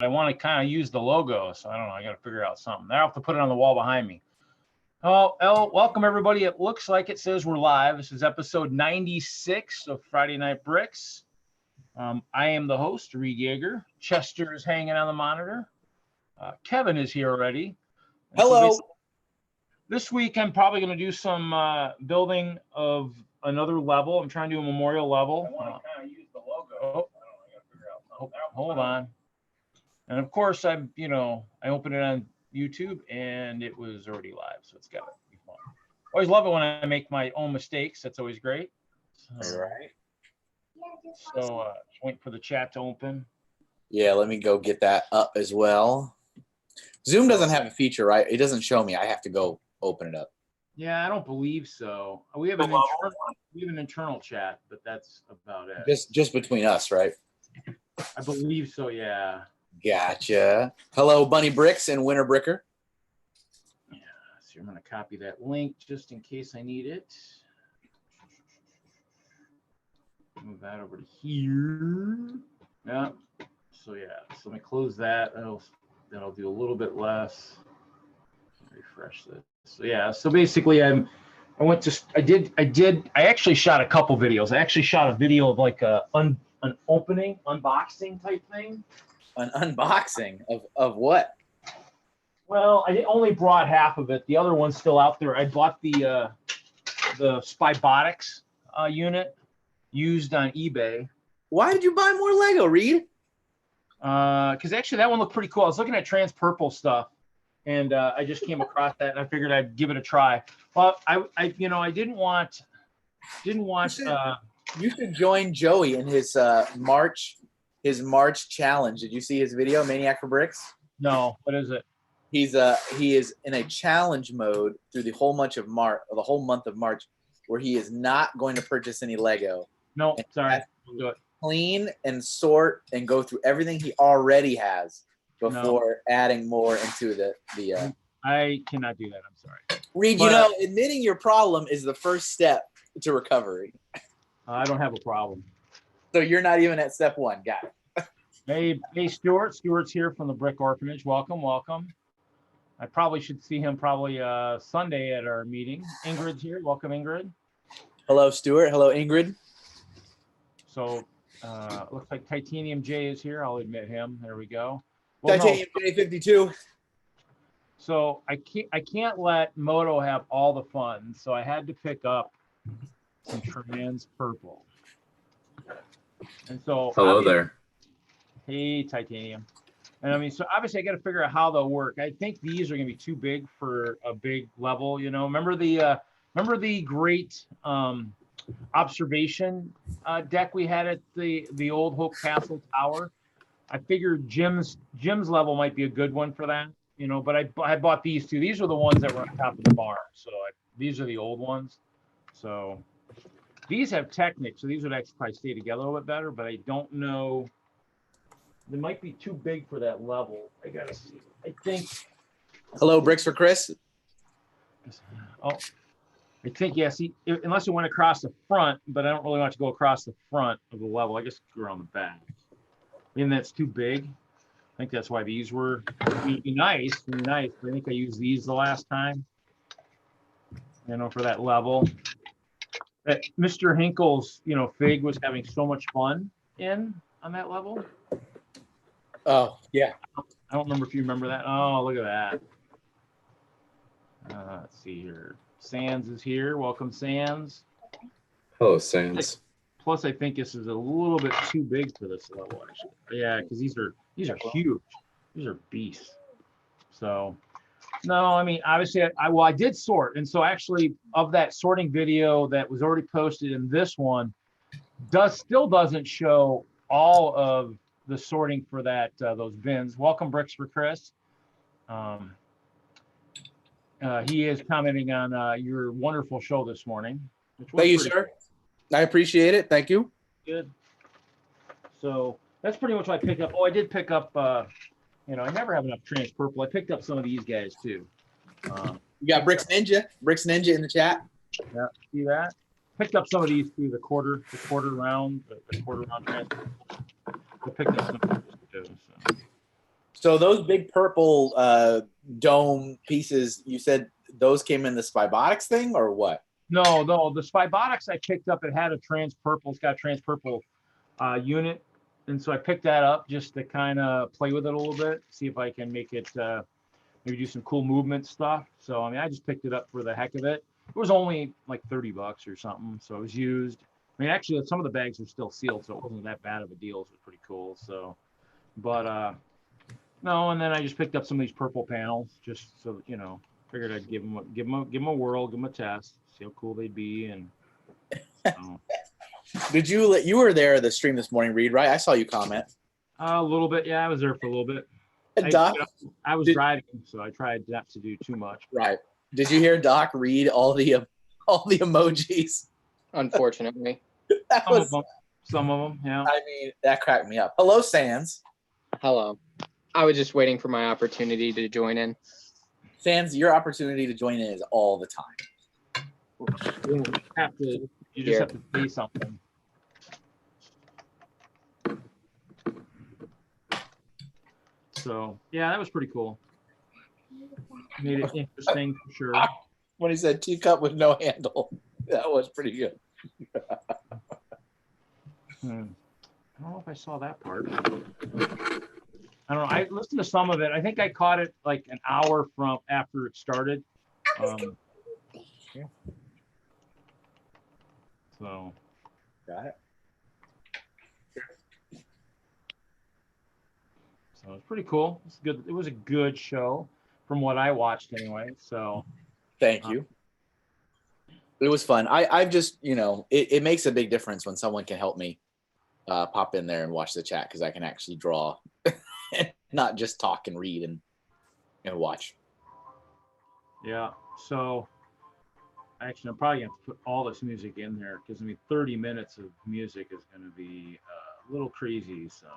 I want to kind of use the logo. So I don't know. I got to figure out something. I have to put it on the wall behind me. Oh, welcome everybody. It looks like it says we're live. This is episode 96 of Friday Night Bricks. I am the host, Reed Yeager. Chester is hanging on the monitor. Kevin is here already. And hello. So this week, I'm probably going to do some building of another level. I'm trying to do a memorial level. I want to kind of use the logo. I got to figure out something. Hold on. And of course, I opened it on YouTube and it was already live, so it's got to be fun. Always love it when I make my own mistakes. That's always great. All right. So just waiting for the chat to open. Yeah, let me go get that up as well. Zoom doesn't have a feature, right? It doesn't show me. I have to go open it up. Yeah, I don't believe so. We have an internal chat, but that's about it. Just between us, right? I believe so, yeah. Gotcha. Hello, Bunny Bricks and Winter Bricker. Yeah, so I'm going to copy that link just in case I need it. Move that over to here. Yeah. So yeah, so let me close that. That'll do a little bit less. Refresh this. So yeah, so basically I actually shot a couple videos. I actually shot a video of like an unboxing type thing. An unboxing of what? Well, I only brought half of it. The other one's still out there. I bought the Spybotics unit used on eBay. Why did you buy more Lego, Reed? Because actually that one looked pretty cool. I was looking at Trans Purple stuff, and I just came across that, and I figured I'd give it a try. Well, I didn't want. You should join Joey in his March challenge. Did you see his video, Maniac for Bricks? No, what is it? He is in a challenge mode through the whole month of March, where he is not going to purchase any Lego. No, sorry. We'll do it. Clean and sort and go through everything he already has before adding more into the I cannot do that. I'm sorry. Reed, admitting your problem is the first step to recovery. I don't have a problem. So you're not even at step one. Got it. Hey, Stuart. Stuart's here from the Brick Orphanage. Welcome. I probably should see him Sunday at our meeting. Ingrid's here. Welcome, Ingrid. Hello, Stuart. Hello, Ingrid. So looks like Titanium J is here. I'll admit him. There we go. Titanium J52. So I can't let Moto have all the fun. So I had to pick up some Trans Purple. And so hello there. Hey, Titanium. And so obviously I got to figure out how they'll work. I think these are going to be too big for a big level. Remember the great observation deck we had at the old Hope Castle Tower? I figured Jim's level might be a good one for that. But I bought these two. These are the ones that were on top of the barn. So these are the old ones. So these have Technic, so these would actually probably stay together a little bit better, but I don't know. They might be too big for that level. I gotta see. I think. Hello, Bricks for Chris. Oh, I think, yeah, see, unless it went across the front, but I don't really want to go across the front of the level. I guess go around the back. And that's too big. I think that's why these were be nice. But I think I used these the last time. For that level. That Mr. Hinkle's, Fig was having so much fun on that level. Oh, yeah. I don't remember if you remember that. Oh, look at that. Let's see here. Sands is here. Welcome, Sands. Hello, Sands. Plus, I think this is a little bit too big for this level, actually. Yeah, because these are huge. These are beasts. So, no, obviously, I did sort. And so actually, of that sorting video that was already posted in this one, still doesn't show all of the sorting for those bins. Welcome, Bricks for Chris. He is commenting on your wonderful show this morning. Thank you, sir. I appreciate it. Thank you. Good. So that's pretty much what I picked up. Oh, I did pick up, I never have enough Trans Purple. I picked up some of these guys too. You got Bricks Ninja in the chat. Yeah, see that? Picked up some of these too, the quarter round Trans Purple. I picked up some of those too. So. So those big purple dome pieces, you said those came in the Spybotics thing or what? No, the Spybotics I picked up, it had a trans purple. It's got a trans purple unit. And so I picked that up just to kind of play with it a little bit, see if I can make it maybe do some cool movement stuff. So, I mean, I just picked it up for the heck of it. It was only like $30 or something. So it was used. I mean, actually, some of the bags are still sealed, so it wasn't that bad of a deal. It was pretty cool. So, but no, and then I just picked up some of these purple panels just so, figured I'd give them a whirl, give them a test, see how cool they'd be. And Did you were there at the stream this morning, Reed, right? I saw you comment. a little bit. Yeah, I was there for a little bit. Doc, I was driving, so I tried not to do too much. right. Did you hear Doc read all the emojis? Unfortunately. That was, Some of them, yeah. I mean, that cracked me up. Hello, Sans. Hello. I was just waiting for my opportunity to join in. Sans, your opportunity to join in is all the time. You just have to say something. So yeah, that was pretty cool. Made it interesting for sure. When he said teacup with no handle, that was pretty good. I don't know if I saw that part. I don't know. I listened to some of it. I think I caught it like an hour from after it started. So. Got it. So it's pretty cool. It's good. It was a good show from what I watched anyway. So thank you. It was fun. I've just, it makes a big difference when someone can help me pop in there and watch the chat because I can actually draw and not just talk and read and watch. Yeah. So actually, I'm probably going to put all this music in there because 30 minutes of music is going to be a little crazy. So.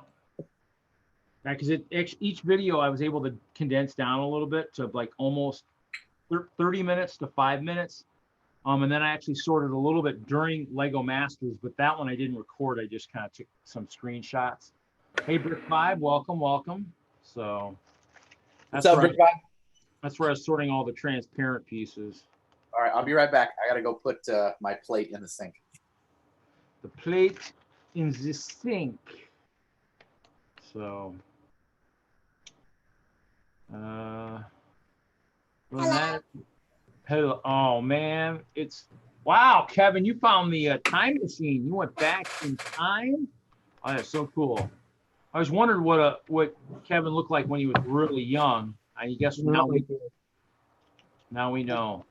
Yeah, because each video I was able to condense down a little bit to like almost 30 minutes to 5 minutes. And then I actually sorted a little bit during Lego Masters, but that one I didn't record. I just kind of took some screenshots. Hey, Brick5, welcome. So what's up, Brick5? That's where I was sorting all the transparent pieces. All right, I'll be right back. I got to go put my plate in the sink. The plate in the sink. So, hello. Oh man, wow, Kevin, you found the time machine. You went back in time. Oh, that's so cool. I was wondering what Kevin looked like when he was really young. I guess now we know.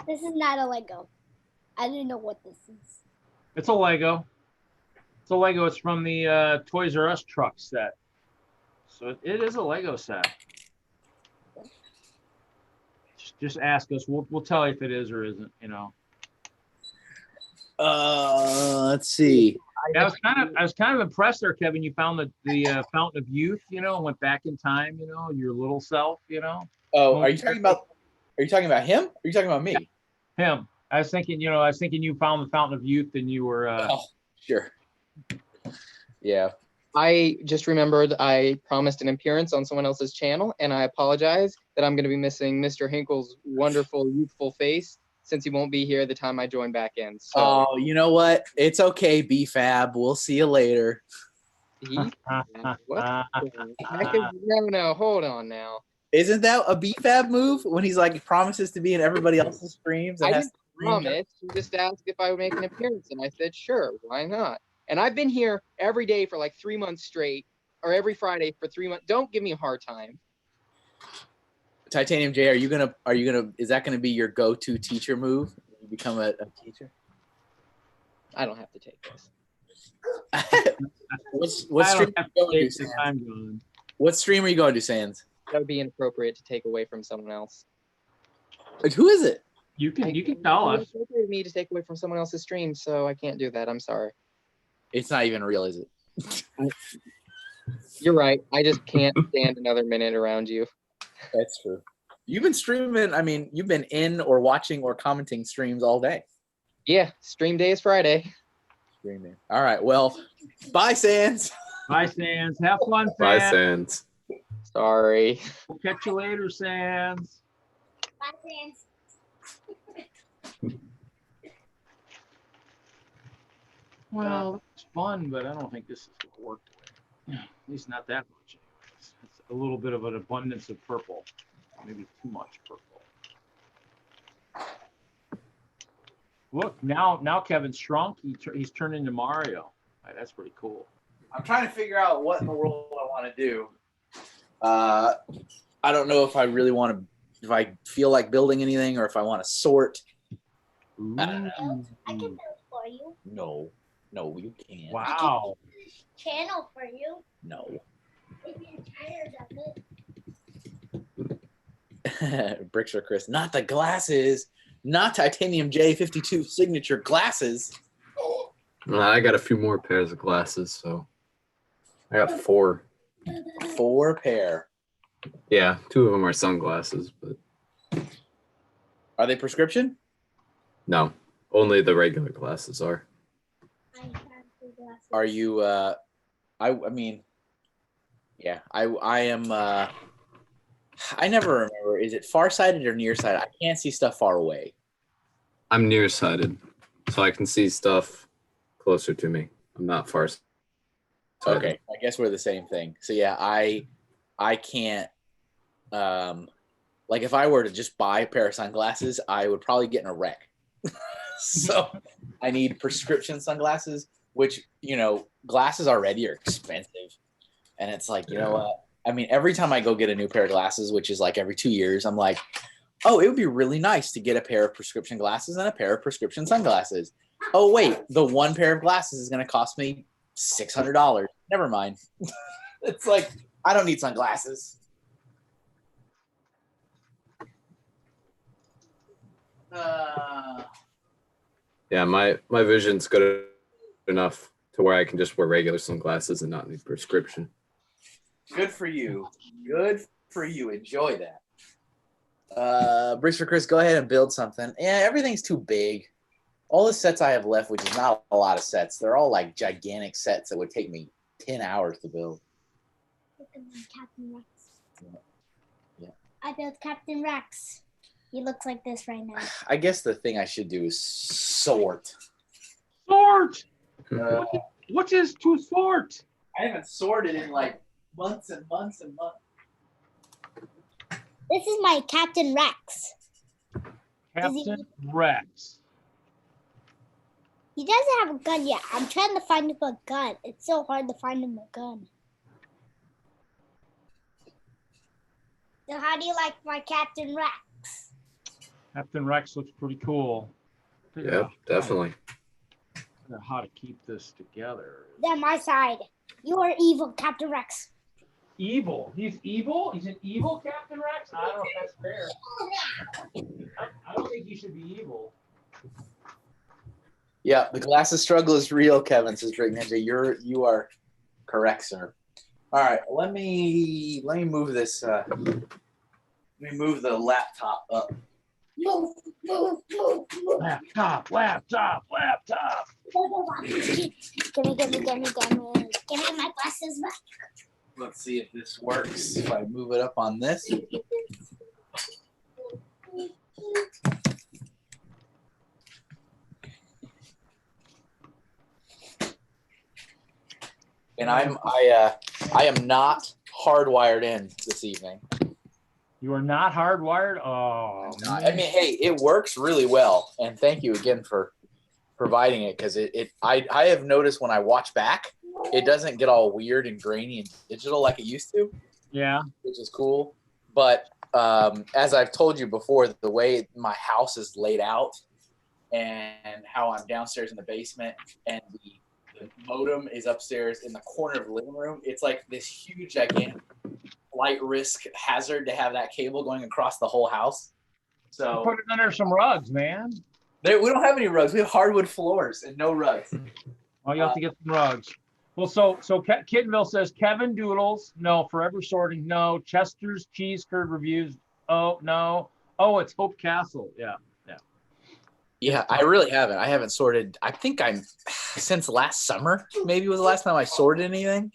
This is not a Lego. I didn't know what this is. It's a Lego. It's a Lego. It's from the Toys R Us truck set. So it is a Lego set. Just ask us. We'll tell you if it is or isn't. Let's see. I was kind of impressed there, Kevin. You found the Fountain of Youth. Went back in time. Your little self. Oh, are you talking about him? Or are you talking about me? Him. I was thinking. You found the Fountain of Youth, and you were. Oh, sure. Yeah. I just remembered I promised an appearance on someone else's channel, and I apologize that I'm going to be missing Mr. Hinkle's wonderful, youthful face since he won't be here the time I join back in. So, oh, you know what? It's okay, BFAB. We'll see you later. What? No, hold on now. Isn't that a BFAB move when he's like promises to be in everybody else's streams? I didn't promise. He just asked if I would make an appearance, and I said, sure, why not? And I've been here every day for like 3 months straight, or every Friday for 3 months. Don't give me a hard time. Titanium J, is that gonna be your go-to teacher move? You become a teacher? I don't have to take this. What stream are you going to, Sans? What stream are you going to, Sans? That would be inappropriate to take away from someone else. Who is it? You can tell us. It's inappropriate of me to take away from someone else's stream, so I can't do that. I'm sorry. It's not even real, is it? You're right. I just can't stand another minute around you. That's true. You've been streaming. I mean, you've been in or watching or commenting streams all day. Yeah, stream day is Friday. Streaming. All right. Well, bye, Sans. Bye, Sans. Have fun, Sans. Bye, Sans. Sorry. We'll catch you later, Sans. Bye, Sans. Well, it's fun, but I don't think this is going to work the way. At least not that much. It's a little bit of an abundance of purple. Maybe too much purple. Look, now Kevin's shrunk. He's turned into Mario. That's pretty cool. I'm trying to figure out what in the world I want to do. I don't know if I really want to, if I feel like building anything or if I want to sort. I don't know. I can build for you. No, you can't. Wow. Channel for you. No. If you're tired of it. Bricks or Chris, not the glasses, not Titanium J52 signature glasses. I got a few more pairs of glasses, so I got 4. 4 pair. Yeah, 2 of them are sunglasses, but Are they prescription? no, only the regular glasses are. I have the glasses. Are you? I mean, yeah. I am. I never remember. Is it farsighted or nearsighted? I can't see stuff far away. I'm nearsighted, so I can see stuff closer to me. I'm not farsighted. Okay, I guess we're the same thing. So yeah, I can't. Like if I were to just buy a pair of sunglasses, I would probably get in a wreck. So I need prescription sunglasses, which glasses already are expensive, and it's like you know what? I mean, every time I go get a new pair of glasses, which is like every 2 years, I'm like, oh, it would be really nice to get a pair of prescription glasses and a pair of prescription sunglasses. Oh wait, the one pair of glasses is going to cost me $600. Never mind. It's like I don't need sunglasses. Yeah, my vision's good enough to where I can just wear regular sunglasses and not need prescription. Good for you. Good for you. Enjoy that. Bricks for Chris, go ahead and build something. Yeah, everything's too big. All the sets I have left, which is not a lot of sets, they're all like gigantic sets that would take me 10 hours to build. Look at my Captain Rex. Yeah. I built Captain Rex. He looks like this right now. I guess the thing I should do is sort. Sort. Uh, What is to sort? I haven't sorted in like months and months and months. This is my Captain Rex. Captain Rex. He doesn't have a gun yet. I'm trying to find him a gun. It's so hard to find him a gun. So how do you like my Captain Rex? Captain Rex looks pretty cool. Yeah, definitely. How to keep this together. They're my side. You are evil, Captain Rex. Evil. He's evil? He's an evil Captain Rex? I don't know if that's fair. I don't think he should be evil. Yeah, the glasses struggle is real, Kevin, says Drake Ninja. You are correct, sir. All right, let me move this let me move the laptop up. Move, move, move, move. Laptop. Give me my glasses back. Let's see if this works. If I move it up on this. And I am not hardwired in this evening. You are not hardwired? Oh, I mean, hey, it works really well, and thank you again for providing it because I have noticed when I watch back, it doesn't get all weird and grainy and digital like it used to, yeah. which is cool. But as I've told you before, the way my house is laid out and how I'm downstairs in the basement and the modem is upstairs in the corner of the living room, it's like this huge, gigantic flight risk hazard to have that cable going across the whole house. So Put it under some rugs, man. we don't have any rugs. We have hardwood floors and no rugs. Oh, you have to get some rugs. Well, so Kittenville says Kevin Doodles, no. Forever Sorting, no. Chester's Cheese Curd Reviews, oh no. Oh, it's Hope Castle, yeah. Yeah, I really haven't. I haven't sorted. I think since last summer, maybe was the last time I sorted anything.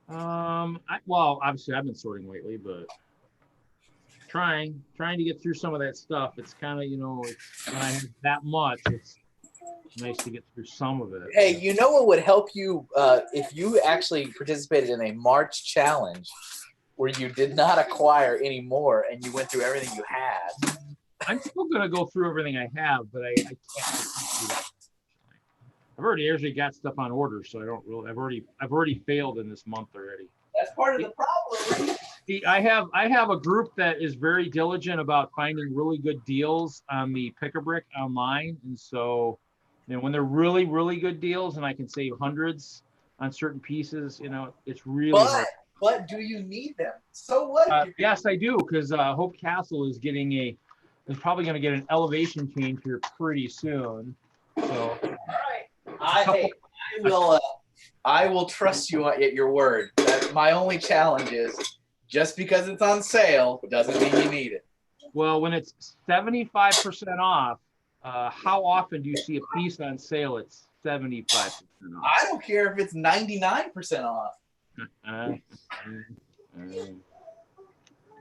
Well, obviously I've been sorting lately, but trying to get through some of that stuff. It's kind of, when I have that much, it's nice to get through some of it. Hey, you know what would help you if you actually participated in a March challenge where you did not acquire any more and you went through everything you had? I'm still gonna go through everything I have, but I can't do that. I've already actually got stuff on order, so I don't really. I've already failed in this month already. That's part of the problem, right? See, I have a group that is very diligent about finding really good deals on the Pick-a-Brick online, and so when they're really really good deals, and I can save hundreds on certain pieces, it's really hard. But do you need them? So what? Yes, I do, because Hope Castle is probably going to get an elevation change here pretty soon. So, all right, I will trust you at your word. My only challenge is just because it's on sale doesn't mean you need it. Well, when it's 75% off, how often do you see a piece on sale at 75% off? I don't care if it's 99% off.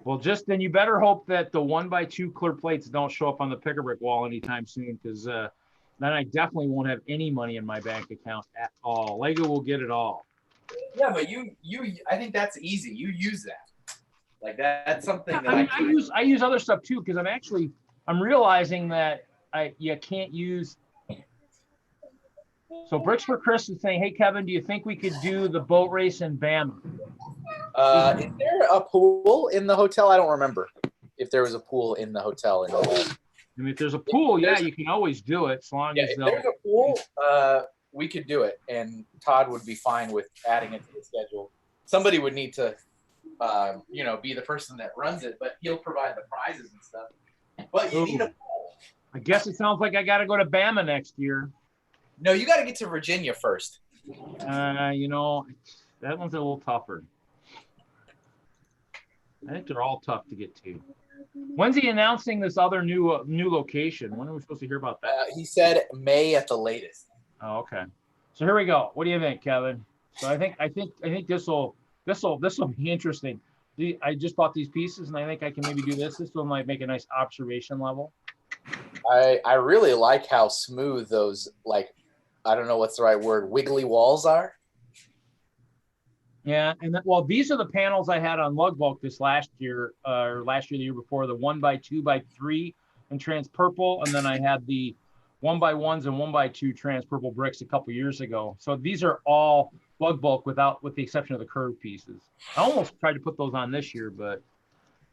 Well, then you better hope that the 1x2 clear plates don't show up on the Pick-a-Brick wall anytime soon, because then I definitely won't have any money in my bank account at all. Lego will get it all. Yeah, but I think that's easy. You use that. Like that's something that I use other stuff too, because I'm realizing that you can't use. So Bricks for Chris is saying, hey Kevin, do you think we could do the boat race in Bama? Is there a pool in the hotel? I don't remember if there was a pool in the hotel. I mean, if there's a pool, you can always do it, as long as if there's a pool, we could do it, and Todd would be fine with adding it to the schedule. Somebody would need to, be the person that runs it, but he'll provide the prizes and stuff. But you need a pool. I guess it sounds like I got to go to Bama next year. No, you got to get to Virginia first. That one's a little tougher. I think they're all tough to get to. When's he announcing this other new location? When are we supposed to hear about that? He said May at the latest. Oh, okay. So here we go. What do you think, Kevin? So I think this will be interesting. I just bought these pieces, and I think I can maybe do this. This one might make a nice observation level. I really like how smooth those, I don't know what's the right word, wiggly walls are. Yeah, and these are the panels I had on Lug Bulk this last year, the year before, the 1x2x3 and trans purple, and then I had the 1x1s and 1x2 trans purple bricks a couple years ago. So these are all Lug Bulk with the exception of the curved pieces. I almost tried to put those on this year, but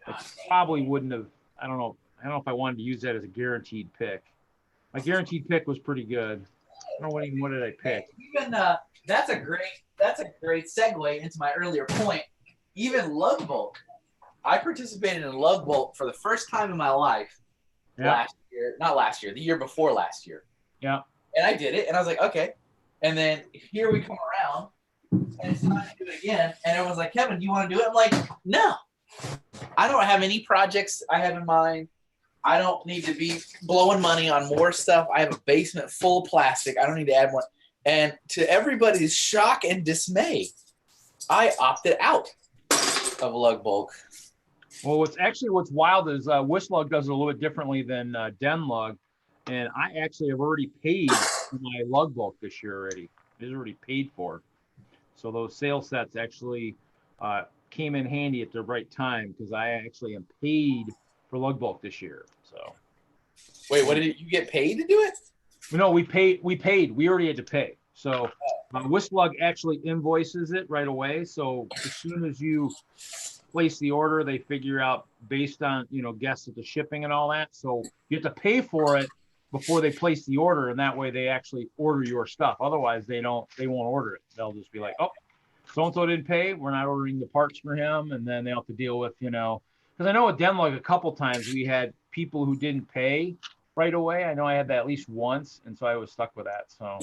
I probably wouldn't have. I don't know if I wanted to use that as a guaranteed pick. My guaranteed pick was pretty good. I don't know what did I pick? Even that's a great segue into my earlier point. Even Lug Bulk, I participated in Lug Bulk for the first time in my life the year before last year. Yeah. And I did it, and I was like, okay. And then here we come around, and it's time to do it again. And everyone's like, Kevin, do you want to do it? I'm like, no. I don't have any projects I have in mind. I don't need to be blowing money on more stuff. I have a basement full of plastic. I don't need to add more. And to everybody's shock and dismay, I opted out of Lug Bulk. Well, what's wild is Wisslug does it a little bit differently than Denlug, and I actually have already paid for my Lug Bulk this year already. It's already paid for. So those sale sets actually came in handy at the right time, because I actually am paid for Lug Bulk this year. So wait, you get paid to do it? No, we paid. We already had to pay. So Wisslug actually invoices it right away. So as soon as you place the order, they figure out based on guess at the shipping and all that. So you have to pay for it before they place the order, and that way they actually order your stuff. Otherwise, they won't order it. They'll just be like, oh, so and so didn't pay. We're not ordering the parts for him, and then they have to deal with because I know at Denlug a couple times we had people who didn't pay right away. I know I had that at least once, and so I was stuck with that. So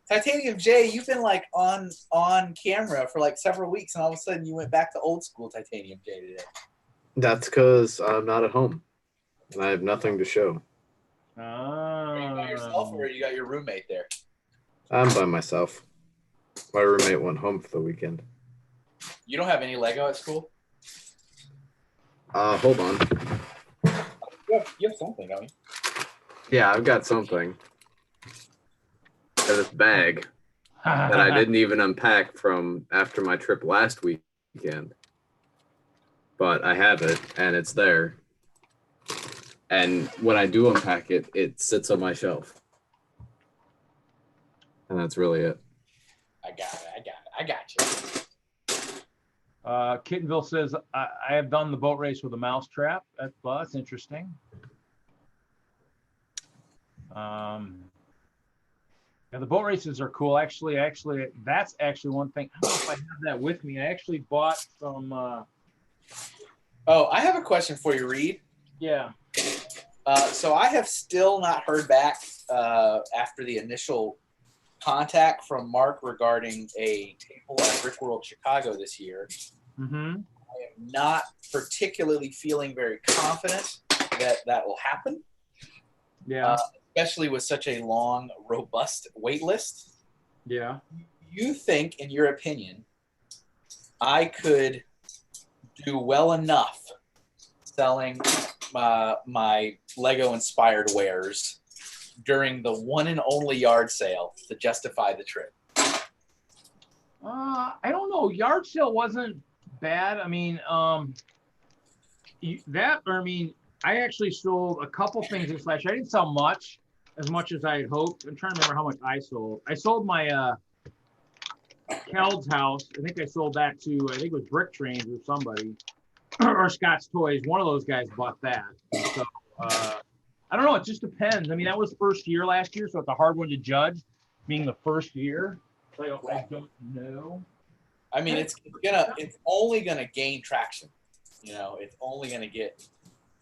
Titanium J, you've been on camera for several weeks, and all of a sudden you went back to old school Titanium J today. That's because I'm not at home, and I have nothing to show. Are you by yourself, or you got your roommate there? I'm by myself. My roommate went home for the weekend. You don't have any Lego at school? Hold on. You have something, don't you? Yeah, I've got something. This bag that I didn't even unpack from after my trip last weekend. But I have it, and it's there. And when I do unpack it, it sits on my shelf. And that's really it. I got you. Kittenville says, I have done the boat race with a mouse trap. That's interesting. Yeah, the boat races are cool. Actually, that's actually one thing. I don't know if I have that with me. I actually bought some. Oh, I have a question for you, Reed. Yeah. So I have still not heard back after the initial contact from Mark regarding a table at Brick World Chicago this year. Mm-hmm. I am not particularly feeling very confident that will happen. Yeah. Especially with such a long, robust wait list. Yeah. You think, in your opinion, I could do well enough selling my Lego inspired wares during the one and only yard sale to justify the trip? I don't know. Yard sale wasn't bad. I mean, I actually sold a couple things this last year. I didn't sell as much as I had hoped. I'm trying to remember how much I sold. I sold my Keld's house. I think I sold that to, I think it was Brick Trains or somebody, or Scott's Toys. One of those guys bought that. So I don't know. It just depends. I mean, that was first year last year, so it's a hard one to judge, being the first year. So I don't know. I mean, it's only gonna gain traction. You know, it's only gonna get.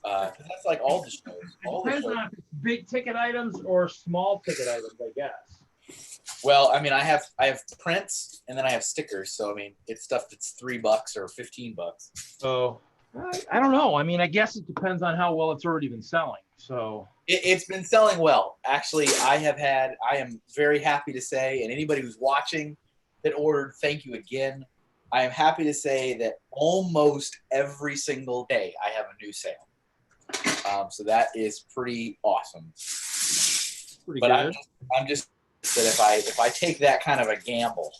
That's like all the shows. It depends on if it's big ticket items or small ticket items, I guess. Well, I mean, I have prints and then I have stickers. So I mean, it's stuff that's $3 or $15. So I don't know. I mean, I guess it depends on how well it's already been selling. So it's been selling well. Actually, I am very happy to say, and anybody who's watching that ordered, thank you again. I am happy to say that almost every single day I have a new sale. So that is pretty awesome. pretty But good. I'm just that if I take that kind of a gamble,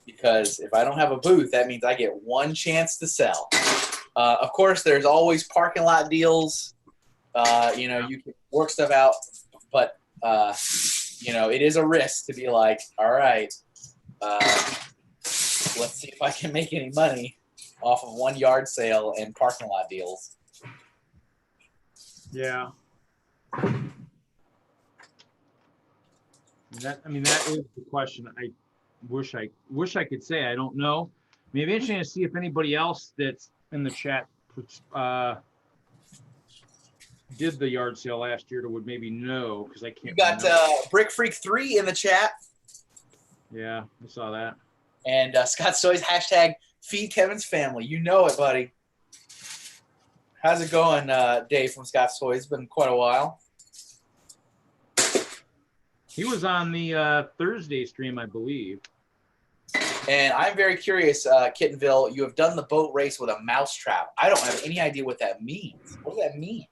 because if I don't have a booth, that means I get one chance to sell. Of course, there's always parking lot deals. You know, you can work stuff out, but you know, it is a risk to be like, all right, let's see if I can make any money off of one yard sale and parking lot deals. Yeah. That is the question. I wish I could say. I don't know. Maybe interesting to see if anybody else that's in the chat did the yard sale last year that would maybe know, because I can't. You got Brick Freak 3 in the chat. Yeah, I saw that. And Scott Stoy's hashtag feed Kevin's family. You know it, buddy. How's it going, Dave from Scott's Toys? It's been quite a while. He was on the Thursday stream, I believe. And I'm very curious, Kittenville, you have done the boat race with a mouse trap. I don't have any idea what that means. What does that mean?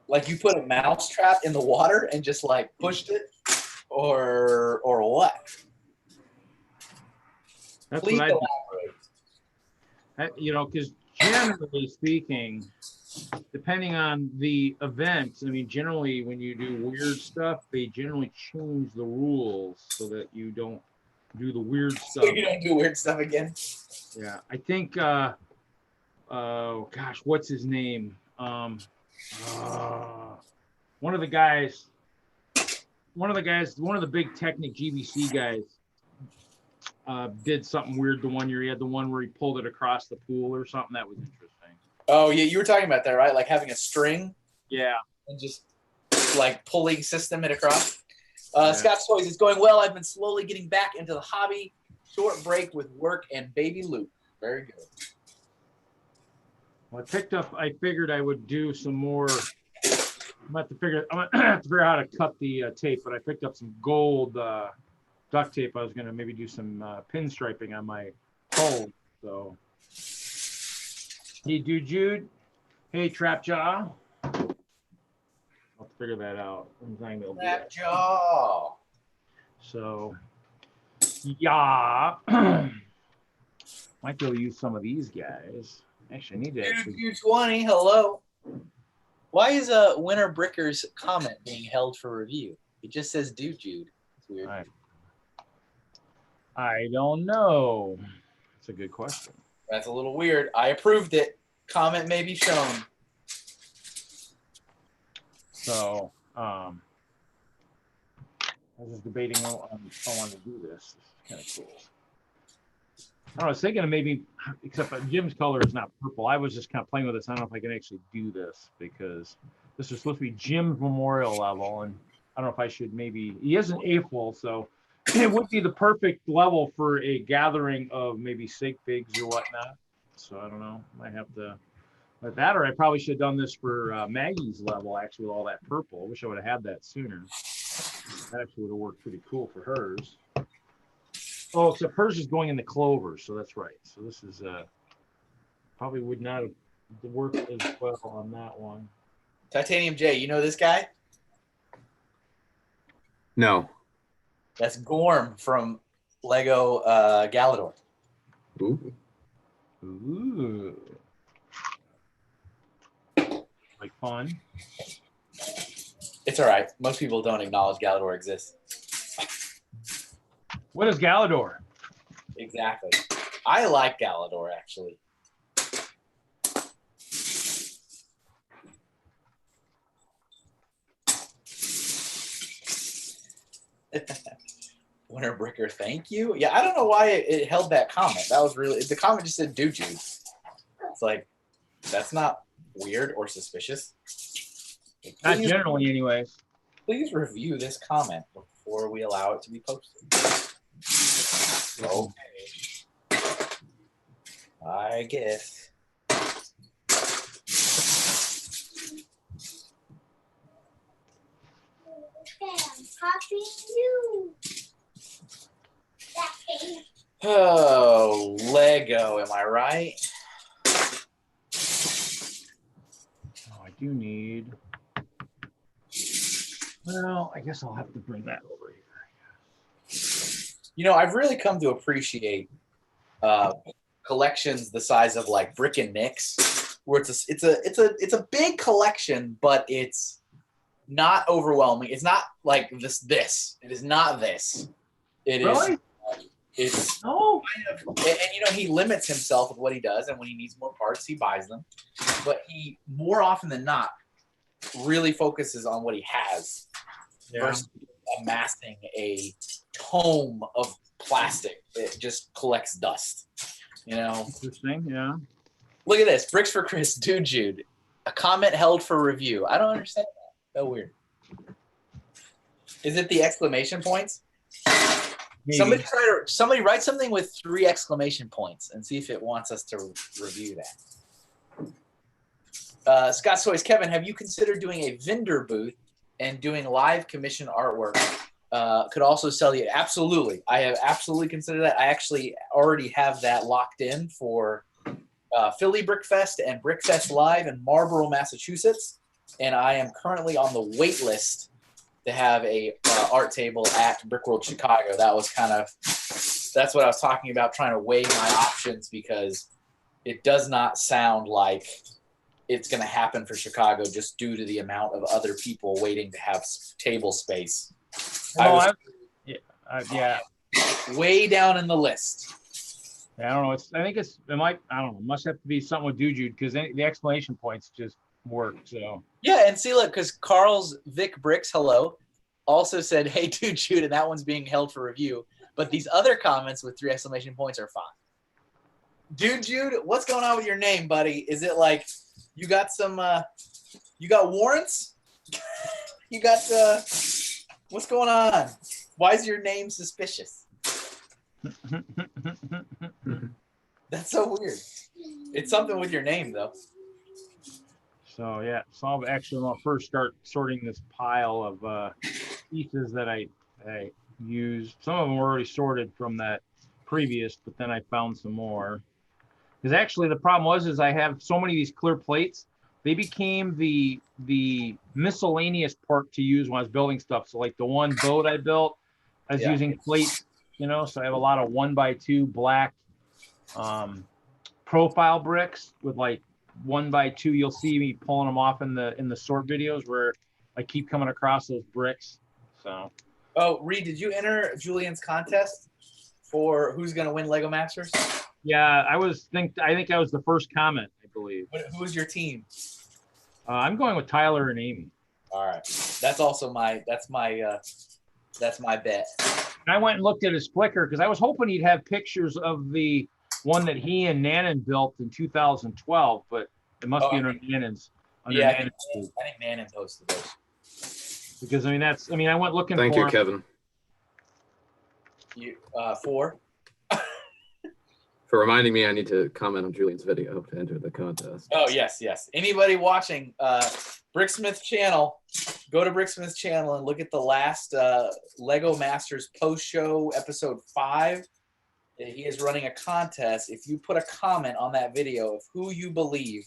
Like you put a mouse trap in the water and just like pushed it? Or what? That's Please what elaborate. you know, because generally speaking, depending on the event, I mean, generally when you do weird stuff, they generally change the rules so that you don't do the weird stuff. So you don't do weird stuff again? Yeah, I think, oh gosh, what's his name? One of the big Technic GBC guys did something weird the one year. He had the one where he pulled it across the pool or something. That was interesting. Oh, yeah, you were talking about that, right? Like having a string Yeah. and just like pulling system it across. Yeah. Scott's Toys is going well. I've been slowly getting back into the hobby. Short break with work and baby Luke. Very good. Well, I figured I would do some more. I'm gonna have to figure out how to cut the tape, but I picked up some gold duct tape, I was gonna maybe do some pinstriping on my hole. So, hey, dude, Jude. Hey, Trap Jaw. I'll figure that out. Sometime they'll do that. Jaw. So, yeah. Might be able to use some of these guys. Actually, I need to actually. 220, hello. Why is a Winter Bricker's comment being held for review? It just says Dude Jude. It's weird. I don't know. That's a good question. That's a little weird. I approved it. Comment may be shown. So, I was just debating if I wanted to do this. This is kind of cool. I was thinking of maybe, except Jim's color is not purple. I was just kind of playing with this. I don't know if I can actually do this because this is supposed to be Jim's memorial level, and I don't know if I should maybe. He is an AFOL, so it would be the perfect level for a gathering of maybe sig figs or whatnot. So I don't know. Might have to like that, or I probably should have done this for Maggie's level actually with all that purple. I wish I would have had that sooner. That actually would have worked pretty cool for hers. Oh, except hers is going in the clover, so that's right. So this is probably would not have worked as well on that one. Titanium J, you know this guy? No. That's Gorm from Lego Galador. Ooh. Ooh. Like fun. It's all right. Most people don't acknowledge Galador exists. What is Galador? Exactly. I like Galador, actually. Winter Bricker, thank you. Yeah, I don't know why it held that comment. That was really, the comment just said "do juice." It's like, that's not weird or suspicious. Not generally, anyways. Please review this comment before we allow it to be posted. Okay. I guess. Okay, I'm copying you. That thing. Oh, Lego, am I right? Oh, I do need. Well, I guess I'll have to bring that over here. You know, I've really come to appreciate collections the size of like Brick and Nick's, where it's a big collection, but it's not overwhelming. It's not like this. It is not this. It Really? is. It's No. kind of, and you know, he limits himself with what he does, and when he needs more parts, he buys them. But he, more often than not, really focuses on what he has versus amassing a tome of plastic that just collects dust. You know. Interesting. Yeah. Look at this. Bricks for Chris, Dude Jude. A comment held for review. I don't understand that. So weird. Is it the exclamation points? Maybe. Somebody write something with 3 exclamation points and see if it wants us to review that. Scott Soys, Kevin, have you considered doing a vendor booth and doing live commission artwork? Could also sell you. Absolutely. I have absolutely considered that. I actually already have that locked in for Philly Brickfest and Brickfest Live in Marlborough, Massachusetts. And I am currently on the wait list to have a art table at Brickworld Chicago. That was that's what I was talking about, trying to weigh my options, because it does not sound like it's going to happen for Chicago just due to the amount of other people waiting to have table space. Yeah. Way down in the list. I don't know. I think it might. I don't know. It must have to be something with Dude Jude because the exclamation points just work. So yeah, and see, look, because Carl's Vic Bricks, hello, also said, "Hey, Dude Jude," and that one's being held for review. But these other comments with 3 exclamation points are fine. Dude Jude, what's going on with your name, buddy? Is it like you got some? You got warrants? You got what's going on? Why is your name suspicious? That's so weird. It's something with your name, though. So yeah, so I'll first start sorting this pile of pieces that I used. Some of them were already sorted from that previous, but then I found some more. Because actually the problem was I have so many of these clear plates, they became the miscellaneous part to use when I was building stuff. So like the one boat I built, I was Yeah. using plates, so I have a lot of 1x2 black profile bricks with like 1x2. You'll see me pulling them off in the sort videos where I keep coming across those bricks. So Oh, Reed, did you enter Julian's contest for who's going to win Lego Masters? yeah, I think I was the first comment, I believe. Who was your team? I'm going with Tyler and Amy. All right, that's also my bet. And I went and looked at his Flickr because I was hoping he'd have pictures of the one that he and Nanan built in 2012, but it must be under Nanan's. Yeah, I Nanan's think Nanan posted those. because I went looking Thank for you, him. Kevin, You for? for reminding me I need to comment on Julian's video to enter the contest. Oh yes. Anybody watching Bricksmith channel, go to Bricksmith channel and look at the last Lego Masters post show episode 5. He is running a contest. If you put a comment on that video of who you believe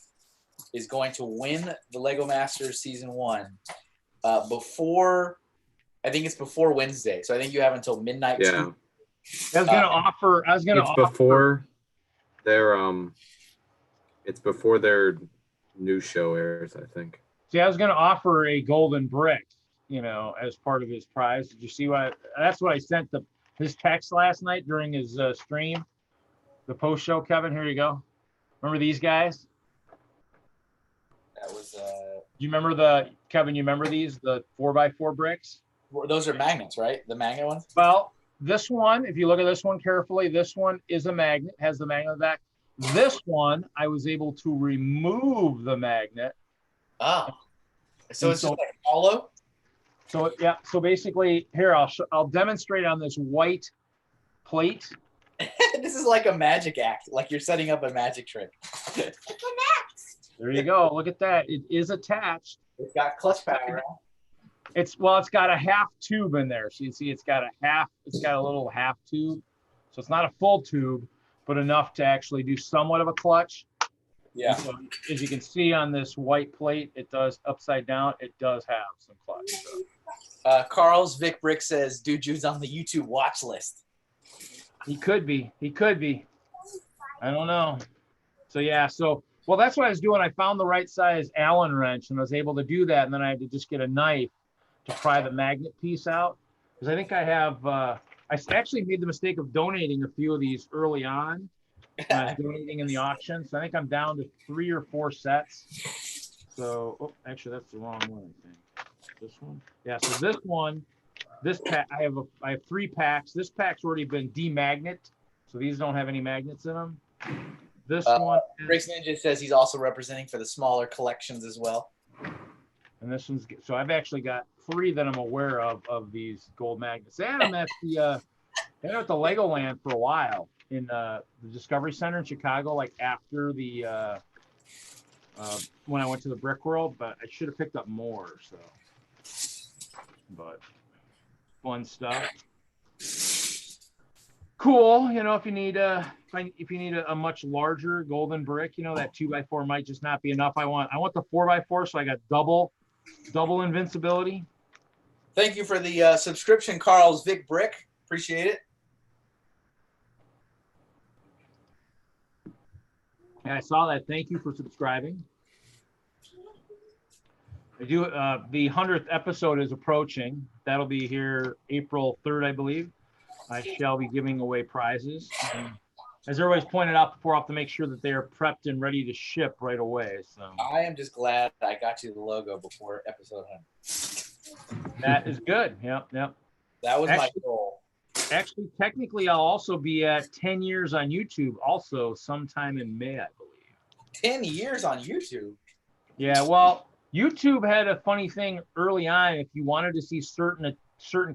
is going to win the Lego Masters season 1 before, I think it's before Wednesday. So I think you have until midnight. Yeah, I was gonna offer. it's before their new show airs, I think. See, I was gonna offer a golden brick, as part of his prize. Did you see that's what I sent his text last night during his stream, the post show. Kevin, here you go. Remember these guys? That was You remember Kevin? You remember these, the 4x4 bricks? those are magnets, right? The magnet ones. Well, this one, if you look at this one carefully, this one is a magnet, has the magnet on the back. This one, I was able to remove the magnet. Oh, so And it's just like hollow. So yeah, so basically here, I'll demonstrate on this white plate. This is like a magic act, like you're setting up a magic trick. There you go. Look at that. It is attached. It's got clutch power. It's got a half tube in there. So you see it's got a little half tube. So it's not a full tube, but enough to actually do somewhat of a clutch. Yeah. So as you can see on this white plate, it does upside down. It does have some clutch. So. Carl's Vic Brick says, "Dude, Jude's on the YouTube watch list." He could be. I don't know. So yeah. Well, that's what I was doing. I found the right size Allen wrench and I was able to do that. And then I had to just get a knife to pry the magnet piece out. Because I think I have, I actually made the mistake of donating a few of these early on. When I was donating in the auction. So I think I'm down to 3 or 4 sets. So, actually that's the wrong one, I think. This one? Yeah, so this one, this pack, I have 3 packs. This pack's already been demagnet. So these don't have any magnets in them. This one. Grace Ninja says he's also representing for the smaller collections as well. And this one's, so I've actually got 3 that I'm aware of these gold magnets. They had them at the Legoland for a while in the Discovery Center in Chicago, like after the when I went to the Brick World, but I should have picked up more. So, but fun stuff. Cool, if you need a much larger golden brick, that 2x4 might just not be enough. I want the 4x4, so I got double invincibility. Thank you for the subscription, Carl's Vic Brick. Appreciate it. Yeah, I saw that. Thank you for subscribing. I do. The 100th episode is approaching. That'll be here April 3rd, I believe. I shall be giving away prizes. And as everybody's pointed out before, I'll have to make sure that they are prepped and ready to ship right away. So I am just glad I got you the logo before episode 100. that is good. Yep. That was my goal. Actually, technically, I'll also be at 10 years on YouTube also sometime in May, I believe. 10 years on YouTube? Yeah, well, YouTube had a funny thing early on. If you wanted to see certain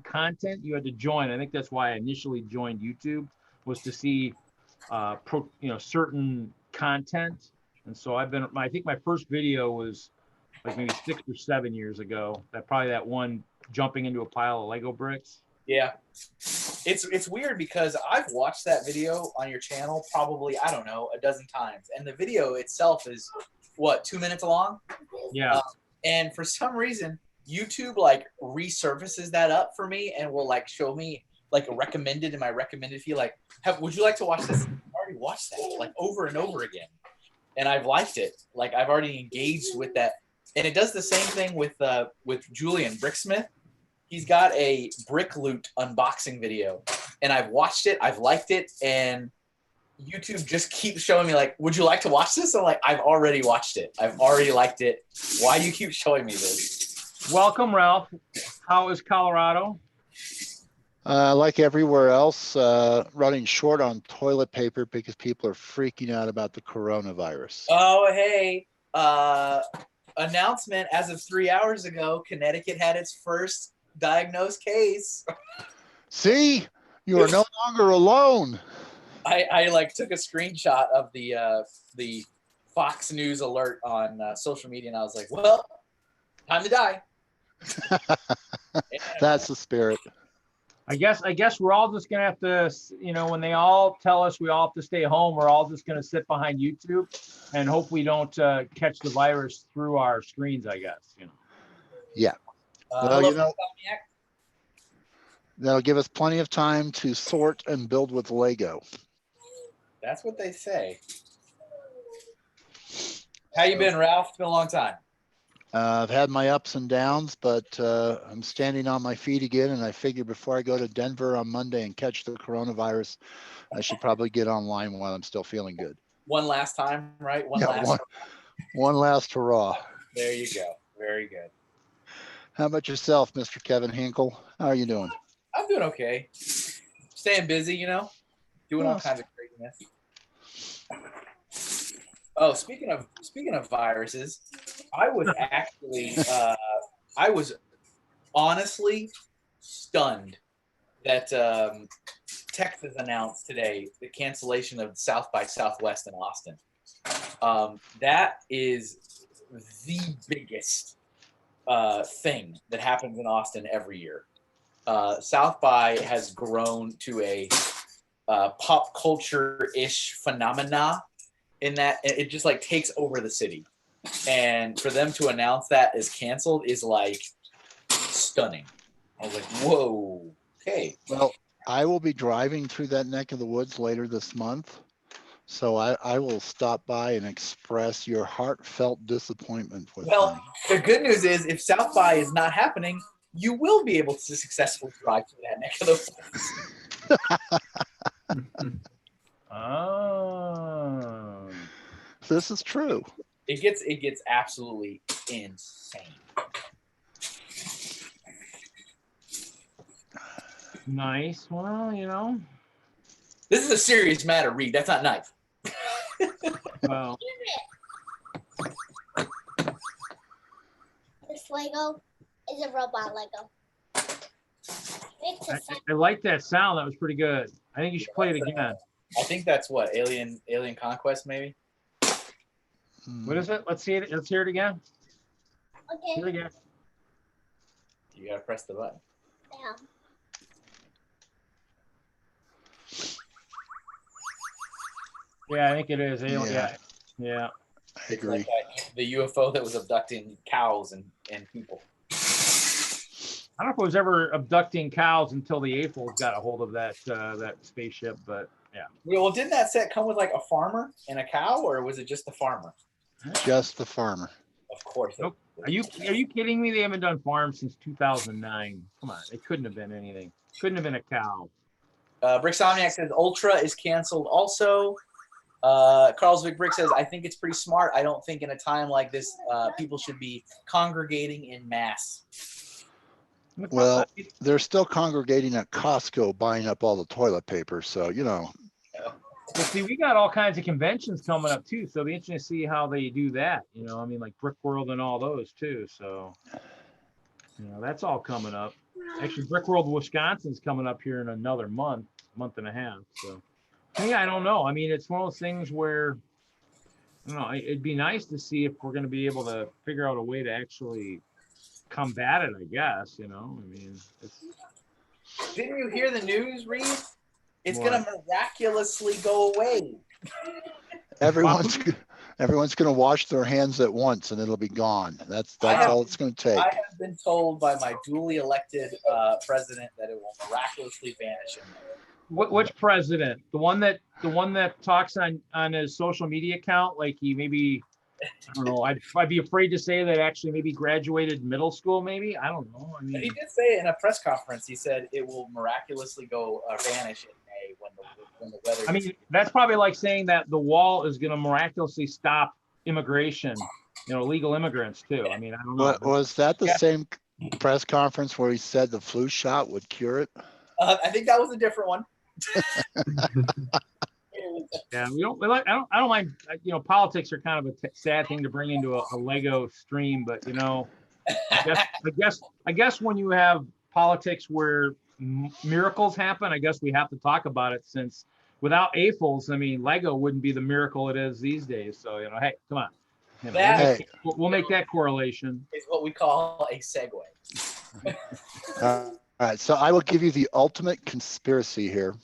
content, you had to join. I think that's why I initially joined YouTube, was to see certain content. And so I think my first video was like maybe 6 or 7 years ago. That one jumping into a pile of Lego bricks. Yeah. It's weird because I've watched that video on your channel probably, I don't know, a dozen times. And the video itself is what, 2 minutes long? Yeah. And for some reason, YouTube like resurfaces that up for me and will like show me like a recommended in my recommended feed. Like, would you like to watch this? I've already watched that like over and over again. And I've liked it. Like I've already engaged with that. And it does the same thing with Julian Bricksmith. He's got a brick loot unboxing video, and I've watched it. I've liked it, and YouTube just keeps showing me like, "Would you like to watch this?" I'm like, "I've already watched it. I've already liked it. Why do you keep showing me this?" Welcome, Ralph. How is Colorado? Like everywhere else, running short on toilet paper because people are freaking out about the coronavirus. Oh, hey. Announcement as of 3 hours ago, Connecticut had its first diagnosed case. See, you are no longer alone. I like took a screenshot of the Fox News alert on social media, and I was like, "Well, time to die." That's the spirit. I guess we're all just gonna have to, when they all tell us we all have to stay home, we're all just gonna sit behind YouTube and hope we don't catch the virus through our screens. I guess. Yeah. Well, that'll give us plenty of time to sort and build with Lego. That's what they say. How you been, Ralph? It's been a long time. I've had my ups and downs, but I'm standing on my feet again, and I figure before I go to Denver on Monday and catch the coronavirus, I should probably get online while I'm still feeling good. One last time, right? One last hurrah. There you go. Very good. How about yourself, Mr. Kevin Hinkle? How are you doing? I'm doing okay. Staying busy, doing all kinds of craziness. Oh, speaking of viruses, I was actually I was honestly stunned that Texas announced today the cancellation of South by Southwest in Austin. That is the biggest thing that happens in Austin every year. South by has grown to a pop culture-ish phenomena in that it just like takes over the city. And for them to announce that is canceled is like stunning. I was like, whoa, okay. Well, I will be driving through that neck of the woods later this month. So I will stop by and express your heartfelt disappointment with Well, me. the good news is if South by is not happening, you will be able to successfully drive through that neck of the woods. Oh. This is true. It gets absolutely insane. Nice. Well, This is a serious matter, Reed. That's not knife. well, This Lego is a robot Lego. It's a I like that sound. That was pretty good. I think you should play it again. I think that's what Alien Conquest maybe. What is it? Let's see it. Let's hear it again. Hear it okay. again. You gotta press the button. Yeah. Yeah, I think it is. Alien. Yeah. Yeah. I agree. Like the UFO that was abducting cows and people. I don't know if it was ever abducting cows until the Aprils got a hold of that spaceship, but yeah. Well, didn't that set come with like a farmer and a cow, or was it just the farmer? Just the farmer. Of course. Nope. Are you kidding me? They haven't done farms since 2009. Come on, it couldn't have been anything. Couldn't have been a cow. Bricksomniac says Ultra is canceled also. Carlsvik Brick says, I think it's pretty smart. I don't think in a time like this, people should be congregating in mass. Well, they're still congregating at Costco buying up all the toilet paper. So, Well, see, we got all kinds of conventions coming up too, so it'll be interesting to see how they do that. I mean, like Brick World and all those too. So, that's all coming up. Actually, Brick World Wisconsin's coming up here in another month and a half. So, yeah, I don't know. I mean, it's one of those things where, I don't know, it'd be nice to see if we're going to be able to figure out a way to actually combat it, I guess. I mean, Didn't you hear the news, Reed? It's What? gonna miraculously go away. Everyone's gonna wash their hands at once and it'll be gone. That's all it's gonna take. I have been told by my duly elected president that it will miraculously vanish. Which president? The one that talks on his social media account, like he maybe, I don't know. I'd be afraid to say that actually maybe graduated middle school. Maybe, I don't know. I He mean, did say in a press conference, he said it will miraculously go vanish in May when the weather. I mean, that's probably like saying that the wall is going to miraculously stop immigration, legal immigrants too. I mean, I don't know. Was that the Yeah. same press conference where he said the flu shot would cure it? I think that was a different one. Yeah, I don't mind. Politics are kind of a sad thing to bring into a Lego stream, but I guess when you have politics where miracles happen, I guess we have to talk about it, since without AFOLs, I mean, Lego wouldn't be the miracle it is these days. So hey, come on, That we'll make that correlation. is what we call a segue. All right, so I will give you the ultimate conspiracy here.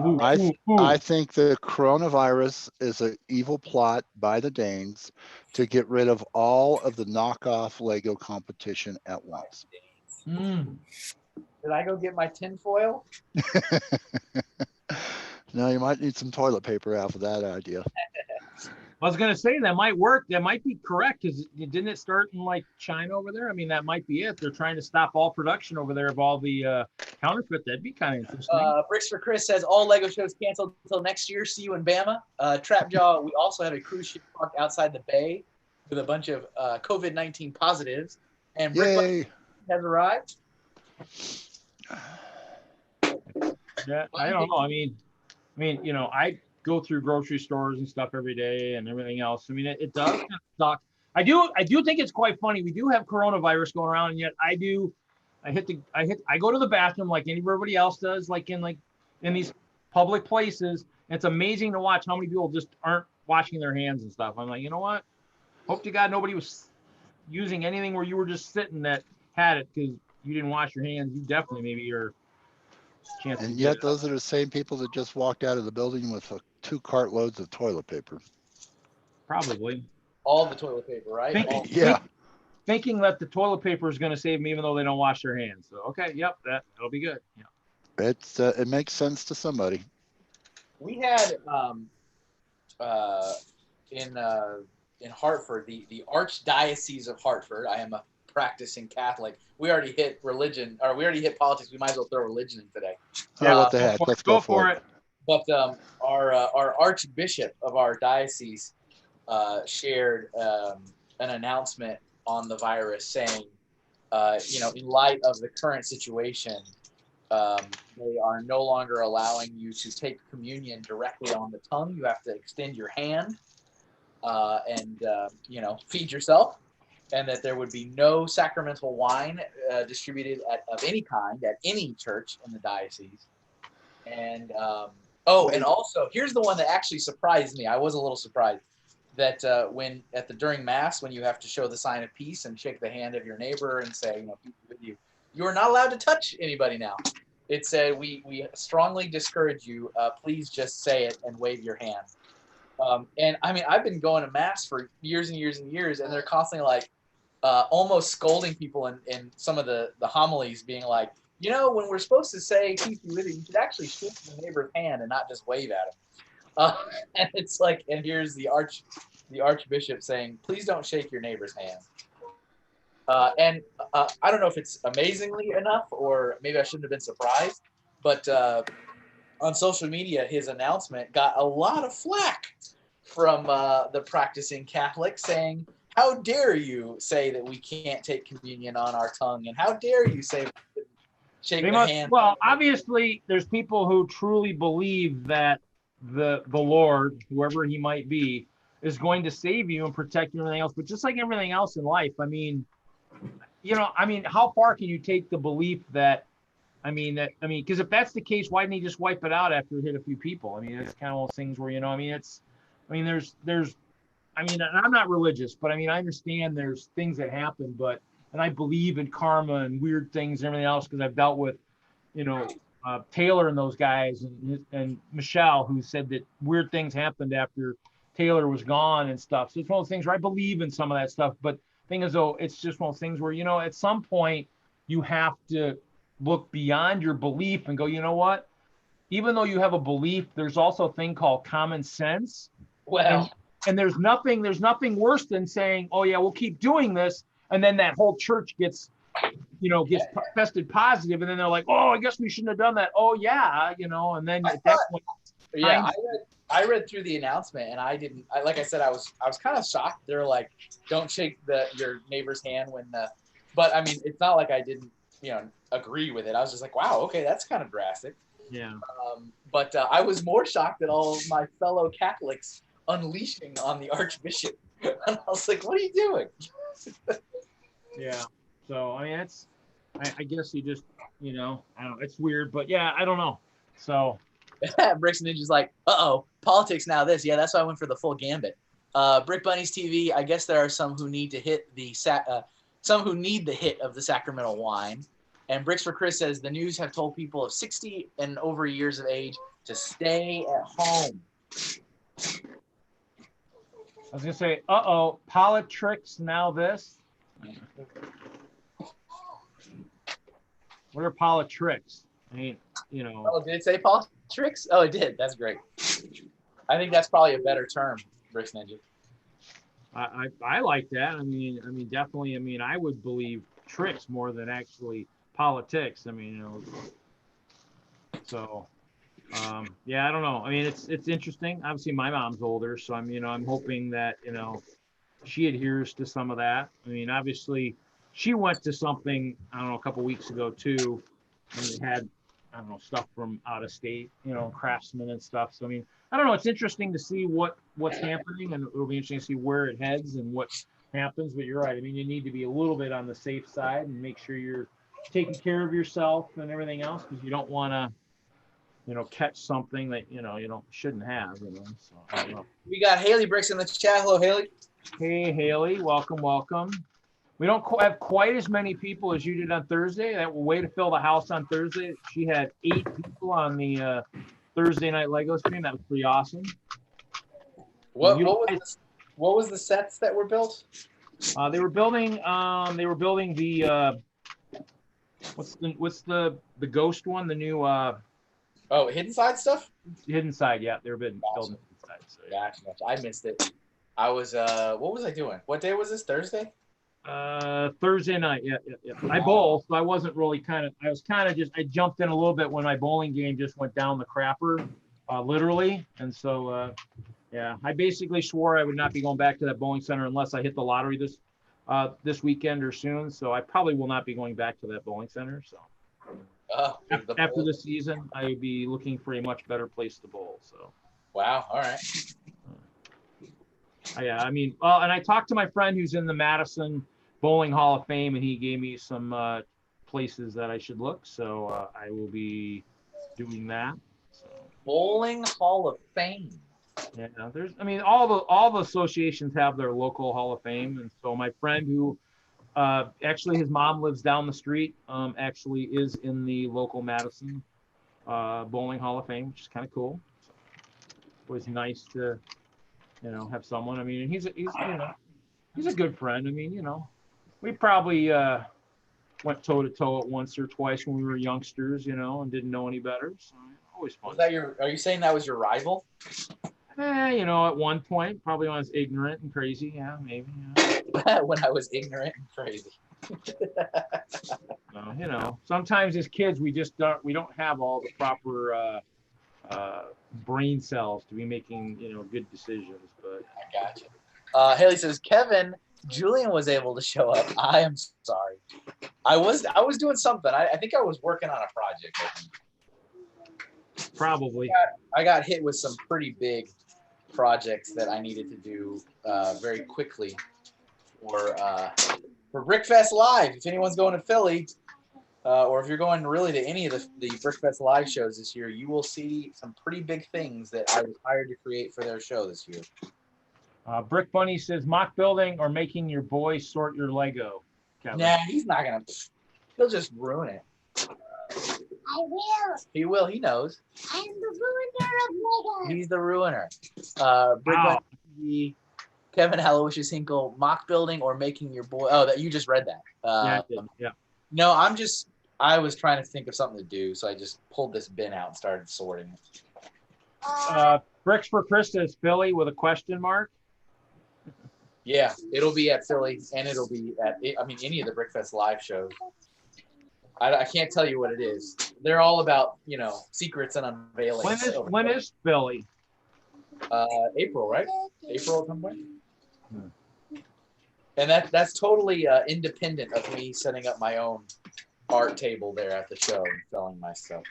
Ooh, ooh, ooh. I think the coronavirus is an evil plot by the Danes to get rid of all of the knockoff Lego competition at once. Mm. Did I go get my tinfoil? No, you might need some toilet paper after that idea. I was gonna say that might work. That might be correct, because didn't it start in like China over there? I mean, that might be it. They're trying to stop all production over there of all the counterfeit. That'd be kind of interesting. Bricks for Chris says all Lego shows canceled until next year. See you in Bama. Trapjaw, we also have a cruise ship parked outside the bay with a bunch of COVID-19 positives. And Brick Yay! has arrived. Yeah, I don't know. I mean, I go through grocery stores and stuff every day and everything else. I mean, it does kind of suck. I do think it's quite funny. We do have coronavirus going around, and yet I go to the bathroom like everybody else does, like in these public places. And it's amazing to watch how many people just aren't washing their hands and stuff. I'm like, you know what? Hope to God nobody was using anything where you were just sitting that had it, because you didn't wash your hands. You definitely maybe are. And yet those are the same people that just walked out of the building with 2 cartloads of toilet paper. Probably. All the toilet paper, right? Thinking that the toilet paper is going to save them, even though they don't wash their hands. So, okay, yep, that'll be good. Yeah. It makes sense to somebody. We had in Hartford, the Archdiocese of Hartford. I am a practicing Catholic. We already hit religion, or we already hit politics. We might as well throw religion in today. Oh, what the heck? Let's go for it. But our Archbishop of our diocese shared an announcement on the virus saying, in light of the current situation, they are no longer allowing you to take communion directly on the tongue. You have to extend your hand and feed yourself, and that there would be no sacramental wine distributed of any kind at any church in the diocese. And and also, here's the one that actually surprised me. I was a little surprised that during Mass, when you have to show the sign of peace and shake the hand of your neighbor and say, peace be with you, you are not allowed to touch anybody now. It said, we strongly discourage you. Please just say it and wave your hand. And I mean, I've been going to Mass for years and years and years, and they're constantly like almost scolding people in some of the homilies, being like, when we're supposed to say peace be with you, you should actually shake your neighbor's hand and not just wave at him. And it's like, and here's the Archbishop saying, please don't shake your neighbor's hand. And I don't know if it's amazingly enough, or maybe I shouldn't have been surprised, but on social media, his announcement got a lot of flack from the practicing Catholics saying, how dare you say that we can't take communion on our tongue, and how dare you say we shake the hand. Well, obviously, there's people who truly believe that the Lord, whoever he might be, is going to save you and protect you and everything else. But just like everything else in life, how far can you take the belief that, because if that's the case, why didn't he just wipe it out after it hit a few people? It's kind of one of those things where, and I'm not religious, but I understand there's things that happen, and I believe in karma and weird things and everything else, because I've dealt with, Taylor and those guys and Michelle, who said that weird things happened after Taylor was gone and stuff. So it's one of those things where I believe in some of that stuff, but thing is though, it's just one of those things where, at some point you have to look beyond your belief and go, you know what? Even though you have a belief, there's also a thing called common sense. Well, And there's nothing worse than saying, oh yeah, we'll keep doing this. And then that whole church gets tested positive. And then they're like, oh, I guess we shouldn't have done that. Oh yeah. And then at that point, yeah, I read through the announcement and like I said, I was kind of shocked. They're like, don't shake your neighbor's hand but I mean, it's not like I didn't, agree with it. I was just like, wow, okay, that's kind of drastic. yeah. But I was more shocked at all of my fellow Catholics unleashing on the Archbishop. And I was like, what are you doing? Yeah. So, I mean, I guess you just, I don't know, it's weird, but yeah, I don't know. So. Bricks Ninja's like, politics now this. Yeah, that's why I went for the full gambit. Brick Bunnies TV, I guess there are some who need to hit some who need the hit of the Sacramento wine. And Bricks for Chris says the news have told people of 60 and over years of age to stay at home. I was gonna say, politics now this. What are politics? I mean, Oh, did it say politics? Oh, it did. That's great. I think that's probably a better term, Bricks Ninja. I like that. I mean, definitely. I mean, I would believe tricks more than actually politics. I mean, so. Yeah, I don't know. I mean, it's interesting. Obviously, my mom's older, so I'm hoping that she adheres to some of that. I mean, obviously, she went to something I don't know a couple weeks ago too, and they had I don't know stuff from out of state, craftsmen and stuff. So I mean, I don't know. It's interesting to see what's happening, and it'll be interesting to see where it heads and what happens. But you're right. I mean, you need to be a little bit on the safe side and make sure you're taking care of yourself and everything else because you don't want to. Catch something that, you shouldn't have, So, I don't know. We got Haley Bricks in the chat. Hello, Haley. Hey, Haley, welcome. We don't have quite as many people as you did on Thursday. That way to fill the house on Thursday. She had 8 people on the Thursday night Lego stream. That was pretty awesome. What was the sets that were built? They were building the what's the ghost one, the new Hidden Side stuff? Hidden Side, yeah. They were building Hidden Side. So, yeah. Gotcha. I missed it. I was what was I doing? What day was this? Thursday? Thursday night, yeah. I bowl, so I wasn't really I jumped in a little bit when my bowling game just went down the crapper, literally. And so yeah, I basically swore I would not be going back to that bowling center unless I hit the lottery this weekend or soon. So I probably will not be going back to that bowling center. So after the season, I would be looking for a much better place to bowl. So wow, all right. Yeah, I mean, and I talked to my friend who's in the Madison Bowling Hall of Fame, and he gave me some places that I should look. So I will be doing that. So. Bowling Hall of Fame. Yeah, all the associations have their local Hall of Fame, and so my friend who actually his mom lives down the street, actually is in the local Madison Bowling Hall of Fame, which is kind of cool. So it was nice to, have someone. I mean, and he's a good friend. I mean, we probably went toe to toe at once or twice when we were youngsters, and didn't know any better. So always fun. Are you saying that was your rival? At one point, probably when I was ignorant and crazy. Yeah, maybe. Yeah. When I was ignorant and crazy. Sometimes as kids, we don't have all the proper brain cells to be making, good decisions. But I gotcha. Haley says, Kevin, Julian was able to show up. I am sorry. I was doing something. I think I was working on a project. Probably. I got hit with some pretty big projects that I needed to do very quickly for Brickfest Live. If anyone's going to Philly, or if you're going really to any of the Brickfest Live shows this year, you will see some pretty big things that I was hired to create for their show this year. Brick Bunny says, mock building or making your boy sort your Lego. Kevin. Nah, he's not going to. He'll just ruin it. I will. He will. He knows. I'm the ruiner of Lego. He's the ruiner. Brick Wow. Bunny, Kevin Aloysius Hinkle, mock building or making your boy. Oh, that you just read that. Yeah, I did. Yeah. No, I was trying to think of something to do, so I just pulled this bin out and started sorting. Bricks for Krista is Philly with a question mark. Yeah, it'll be at Philly, and it'll be at, I mean, any of the Brickfest live shows. I can't tell you what it is. They're all about, secrets and unveiling. When is Philly? April, right? April at some point. And that's totally independent of me setting up my own art table there at the show and selling my stuff.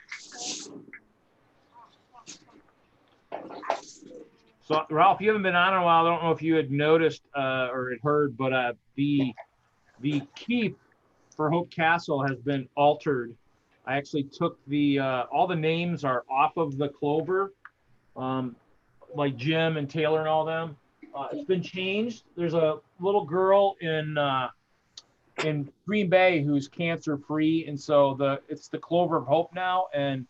So, Ralph, you haven't been on in a while. I don't know if you had noticed or had heard, but the keep for Hope Castle has been altered. I actually took all the names are off of the clover, like Jim and Taylor and all them. It's been changed. There's a little girl in Green Bay who's cancer free, and so it's the Clover of Hope now. And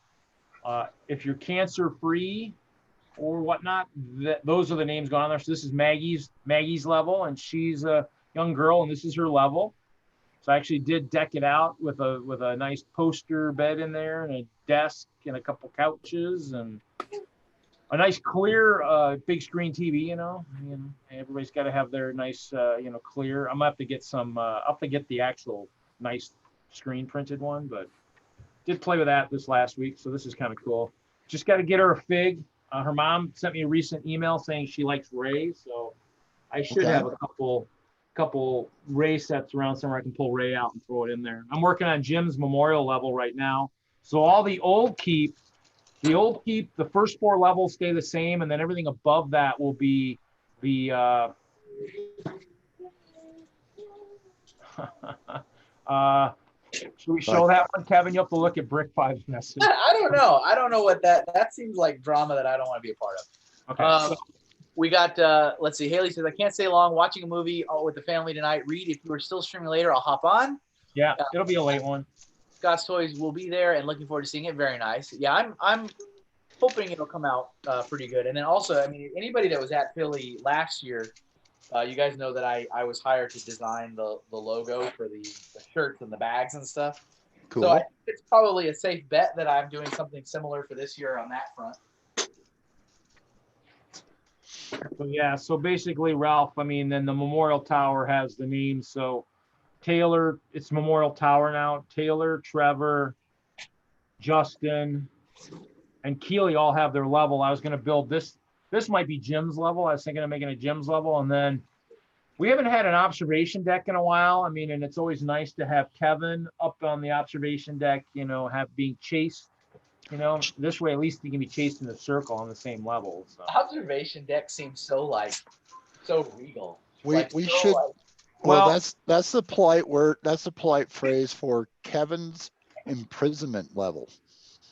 if you're cancer free or whatnot, those are the names going on there. So this is Maggie's level, and she's a young girl, and this is her level. So I actually did deck it out with a nice poster bed in there and a desk and a couple couches and a nice clear big screen TV. And everybody's got to have their nice clear. I'm gonna have to get I'll have to get the actual nice screen printed one, but did play with that this last week, so this is kind of cool. Just got to get her a fig. Her mom sent me a recent email saying she likes Ray, so I should have a couple Ray sets around somewhere. I can pull Ray out and throw it in there. I'm working on Jim's memorial level right now. So all the old keep, the first 4 levels stay the same, and then everything above that will be the should we show that one, Kevin? You have to look at Brick 5's message. I don't know. I don't know what that seems like drama that I don't want to be a part of. Okay. We got, let's see, Haley says, I can't stay long watching a movie with the family tonight. Reed, if you are still streaming later, I'll hop on. Yeah, it'll be a late one. Scott's Toys will be there and looking forward to seeing it. Very nice. Yeah, I'm hoping it'll come out pretty good. And then also, I mean, anybody that was at Philly last year, you guys know that I was hired to design the logo for the shirts and the bags and stuff. Cool. So I think it's probably a safe bet that I'm doing something similar for this year on that front. So yeah, so basically, Ralph, I mean, then the Memorial Tower has the names. So Taylor, it's Memorial Tower now. Taylor, Trevor, Justin, and Keely all have their level. I was going to build this. This might be Jim's level. I was thinking of making a Jim's level. And then we haven't had an observation deck in a while. I mean, and it's always nice to have Kevin up on the observation deck, being chased. This way at least he can be chased in a circle on the same level. So. Observation deck seems so regal. We Like, should. Well, that's the polite word. That's the polite phrase for Kevin's imprisonment level.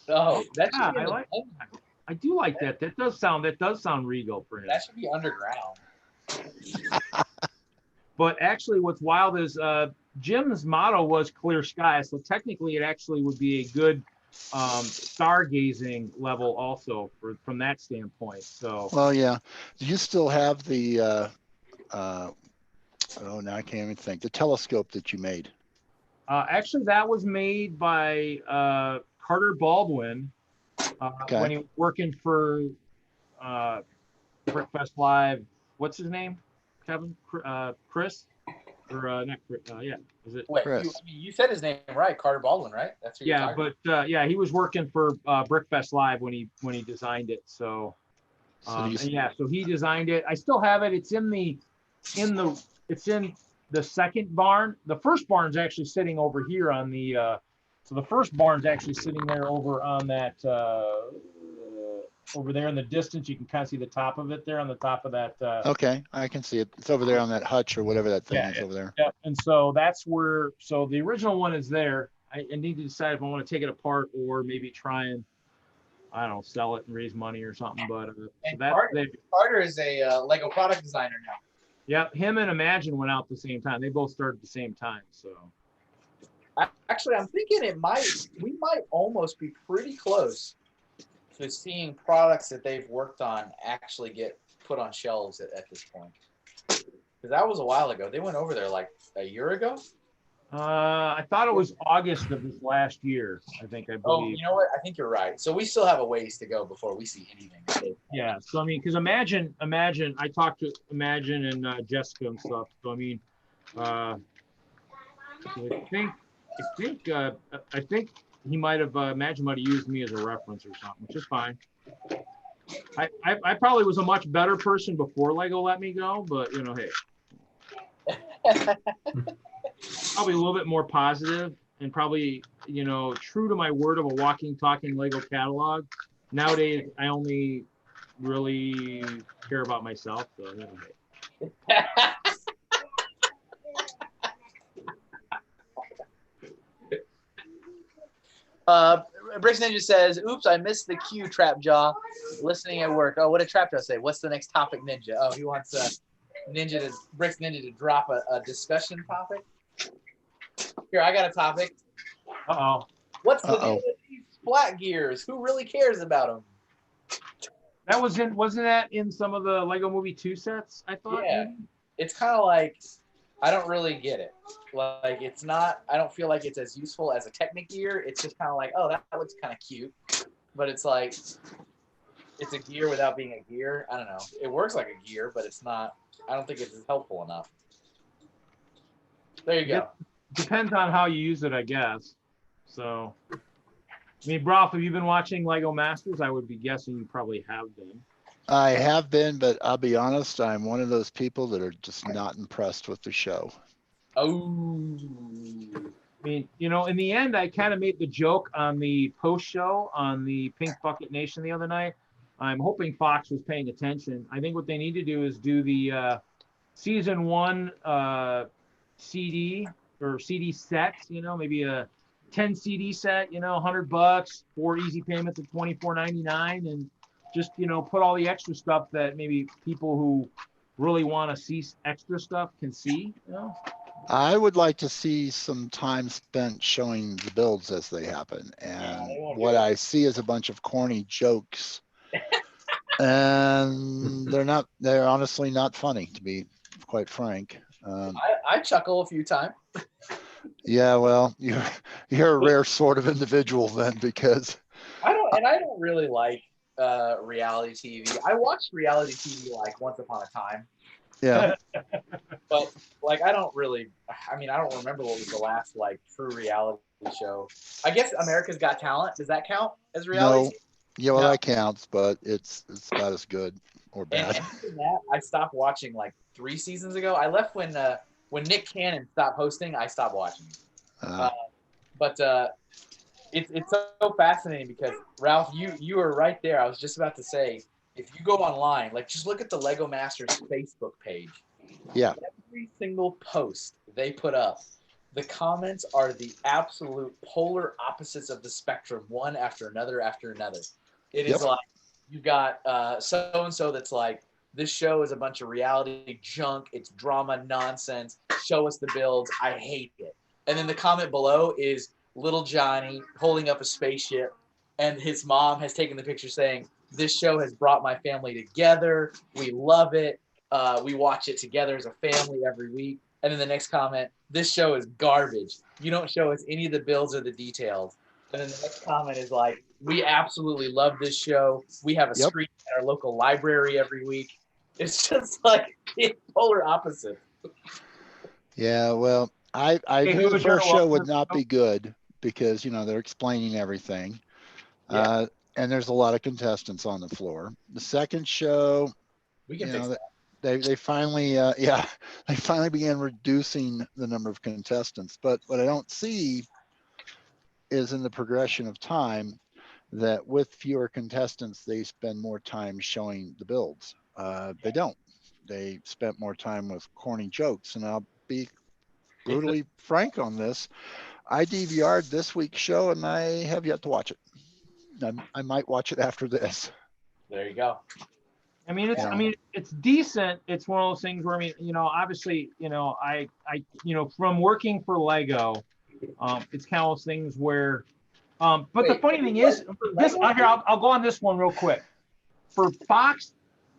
Oh, that Yeah, should be I do like that. That does sound regal for him. that should be underground. But actually, what's wild is Jim's motto was clear sky. So technically, it actually would be a good stargazing level also from that standpoint. So. Well, yeah. Do you still have the? Now I can't even think. The telescope that you made. Actually, that was made by Carter Baldwin when he was working for Brickfest Live. What's his name? Kevin? Chris? Or not Chris? Yeah. Is it? Wait, Chris. you said his name right, Carter Baldwin, right? That's who you're Yeah, talking but he was working for Brickfest Live when he designed it. So, so he designed it. I still have it. It's in the second barn. The first barn's actually sitting over here on the. So the first barn's actually sitting there over on that. Over there in the distance, you can kind of see the top of it there on the top of that. Okay, I can see it. It's over there on that hutch or whatever that thing is over there. Yeah, and so that's where. So the original one is there. I need to decide if I want to take it apart or maybe try and, I don't know, sell it and raise money or something. But so that's Carter is a Lego product designer now. Yeah, him and Imagine went out at the same time. They both started at the same time. So. Actually, I'm thinking we might almost be pretty close to seeing products that they've worked on actually get put on shelves at this point. Because that was a while ago. They went over there like a year ago. I thought it was August of this last year. I Oh, believe. you know what? I think you're right. So we still have a ways to go before we see anything. Yeah. So I mean, because imagine, I talked to Imagine and Jessica and stuff. So I mean, I think he might have Imagine might have used me as a reference or something, which is fine. I probably was a much better person before Lego let me go, but hey. Probably a little bit more positive and probably, true to my word of a walking, talking Lego catalog. Nowadays, I only really care about myself. So, Bricks Ninja says, "Oops, I missed the cue, Trap Jaw. Listening at work. Oh, what did Trap Jaw say? What's the next topic, Ninja? Oh, he wants Bricks Ninja to drop a discussion topic. Here, I got a topic. Uh-oh. What's the deal with these flat gears? Who really cares about them? That wasn't that in some of the Lego Movie 2 sets, I thought? Yeah. Maybe? It's kind of like, I don't really get it. Like, it's not, I don't feel like it's as useful as a Technic gear. It's just kind of like, oh, that looks kind of cute. But it's like, it's a gear without being a gear. I don't know. It works like a gear, but it's not, I don't think it's helpful enough. There you go. Depends on how you use it, I guess. So, I mean, Broth, have you been watching Lego Masters? I would be guessing you probably have been. I have been, but I'll be honest, I'm one of those people that are just not impressed with the show. Oh. I mean, in the end, I kind of made the joke on the post show on the Pink Bucket Nation the other night. I'm hoping Fox was paying attention. I think what they need to do is do the season 1 CD or CD sets, maybe a 10 CD set, $100, 4 easy payments of $24.99, and just, put all the extra stuff that maybe people who really want to see extra stuff can see, I would like to see some time spent showing the builds as they happen. And what I see is a bunch of corny jokes. And they're honestly not funny, to be quite frank. I chuckle a few times. Yeah, well, you're a rare sort of individual then, because I don't really like reality TV. I watched reality TV like once upon a time. yeah. But like I don't remember what was the last like true reality show. I guess America's Got Talent. Does that count as reality? No. Yeah, well, that counts, but it's about as good or bad. And after that, I stopped watching like 3 seasons ago. I left when Nick Cannon stopped hosting. I stopped watching. But it's so fascinating because Ralph, you are right there. I was just about to say, if you go online, like just look at the Lego Masters Facebook page. Yeah. Every single post they put up, the comments are the absolute polar opposites of the spectrum, one after another after another. It is like you got so-and-so that's like, this show is a bunch of reality junk. It's drama nonsense. Show us the builds. I hate it. And then the comment below is little Johnny holding up a spaceship, and his mom has taken the picture saying, this show has brought my family together. We love it. We watch it together as a family every week. And then the next comment, this show is garbage. You don't show us any of the builds or the details. And then the next comment is like, we absolutely love this show. We have a screen at our local library every week. It's just like it's polar opposite. Yeah, well, I knew the first show would not be good because, they're explaining everything. Yeah. And there's a lot of contestants on the floor. The second show, We can fix that. they finally, they finally began reducing the number of contestants. But what I don't see is in the progression of time that with fewer contestants, they spend more time showing the builds. They don't. They spent more time with corny jokes. And I'll be brutally frank on this. I DVR'd this week's show and I have yet to watch it. I might watch it after this. There you go. I mean, it's decent. It's one of those things where, obviously, I from working for Lego, It's kind of those things where, but the Wait, funny thing is, this here I'll go on this one real quick. For Fox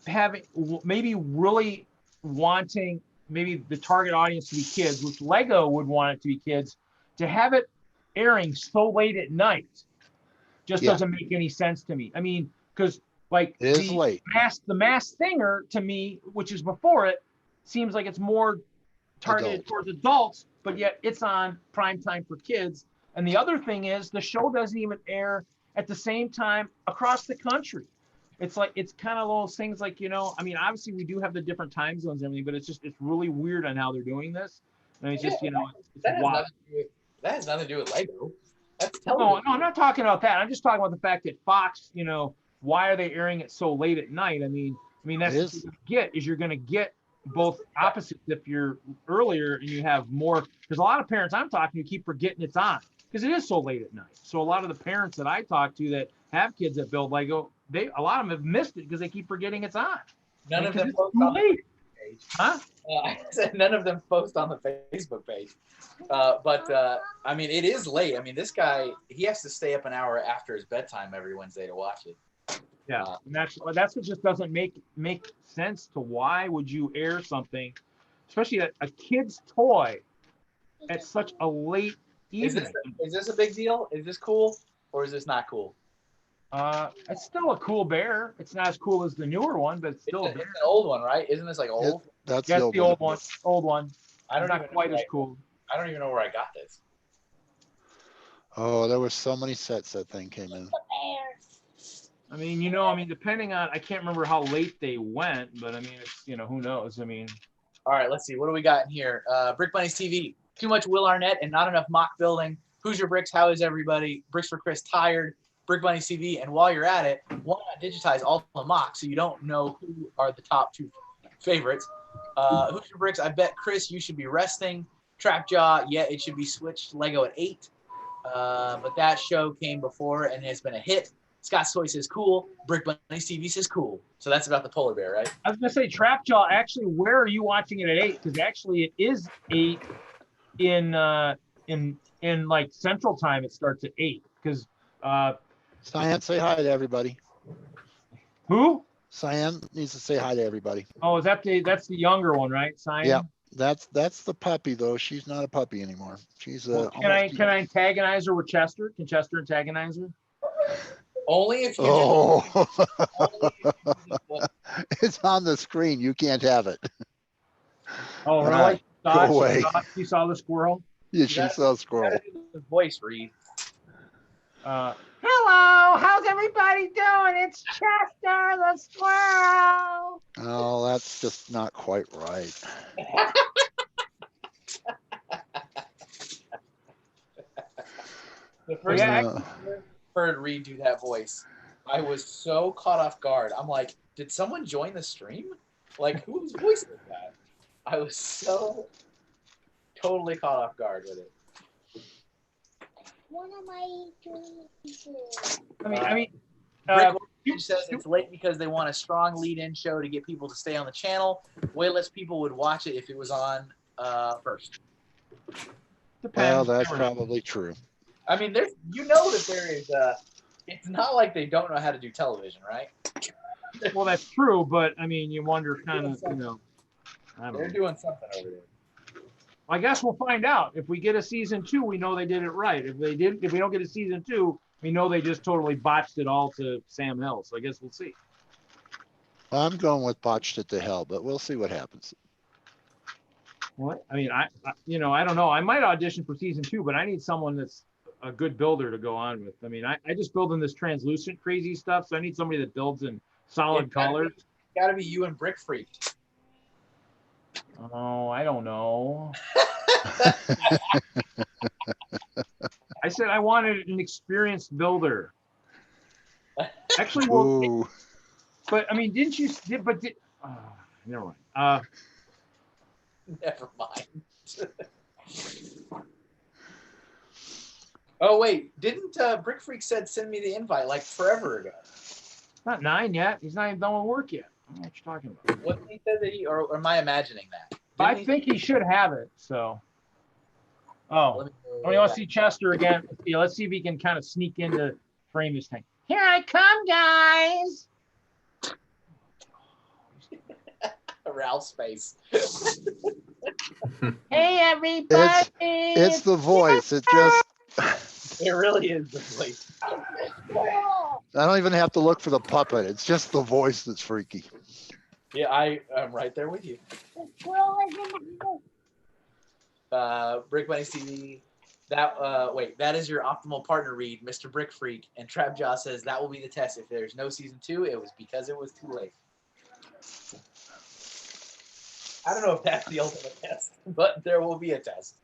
having maybe really wanting maybe the target audience to be kids, which Lego would want it to be kids, to have it airing so late at night just Yeah. doesn't make any sense to me. I mean, because like It is late. the Masked Singer to me, which is before it, seems like it's more targeted Adult. towards adults, but yet it's on prime time for kids. And the other thing is the show doesn't even air at the same time across the country. It's like, it's kind of those things like, you know, I mean, obviously we do have the different time zones and everything, but it's really weird on how they're doing this. And it's just, you know, That it's has, wild. nothing to do with, that has nothing to do with Lego. That's No, television. I'm not talking about that. I'm just talking about the fact that Fox, you know, why are they airing it so late at night? I mean, that's It what is. you're going to get both opposites if you're earlier and you have more, because a lot of parents I'm talking to keep forgetting it's on because it is so late at night. So a lot of the parents that I talk to that have kids that build Lego, a lot of them have missed it because they keep forgetting it's on. None of Because them it's post too on the late. page. Huh? I said none of them post on the Facebook page. But I mean, it is late. I mean, this guy, he has to stay up an hour after his bedtime every Wednesday to watch it. Yeah, and that's what just doesn't make sense to why would you air something, especially a kid's toy, at such a late Is evening. this a big deal? Is this cool or is this not cool? It's still a cool bear. It's not as cool as the newer one, but it's still a It's bear. an old one, right? Isn't this like old? That's That's the the old old one. one. Old one. I don't Not even quite know as where cool. I don't even know where I got this. Oh, there were so many sets that thing came in. Bears. I mean, depending on, I can't remember how late they went, but I mean, it's, who knows? I mean, All right, let's see. What do we got in here? Brick Bunnies TV. Too much Will Arnett and not enough mock building. Who's your bricks? How is everybody? Bricks for Chris tired. Brick Bunnies TV. And while you're at it, why not digitize all the mocks so you don't know who are the top two favorites? Who's your bricks? I bet Chris, you should be resting. Trapjaw, yeah, it should be switched. Lego at 8. But that show came before and has been a hit. Scott Soy says cool. Brick Bunnies TV says cool. So that's about the polar bear, right? I was gonna say Trapjaw. Actually, where are you watching it at 8? Because actually, it is 8 in like Central Time. It starts at 8. Because Cyan, say hi to everybody. who? Cyan needs to say hi to everybody. Oh, that's the younger one, right? Cyan? Yeah. That's the puppy though. She's not a puppy anymore. She's Well, can I antagonize her with Chester? Can Chester antagonize her? Only if you Oh, just, it's on the screen. You can't have it. Oh, All really? right, Saw it? go away. You saw the squirrel? Yeah, she saw squirrel. the voice read. Hello, how's everybody doing? It's Chester the squirrel. Oh, that's just not quite right. The first Yeah, time I heard Reed do that voice, I was so caught off guard. I'm like, did someone join the stream? Like, whose voice is that? I was so totally caught off guard with it. What am I doing? Brick says it's late because they want a strong lead-in show to get people to stay on the channel. Way less people would watch it if it was on first. Well, depends. that's probably true. I mean, there's that there is. It's not like they don't know how to do television, right? Well, that's true, but I mean, you wonder kind of, I don't They're know. doing something over there. I guess we'll find out. If we get a season 2, we know they did it right. If we don't get a season 2, we know they just totally botched it all to Sam Hill. So I guess we'll see. I'm going with botched it to hell, but we'll see what happens. What? I mean, I don't know. I might audition for season 2, but I need someone that's a good builder to go on with. I mean, I just build in this translucent crazy stuff, so I need somebody that builds in solid colors. Got to be you and Brick Freak. Oh, I don't know. I said I wanted an experienced builder. Actually, well, Ooh, but I mean, never mind. Never mind. Oh wait, didn't Brick Freak said send me the invite like forever ago? Not 9 yet. He's not even done with work yet. I don't know what you're talking about. What he said that or am I imagining that? I Didn't he- think he should have it. So, Oh, Let me go I mean, want to back. see Chester again. Yeah, let's see if he can kind of sneak into frame this thing. Here I come, guys. Ralph's face. Hey, everybody. It's the voice. It just, It really is the voice. I don't even have to look for the puppet. It's just the voice that's freaky. Yeah, I'm right there with you. The squirrel is in the house. Brick Bunny TV. That is your optimal partner read, Mr. Brick Freak. And Trapjaw says that will be the test. If there's no season 2, it was because it was too late. I don't know if that's the ultimate test, but there will be a test.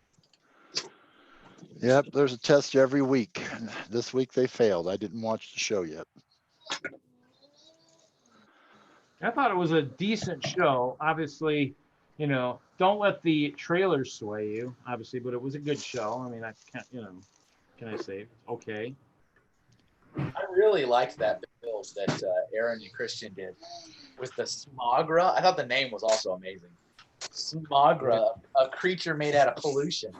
Yep, there's a test every week. This week they failed. I didn't watch the show yet. I thought it was a decent show. Obviously, you know, don't let the trailers sway you, obviously, but it was a good show. I mean, I can't, you know, can I say okay? I really liked that build that Aaron and Christian did with the Smogra. I thought the name was also amazing. Smogra, a creature made out of pollution.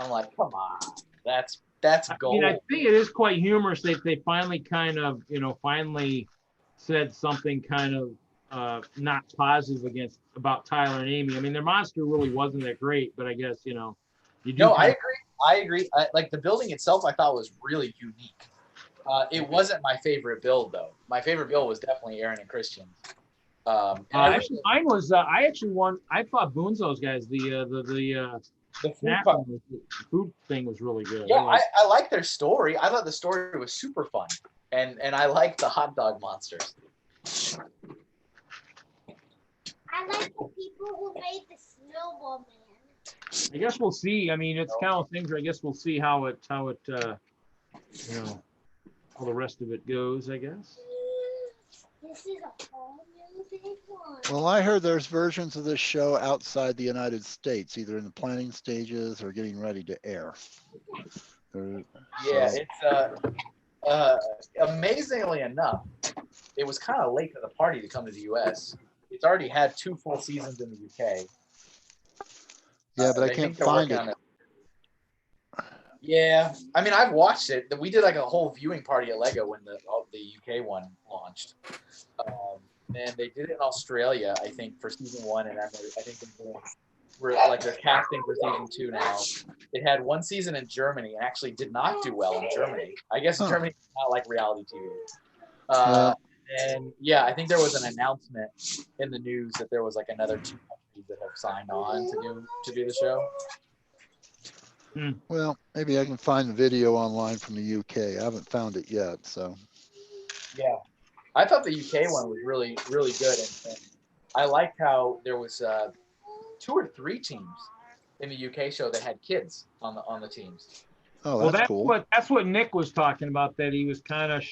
I'm like, come on, that's I gold. mean, I think it is quite humorous that they finally kind of, you know, finally said something kind of not positive about Tyler and Amy. I mean, their monster really wasn't that great, but I guess, you know, you do. No, I agree. Like the building itself, I thought was really unique. It wasn't my favorite build though. My favorite build was definitely Aaron and Christian. Actually, mine was. I actually won. I thought Boonzo's guys. The food thing was really good. Yeah, I like their story. I thought the story was super fun, and I like the hot dog monsters. I like the people who made the snowball man. I guess we'll see. I mean, it's kind of things where I guess we'll see how it you know, how the rest of it goes, I guess. This is a whole new big one. Well, I heard there's versions of this show outside the United States, either in the planning stages or getting ready to air. Yeah, it's amazingly enough, it was kind of late to the party to come to the U.S. It's already had 2 full seasons in the UK. Yeah, but I They can't think they're find working it. on Yeah, I mean, I've watched it. We did like a whole viewing party at Lego when the UK one launched. And they did it in Australia, I think, for season 1, and I think we're like they're casting for season 2 now. It had 1 season in Germany and actually did not do well in Germany. I guess Germany is not like reality TV. And yeah, I think there was an announcement in the news that there was like another 2 countries that have signed on to do the show. Well, maybe I can find the video online from the UK. I haven't found it yet, so. Yeah, I thought the UK one was really, really good, and I liked how there was 2 or 3 teams in the UK show that had kids on the teams. Oh, Well, that's cool. that's what Nick was talking about. That he was kind of,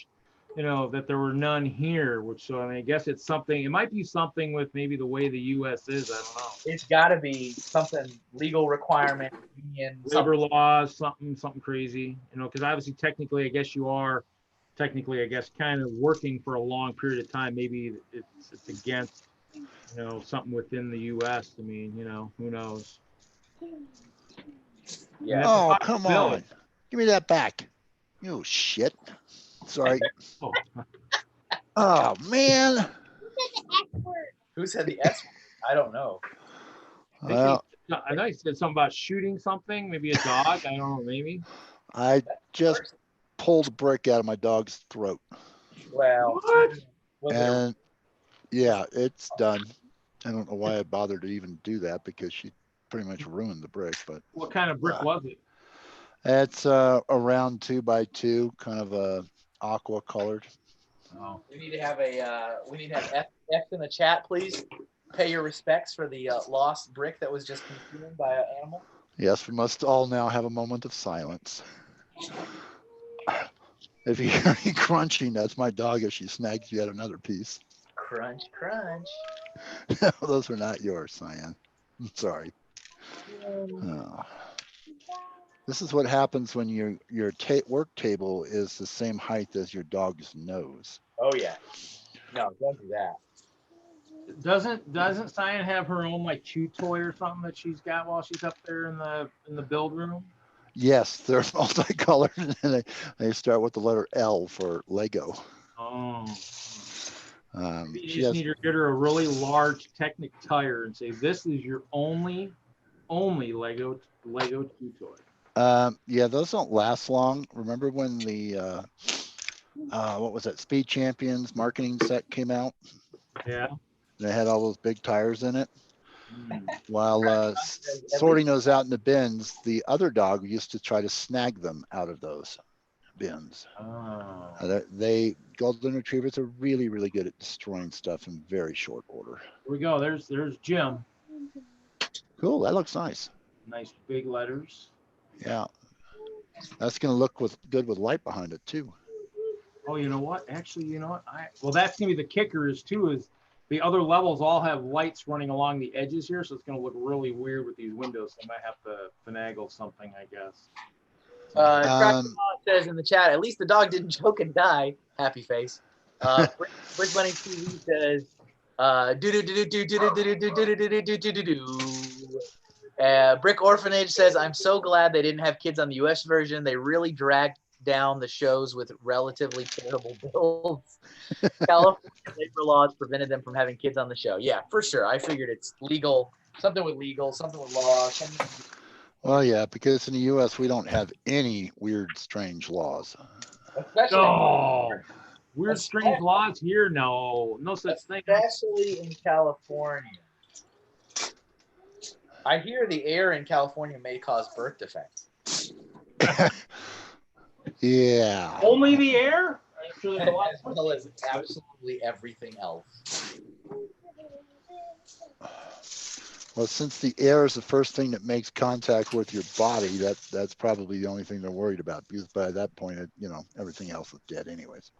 you know, that there were none here. Which, so I mean, I guess it's something. It might be something with maybe the way the U.S. is. I don't know. It's got to be something legal requirement, union, Labor something. laws, something crazy. You know, because obviously, technically, I guess you are. Technically, I guess, kind of working for a long period of time. Maybe it's against, you know, something within the U.S. I mean, you know, who knows? Yeah. Oh, come on. Give me that back. You shit. Sorry. Oh, Oh, man. Who said the F word? Who said the S word? I don't know. Well, I know you said something about shooting something, maybe a dog. I don't know, maybe. I just pulled a brick out of my dog's throat. Well, What? was it And yeah, it's done. I don't know why I bothered to even do that because she pretty much ruined the brick, but What kind of brick was it? it's a round 2x2, kind of a aqua colored. Oh. we need to have F in the chat, please. Pay your respects for the lost brick that was just consumed by an animal. Yes, we must all now have a moment of silence. If you hear me crunching, that's my dog if she snags yet another piece. Crunch, crunch. Those are not yours, Cyan. I'm sorry. Oh. This is what happens when your work table is the same height as your dog's nose. Oh yeah. No, don't do that. Doesn't Cyan have her own like chew toy or something that she's got while she's up there in the build room? Yes, they're multicolored and they start with the letter L for Lego. Oh. You She just has, need to get her a really large Technic tire and say, this is your only Lego 2 toy. yeah, those don't last long. Remember when the, what was that, Speed Champions marketing set came out? Yeah. They had all those big tires in it. Mm. While sorting those out in the bins, the other dog used to try to snag them out of those bins. Oh. Golden Retrievers are really, really good at destroying stuff in very short order. Here we go. There's Jim. Cool, that looks nice. Nice big letters. Yeah, that's gonna look good with light behind it too. Oh, you know what? Actually, you know what? Well, that's gonna be the kicker is the other levels all have lights running along the edges here, so it's gonna look really weird with these windows. I might have to finagle something, I guess. Tractor says in the chat, at least the dog didn't choke and die. Happy face. Brick Bunny TV says, Brick Orphanage says, I'm so glad they didn't have kids on the US version. They really dragged down the shows with relatively terrible builds. California labor laws prevented them from having kids on the show. Yeah, for sure. I figured it's legal, something with law. Well, yeah, because in the US we don't have any weird, strange laws. Oh, weird, strange laws here? No such thing. Especially in California. I hear the air in California may cause birth defects. Yeah. Only the air? I'm sure there's a lot As well as absolutely everything else. Well, since the air is the first thing that makes contact with your body, that's probably the only thing they're worried about, because by that point, everything else is dead anyways.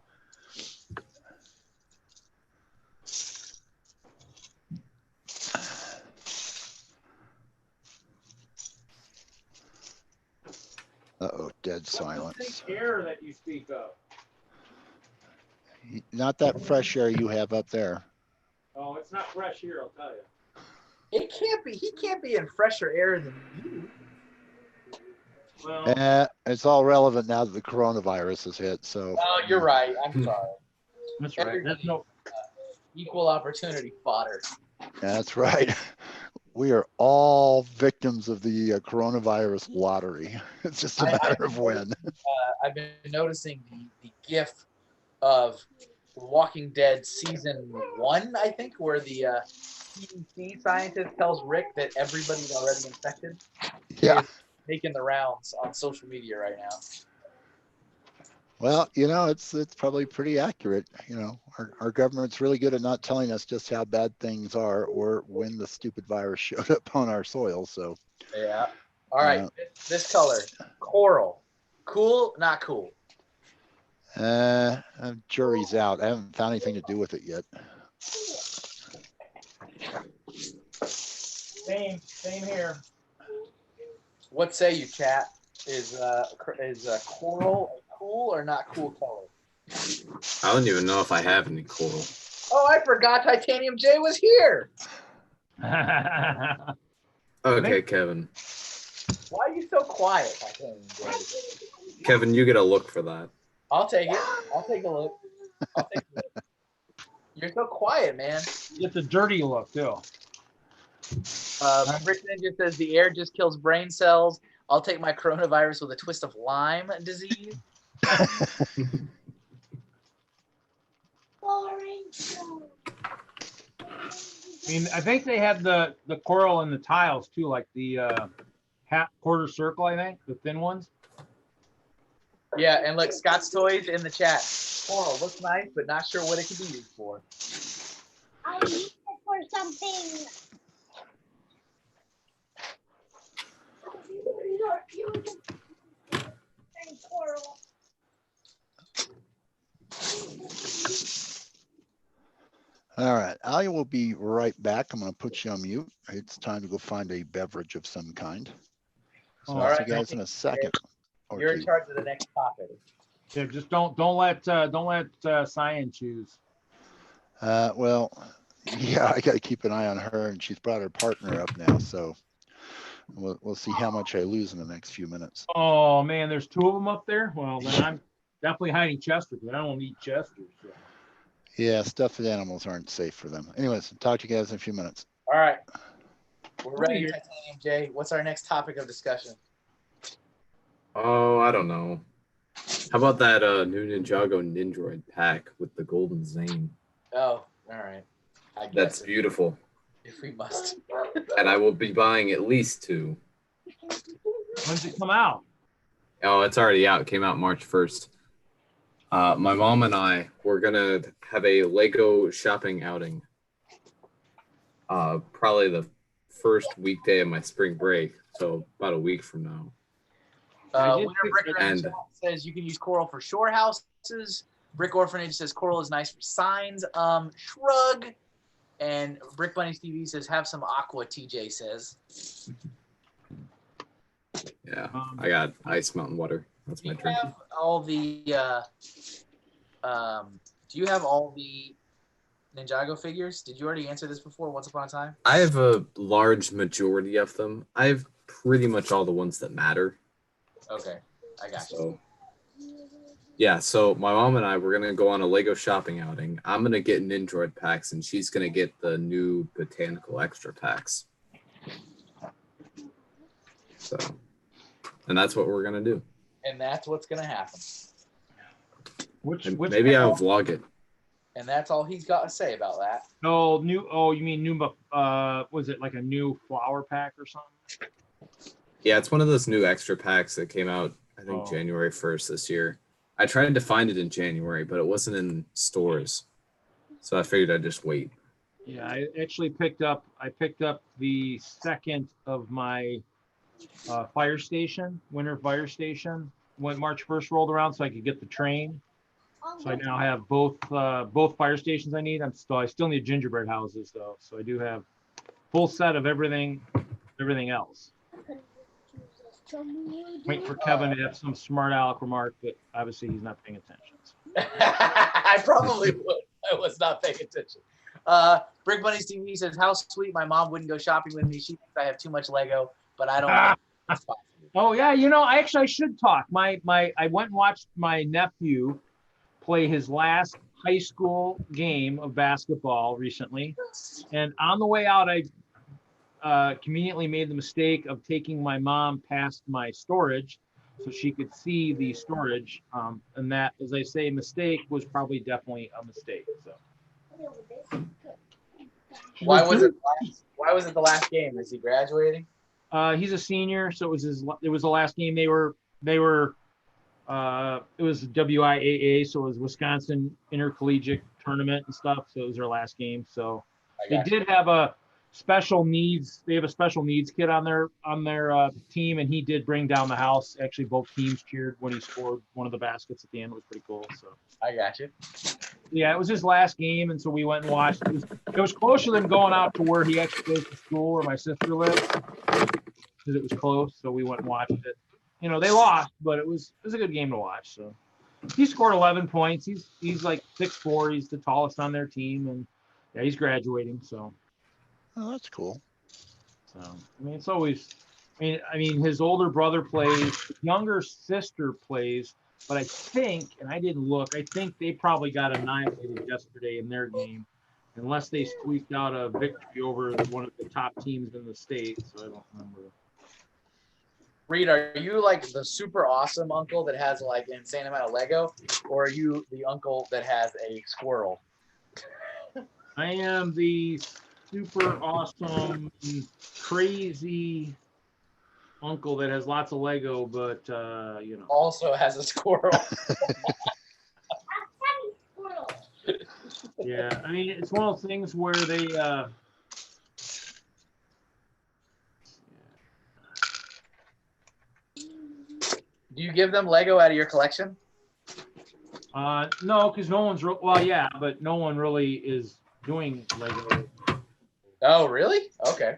Uh-oh, dead silence. Air that you speak of. Not that fresh air you have up there. Oh, it's not fresh here, I'll tell you. It can't be. He can't be in fresher air than you. Well, It's all relevant now that the coronavirus has hit. So. Oh, you're right. I'm sorry. that's right. There's no. Equal opportunity fodder. That's right. We are all victims of the coronavirus lottery. It's just a matter of when. I've been noticing the GIF of Walking Dead season 1, I think, where the CDC scientist tells Rick that everybody's already infected. Yeah. It's making the rounds on social media right now. Well, it's probably pretty accurate. Our government's really good at not telling us just how bad things are or when the stupid virus showed up on our soil. So. Yeah. All right. This color, coral. Cool, not cool. Jury's out. I haven't found anything to do with it yet. Same here. What say you, chat? Is coral a cool or not cool color? I don't even know if I have any coral. Oh, I forgot Titanium J was here. Okay, Kevin. Why are you so quiet, Titanium J? Kevin, you get a look for that. I'll take it. I'll take a look. You're so quiet, man. It's a dirty look, too. Rick Ninja says the air just kills brain cells. I'll take my coronavirus with a twist of Lyme disease. I mean, I think they had the coral in the tiles too, like the quarter circle, I think, the thin ones. Yeah, and look, Scott's Toys in the chat. Coral looks nice, but not sure what it could be used for. I'll use it for something. Coral. All right, I will be right back. I'm going to put you on mute. It's time to go find a beverage of some kind. So All I'll see right. you guys in a second. You're in charge of the next topic. Yeah, just don't let Cyan choose. Well, yeah, I got to keep an eye on her, and she's brought her partner up now. So We'll see how much I lose in the next few minutes. Oh man, there's 2 of them up there. Well, then I'm definitely hiding Chester because I don't want to eat Chester. So. Yeah, stuffed animals aren't safe for them. Anyways, talk to you guys in a few minutes. All right. We're I'll ready, be here. Titanium Jay. What's our next topic of discussion? Oh, I don't know. How about that new Ninjago Nindroid pack with the golden Zane? Oh, all right. I guess That's beautiful. if we must. And I will be buying at least 2. When's it come out? Oh, it's already out. It came out March 1st. My mom and I, we're going to have a Lego shopping outing. Probably the first weekday of my spring break. So about a week from now. I did Winter think Bricker in and- the chat says you can use coral for shore houses. Brick Orphanage says coral is nice for signs. Shrug. And Brick Bunnies TV says have some aqua. TJ says. Yeah, I got Ice Mountain Water. That's Do my you drink. have all the? Do you have all the Ninjago figures? Did you already answer this before? Once upon a time. I have a large majority of them. I have pretty much all the ones that matter. Okay, I got you. So, yeah, so my mom and I, we're going to go on a Lego shopping outing. I'm going to get Nindroid packs, and she's going to get the new Botanical Extra packs. So, and that's what we're going to do. And that's what's gonna happen. Which And which maybe I'll vlog it. And that's all he's got to say about that. Oh, new. Oh, you mean new? Was it like a new flower pack or something? Yeah, it's one of those new extra packs that came out, I think, Oh. January 1st this year. I tried to find it in January, but it wasn't in stores. So I figured I'd just wait. Yeah, I actually picked up. I picked up the second of my fire station, winter fire station, when March 1st rolled around, so I could get the train. So I now have both fire stations I need. I still need gingerbread houses though, so I do have full set of everything else. Wait for Kevin to have some smart aleck remark, but obviously he's not paying attention. So. I probably would. I was not paying attention. Brick Bunnies TV says, how sweet. My mom wouldn't go shopping with me. She thinks I have too much Lego, but I don't. It's fine. Oh yeah, I should talk. I went and watched my nephew play his last high school game of basketball recently, and on the way out, I conveniently made the mistake of taking my mom past my storage so she could see the storage, and that, as I say, mistake was probably definitely a mistake. So Why was it the last game? Is he graduating? he's a senior, so it was the last game. It was WIAA, so it was Wisconsin Intercollegiate Tournament and stuff. So it was their last game. So they did have a special needs. They have a special needs kid on their team, and he did bring down the house. Actually, both teams cheered when he scored one of the baskets at the end. It was pretty cool. So I got you. yeah, it was his last game, and so we went and watched. It was closer than going out to where he actually goes to school, where my sister lives, because it was close. So we went and watched it. They lost, but it was a good game to watch. So he scored 11 points. He's like 6'4". He's the tallest on their team, and yeah, he's graduating. So Oh, that's cool. it's always. His older brother plays, his younger sister plays, but I think, and I didn't look, I think they probably got annihilated yesterday in their game, unless they squeaked out a victory over one of the top teams in the state. So I don't remember. Reed, are you like the super awesome uncle that has like an insane amount of Lego, or are you the uncle that has a squirrel? I am the super awesome, crazy uncle that has lots of Lego, but Also has a squirrel. yeah. It's one of those things where they. Do you give them Lego out of your collection? No, because no one's but no one really is doing Lego. Oh, really? Okay.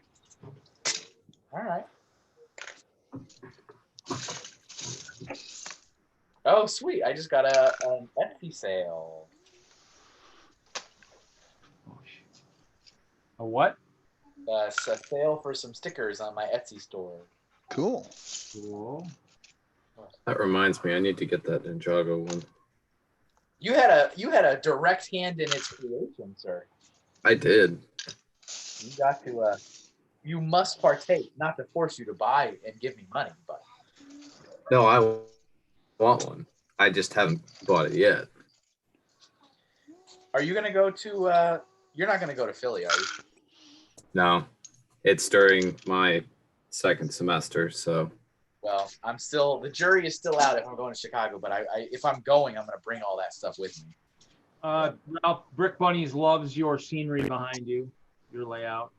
All right. Oh, sweet. I just got an Etsy sale. A what? a sale for some stickers on my Etsy store. Cool. Cool. That reminds me, I need to get that Ninjago one. You had a direct hand in its creation, sir. I did. You got to you must partake, not to force you to buy and give me money, but No, I want one. I just haven't bought it yet. are you gonna go to you're not gonna go to Philly, are you? No, it's during my second semester, so Well, the jury is still out if I'm going to Chicago, but I if I'm going, I'm gonna bring all that stuff with me. Ralph, Brick Bunnies loves your scenery behind you, your layout.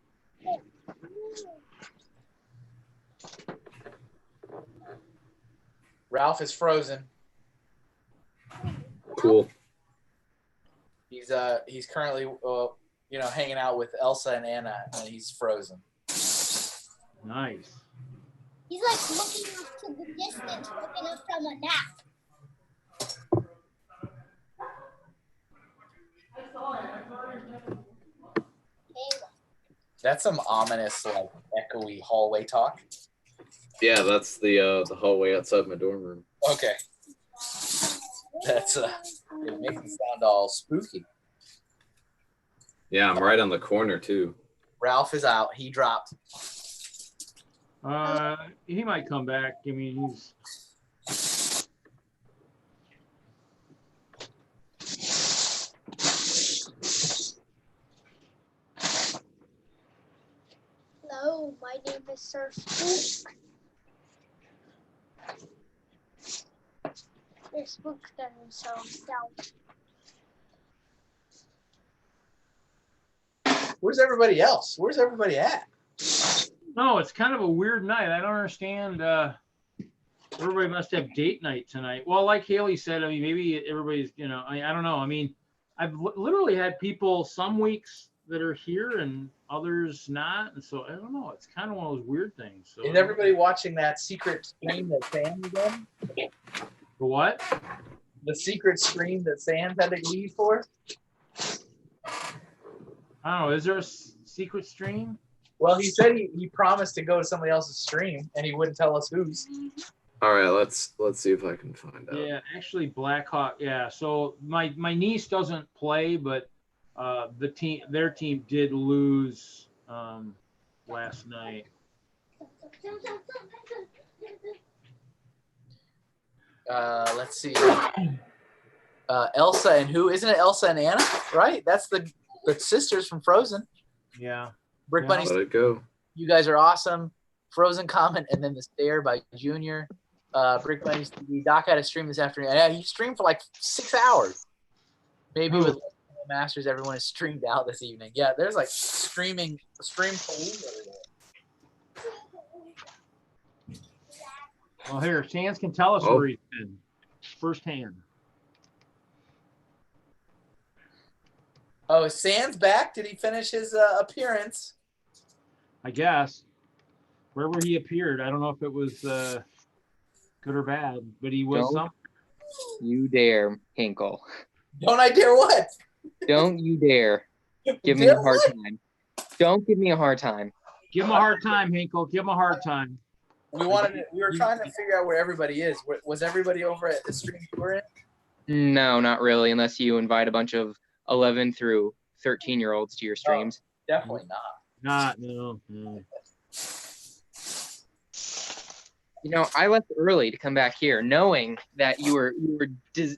Ralph is frozen. cool. He's currently hanging out with Elsa and Anna, and he's frozen. Nice. He's like looking up to the distance, looking up from a nap. That's some ominous, like echoey hallway talk. Yeah, that's the hallway outside my dorm room. Okay. That's it makes it sound all spooky. Yeah, I'm right on the corner too. Ralph is out. He dropped. He might come back. I mean, he's. Hello, my name is Sir Spook. They spooked themselves down. Where's everybody else? Where's everybody at? No, it's kind of a weird night. I don't understand. Everybody must have date night tonight. Well, like Haley said, I mean, maybe everybody's, I don't know. I mean, I've literally had people some weeks that are here and others not. And so I don't know. It's kind of one of those weird things. So, Is everybody watching that secret stream that Sam done? For what? The secret stream that Sam had to leave for? I don't know. Is there a secret stream? Well, he said he promised to go to somebody else's stream and he wouldn't tell us whose. All right, let's see if I can find out. Yeah, actually Blackhawk. Yeah. So my niece doesn't play, but their team did lose last night. Let's see. Elsa and who? Isn't it Elsa and Anna? Right? That's the sisters from Frozen. Yeah. Brick Yeah. Bunny, Let it go. you guys are awesome. Frozen comment and then The Stare by Junior. Brick Bunny, Doc had a stream this afternoon. Yeah, he streamed for like 6 hours. Maybe with Masters, everyone is streamed out this evening. Yeah, there's like stream police everywhere. Well, here, Sands can tell us where he's been firsthand. Oh, is Sans back? Did he finish his appearance? I guess. Wherever he appeared, I don't know if it was good or bad, but he was Don't some. You dare, Hinkle. Don't I dare what? Don't you dare give me Dare a hard what? time. Don't give me a hard time. Give him a hard time, Hinkle. Give him a hard time. We were trying to figure out where everybody is. Was everybody over at the stream you were in? No, not really, unless you invite a bunch of 11 through 13-year-olds to your streams. Definitely not. No. You know, I left early to come back here, knowing that you were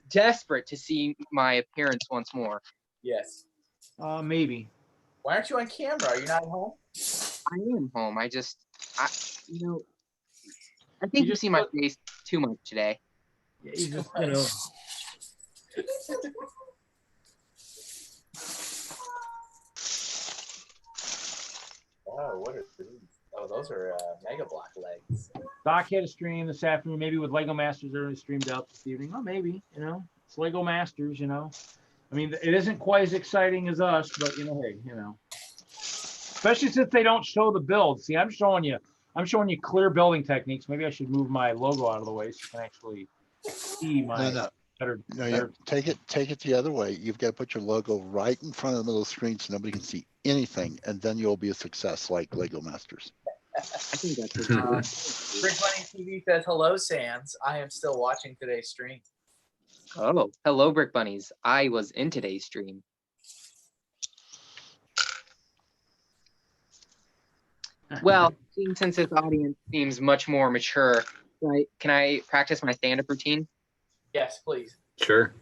desperate to see my appearance once more. Yes. Maybe. Why aren't you on camera? Are you not at home? I am home. I think you see my face too much today. Yeah, he's just, Oh, what are these? Oh, those are Mega Block legs. Doc had a stream this afternoon, maybe with Lego Masters. They're streamed out this evening. Oh, maybe, it's Lego Masters, I mean, it isn't quite as exciting as us, but hey, especially since they don't show the build. See, I'm showing you clear building techniques. Maybe I should move my logo out of the way so you can actually see my. Better, No, you better. take it the other way. You've got to put your logo right in front of the middle of the screen so nobody can see anything, and then you'll be a success like Lego Masters. I think that's it. Brick Bunny TV says, hello, Sans. I am still watching today's stream. Oh, hello, Brick Bunnies. I was in today's stream. Well, since this audience seems much more mature, can I practice my stand-up routine? Yes, please. Sure.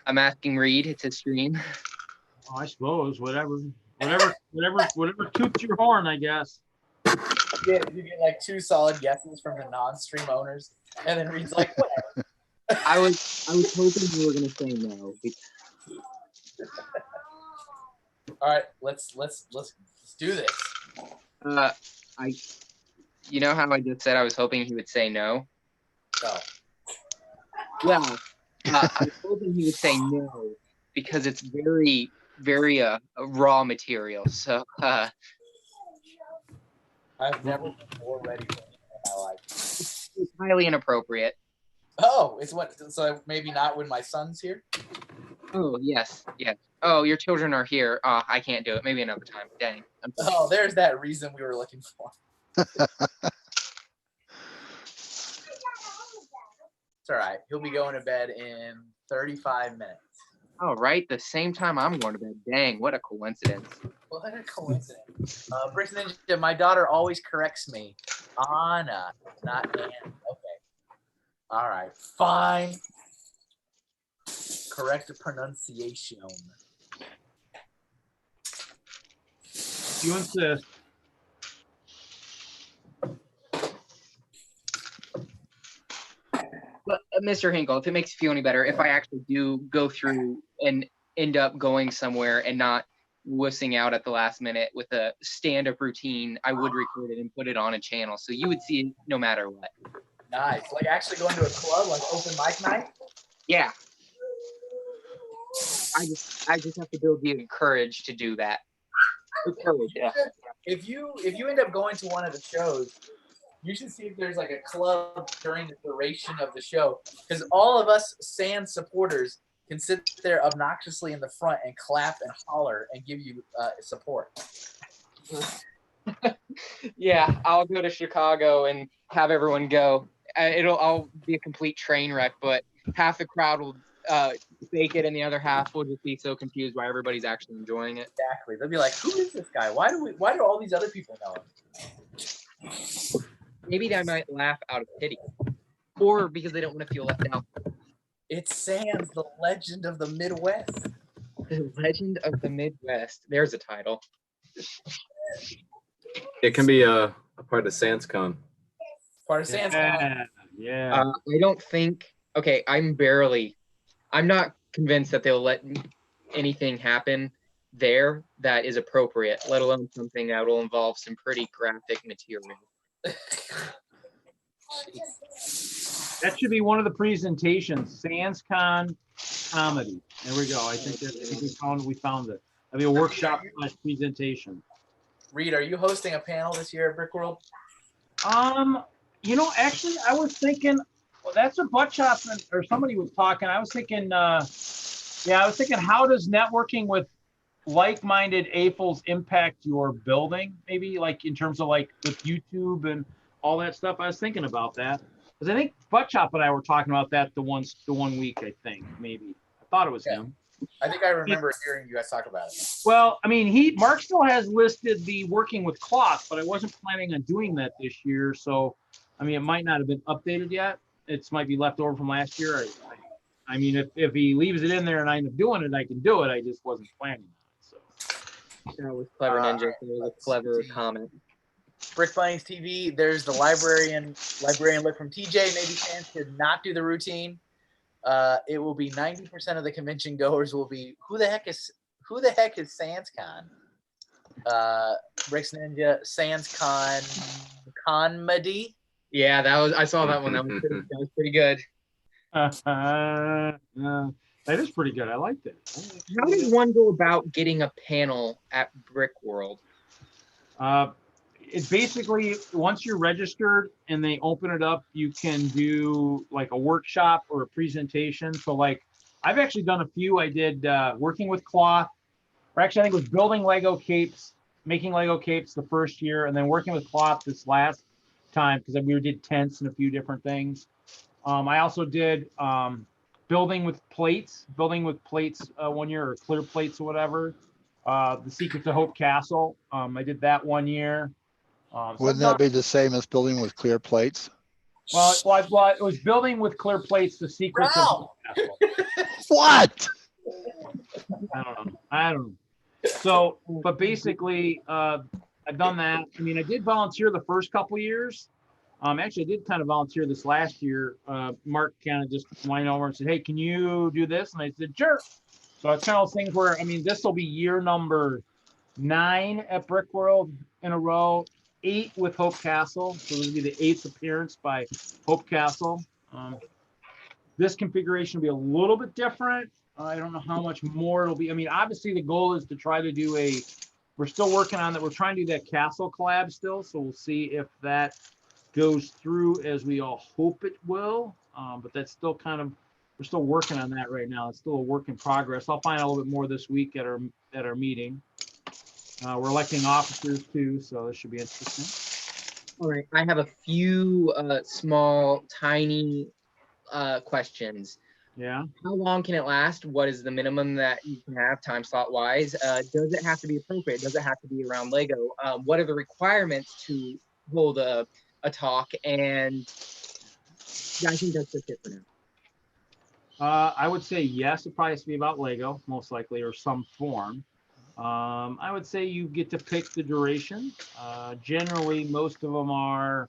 I'm asking Reed. It's his stream. Oh, I suppose whatever toots your horn, I guess. You get like 2 solid guesses from the non-stream owners, and then Reed's like, whatever. I was hoping you were gonna say no. All right, let's do this. You know how I just said I was hoping he would say no? No. Well, I was hoping he would say no because it's very, very raw material. So I've never been more ready for anything in my life. it's highly inappropriate. Oh, so maybe not when my son's here? Oh, yes. Oh, your children are here. Oh, I can't do it. Maybe another time. Dang. Oh, there's that reason we were looking for. It's all right. He'll be going to bed in 35 minutes. Oh, right. The same time I'm going to bed. Dang, what a coincidence. What a coincidence. Bricks Ninja, my daughter always corrects me. Anna, not Ann. Okay. All right. Fine. Correct pronunciation. You insist. But Mr. Hinkle, if it makes you feel any better, if I actually do go through and end up going somewhere and not wussing out at the last minute with a stand-up routine, I would record it and put it on a channel, so you would see it no matter what. Nice. Like actually going to a club, like open mic night? Yeah. I just have to build the courage to do that. The courage, yeah. If you end up going to one of the shows, you should see if there's like a club during the duration of the show, because all of us Sans supporters can sit there obnoxiously in the front and clap and holler and give you support. Yeah, I'll go to Chicago and have everyone go. I'll be a complete train wreck, but half the crowd will fake it and the other half will just be so confused why everybody's actually enjoying it. Exactly. They'll be like, who is this guy? Why do all these other people know him? Maybe I might laugh out of pity, or because they don't want to feel left out. It's Sans, the legend of the Midwest. The Legend of the Midwest. There's a title. It can be a part of SansCon. Part of Sans. Yeah. I don't think. Okay, I'm not convinced that they'll let anything happen there that is appropriate, let alone something that will involve some pretty graphic material. That should be one of the presentations, SansCon comedy. There we go. I think we found it. I mean, a workshop / presentation. Reed, are you hosting a panel this year at Brickworld? Actually, I was thinking, well, that's what Butt Chop or somebody was talking. I was thinking, how does networking with like-minded AFLs impact your building? Maybe like in terms of like with YouTube and all that stuff. I was thinking about that because I think Butt Chop and I were talking about that the one week. I think maybe I thought it was him. I think I remember hearing you guys talk about it. Well, I mean, Mark still has listed the working with cloth, but I wasn't planning on doing that this year. So, I mean, it might not have been updated yet. It might be left over from last year. I mean, if he leaves it in there and I end up doing it, I can do it. I just wasn't planning on it. So That was clever, Ninja. That was a clever comment. Brick Bunnies TV, there's the librarian look from TJ. Maybe Sans should not do the routine. It will be 90% of the convention goers will be who the heck is SansCon? Bricks Ninja, SansCon comedy. Yeah, I saw that one. That was pretty good. that is pretty good. I liked it. How does one go about getting a panel at Brickworld? It's basically, once you're registered and they open it up, you can do like a workshop or a presentation. So like, I've actually done a few. I did working with cloth, or actually I think it was building Lego capes, making Lego capes the first year, and then working with cloth this last time because we did tents and a few different things. I also did building with plates 1 year, or clear plates or whatever. The Secrets of Hope Castle. I did that 1 year. So Wouldn't that be the same as building with clear plates? well, it was building with clear plates, The Secrets of Hope Castle. What? I don't know. So, but basically, I've done that. I mean, I did volunteer the first couple years. Actually, I did kind of volunteer this last year. Mark kind of just went over and said, "Hey, can you do this?" And I said, "Sure." So it's kind of those things where, I mean, this will be year number 9 at Brick World in a row, 8 with Hope Castle. So this will be the 8th appearance by Hope Castle. This configuration will be a little bit different. I don't know how much more it'll be. I mean, obviously the goal is to try to do we're still working on that. We're trying to do that castle collab still. So we'll see if that goes through as we all hope it will. But that's still we're still working on that right now. It's still a work in progress. I'll find out a little bit more this week at our meeting. We're electing officers too, so this should be interesting. All right, I have a few small, tiny questions. Yeah. How long can it last? What is the minimum that you can have time slot wise? Does it have to be appropriate? Does it have to be around Lego? What are the requirements to hold a talk? And yeah, I think that's just it for now. I would say yes, it probably has to be about Lego, most likely, or some form. I would say you get to pick the duration. Generally, most of them are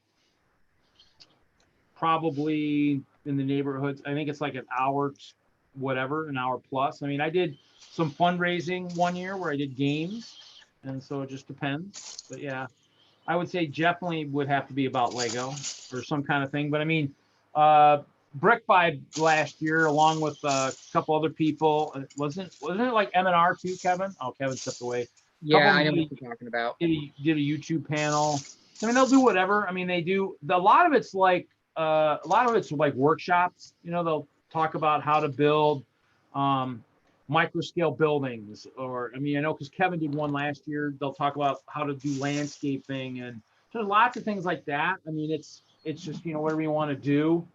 probably in the neighborhoods. I think it's like an hour, an hour plus. I mean, I did some fundraising 1 year where I did games, and so it just depends. But yeah, I would say definitely would have to be about Lego or some kind of thing. But I mean, Brick Vibe last year, along with a couple other people, wasn't it like M&R too, Kevin? Oh, Kevin stepped away. Yeah, I know what you're talking about. Did a YouTube panel. I mean, they'll do whatever. I mean, they do. A lot of it's like workshops. You know, they'll talk about how to build micro scale buildings, or I mean, I know because Kevin did one last year. They'll talk about how to do landscaping, and there's lots of things like that. I mean, it's just, you know, whatever you want to do.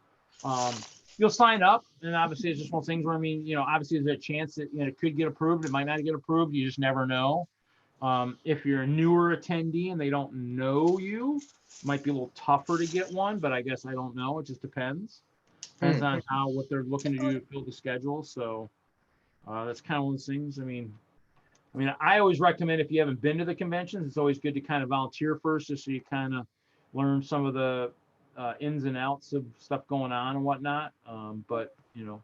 You'll sign up, and obviously it's just one of those things where, I mean, you know, obviously there's a chance that, you know, it could get approved, it might not get approved, you just never know. If you're a newer attendee and they don't know you, it might be a little tougher to get one, but I guess I don't know, it just depends. Depends on what they're looking to do to build the schedule. So that's kind of one of those things. I mean, I always recommend, if you haven't been to the conventions, it's always good to kind of volunteer first, just so you kind of learn some of the ins and outs of stuff going on and whatnot. But, you know,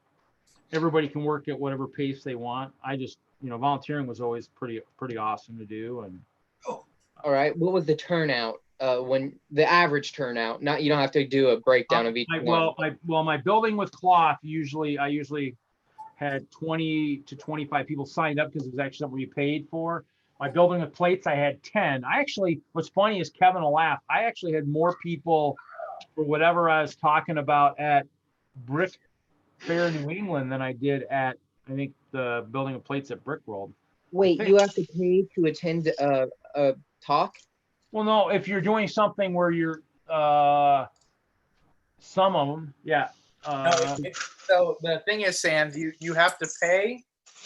everybody can work at whatever pace they want. I just, you know, volunteering was always pretty awesome to do. And all right, what was the turnout? When the average turnout? Not, you don't have to do a breakdown of each one. My building with cloth, I usually had 20 to 25 people signed up because it was actually something we paid for. My building with plates, I had 10. What's funny is, Kevin will laugh, I actually had more people for whatever I was talking about at Brick Fair New England than I did at, I think, the building of plates at Brick World. Wait, you have to pay to attend a talk? Well, no, if you're doing something where you're, some of them, yeah. So the thing is, Sam, you have to pay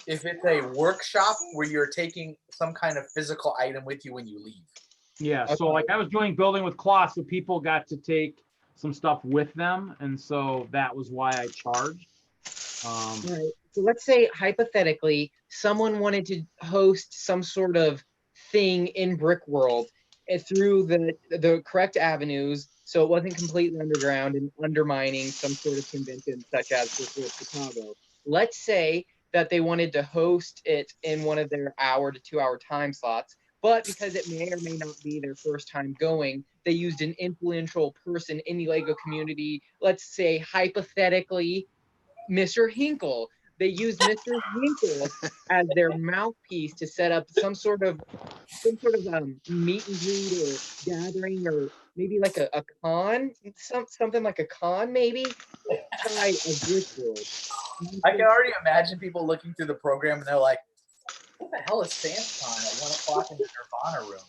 if it's a workshop where you're taking some kind of physical item with you when you leave. Yeah, so like I was doing building with cloth, so people got to take some stuff with them, and so that was why I charged. Right. So let's say hypothetically, someone wanted to host some sort of thing in Brick World through the correct avenues, so it wasn't completely underground and undermining some sort of convention such as Brick World Chicago. Let's say that they wanted to host it in one of their hour to 2 hour time slots, but because it may or may not be their first time going, they used an influential person in the Lego community. Let's say hypothetically, Mr. Hinkle. they use Mr. Winkle as their mouthpiece to set up some sort of meet and greet or gathering, or maybe like a con, something like a con maybe outside of Driftwood. I can already imagine people looking through the program and they're like, "What the hell is SansCon at 1 o'clock in the Nirvana room?"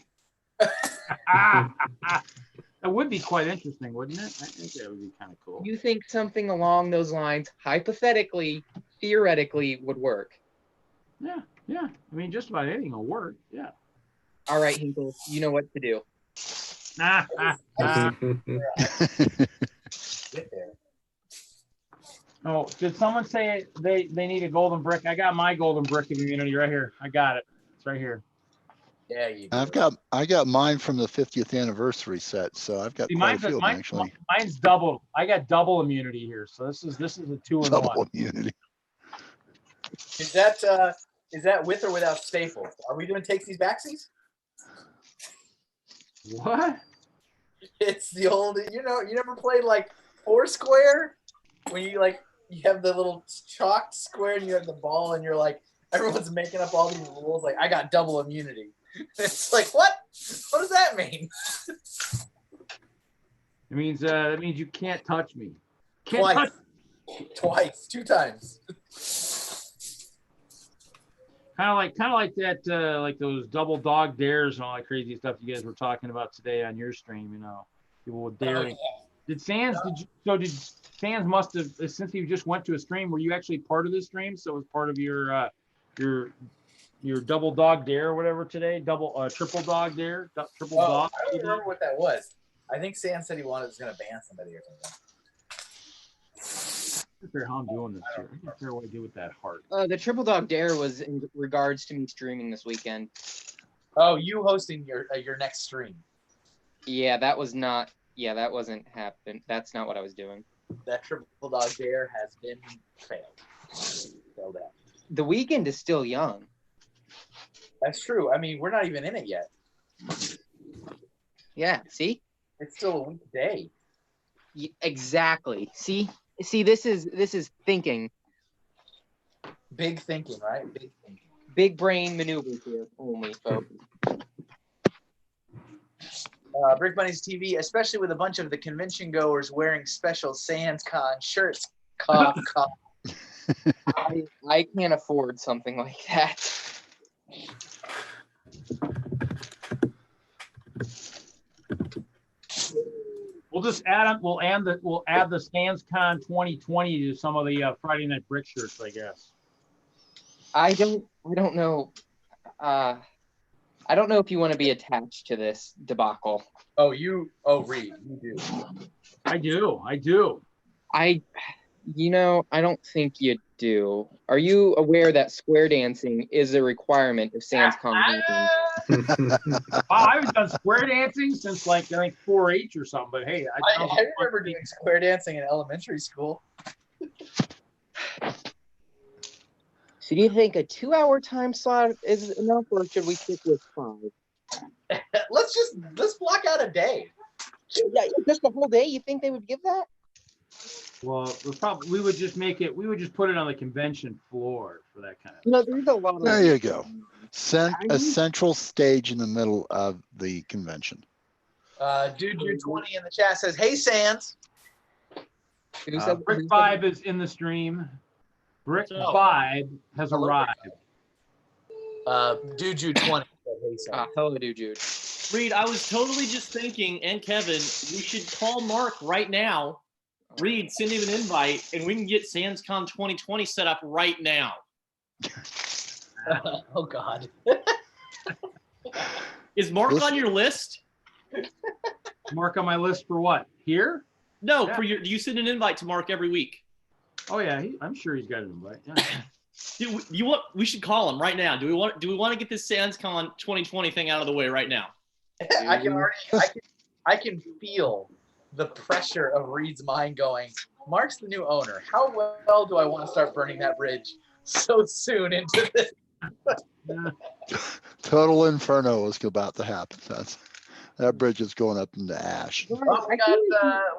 That would be quite interesting, wouldn't it? I think that would be kind of cool. You think something along those lines, hypothetically, theoretically, would work? Yeah, yeah. I mean, just about anything will work. Yeah. All right, Hinkle, you know what to do. Get there. Oh, did someone say they need a golden brick? I got my golden brick immunity right here. I got it. It's right here. Yeah, you do. I got mine from the 50th anniversary set, so I've got See, quite a few of them actually. mine's double. I got double immunity here. So this is a 2-in-1. Double immunity. Is that with or without staples? Are we doing takesies backsies? What? It's the old, you never played like Foursquare when you have the little chalked square and you have the ball and you're like, everyone's making up all these rules. Like, I got double immunity. It's like, what? What does that mean? It means that means you can't touch me. Can't Twice, 2 times. Kind of like that, like those double dog dares and all that crazy stuff you guys were talking about today on your stream. People with daring. Did Sans? Did Sans must have, since you just went to a stream? Were you actually part of this stream? So it was part of your double dog dare or whatever today? Triple dog dare? Triple dog? I don't remember what that was. I think Sans said he was going to ban somebody or something. I don't care how I'm doing this here. I don't care what I do with that heart. The Triple Dog Dare was in regards to me streaming this weekend. Oh, you hosting your next stream. Yeah, that wasn't happening. That's not what I was doing. That Triple Dog Dare has been failed out. The weekend is still young. That's true. I mean, we're not even in it yet. Yeah, see? It's still a weekday. Exactly. See, this is thinking. Big thinking, right? Big thinking. Big brain maneuvers here only, folks. Brick Bunnies TV, especially with a bunch of the convention goers wearing special SansCon shirts. Cough, cough. I can't afford something like that. We'll just add them. We'll add the SansCon 2020 to some of the Friday Night Brick shirts, I guess. I don't know. I don't know if you want to be attached to this debacle. Reed, you do. I do. I don't think you do. Are you aware that square dancing is a requirement of SansCon? Wow, I haven't done square dancing since I think 4-H or something. But hey, I remember doing square dancing in elementary school. So do you think a 2-hour time slot is enough, or should we stick with 5? Let's block out a day. Yeah, just the whole day. You think they would give that? Well, we would just put it on the convention floor for that kind of. There's a lot of. There you go. A central stage in the middle of the convention. Dude 20 in the chat says, "Hey, Sans." Brick Vibe is in the stream. Brick Vibe has arrived. Dude 20 said, "Hey, Sans." Hello, Dude. Reed, I was totally just thinking, and Kevin, we should call Mark right now. Reed, send him an invite, and we can get SansCon 2020 set up right now. Oh God. Is Mark on your list? Mark on my list for what? Here? No, Yeah. for your. You send an invite to Mark every week. Oh yeah, I'm sure he's got an invite. Yeah. We should call him right now. Do we want to get this SansCon 2020 thing out of the way right now? I can feel the pressure of Reed's mind going, Mark's the new owner. How well do I want to start burning that bridge so soon into this? Total inferno is about to happen. That bridge is going up into ash. Oh,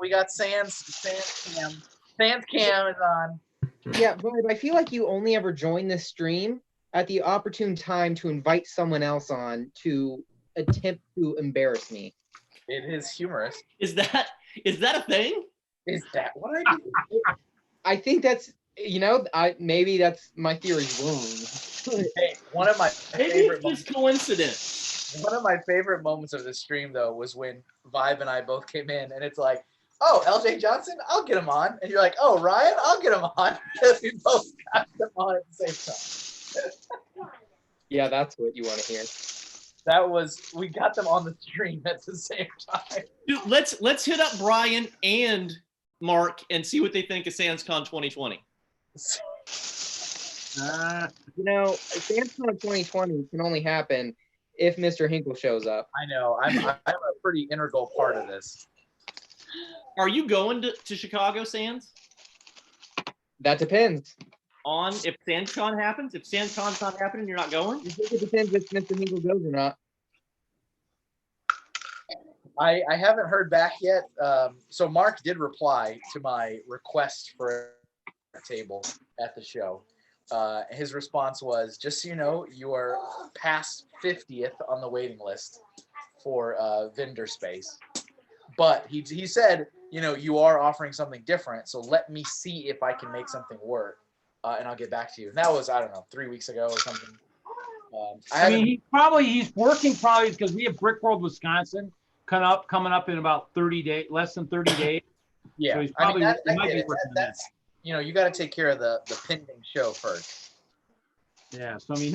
we got Sans Cam. Sans Cam is on. Yeah, but I feel like you only ever join this stream at the opportune time to invite someone else on to attempt to embarrass me. It is humorous. Is that a thing? Is that what I do? I think that's maybe that's my theory's wrong. Hey, one of my Maybe favorite it's moments, just coincidence. one of my favorite moments of the stream though was when Vibe and I both came in, and it's like, oh, LJ Johnson, I'll get him on, and you're like, oh, Ryan, I'll get him on, because we both got them on at the same time. Yeah, that's what you want to hear. We got them on the stream at the same time. Dude, let's hit up Brian and Mark and see what they think of SansCon 2020. SansCon 2020 can only happen if Mr. Hinkle shows up. I know. I'm a pretty integral part of this. Are you going to Chicago, Sans? That depends. On if SansCon happens? If SansCon's not happening, you're not going? I think it depends if Mr. Hinkle goes or not. I haven't heard back yet. So Mark did reply to my request for a table at the show. His response was, just so you know, you are past 50th on the waiting list for vendor space. But he said, you are offering something different. So let me see if I can make something work. And I'll get back to you. And that was, I don't know, 3 weeks ago or something. He's working because we have Brick World Wisconsin coming up in about 30 days, less than 30 days. Yeah, So he's probably he might be working on that. that's you got to take care of the pending show first. Yeah, so he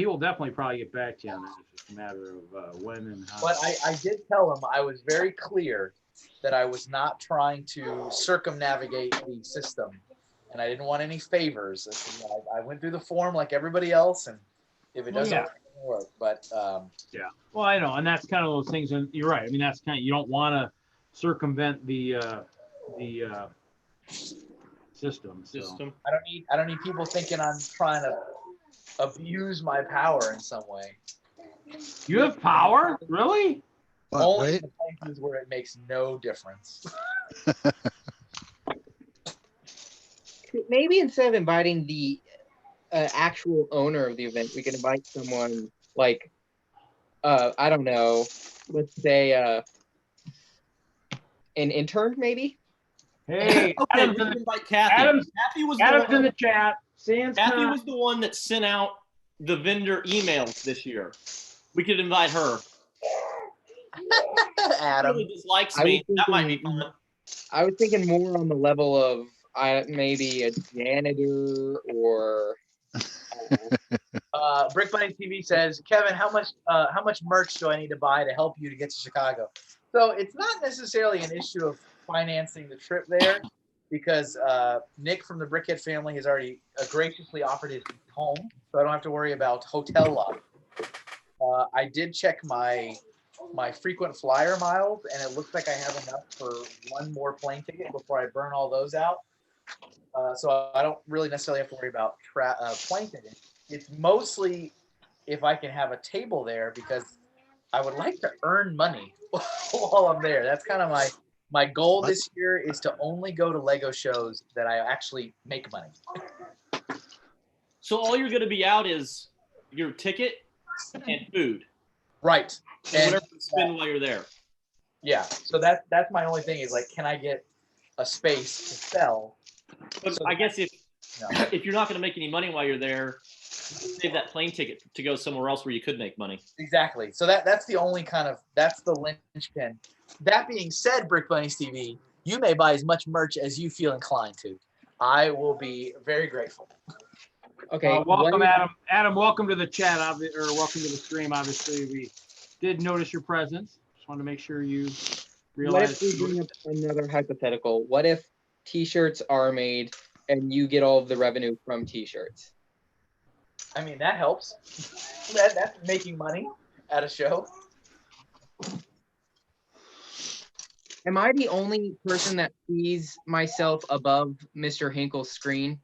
will definitely probably get back to you on that. It's just a matter of when and how. But I did tell him I was very clear that I was not trying to circumnavigate the system, and I didn't want any favors. I went through the form like everybody else, and if it doesn't work, but yeah. Well, I know, and that's kind of those things, and you're right. I mean, that's kind of, you don't want to circumvent the system. So. I don't need people thinking I'm trying to abuse my power in some way. You have power, really? Only in the places where it makes no difference. Maybe instead of inviting the actual owner of the event, we can invite someone like, I don't know, let's say an intern, maybe? Hey, Okay, we can invite Kathy. Kathy was in the chat. Kathy was the one that sent out the vendor emails this year. We could invite her. Adam She really dislikes me. That might be fun. I was thinking more on the level of maybe a janitor or. Brick Bunny TV says, Kevin, how much merch do I need to buy to help you to get to Chicago? So it's not necessarily an issue of financing the trip there, because Nick from the Brickhead family has already graciously offered his home, so I don't have to worry about hotel lodging. I did check my frequent flyer miles, and it looks like I have enough for one more plane ticket before I burn all those out. So I don't really necessarily have to worry about plane tickets. It's mostly if I can have a table there, because I would like to earn money while I'm there. That's kind of my goal this year, is to only go to Lego shows that I actually make money. So all you're going to be out is your ticket and food. Right. And whatever you spend while you're there. Yeah. So that's my only thing, is like, can I get a space to sell? But So I guess if No. you're not going to make any money while you're there, save that plane ticket to go somewhere else where you could make money. Exactly. So that's the only that's the linchpin. That being said, Brick Bunnies TV, you may buy as much merch as you feel inclined to. I will be very grateful. Okay. Welcome, Adam. Adam, welcome to the chat, or welcome to the stream. Obviously, we did notice your presence. Just wanted to make sure you What realize. if we bring up another hypothetical? What if T-shirts are made and you get all of the revenue from T-shirts? I mean, that helps. That's making money at a show. Am I the only person that sees myself above Mr. Hinkle's screen?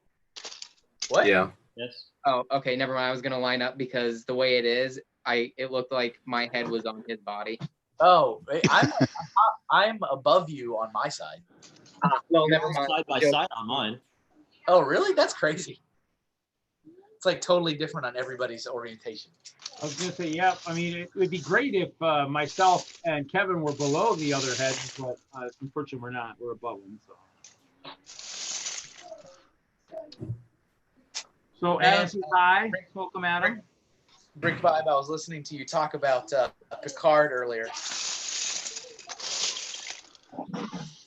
What? Yeah. Yes. Oh, okay. Never mind. I was gonna line up because the way it is, it looked like my head was on his body. Oh, I'm above you on my side. Well, You're never mind. side by side on mine. Oh, really? That's crazy. It's like totally different on everybody's orientation. I was gonna say, yeah. I mean, it would be great if myself and Kevin were below the other heads, but unfortunately, we're not. We're above them. So Adam says hi. Welcome, Adam. Brick Vibe, I was listening to you talk about Picard earlier.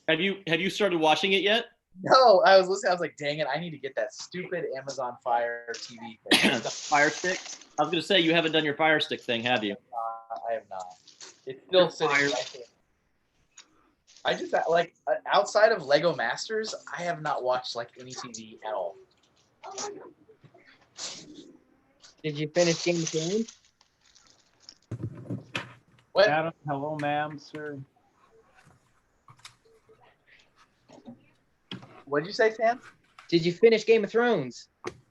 Have you started watching it yet? No, I was listening. I was like, dang it, I need to get that stupid Amazon Fire TV thing. The Fire Stick. I was gonna say you haven't done your Fire Stick thing, have you? I have not. It's still sitting right there. I just like outside of Lego Masters, I have not watched like any TV at all. Did you finish Game of Thrones? What? Adam, hello, ma'am, sir. What did you say, Sam? Did you finish Game of Thrones?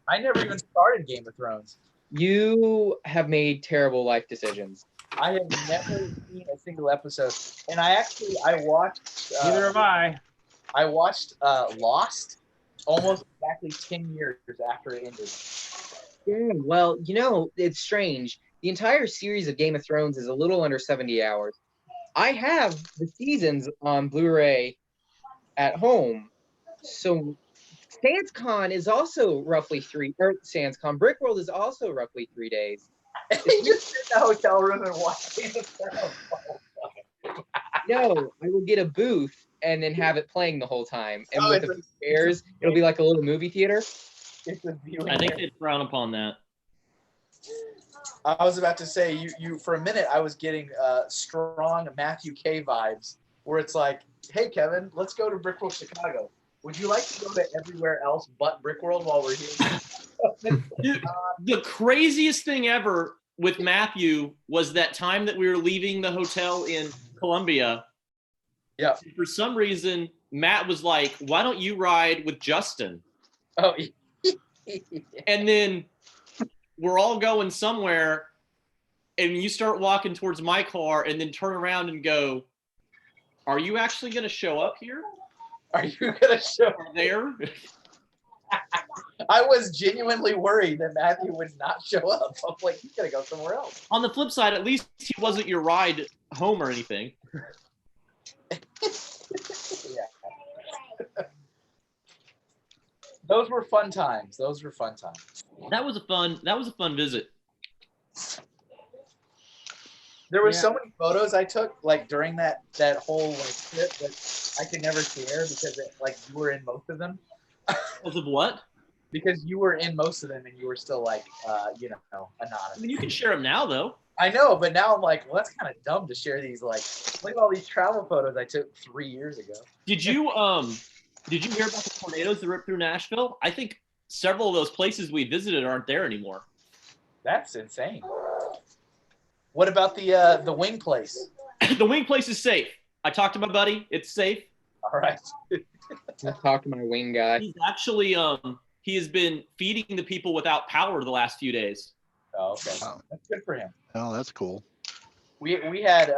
I never even started Game of Thrones. You have made terrible life decisions. I have never seen a single episode, and I watched. Neither have I. I watched Lost almost exactly 10 years after it ended. Yeah, well, it's strange. The entire series of Game of Thrones is a little under 70 hours. I have the seasons on Blu-ray at home. So SansCon is also roughly Brickworld is also roughly 3 days. He just sit in the hotel room and watch Game of Thrones. No, I will get a booth and then have it playing the whole time. And Oh, with the chairs, it'll be like a little movie theater. It's a viewing. I think they frown upon that. I was about to say, you for a minute, I was getting strong Matthew K vibes, where it's like, hey, Kevin, let's go to Brickworld Chicago. Would you like to go to everywhere else but Brickworld while we're here? Dude, the craziest thing ever with Matthew was that time that we were leaving the hotel in Columbia. Yeah. For some reason, Matt was like, why don't you ride with Justin? Oh, And then we're all going somewhere, and you start walking towards my car and then turn around and go, are you actually going to show up here? are you going to show Or there? I was genuinely worried that Matthew would not show up. I'm like, he's going to go somewhere else. On the flip side, at least he wasn't your ride home or anything. Yeah. Those were fun times. That was a fun visit. There were so many photos I took like during that whole like trip that I could never share because you were in most of them. Because of what? Because you were in most of them and you were still like anonymous. I mean, you can share them now, though. I know, but now I'm like, well, that's kind of dumb to share these look at all these travel photos I took 3 years ago. Did you hear about the tornadoes that ripped through Nashville? I think several of those places we visited aren't there anymore. That's insane. What about the wing place? The wing place is safe. I talked to my buddy. It's safe. All right. I'll talk to my wing guy. He's actually he has been feeding the people without power the last few days. Oh, okay. Oh. That's good for him. Oh, that's cool. We had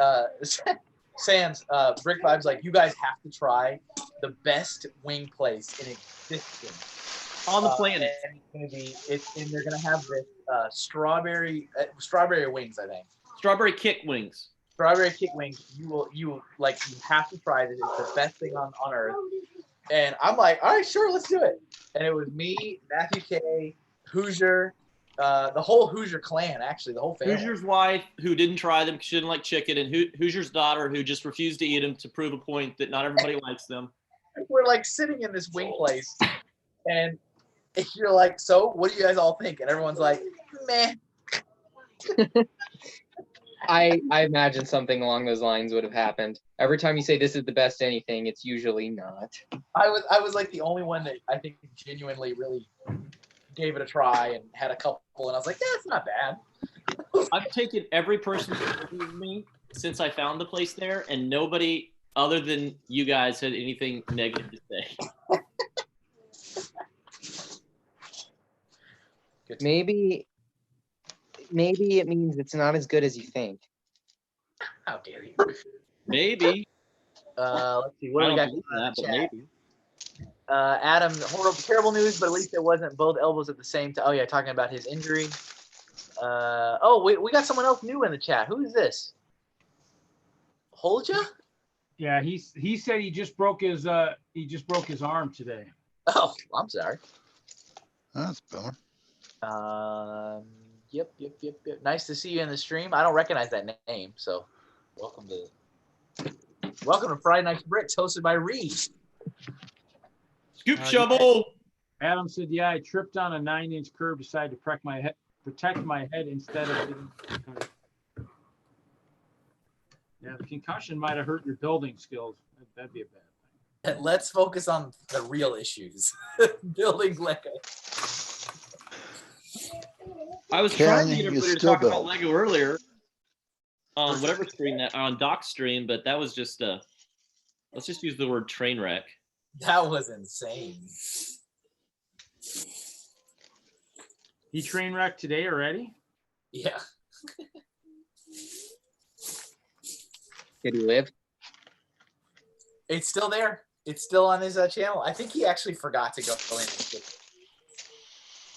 Sans Brick Vibes like, you guys have to try the best wing place in existence On the planet. And they're gonna have this strawberry wings, I think. Strawberry kick wings. Strawberry kick wings. You have to try this. It's the best thing on earth. And I'm like, all right, sure, let's do it. And it was me, Matthew K, Hoosier, the whole Hoosier clan, actually, the whole family. Hoosier's wife, who didn't try them because she didn't like chicken, and Hoosier's daughter, who just refused to eat them to prove a point that not everybody likes them. We're like sitting in this wing place, and you're like, so what do you guys all think? And everyone's like, meh. I imagine something along those lines would have happened. Every time you say this is the best anything, it's usually not. I was like the only one that I think genuinely really gave it a try and had a couple, and I was like, yeah, it's not bad. I've taken every person with me since I found the place there, and nobody other than you guys had anything negative to say. Maybe it means it's not as good as you think. How dare you? Maybe. Let's see. What I do we don't got? believe that, but Chat. maybe. Adam, horrible, terrible news, but at least it wasn't both elbows at the same time. Oh yeah, talking about his injury. Oh, we got someone else new in the chat. Who is this? Holja? Yeah, he said he just broke his arm today. Oh, I'm sorry. That's bummer. Yep. Nice to see you in the stream. I don't recognize that name, so welcome to Friday Night Bricks, hosted by Reed. Scoop shovel. Adam said, "Yeah, I tripped on a 9-inch curb, decided to protect my head instead of getting concussion." Yeah, the concussion might have hurt your building skills. That'd be a bad thing. Let's focus on the real issues. Building Lego. I was Ken, trying to get you everybody to still talk about build. Lego earlier on whatever stream that on Doc's stream, but that was just let's just use the word train wreck. That was insane. He train wrecked today already? Yeah. Did he live? It's still there. It's still on his channel. I think he actually forgot to go in.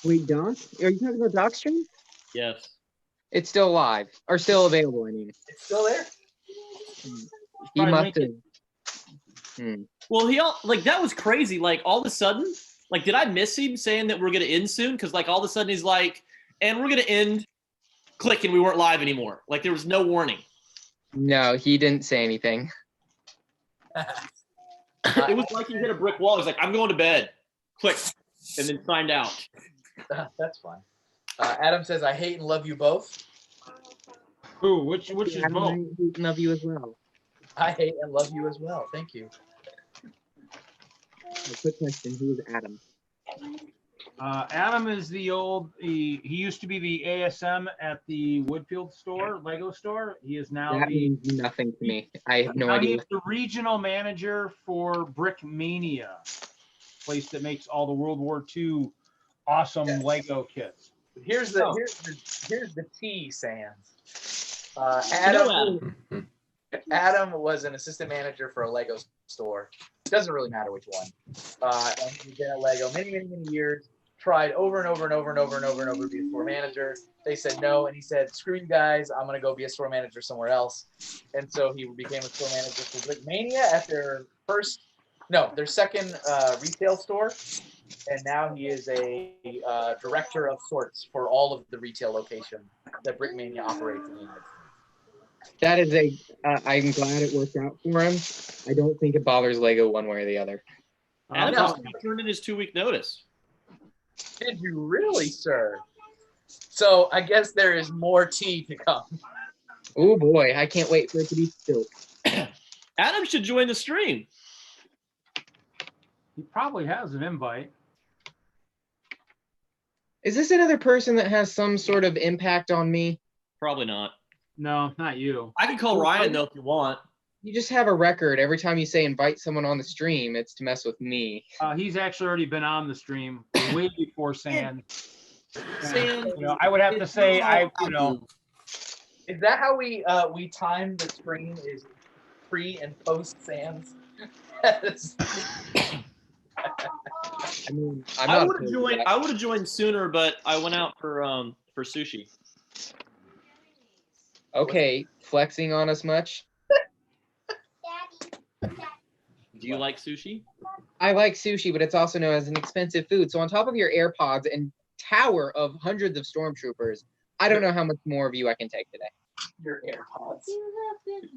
Wait, Doc? Are you talking about Doc's stream? Yes. It's still live or still available. I mean, It's still there. he Probably must link have. Well, that was crazy. Like all of a sudden, like, did I miss him saying that we're gonna end soon? Because like all of a sudden he's like, and we're gonna end. Click, and we weren't live anymore. Like there was no warning. No, he didn't say anything. It was like he hit a brick wall. He's like, I'm going to bed. Click, and then signed out. That's fine. Adam says, "I hate and love you both." Who? Which is both? Love you as well. I hate and love you as well. Thank you. A quick question: who is Adam? Adam is he used to be the ASM at the Woodfield store, Lego store. He is now That means nothing to me. I have no now idea. he's the regional manager for Brick Mania, place that makes all the World War II awesome Yes. Lego kits. Here's the tea, Sans. Adam was an assistant manager for a Lego store. Doesn't really matter which one. And he's been at Lego many years. Tried over and over to be a store manager. They said no, and he said, "Screw you guys, I'm gonna go be a store manager somewhere else." And so he became a store manager for Brick Mania at their second retail store, and now he is a director of sorts for all of the retail locations that Brick Mania operates in the United States. That is I'm glad it worked out for him. I don't think it bothers Lego one way or the other. Adam no. just turned in his 2-week notice. Did you really, sir? So I guess there is more tea to come. Oh boy, I can't wait for it to be spilled. Adam should join the stream. He probably has an invite. Is this another person that has some sort of impact on me? Probably not. No, not you. I can call Ryan though if you want. You just have a record. Every time you say invite someone on the stream, it's to mess with me. He's actually already been on the stream way before Sand. Sand. I would have to say Is that how we time the stream? Is pre and post Sans? I mean, I would have joined. I would have joined sooner, but I went out for sushi. Okay, flexing on us much? Do you like sushi? I like sushi, but it's also known as an expensive food. So on top of your AirPods and tower of hundreds of stormtroopers, I don't know how much more of you I can take today. Your AirPods.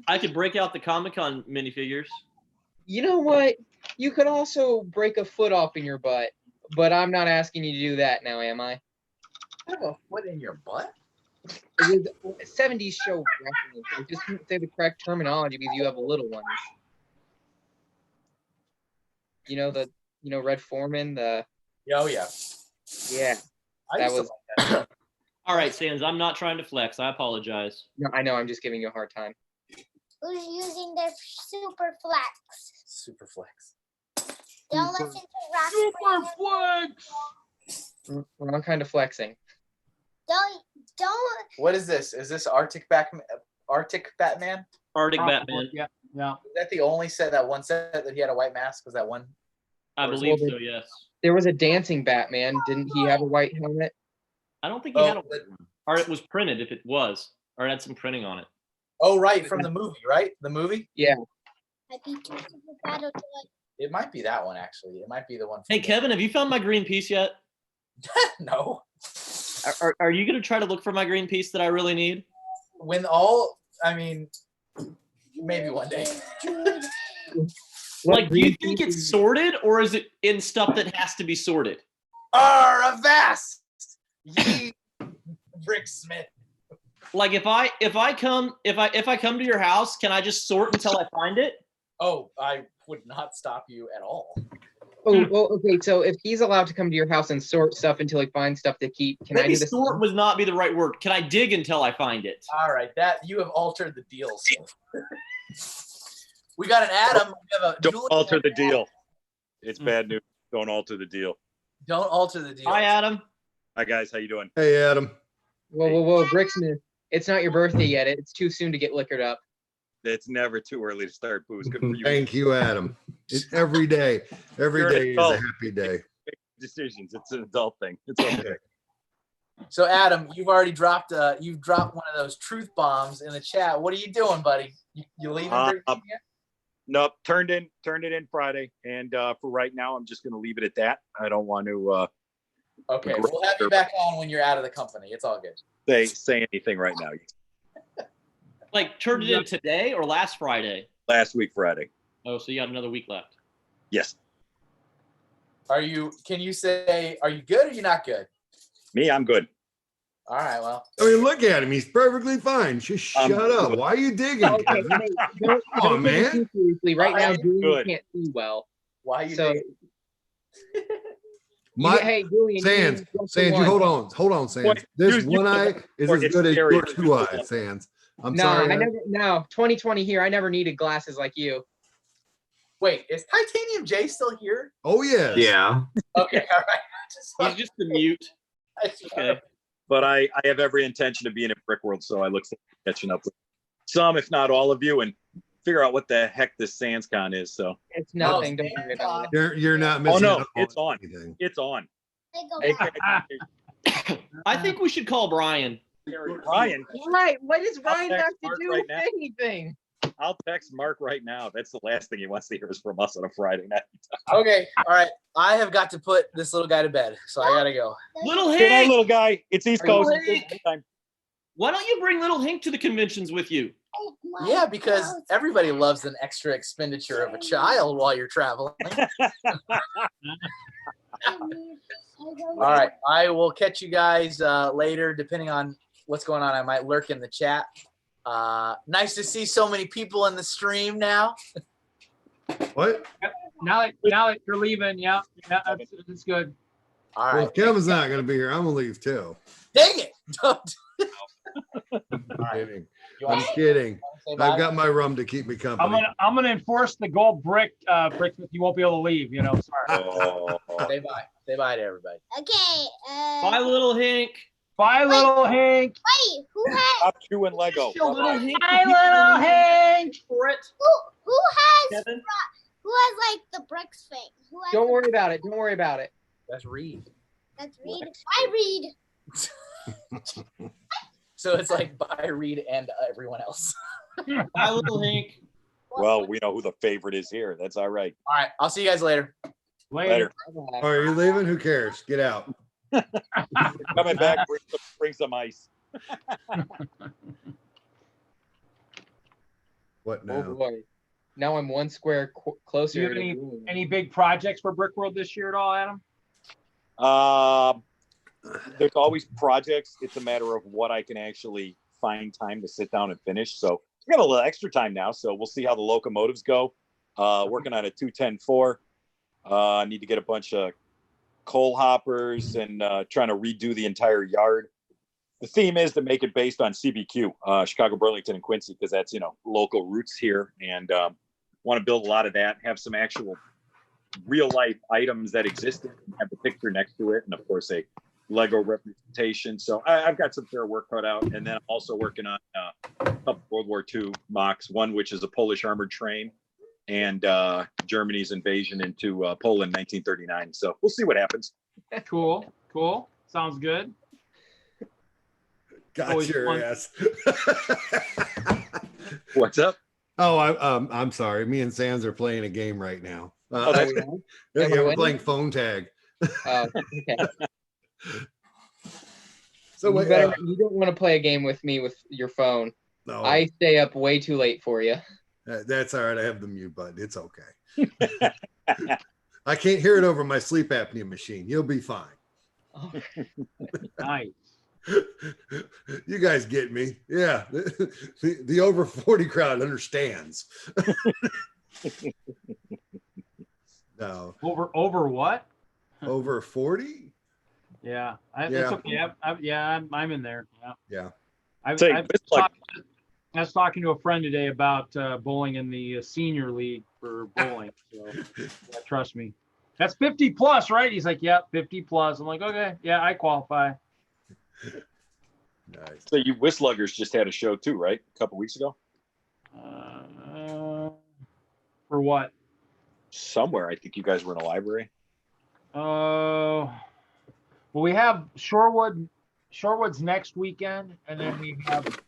I could break out the Comic-Con minifigures. You know what? You could also break a foot off in your butt, but I'm not asking you to do that now, am I? I have a foot in your butt. It was 70s show reference. I just didn't say the correct terminology because you have little ones. You know Red Foreman, Oh yeah. yeah. I That used to was- like that. All right, Sans. I'm not trying to flex. I apologize. No, I know, I'm just giving you a hard time. Who's using their super flex? Super flex. Don't listen to Rock. Super flex. Wrong kind of flexing. Don't. What is this? Is this Arctic Batman? Arctic Oh, Batman. Yeah. Is that the only set? That one set that he had a white mask? Was that one? I Or is believe it- so. Yes. There was a dancing Batman. Didn't he have a white helmet? I don't think he Oh, had a, but- or it was printed if it was, or it had some printing on it. Oh, right, from the movie, right? The movie? I beat you to the battle toy. It might be that one actually. It might be the one. Hey, from the- Kevin, have you found my green piece yet? No. Are you going to try to look for my green piece that I really need? I mean, maybe one day. What Like, do you green think piece it's is- sorted, or is it in stuff that has to be sorted? Avast! Ye Bricksmith. Like, if I come to your house, can I just sort until I find it? Oh, I would not stop you at all. Oh, well, okay. So if he's allowed to come to your house and sort stuff until he finds stuff to keep, can I Maybe do this? sort would not be the right word. Can I dig until I find it? All right, that you have altered the deal. Sir. We got an Adam. We have a Don't Julian alter the and Adam. deal. It's bad news. Don't alter the deal. Don't alter the deal. Hi, Adam. Hi guys, how you doing? Hey, Adam. Whoa, Bricksmith. It's not your birthday yet. It's too soon to get liquored up. It's never too early to start booze. Good for you. Thank you, Adam. It's every day. Every You're an day is a adult. happy day. Decisions. It's an adult thing. It's okay. So Adam, you've already dropped one of those truth bombs in the chat. What are you doing, buddy? You leaving? Bricksmith yet? Nope. Turned it in Friday, and for right now, I'm just going to leave it at that. I don't want to Okay, we'll have you back on when you're out of the company. It's all good. say anything right now. Like, turned it in today or last Friday? Last week Friday. Oh, so you got another week left. Yes. Can you say, are you good or you not good? Me, I'm good. All right, well. I mean, look at him. He's perfectly fine. Just shut up. good. Why are you digging, Okay, Kevin? hey, don't Come on, take it man. too seriously. Right now, I'm Julian good. can't see well. Why you So, digging? hey, Julian. Sands, you just Sands, you won. hold on, Sands. What? This You- one eye is as it's good as scary. your two eyes, Sands. I'm No, sorry. I Adam. never. No, 2020 here. I never needed glasses like you. Wait, is Titanium J still here? Oh yes. Yeah. Okay, all right. He's just a mute. Okay. But I have every intention of being at Brick World, so I look forward to catching up with some, if not all of you, and figure out what the heck this SandsCon is. So It's nothing. Don't worry about it. You're not missing no, out it's on. anything. it's on. They go Hey, back. I think we should call Brian. Ryan, Right. What does Ryan text have to Mark do right with now. anything? I'll text Mark right now. That's the last thing he wants to hear is from us on a Friday night. Okay, all right. I have got to put this little guy to bed, so I gotta go. Little Good night, Hank. little guy. It's East Are you Coast. awake? Time. Why don't you bring Little Hank to the conventions with you? Oh my Yeah, because God. everybody loves an extra expenditure of a child while you're traveling. All right, I will catch you guys later, depending on what's going on. I might lurk in the chat. Nice to see so many people in the stream now. What? Now that you're leaving, yeah, that's good. All Well, right, if Kevin's not gonna be here, I'm gonna leave too. dang it! Don't. I'm kidding. You I'm want to kidding. say bye? I've got my rum to keep me company. I'm gonna enforce the gold brick. You won't be able to leave. You know, sorry. Oh, Say bye. Say bye to everybody. Okay. Bye, Little Hank. Bye, Little Hank. Wait, who has stop chewing Lego. Show Little Hank. Bye, Little Hank. For it, who has Kevin. like the bricks thing? Who has Don't the- worry about it. Don't worry about it. That's Reed. That's Reed. I read. So it's like bye Reed and everyone else. Bye, Little Hank. Well, we know who the favorite is here. That's all right. All right, I'll see you guys later. Later. Oh, are you leaving? Who cares? Get out. Coming back, bring some ice. What Oh now? boy. Now I'm one square Do you closer. have to Julian. any big projects for Brick World this year at all, Adam? There's always projects. It's a matter of what I can actually find time to sit down and finish. So we got a little extra time now. So we'll see how the locomotives go. Working on a 210-4. I need to get a bunch of coal hoppers and trying to redo the entire yard. The theme is to make it based on CBQ, Chicago, Burlington, and Quincy, because that's, local roots here. And want to build a lot of that, have some actual real life items that exist, have the picture next to it, and of course a Lego representation. So I've got some fair work cut out, and then I'm also working on a couple World War II mocks. One which is a Polish armored train, and Germany's invasion into Poland 1939. So we'll see what happens. Cool. Cool. Sounds good. Got Always your fun. ass. What's up? Oh, I'm sorry. Me and Sands are playing a game right now. Oh, that's Yeah, yeah, we're we're winning? playing phone tag. okay. So you, wait, you don't want to play a game with me with your phone. no, I stay up way too late for you. that's all right. I have the mute button. It's okay. I can't hear it over my sleep apnea machine. You'll be fine. Nice. You guys get me. Yeah. The over 40 crowd understands. No. Over what? Over 40? Yeah. Yeah. It's okay. I'm in there. Yeah. Yeah. Say, I was talking to a friend today about bowling in the senior league for bowling. So yeah, trust me. That's 50 plus, right? He's like, yeah, 50 plus. I'm like, okay, yeah, I qualify. Nice. So you Whistluggers just had a show too, right? A couple weeks ago? For what? Somewhere. I think you guys were in a library. Well, we have Shorewood's next weekend, and then we have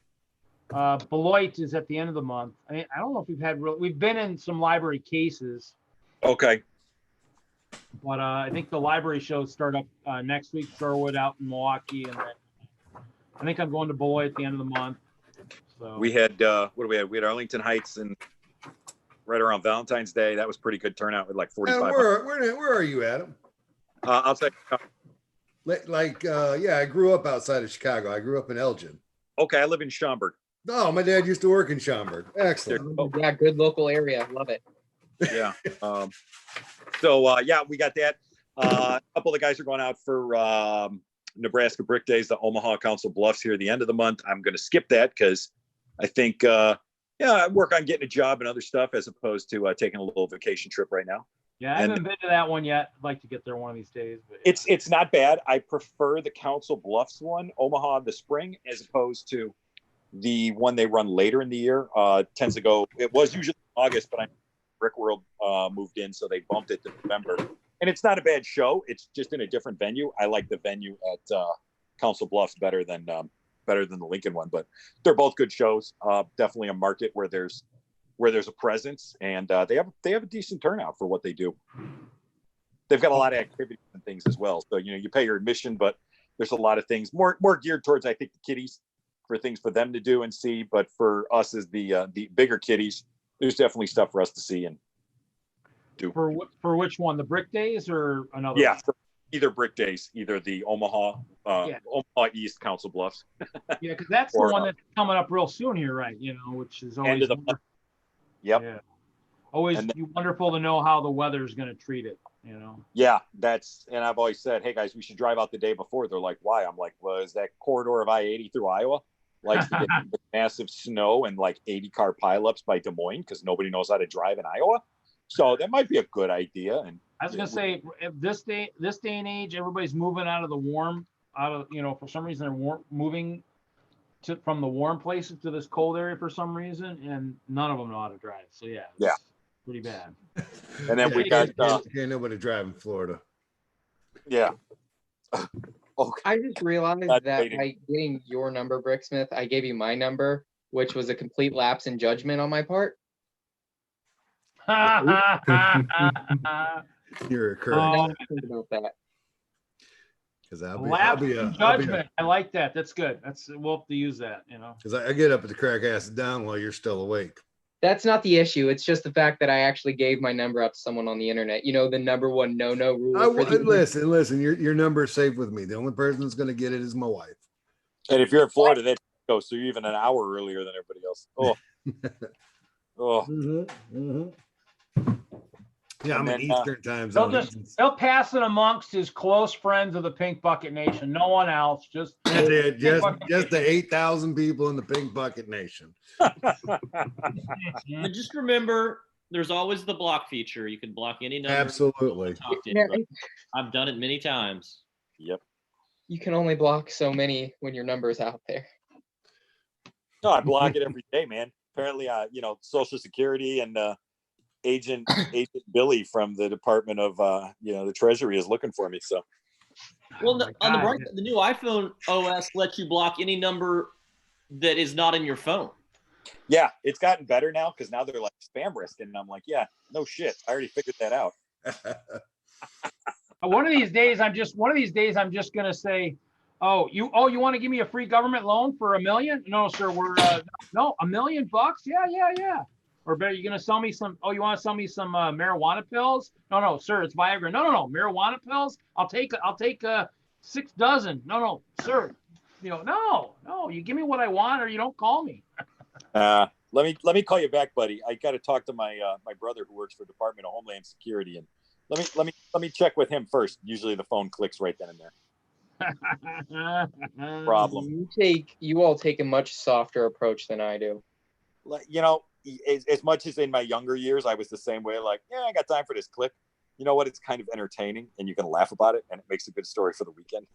Beloit is at the end of the month. I mean, I don't know if we've been in some library cases, Okay. but I think the library shows start up next week. Shorewood out in Milwaukee, and then I think I'm going to Beloit at the end of the month. So We had what do we have? We had Arlington Heights and right around Valentine's Day. That was pretty good turnout with like 45. Adam, where are you, Adam? Outside. Yeah, I grew up outside of Chicago. I grew up in Elgin. Okay, I live in Schaumburg. No, my dad used to work in Schaumburg. Excellent. Oh, yeah, good local area. Love it. Yeah. Yeah, we got that. A couple of the guys are going out for Nebraska Brick Days, the Omaha Council Bluffs here at the end of the month. I'm going to skip that because I think, I work on getting a job and other stuff as opposed to taking a little vacation trip right now. yeah, I haven't been to that one yet. I'd like to get there one of these days. But yeah. It's not bad. I prefer the Council Bluffs one, Omaha in the spring, as opposed to the one they run later in the year. Tends to go. It was usually August, but Brick World moved in, so they bumped it to November. And it's not a bad show. It's just in a different venue. I like the venue at Council Bluffs better than the Lincoln one, but they're both good shows. Definitely a market where there's a presence, and they have a decent turnout for what they do. They've got a lot of activities and things as well. So you pay your admission, but there's a lot of things more geared towards, I think, the kiddies, for things for them to do and see. But for us as the bigger kiddies, there's definitely stuff for us to see and do. For which one? The Brick Days or another? Yeah, one? for either Brick Days, either the Omaha East Council Bluffs. Yeah, because that's the Or, one that's coming up real soon here, right? Which is always End of the month. Yep. Yeah. Always And wonderful to know how the weather's going to treat it. Yeah, and I've always said, hey guys, we should drive out the day before. They're like, why? I'm like, well, is that corridor of I-80 through Iowa likes to get massive snow and like 80 car pileups by Des Moines because nobody knows how to drive in Iowa. So that might be a good idea. And I was going to say, if this day and age, everybody's moving out of the warm, for some reason they're moving from the warm places to this cold area for some reason, and none of them know how to drive. So yeah. Pretty bad. And then we got can't nobody drive in Florida. Yeah. Okay. I just realized that by getting your number, Bricksmith, I gave you my number, which was a complete lapse in judgment on my part. You're a curse. About that. Because Lapse in judgment. I like that. That's good. We'll have to use that. Because I get up at the crack acid down while you're still awake. That's not the issue. It's just the fact that I actually gave my number up to someone on the internet. The number one no rule. Listen. Your number is safe with me. The only person that's going to get it is my wife. And if you're in Florida, they go so you're even an hour earlier than everybody else. Yeah, I'm in Eastern time zone. They'll pass it amongst his close friends of the Pink Bucket Nation. No one else. Just the 8,000 people in the Pink Bucket Nation. And just remember, there's always the block feature. You can block any number. Absolutely. I've done it many times. Yep. You can only block so many when your number's out there. No, I block it every day, man. Apparently, Social Security and Agent Billy from the Department of the Treasury is looking for me. So Well, Oh my on the God. bright side, the new iPhone OS lets you block any number that is not in your phone. yeah, it's gotten better now because now they're like spam risk, and I'm like, yeah, no shit, I already figured that out. One of these days, I'm just gonna say, oh, you want to give me a free government loan for $1 million? No, sir, we're no, $1 million bucks? Yeah. Or better, you gonna sell me some? Oh, you want to sell me some marijuana pills? No, sir, it's Viagra. No, marijuana pills. I'll take 6 dozen. No, sir. No. You give me what I want, or you don't call me. Let me call you back, buddy. I got to talk to my my brother who works for Department of Homeland Security, and let me check with him first. Usually the phone clicks right then and there. Problem. You all take a much softer approach than I do. Like, as much as in my younger years, I was the same way. Like, yeah, I got time for this click. You know what? It's kind of entertaining, and you can laugh about it, and it makes a good story for the weekend.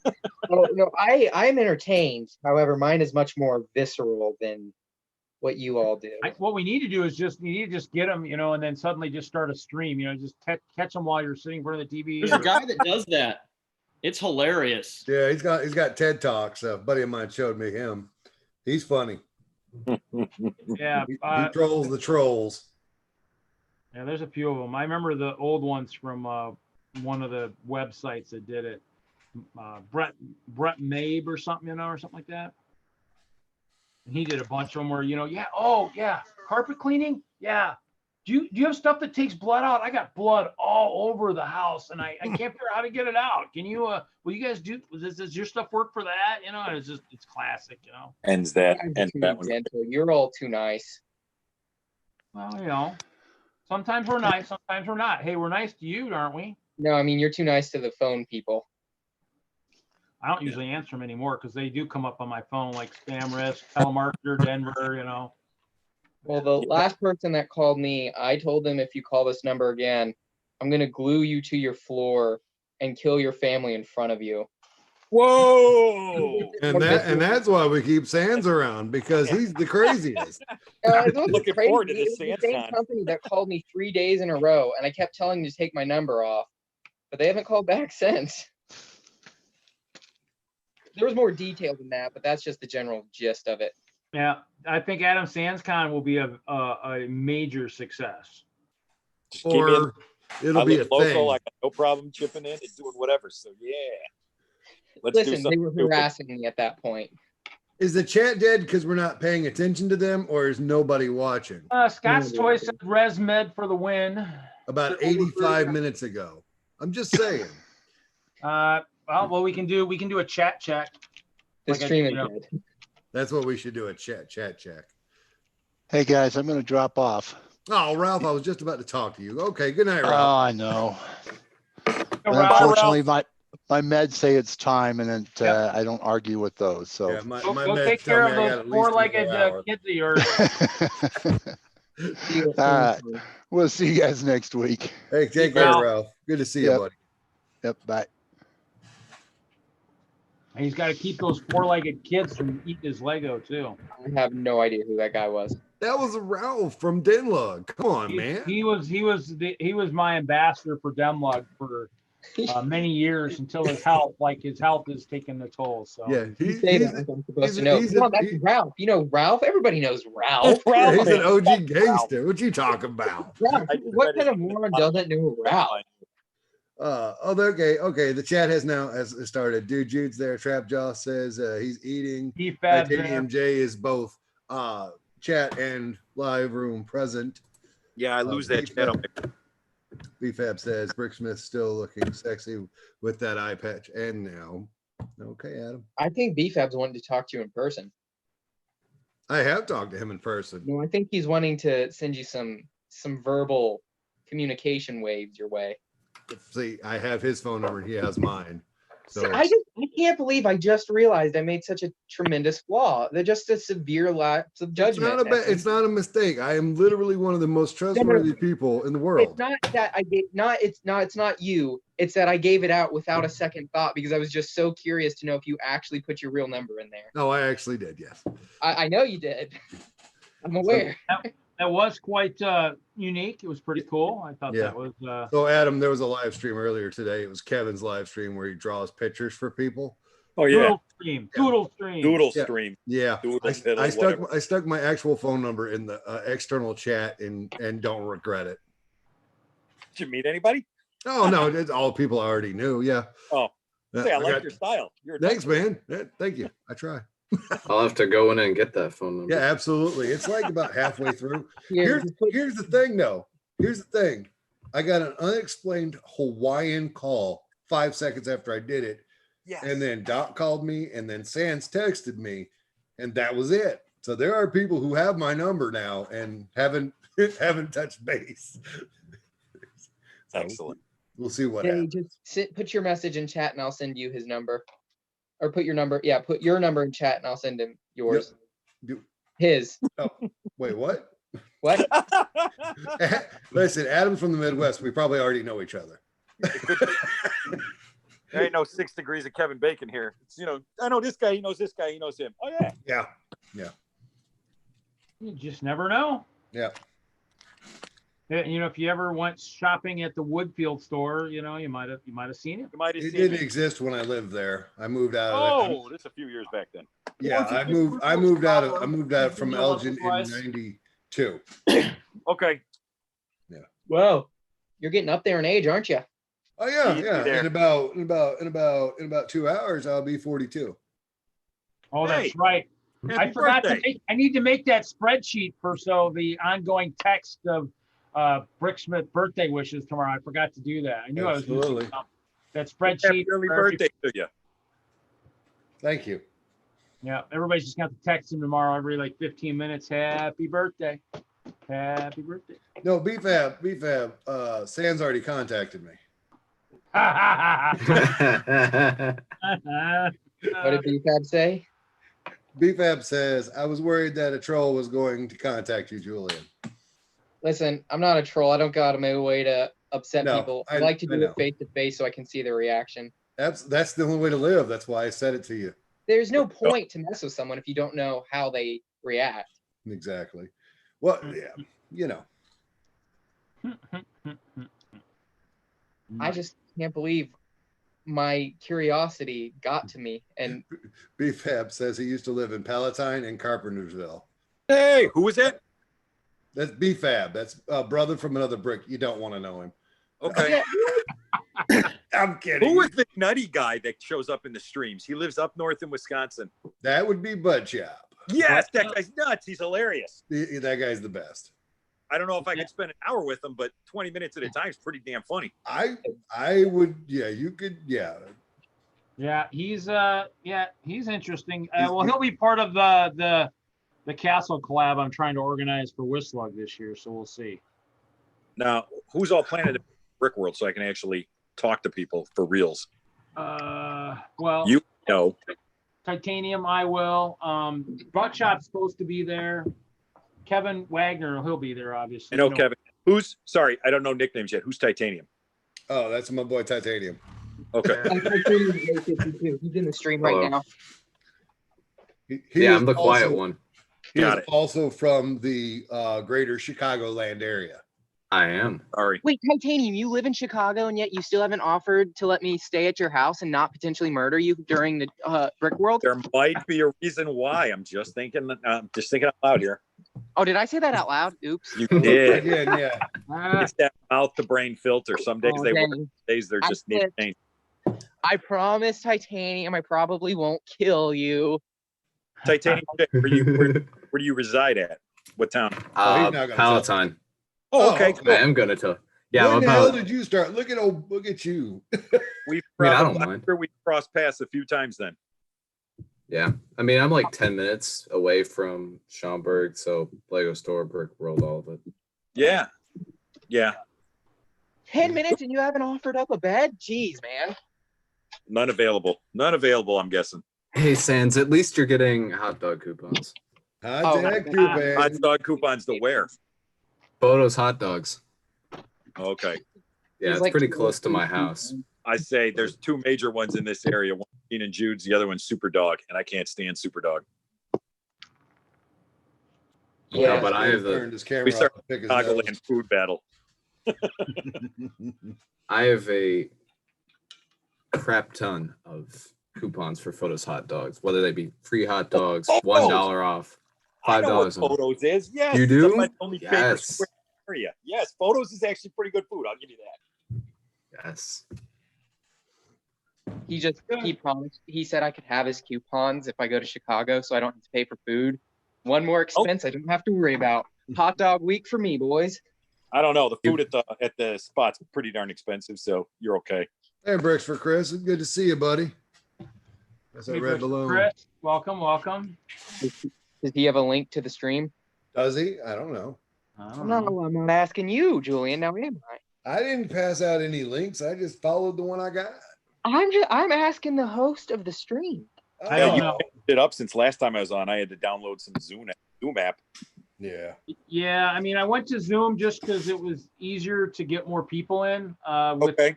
Well, no, I'm entertained. However, mine is much more visceral than what you all do. What we need to do is just get them, and then suddenly just start a stream. Just catch them while you're sitting in front of the TV. There's a guy that does that. It's hilarious. Yeah, he's got TED Talks. A buddy of mine showed me him. He's funny. Yeah, He trolls the trolls. Yeah, there's a few of them. I remember the old ones from one of the websites that did it. Brett Mabe or something, or something like that. And he did a bunch of them where, carpet cleaning. Yeah. Do you have stuff that takes blood out? I got blood all over the house, and I can't figure out how to get it out. Can you? Will you guys do? Does your stuff work for that? And it's classic. Ends that one. Gentle. You're all too nice. Well, sometimes we're nice, sometimes we're not. Hey, we're nice to you, aren't we? No, I mean, you're too nice to the phone people. I don't usually answer them anymore because they do come up on my phone like spam risk, telemarketer, Denver. Well, the last person that called me, I told them if you call this number again, I'm going to glue you to your floor and kill your family in front of you. Whoa! And that's why we keep Sands around, because he's the craziest. Looking forward to this It was the same company that called me 3 days in a row, and I kept telling them to take my number off, but they haven't called back since. There was more detail than that, but that's just the general gist of it. Yeah, I think Adam SandsCon will be a major success. Just keep in. Or it'll I be a live local. thing. I got no problem chipping in and doing whatever. So yeah, let's do Listen, they something were stupid. harassing me at that point. Is the chat dead because we're not paying attention to them, or is nobody watching? Scott's Toy said ResMed for the win. About 85 minutes ago. I'm just saying. Well, we can do a chat check. The Like I- stream is you know. dead. That's what we should do, a chat check. Hey guys, I'm going to drop off. Oh, Ralph, I was just about to talk to you. Okay, good night, Oh, Ralph. I know. Ralph. Unfortunately, my meds say it's time, and then I don't argue with those. So Yeah, my Go meds take tell care me of I got those at least four-legged 24 hours. kids of yours. See you All right. soon. We'll see you guys next week. Hey, take Ralph. care, Ralph. Good to see you, Yep. buddy. Yep. Bye. And he's got to keep those four-legged kids from eating his Lego too. I have no idea who that guy was. That was Ralph from Denlug. Come on, man. He was my ambassador for Demlug for many years until his health is taking the toll. So Yeah, You say that like I'm supposed to know. he's No, a- that's he- Ralph. You know Ralph? Everybody knows Ralph. yeah, he's an Ralph. OG gangster. What you talking about? Ralph, I what read kind it. of moron doesn't know Ralph? Okay. The chat has started. Dude, Jude's there. Trap Jaw says he's eating. Defab Titanium J is both chat and live room present. Yeah, I lose that channel. BFAB says Bricksmith still looking sexy with that eye patch. And now, okay, Adam. I think BFAB's wanting to talk to you in person. I have talked to him in person. No, I think he's wanting to send you some verbal communication waves your way. See, I have his phone number and he has mine. So I can't believe I just realized I made such a tremendous flaw. They're just a severe lapse of it's judgment. it's not a mistake. I am literally one of the most trustworthy people in the It's world. not that I gave it's not you. It's that I gave it out without a second thought because I was just so curious to know if you actually put your real number in there. No, I actually did, yes. I know you did. I'm aware. that was quite unique. It was pretty cool. I thought Yeah. that was So Adam, there was a live stream earlier today. It was Kevin's live stream where he draws pictures for people. Oh yeah, Doodle Stream. Doodle Stream. Doodle Yeah. Stream. Yeah, Doodle I, Fiddle, I whatever. stuck my actual phone number in the external chat and don't regret it. Did you meet anybody? Oh no, it's all people I already knew. Yeah. Oh, Yeah, say I I like got- your style. You're a Thanks, man. Yeah, thank you. I try. I'll have to go in and get that phone number. Yeah, absolutely. It's like about halfway through. Here, Here's the thing, though. Here's the thing. I got an unexplained Hawaiian call 5 seconds after I did it, Yes. and then Doc called me, and then Sans texted me, and that was it. So there are people who have my number now and haven't touched base. So Excellent. We'll see what hey, happens. just put your message in chat and I'll send you his number. Or put your number, yeah, put your number in chat and I'll send him yours. Do- His. Oh, wait, what? What? Listen, Adam's from the Midwest. We probably already know each other. There ain't no 6 degrees of Kevin Bacon here. It's, I know this guy. He knows this guy. He knows him. Oh yeah. Yeah. you just never know. Yeah. Yeah, if you ever went shopping at the Woodfield store, you might have seen it. You might have It seen didn't me. exist when I lived there. I moved out of there. Oh, this a few years back then. Yeah, I moved out from Elgin in '92. Okay. Whoa. You're getting up there in age, aren't you? Oh yeah, Easy yeah. there. In about 2 hours, I'll be 42. Oh, that's Hey, right. Happy I forgot birthday. I need to make that spreadsheet for the ongoing text of Brick Smith birthday wishes tomorrow. I forgot to do that. I knew I was Absolutely. missing something. That Happy spreadsheet. early for every- birthday to you. Thank you. Yeah, everybody's just got to text him tomorrow every 15 minutes. Happy birthday. Happy birthday. No, BFAB. Sans already contacted me. What did BFAB say? BFAB says, I was worried that a troll was going to contact you, Julian. Listen, I'm not a troll. I don't go out of my way to upset No, people. I I like to do know. it face to face so I can see their reaction. That's the only way to live. That's why I said it to you. There's no point to mess with someone if you don't know how they react. Exactly. Well, yeah, I just can't believe my curiosity got to me. And BFAB says he used to live in Palatine and Carpentersville. Hey, who was that? That's BFAB. That's a brother from another brick. You don't want to know him. Okay. I'm kidding. Who is the nutty guy that shows up in the streams? He lives up north in Wisconsin. That would be Bud Chop. Yes, that guy's nuts. He's hilarious. That guy's the best. I don't know if I could spend an hour with him, but 20 minutes at a time is pretty damn funny. I would. Yeah, you could. Yeah. Yeah, he's interesting. Well, he'll be part of the Castle collab I'm trying to organize for Whistler this year, so we'll see. Now, who's all planted at Brick World so I can actually talk to people for reals? Well, You know. Titanium, I will. Buckshot's supposed to be there. Kevin Wagner, he'll be there, obviously. I know Kevin. Who's sorry? I don't know nicknames yet. Who's Titanium? Oh, that's my boy Titanium. Okay. He's in the stream right Hello. now. He Yeah, is I'm the quiet also- one. He Got is it. also from the greater Chicagoland area. I am. Sorry. Wait, Titanium, you live in Chicago and yet you still haven't offered to let me stay at your house and not potentially murder you during the Brick World? There might be a reason why. I'm just thinking out loud here. Oh, did I say that out loud? Oops. You did. Again, yeah. It's that mouth to brain filter. Some days Oh, they work, dang. days they're I just need said- change. I promise, Titanium, I probably won't kill you. Titanium, where do you reside at? What town? Oh, he's not gonna tell. Palatine. Oh, okay. okay. I am gonna tell. Yeah, when I'm the hell about. did you start? Look at you. We've I mean, I probably, don't I'm mind. sure we crossed paths a few times then. Yeah, I mean, I'm like 10 minutes away from Schaumburg, so Lego Store, Brick World, all of it. Yeah. Yeah. 10 minutes and you haven't offered up a bed? Jeez, man. None available. None available, I'm guessing. Hey, Sans, at least you're getting hot dog coupons. Hot Oh, dog God. Hot coupon. dog coupons to wear. Photos hot dogs. Okay. Yeah, There's it's like pretty two close to my locations. house. I say there's two major ones in this area. One Keen and Jude's, the other one's Super Dog, and I can't stand Super Dog. Yeah. No, but I have Turned the his camera We start off to pick his Chicagoland nose. food battle. I have a crap ton of coupons for Photos hot dogs, whether they be free hot dogs, Oh, $1 off, I know what $5 off. Photos is. Yes, You it's do? my only favorite Yes. square area. Yes, Photos is actually pretty good food. I'll give you that. Yes. He promised, he said I could have his coupons if I go to Chicago, so I don't have to pay for food. One more expense I don't have to worry about. Hot dog week for me, boys. I don't know. The food at the spot's pretty darn expensive, so you're okay. Hey, Bricks for Chris. It's good to see you, buddy. That's that Hey, red Chris, balloon. Chris, welcome. Does he have a link to the stream? Does he? I don't know. I don't No, know. I'm not asking you, Julian. Now am I? I didn't pass out any links. I just followed the one I got. I'm asking the host of the stream. I Yeah, don't you know. picked it up since last time I was on. I had to download some Zoom app. Yeah. Yeah, I mean, I went to Zoom just because it was easier to get more people in. Okay.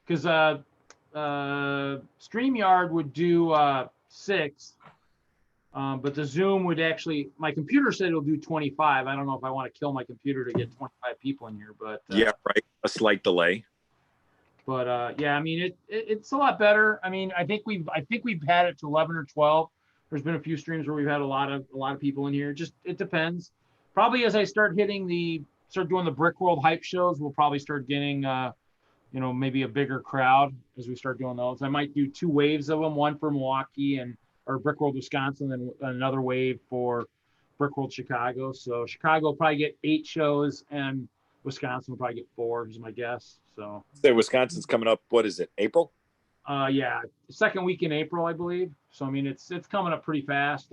Because StreamYard would do 6, but the Zoom would actually. My computer said it'll do 25. I don't know if I want to kill my computer to get 25 people in here, but Yeah, right. A slight delay. But yeah, I mean, it's a lot better. I mean, I think we've had it to 11 or 12. There's been a few streams where we've had a lot of people in here. Just it depends. Probably as I start doing the Brick World hype shows, we'll probably start getting maybe a bigger crowd as we start doing those. I might do 2 waves of them, one for Milwaukee or Brick World Wisconsin, and another wave for Brick World Chicago. So Chicago will probably get 8 shows, and Wisconsin will probably get 4, is my guess. So Say Wisconsin's coming up. What is it? April? yeah, second week in April, I believe. So I mean, it's coming up pretty fast.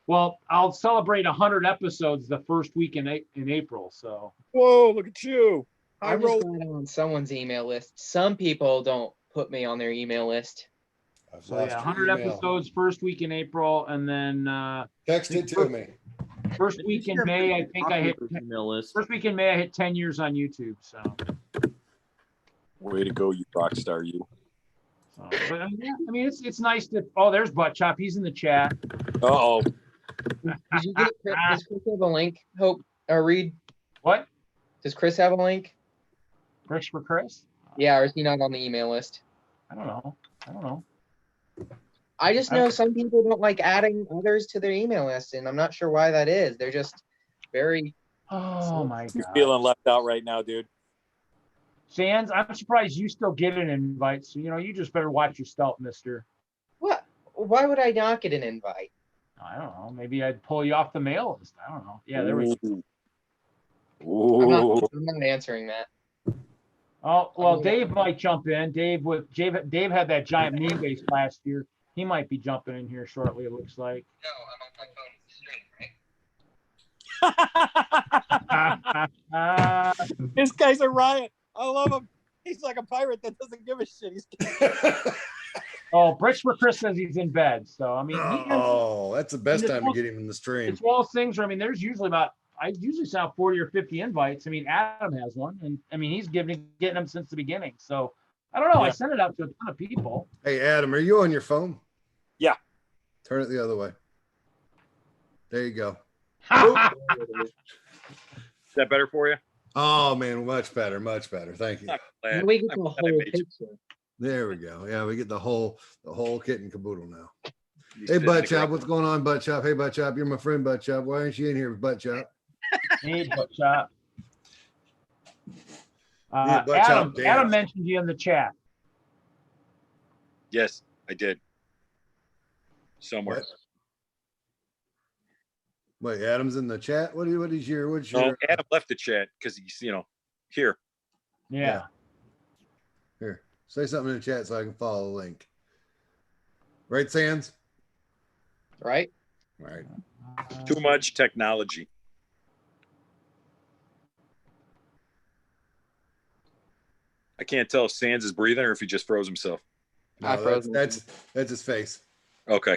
Well, I'll celebrate 100 episodes the first week in April. So Whoa! Look at you. I I'm just wrote. glad I'm on someone's email list. Some people don't put me on their email list. I've So lost yeah, your 100 email. episodes first week in April, and then Text it to me. first week in May, I think I hit email list. first week in May I hit 10 years on YouTube. So, Way to go, you rock star, you. but yeah, I mean it's nice to. Oh, there's Butt Chop. He's in the chat. Uh-oh. Did you get does Chris have a link? Hope or Reed? What? Does Chris have a link? Bricks for Chris? Yeah, or is he not on the email list? I don't know. I just know some people don't like adding others to their email list, and I'm not sure why that is. They're just very. Oh my You're god. feeling left out right now, dude. Sands, I'm surprised you still get an invite. So you just better watch your stealth, mister. What? Why would I not get an invite? I don't know. Maybe I'd pull you off the mail list. I don't know. Yeah, there we go. Ooh. I'm not answering that. Oh, well, Dave might jump in. Dave had that giant mean base last year. He might be jumping in here shortly, it looks like. No, I'm on my phone stream, right? This guy's a riot. I love him. He's like a pirate that doesn't give a shit. Oh, Bricks for Chris says he's in bed. So, I mean, Oh, that's the best And time to get him in the stream. it's one of those things where, I mean, there's usually I usually send out 40 or 50 invites. I mean, Adam has one, and I mean, he's getting them since the beginning. So, I don't know. I Yeah. sent it out to a ton of people. Hey, Adam, are you on your phone? Yeah. Turn it the other way. There you go. Is that better for you? Oh man, much better, much better. Thank you. I'm Now glad. we get I'm the glad I whole made you. picture. There we go. Yeah, we get the whole kit and caboodle now. You Hey, sit Butt in the Chop, correct- what's going on, Butt Chop? Hey, Butt Chop, you're my friend, Butt Chop. Why aren't you in here with Butt Chop? Hey, Butt Chop. Yeah, Butt Chop, Adam damn. mentioned you in the chat. Yes, I did. Somewhere. Wait, Adam's in the chat. What's your? No, Adam left the chat because he's, here. Yeah. Here, say something in the chat so I can follow the link. Right, Sands? Right? All right. Too much technology. I can't tell if Sands is breathing or if he just froze himself. I No, froze him. that's his face. Okay.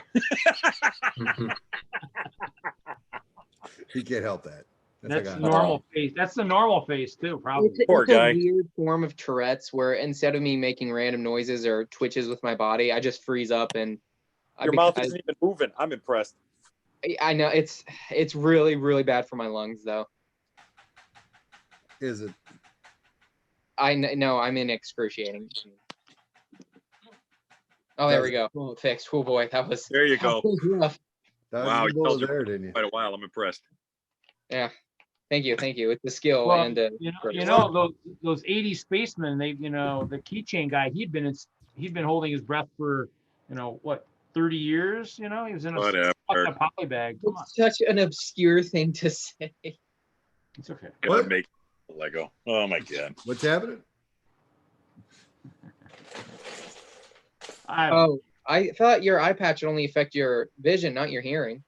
He can't help that. That's like a- normal face. That's the normal face too, probably. Poor It's guy. a weird form of Tourette's where instead of me making random noises or twitches with my body, I just freeze up and Your mouth isn't even moving. I'm impressed. I know it's really, really bad for my lungs though. Is it? No, I'm in excruciating. Oh, there we go. Oh, fixed. Oh boy, that was. There you that go. was rough. Wow, you held your there, didn't you? quite a while. I'm impressed. Yeah. Thank you. It's the skill Well, and those 80 spacemen, the keychain guy, he'd been holding his breath for, what, 30 years, he was in a Whatever. poly bag. Come on. It's such an obscure thing to say. It's okay. Gonna What? make Lego. Oh my god. What's happening? Oh, I thought your eye patch would only affect your vision, not your hearing.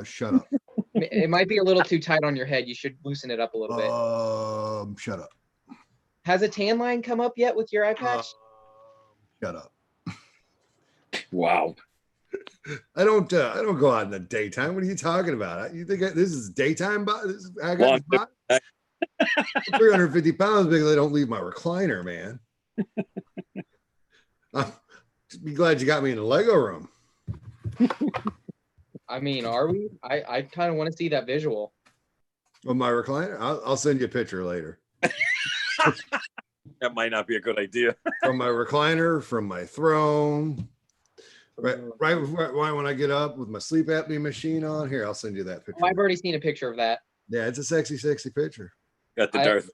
Shut up. It might be a little too tight on your head. You should loosen it up a little bit. Shut up. Has a tan line come up yet with your eye patch? Shut up. Wow. I don't go out in the daytime. What are you talking about? You think this is daytime? I got 350 pounds because I don't leave my recliner, man. Just be glad you got me in the Lego room. I mean, are we? I kind of want to see that visual. Of my recliner? I'll send you a picture later. That might not be a good idea. From my recliner, from my throne. Right when I get up with my sleep apnea machine on. Here, I'll send you that picture. Oh, I've already seen a picture of that. Yeah, it's a sexy picture. Got the Darth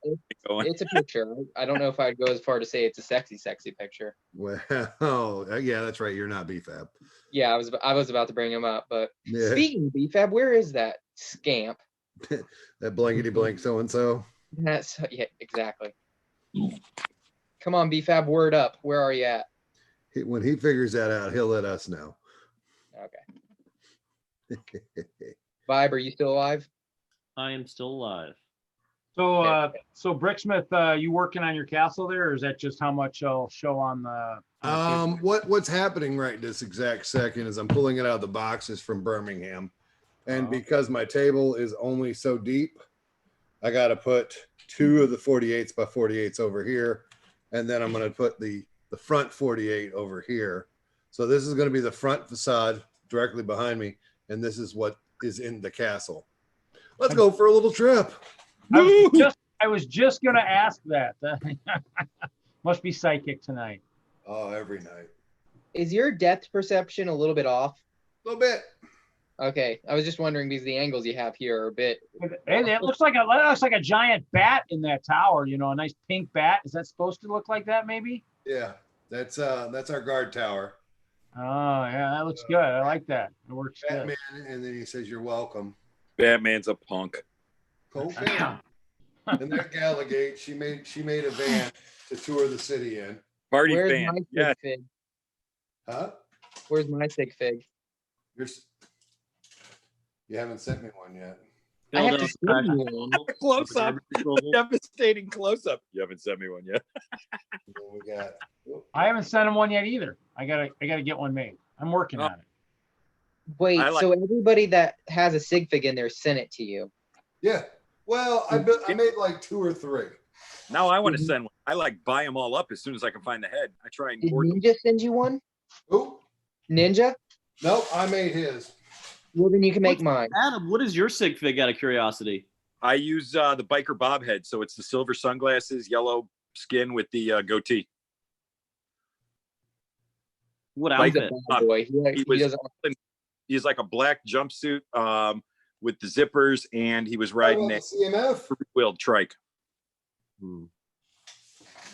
going. It's a picture. I don't know if I'd go as far to say it's a sexy picture. Well, yeah, that's right. You're not BFAB. Yeah, I was about to bring him up, but Yeah. speaking of BFAB, where is that scamp? That blankety blank so and so. That's yeah, exactly. Come on, BFAB, word up. Where are you at? When he figures that out, he'll let us know. Okay. Vibe, are you still alive? I am still alive. So Bricksmith, you working on your castle there, or is that just how much I'll show on the? What's happening right this exact second is I'm pulling it out of the boxes from Birmingham, and because my table is only so deep, I got to put 2 of the 48s by 48s over here, and then I'm going to put the front 48 over here. So this is going to be the front facade directly behind me, and this is what is in the castle. Let's go for a little trip. I was just gonna ask that. Must be psychic tonight. Oh, every night. Is your depth perception a little bit off? A little bit. Okay, I was just wondering because the angles you have here are a bit. Hey, it looks like a giant bat in that tower. A nice pink bat. Is that supposed to look like that? Maybe. Yeah, that's our guard tower. Oh yeah, that looks good. I like that. It works Batman, and then he says, "You're welcome." Batman's a punk. Okay. And that Gallagate, she made a van to tour the city in. Party Where's fan. my sig Yeah. fig? Huh? Where's my sig fig? You haven't sent me one yet. I have to send you one. Close up. Devastating close up. You haven't sent me one yet. We got. I haven't sent him one yet either. I gotta get one made. I'm working on it. Wait, I like- so everybody that has a sig fig in there sent it to you? Yeah. Well, I made like 2 or 3. Now I want to send one. I buy them all up as soon as I can find the head. I try and Did hoard them. Ninja send you one? Who? Ninja? Nope, I made his. Well, then you can make mine. Adam, what is your sig fig out of curiosity? I use the biker bob head, so it's the silver sunglasses, yellow skin with the goatee. What Like outfit? Bad boy. He was- doesn't. He's like a black jumpsuit with the zippers, and he was riding a CMF. three-wheeled trike. And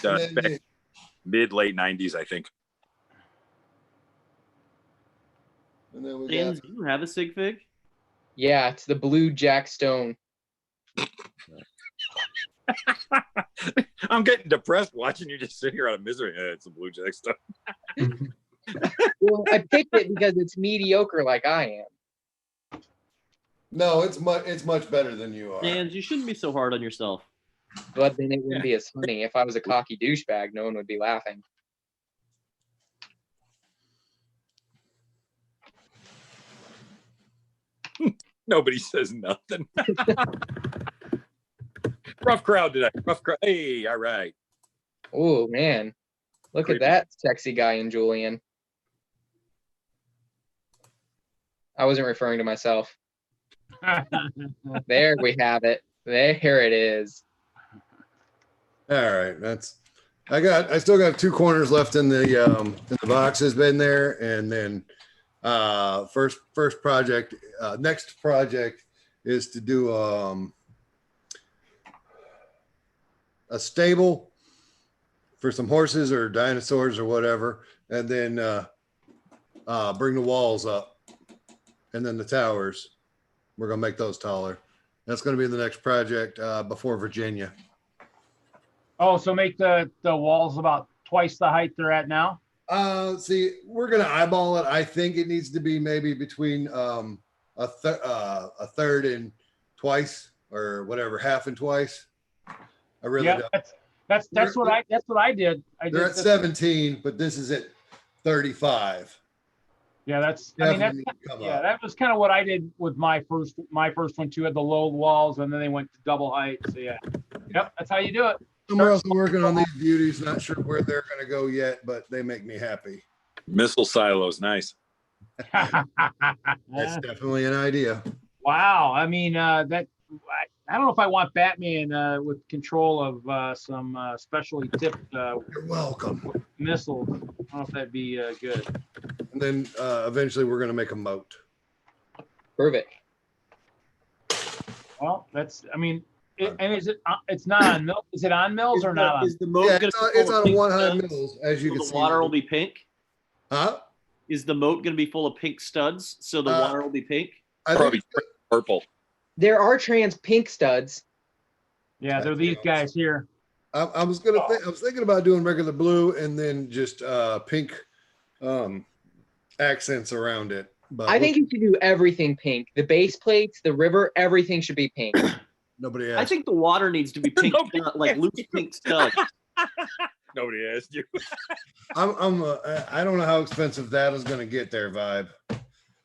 Back then mid-late 90s, I think. we Dan, got. do you have a sig fig? Yeah, it's the blue Jack Stone. I'm getting depressed watching you just sit here out of misery. It's a Blue Jack stuff. Well, I picked it because it's mediocre like I am. No, it's much better than you are. Dan, you shouldn't be so hard on yourself. But then it wouldn't be as funny. If I was a cocky douchebag, no one would be laughing. Nobody says nothing. Rough crowd today. Rough crowd. Hey, all right. Oh, man. Look Creepy. at that sexy guy in Julian. I wasn't referring to myself. There we have it. There it is. All right, I still got 2 corners left in the boxes been there, and then first project, next project is to do a stable for some horses or dinosaurs or whatever, and then bring the walls up, and then the towers. We're gonna make those taller. That's gonna be the next project before Virginia. Oh, so make the walls about twice the height they're at now? See, we're gonna eyeball it. I think it needs to be maybe between a third and twice, or whatever, half and twice. I really Yeah, don't. that's what I did. They're at 17, but this is at 35. Yeah, Definitely need to come up. that was kind of what I did with my first one too. Had the low walls, and then they went to double height. So yeah, yep, that's how you do it. Somewhere else working on these beauties. Not sure where they're gonna go yet, but they make me happy. Missile silos, nice. That's definitely an idea. Wow. I mean, I don't know if I want Batman with control of some specially tipped You're welcome. missiles. I don't know if that'd be good. And then eventually we're gonna make a moat. Prove it. Well, and is it? It's not on Mills. Is it on Mills or not on? Is the moat Yeah, gonna it's be full of on pink 100 studs, mils, as you so can the see. water will be pink? Huh? Is the moat going to be full of pink studs so the water will be pink? I Probably think purple. There are trans pink studs. Yeah, they're these guys here. I was thinking about doing regular blue and then just pink accents around it. But I think you should do everything pink. The base plates, the river, everything should be pink. nobody I asked. think the water needs to be pink, like loose pink studs. Nobody asked you. I don't know how expensive that is going to get there, Vibe.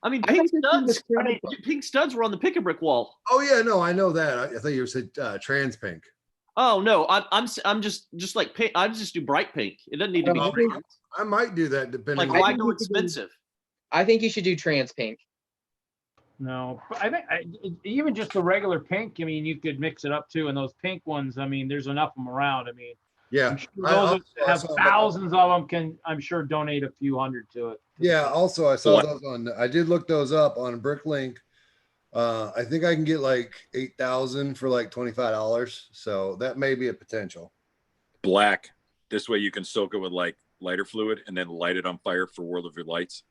I mean, I pink think this is studs. I mean, pink studs were on the pick and brick wall. Oh yeah, no, I know that. I thought you said trans pink. Oh no, I'm just like pink. I just do bright pink. It doesn't need to be Oh, pink. I might do that depending. Like on why go expensive? I think you should do trans pink. No, but I think even just the regular pink. I mean, you could mix it up too. And those pink ones, I mean, there's enough of them around. I mean, Yeah, I'm sure those that have thousands of them can, I'm sure, donate a few hundred to it. Yeah. Also, I saw those on. I did look those up on Bricklink. I think I can get like 8,000 for like $25. So that may be a potential. Black. This way you can soak it with like lighter fluid and then light it on fire for World of Your Lights.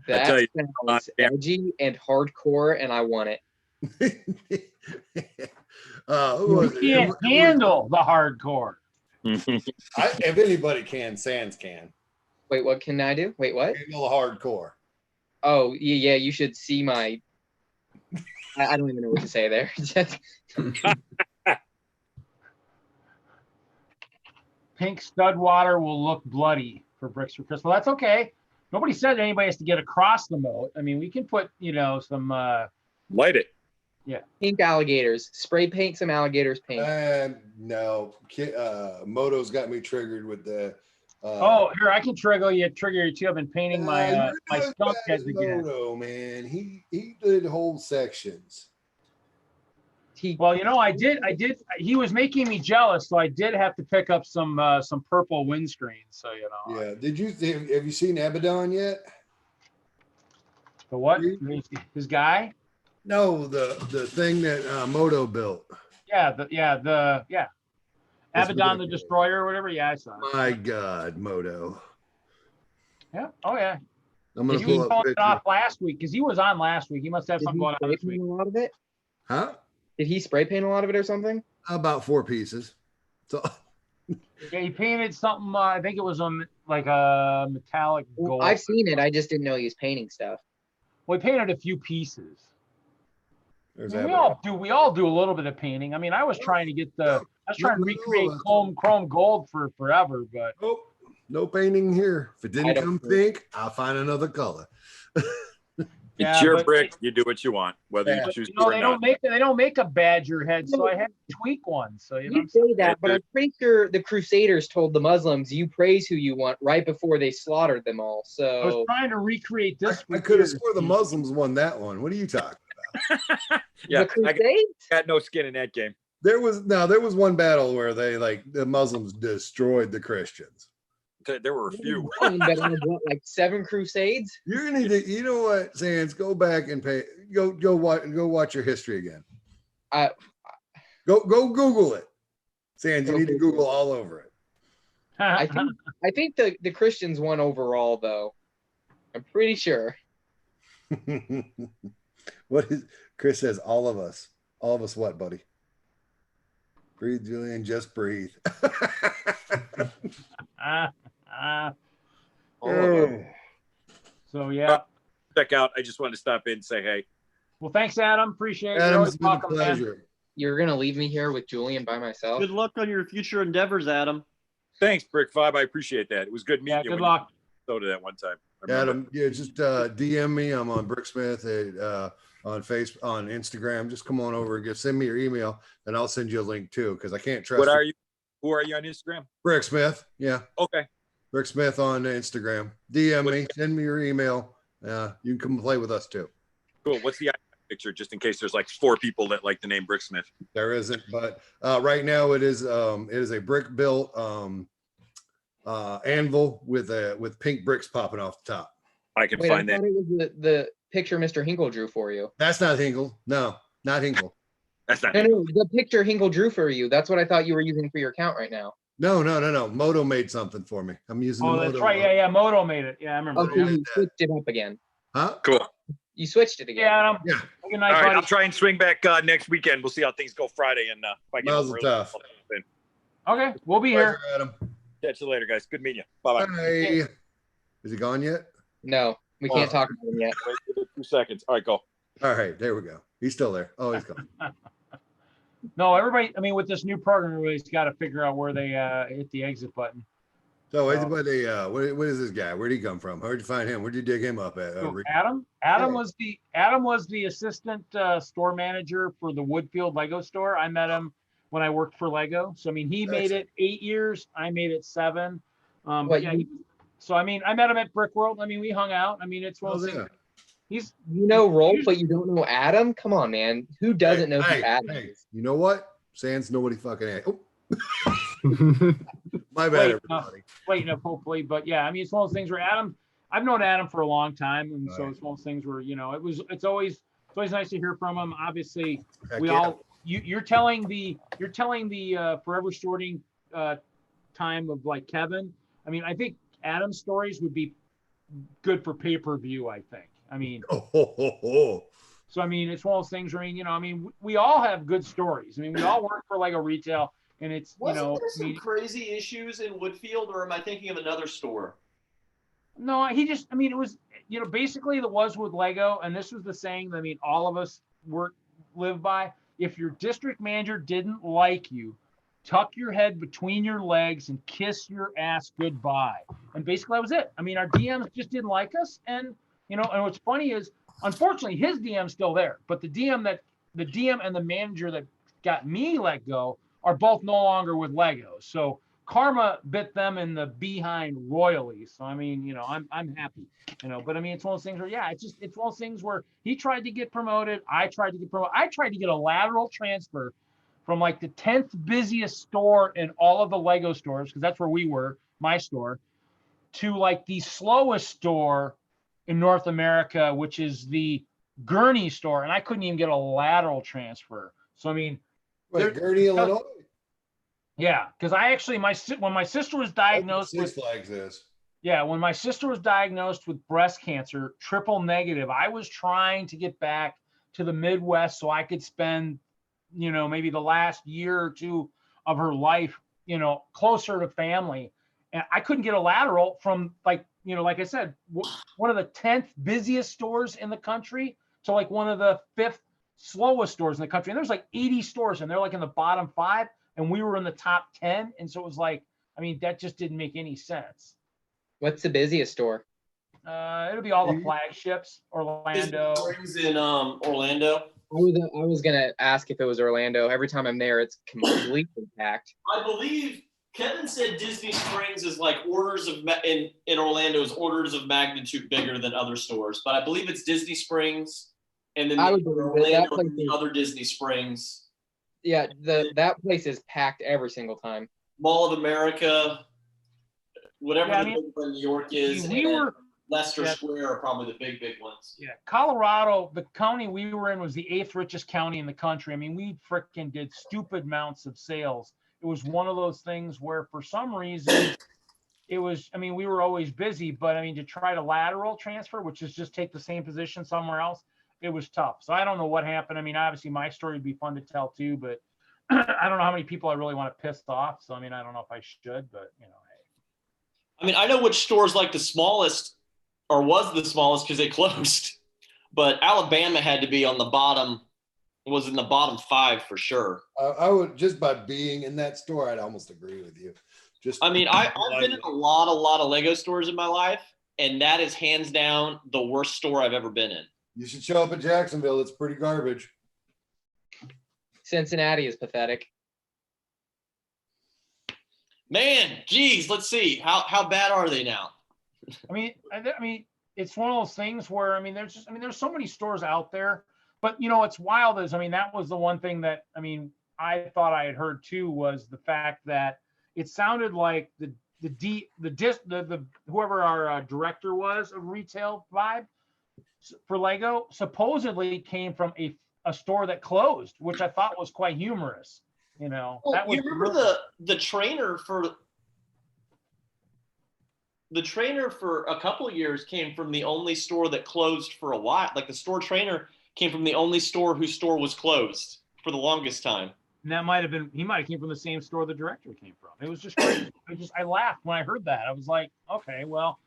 That tell you, sounds edgy and hardcore, and I want it. Who was You can't handle the hardcore. if anybody can, Sands can Wait, what can I do? Wait, what? handle the hardcore. Oh, yeah, you should see my. I don't even know what to say there. Pink stud water will look bloody for Bricks for Crystal. That's okay. Nobody said anybody has to get across the moat. I mean, we can put, some. Light it. Pink alligators. Spray paint some alligators pink. No, Moto's got me triggered with the. Oh, here I can trigger you too. I've been painting my my skunk heads again. Moto, man, he did whole sections. Well, I did. He was making me jealous, so I did have to pick up some purple windscreens. So Yeah. Have you seen Abaddon yet? The what? His guy? No, the thing that Moto built. Yeah. It's Abaddon the ridiculous. Destroyer or whatever. Yeah, I saw it. My God, Moto. Yeah. Oh yeah. I'm gonna He was pull up calling it picture. off last week because he was on last week. He must have Did something he going on spray this week. paint a lot of it? Huh? Did he spray paint a lot of it or something? About 4 pieces. So Yeah, he painted something. I think it was like a metallic gold. I've seen it. I just didn't know he was painting stuff. We painted a few pieces. there's I mean, Abaddon. we all do a little bit of painting. I mean, I was trying to recreate chrome gold for forever, but No painting here. If it I didn't don't come think- pink, I'll find another color. It's Yeah, your but- brick. You do what you want, whether Yeah. you choose You to know, or not. they don't make a badger head, so I had to tweak one. So you know, You say that, but I'm pretty sure the Crusaders told the Muslims, "You praise who you want," right before they slaughtered them all. I was So trying to recreate this. I with could have yours. swore the Muslims won that one. What are you talking? Yeah, the Crusades. got no skin in that game. There was one battle where the Muslims destroyed the Christians. There were a few. But out of what, like 7 Crusades? You're gonna need to, you know what, Sands, go back and go watch your history again. Go Google it. Sands, you need to Google all over it. I think the Christians won overall, though. I'm pretty sure. What is Chris says? All of us what, buddy? Breathe, Julian, just breathe. So yeah. Check out. I just wanted to stop in and say hey. Well, thanks, Adam. Appreciate it. Adam, You're it's always been a welcome, man. pleasure. You're gonna leave me here with Julian by myself? Good luck on your future endeavors, Adam. Thanks, Brick Five. I appreciate that. It was good meeting Yeah, you. good when luck. you soda that one time. I remember. Adam, yeah, just DM me. I'm on Bricksmith on Facebook, on Instagram. Just come on over and send me your email, and I'll send you a link too, because I can't trust. What are you? Who are you on Instagram? Bricksmith? Yeah, Okay. Bricksmith on Instagram. DM me. Send me your email. You can come play with us too. Cool. What's the picture, just in case there's like 4 people that like the name Bricksmith? There isn't, but right now it is a brick built anvil with pink bricks popping off the top. I can Wait, I find that. thought it was the picture Mr. Hinkle drew for you. That's not Hinkle. No, not Hinkle. That's not. No, the picture Hinkle drew for you. That's what I thought you were using for your account right now. No. Moto made something for me. I'm using. Oh, the that's Moto right. one. Yeah. Moto made it. Yeah, I remember. Okay, yeah. you switched it up again. Huh? Cool. You switched it again. Yeah, Adam. Yeah. Good All night, right. buddy. I'll try and swing back next weekend. We'll see how things go Friday, and if I get Mazel home tov. early, Okay, we'll be here. Pleasure, Adam. catch you later, guys. Good meeting you. Bye bye. Bye. Is he gone yet? No, we can't talk about him yet. Wait 2 seconds. All right, go. All right, there we go. He's still there. Oh, he's gone. No, everybody. I mean, with this new program, everybody's got to figure out where they hit the exit button. So, anybody, what is this guy? Where'd he come from? How'd you find him? Where'd you dig him up at? So Adam was the assistant store manager for the Woodfield Lego store. I met him when I worked for Lego. So I mean, he made it 8 years. I made it 7. What, yeah. So I mean, I met him at Brick World. I mean, we hung out. I mean, it's one of those things. He's You know Rolf, but you don't know Adam? Come on, man. Who doesn't know who Adam is? You know what? Sans nobody fucking. Oh. My bad, everybody. Hopefully, but yeah, I mean, it's one of those things where Adam. I've known Adam for a long time, and so Right. it's one of those things where it's always nice to hear from him. Obviously, Heck we yeah. all you're telling the forever sorting time of like Kevin. I mean, I think Adam's stories would be good for pay-per-view. I think. I mean, so I mean, it's one of those things where we all have good stories. I mean, we all work for Lego retail, and it's Wasn't there some crazy issues in Woodfield, or am I thinking of another store? No, it was, basically it was with Lego, and this was the saying that, I mean, all of us live by. If your district manager didn't like you, tuck your head between your legs and kiss your ass goodbye. And basically that was it. I mean, our DMs just didn't like us. And, and what's funny is, unfortunately, his DM's still there, but the DM and the manager that got me let go are both no longer with Lego. So karma bit them in the behind royally. So I mean, I'm happy, but I mean, it's one of those things where, yeah, it's one of those things where he tried to get promoted. I tried to get promoted. I tried to get a lateral transfer from like the 10th busiest store in all of the Lego stores, because that's where we were, my store, to like the slowest store in North America, which is the Gurney store. And I couldn't even get a lateral transfer. So, I mean, Wait, Gurney, Illinois. yeah, because I actually, when my sister was diagnosed Six with, Flags is. yeah, when my sister was diagnosed with breast cancer, triple negative, I was trying to get back to the Midwest so I could spend, maybe the last year or two of her life, closer to family. And I couldn't get a lateral from like I said, one of the 10th busiest stores in the country to like one of the 5th slowest stores in the country. And there's like 80 stores and they're like in the bottom 5. And we were in the top 10. And so it was like, I mean, that just didn't make any sense. What's the busiest store? It'll be all the flagships, Orlando. Springs in Orlando. I was gonna ask if it was Orlando. Every time I'm there, it's completely packed. I believe Kevin said Disney Springs is like in Orlando is orders of magnitude bigger than other stores, but I believe it's Disney Springs, and then I would believe it. Orlando That place and the is- other Disney Springs, Yeah, that place is packed every single time. Mall of America, whatever Yeah, I the mean, big one in New York is, we and were Leicester yeah. Square are probably the big ones. Yeah, Colorado, the county we were in was the 8th richest county in the country. I mean, we frickin' did stupid amounts of sales. It was one of those things where for some reason it was, I mean, we were always busy, but I mean, to try to lateral transfer, which is just take the same position somewhere else, it was tough. So I don't know what happened. I mean, obviously my story would be fun to tell too, but I don't know how many people I really want to piss off. So, I mean, I don't know if I should, but you know, hey. I mean, I know which store's like the smallest, or was the smallest because they closed, but Alabama had to be on the bottom, was in the bottom 5 for sure. I would, just by being in that store, I'd almost agree with you. Just, I mean, I've been in a lot of Lego stores in my life, and that is hands down the worst store I've ever been in. You should show up at Jacksonville. It's pretty garbage. Cincinnati is pathetic. Man, geez, let's see. How bad are they now? I mean, it's one of those things where, I mean, there's so many stores out there, but you know, it's wild I mean, that was the one thing that, I mean, I thought I had heard too, was the fact that it sounded like the whoever our director was of retail vibe for Lego supposedly came from a store that closed, which I thought was quite humorous. You know, Well, that was you remember the trainer for a couple of years came from the only store that closed for a while. Like the store trainer came from the only store whose store was closed for the longest time. And that might have been, he might have came from the same store the director came from. It was just crazy. I laughed when I heard that. I was like, okay, well,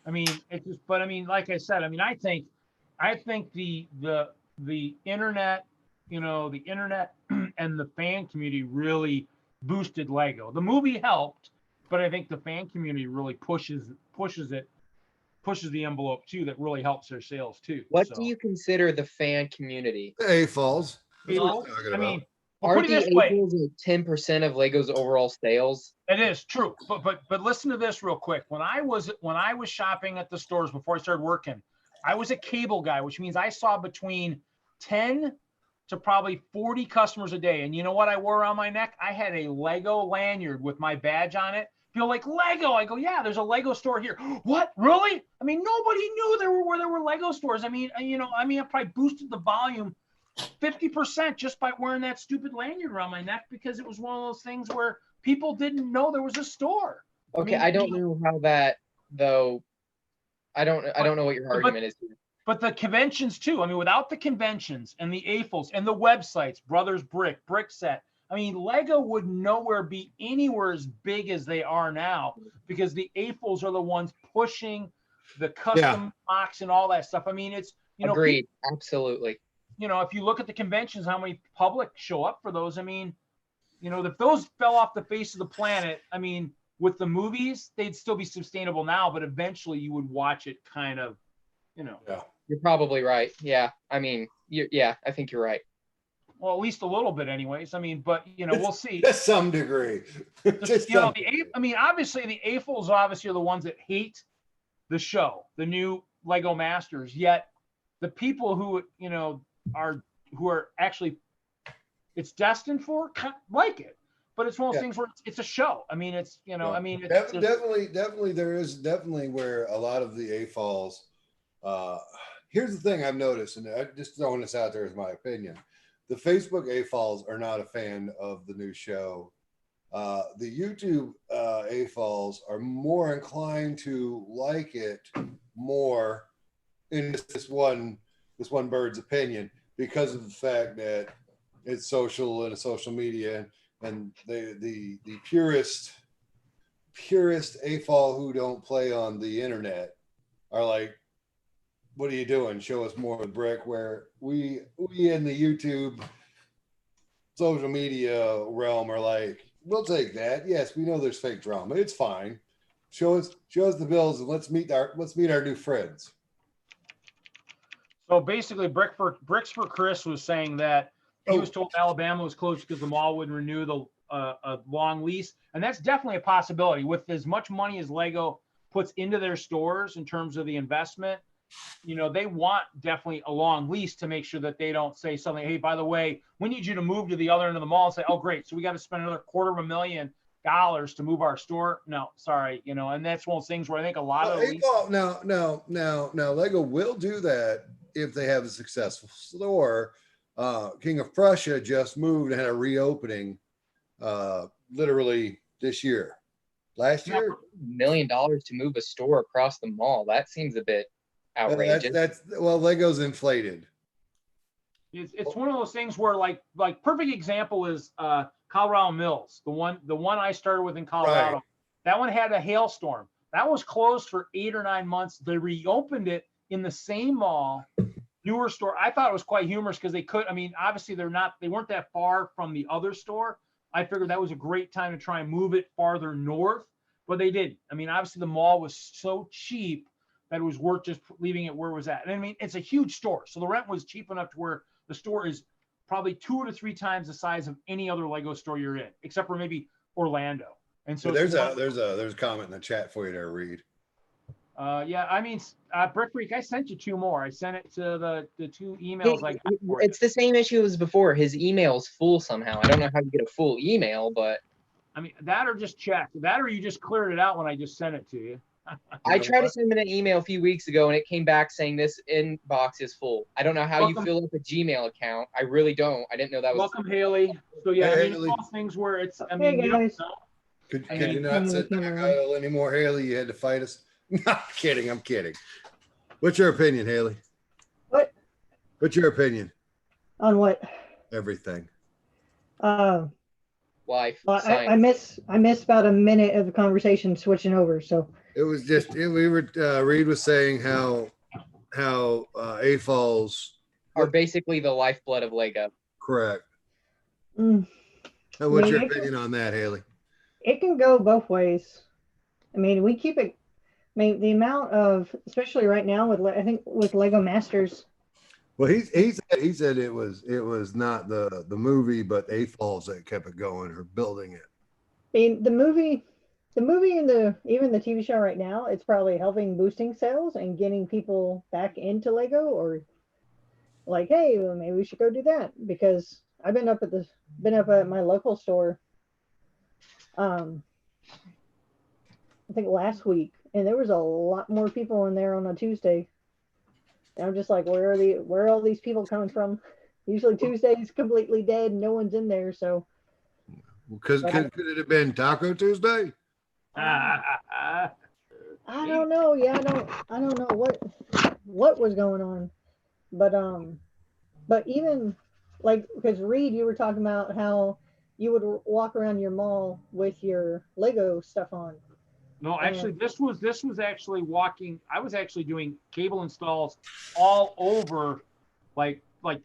I mean, it just, but I mean, like I said, I mean, I think the internet, you know, the internet and the fan community really boosted Lego. The movie helped, but I think the fan community really pushes the envelope too. That really helps their sales too. What So, do you consider the fan community? Hey, Falls. you know, talking I about. mean, Are put it the this way. Aprils 10% of Lego's overall sales? It is true, but listen to this real quick. When I was shopping at the stores before I started working, I was a cable guy, which means I saw between 10 to probably 40 customers a day. And you know what I wore around my neck? I had a Lego lanyard with my badge on it. People like, Lego. I go, yeah, there's a Lego store here. What? Really? I mean, nobody knew there were Lego stores. I mean, you know, I probably boosted the volume 50% just by wearing that stupid lanyard around my neck, because it was one of those things where people didn't know there was a store. Okay, I don't know how that though. I don't know what your argument is here. But the conventions too. I mean, without the conventions and the AFOLs and the websites, Brothers Brick, Brickset, I mean, Lego would nowhere be anywhere as big as they are now, because the AFOLs are the ones pushing the custom box and all that stuff. I mean, it's, you know, Agreed. Absolutely. you know, if you look at the conventions, how many public show up for those? I mean, you know, if those fell off the face of the planet, I mean, with the movies, they'd still be sustainable now, but eventually you would watch it kind of, you know. Yeah. You're probably right. Yeah. I mean, yeah, I think you're right. Well, at least a little bit anyways. I mean, but, you know, we'll see. To some degree. Just You know, some I mean, obviously the AFOLs obviously are the ones that hate the show, the new Lego Masters, yet the people who, you know, who are actually it's destined for like it, but it's one of those things where it's a show. I mean, it's, you know, I mean, it's definitely there is definitely where a lot of the AFOLs, here's the thing I've noticed, and I just throwing this out there as my opinion. The Facebook AFOLs are not a fan of the new show. The YouTube AFOLs are more inclined to like it more in this one bird's opinion, because of the fact that it's social and social media, and the purist AFOL who don't play on the internet are like, what are you doing? Show us more of Brick. Where we in the YouTube social media realm are like, we'll take that. Yes, we know there's fake drama. It's fine. Show us the bills and let's meet our new friends. So basically, Bricks for Chris was saying that he was told Alabama was closed because the mall wouldn't renew the a long lease, and that's definitely a possibility. With as much money as Lego puts into their stores in terms of the investment, you know, they want definitely a long lease to make sure that they don't say something. Hey, by the way, we need you to move to the other end of the mall and say, oh, great, so we got to spend another $250,000 to move our store. No, sorry, you know, and that's one of those things where I think a lot of Now, Lego will do that if they have a successful store. King of Prussia just moved and had a reopening literally this year. Last year, $1 million to move a store across the mall. That seems a bit outrageous. Well, Lego's inflated. It's one of those things where like perfect example is Colorado Mills, the one I started with in Colorado. Right. That one had a hailstorm. That was closed for 8 or 9 months. They reopened it in the same mall, newer store. I thought it was quite humorous because they could. I mean, obviously they weren't that far from the other store. I figured that was a great time to try and move it farther north, but they didn't. I mean, obviously the mall was so cheap that it was worth just leaving it where it was at. And I mean, it's a huge store, so the rent was cheap enough to where the store is probably 2 to 3 times the size of any other Lego store you're in, except for maybe Orlando. And so there's a comment in the chat for you to read. Yeah, I mean, Brick Freak, I sent you 2 more. I sent it to the 2 emails I got for you. It's the same issue as before. His email's full somehow. I don't know how you get a full email, but I mean, that or just check. That or you just cleared it out when I just sent it to you. I tried to send him an email a few weeks ago and it came back saying this inbox is full. I don't know how you fill up a Gmail account. I really don't. I didn't know that was. Welcome, Haley. So yeah, I mean, Haley. it's all things where it's. I mean, you don't know. Could you not sit there anymore, Haley? You had to fight us. Not kidding. I'm kidding. What's your opinion, Haley? What? What's your opinion? On what? Everything. Life. Well, I missed about a minute of the conversation switching over. So it was just we were. Reed was saying how AFOLs are basically the lifeblood of Lego. Correct. Mm. What's your opinion on that, Haley? It can go both ways. I mean, we keep it. I mean, the amount of, especially right now with Lego Masters. Well, he said it was not the movie, but AFOLs that kept it going or building it. I mean, the movie and even the TV show right now, it's probably helping boosting sales and getting people back into Lego, or like, hey, well, maybe we should go do that, because I've been up at my local store. I think last week, and there was a lot more people in there on a Tuesday. And I'm just like, where are all these people coming from? Usually Tuesday's completely dead, and no one's in there. So, because could it have been Taco Tuesday? I don't know. Yeah, I don't know what was going on, but even like, because Reed, you were talking about how you would walk around your mall with your Lego stuff on. No, actually, this was actually walking. I was actually doing cable installs all over, like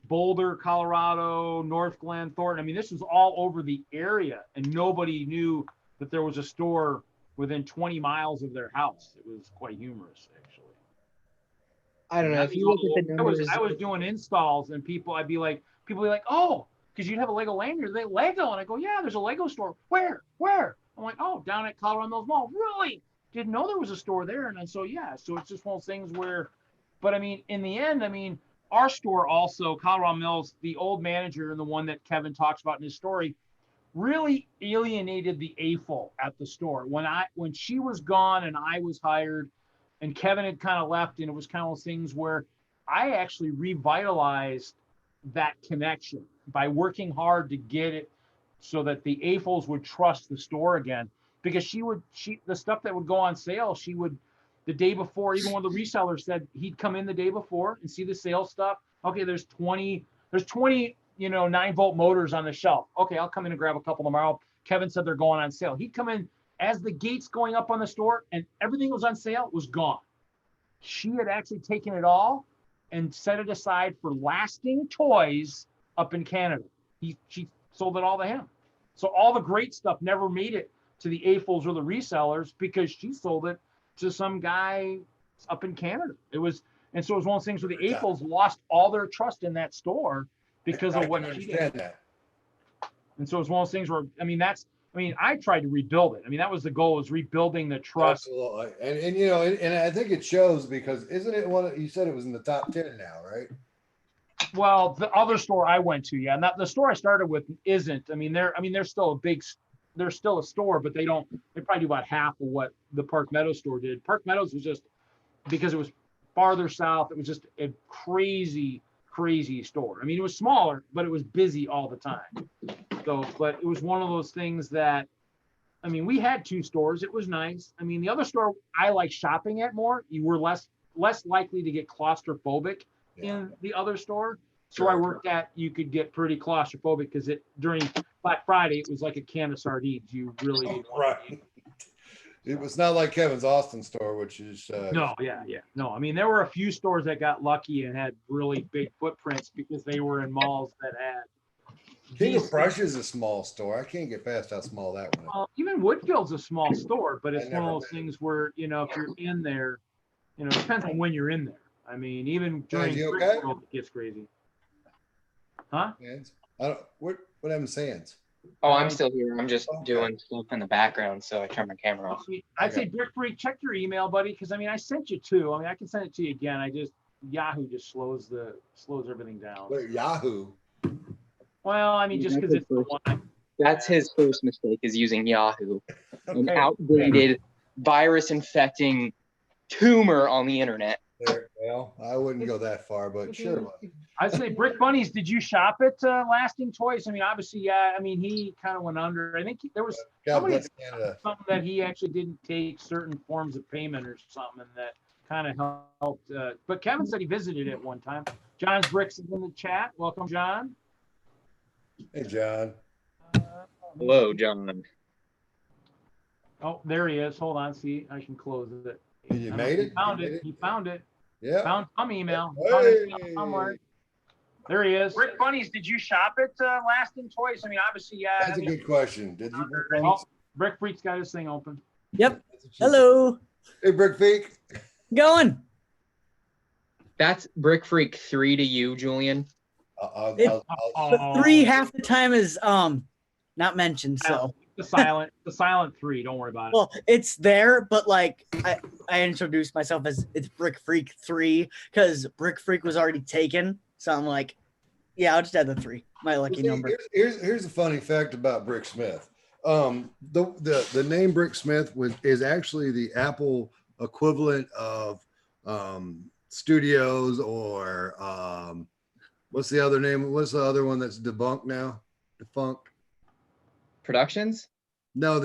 Boulder, Colorado, North Glen, Thornton. I mean, this was all over the area, and nobody knew that there was a store within 20 miles of their house. It was quite humorous, actually. I don't know if you look at the numbers. I was doing installs, and people would be like, oh, because you'd have a Lego lanyard, they Lego, and I go, yeah, there's a Lego store. Where? I'm like, oh, down at Colorado Mills Mall. Really? Didn't know there was a store there. And then so it's just one of those things where, but I mean, in the end, I mean, our store also, Colorado Mills, the old manager and the one that Kevin talks about in his story, really alienated the AFOL at the store. When she was gone and I was hired and Kevin had kind of left, and it was kind of those things where I actually revitalized that connection by working hard to get it so that the AFOLs would trust the store again, because the stuff that would go on sale, she would, the day before, even when the reseller said he'd come in the day before and see the sale stuff. Okay, there's 20, 9-volt motors on the shelf. Okay, I'll come in and grab a couple tomorrow. Kevin said they're going on sale. He'd come in as the gates going up on the store and everything was on sale, was gone. She had actually taken it all and set it aside for lasting toys up in Canada. She sold it all to him. So all the great stuff never made it. to the AFOLs or the resellers because she sold it to some guy up in Canada. And so it was one of those things where the AFOLs lost all their trust in that store because I of what can she understand did. that. And so it's one of those things where, I tried to rebuild it. That was the goal, was rebuilding the trust. Absolutely. And you know, and I think it shows because isn't it you said it was in the top 10 now, right? Well, the other store I went to, yeah, the store I started with isn't. They're still they're still a store, but they probably do about half of what the Park Meadows store did. Park Meadows was just, because it was farther south, it was just a crazy store. It was smaller, but it was busy all the time. So, but it was one of those things that, we had 2 stores. It was nice. The other store I like shopping at more. You were less likely to get claustrophobic in the other store. So I worked at, you could get pretty claustrophobic because during Black Friday, it was like a can of sardines. You really didn't want to eat. It was not like Kevin's Austin store, which is No, yeah. No, there were a few stores that got lucky and had really big footprints because they were in malls that had. King of Prussia is a small store. I can't get past how small that one is. Well, even Woodfield's a small store, but it's one of never those things where, if you're in there, it depends on when you're in there. Even during you Brick okay? World, it gets crazy. Huh? Sands? I don't. What happened to Sands? Oh, I'm still here. I'm just doing stuff in the background, so I turned my camera off. I'd say Brick Freak, check your email, buddy, because I sent you 2. I can send it to you again. Yahoo just slows everything down. Wait, Yahoo. Well, just because it's the one. That's his first mistake, is using Yahoo, an outdated virus-infecting tumor on the internet. Well, I wouldn't go that far, but sure. I'd say Brick Bunnies, did you shop at Lasting Toys? Obviously, yeah. He kind of went under. I think there was something that he actually didn't take certain forms of payment or something that kind of helped. But Kevin said he visited it one time. John's Bricks is in the chat. Welcome, John. Hey, John. Hello, John. Oh, there he is. Hold on. See, I can close it. You made it? He found it. Yeah. Found some email. Hey. Found an email somewhere. There he is. Brick Bunnies, did you shop at Lasting Toys? Obviously, yeah. That's a good question. Did you? Brick Freak's got his thing open. Yep. Hello. Hey, Brick Freak. Going. That's Brick Freak 3 to you, Julian. But 3 half the time is not mentioned, so the silent 3. Don't worry about it. Well, it's there, but like I introduced myself as it's Brick Freak 3 because Brick Freak was already taken, so I'm like, yeah, I'll just add the 3, my lucky number. Here's a funny fact about Brick Smith. The name Brick Smith is actually the Apple equivalent of Studios or what's the other name? What's the other one that's debunked now? Defunct. Productions? No,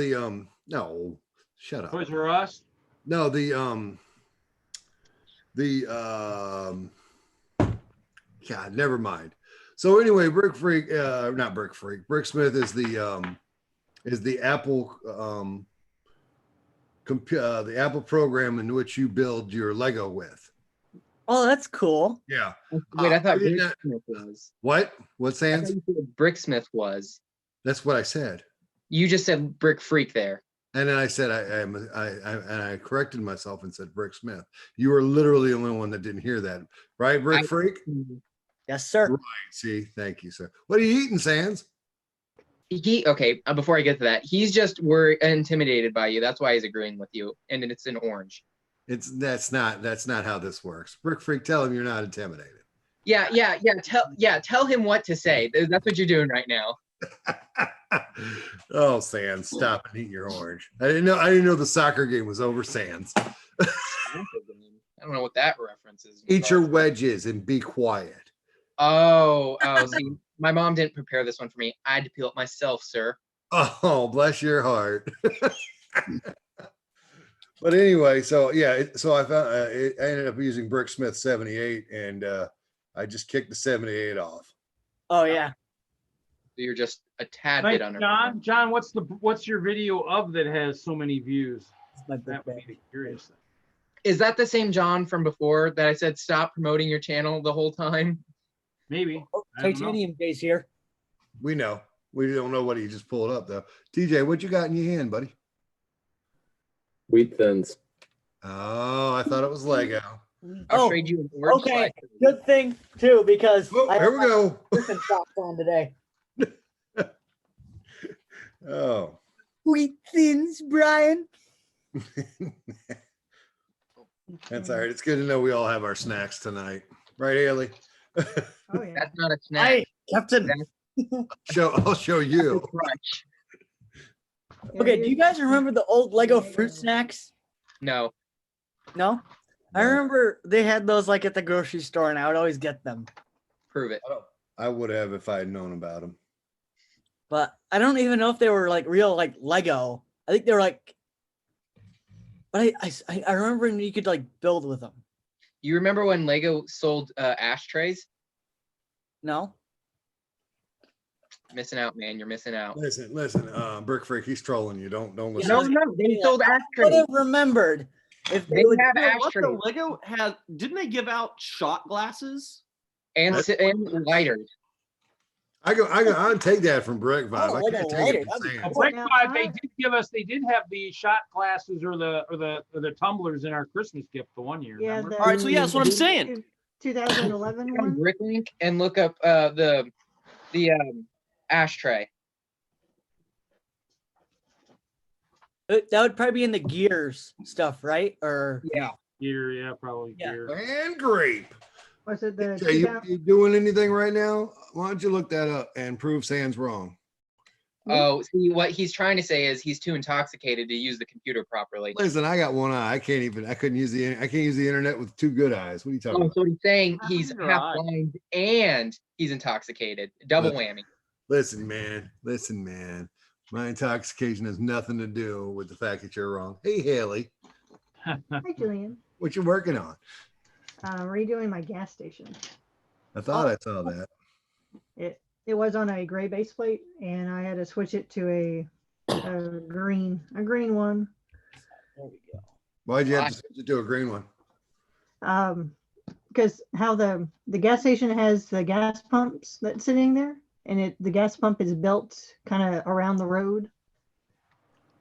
no, shut up. Toys R Us? No, God, never mind. So anyway, Brick Freak, not Brick Freak, Brick Smith is the Apple the Apple program in which you build your Lego with. Oh, that's cool. Yeah. Wait, I thought Bricksmith was. What? What's Sans? Bricksmith was. That's what I said. You just said Brick Freak there. And then I said I corrected myself and said Brick Smith. You were literally the only one that didn't hear that, right, Brick Freak? Yes, sir. Right. See, thank you, sir. What are you eating, Sans? Okay. Before I get to that, he's just intimidated by you. That's why he's agreeing with you, and it's in orange. That's not how this works. Brick Freak, tell him you're not intimidated. Yeah. Tell him what to say. That's what you're doing right now. Oh, Sans, stop and eat your orange. I didn't know the soccer game was over, Sans. I don't know what that reference is. Eat your wedges and be quiet. Oh, see, my mom didn't prepare this one for me. I had to peel it myself, sir. Oh, bless your heart. But anyway, so yeah, so I found I ended up using Brick Smith 78, and I just kicked the 78 off. Oh yeah. You're just a tad Nice, bit under. John, what's your video of that has so many views? That would be the curious thing. Is that the same John from before that I said stop promoting your channel the whole time? Maybe. Titanium Days here. We know. We don't know what he just pulled up though. TJ, what you got in your hand, buddy? Wheat thins. Oh, I thought it was Lego. I'll Oh, trade you an orange okay. slice. Good thing too, because Oh, I here have we my go. Griffin socks on today. Oh. Wheat thins, Brian. That's all right. It's good to know we all have our snacks tonight. Right, Haley? Oh yeah. That's not a snack. Hey, Captain. I'll show you. Crunch. Okay, do you guys remember the old Lego fruit snacks? No. No? I remember they had those like at the grocery store and I would always get them. Prove it. I would have if I had known about them. But I don't even know if they were like real like Lego. I think they were like, but I remember you could like build with them. You remember when Lego sold ashtrays? No? Missing out, man. You're missing out. Listen, Brick Freak, he's trolling you. Don't listen. No, no, they sold I would ashtrays. have remembered if They they would. have You know what, ashtrays the Lego had? Didn't they give out shot glasses? and lighters. I'd take that from Brick Vibe. Oh, I Lego can't take it lighter, from that'd be Sam. cool. Brick Now, Vibe, they did have the shot glasses or the tumblers in our Christmas gift the one year. Yeah. remember? All right, so yeah, that's what I'm saying. 2011 Go on one. Bricklink and look up the ashtray. That would probably be in the Gears stuff, right? Or Yeah. Gear, yeah, probably Yeah. gear. And grape. Was it the Jay, you 2000 doing anything right now? Why don't you look that up and prove Sam's wrong? Oh, see, what he's trying to say is he's too intoxicated to use the computer properly. Listen, I got one eye. I can't use the internet with two good eyes. What are you talking Oh, about? so he's saying he's You're half right. blind and he's intoxicated. Double whammy. Listen, man. My intoxication has nothing to do with the fact that you're wrong. Hey, Haley, Hi, Julian. what you working on? Redoing my gas station. I thought I saw that. It was on a gray base plate, and I had to switch it to a green one. there we go. Why'd you have to switch it to a green one? Because how the gas station has the gas pumps that's sitting there, and the gas pump is built kind of around the road,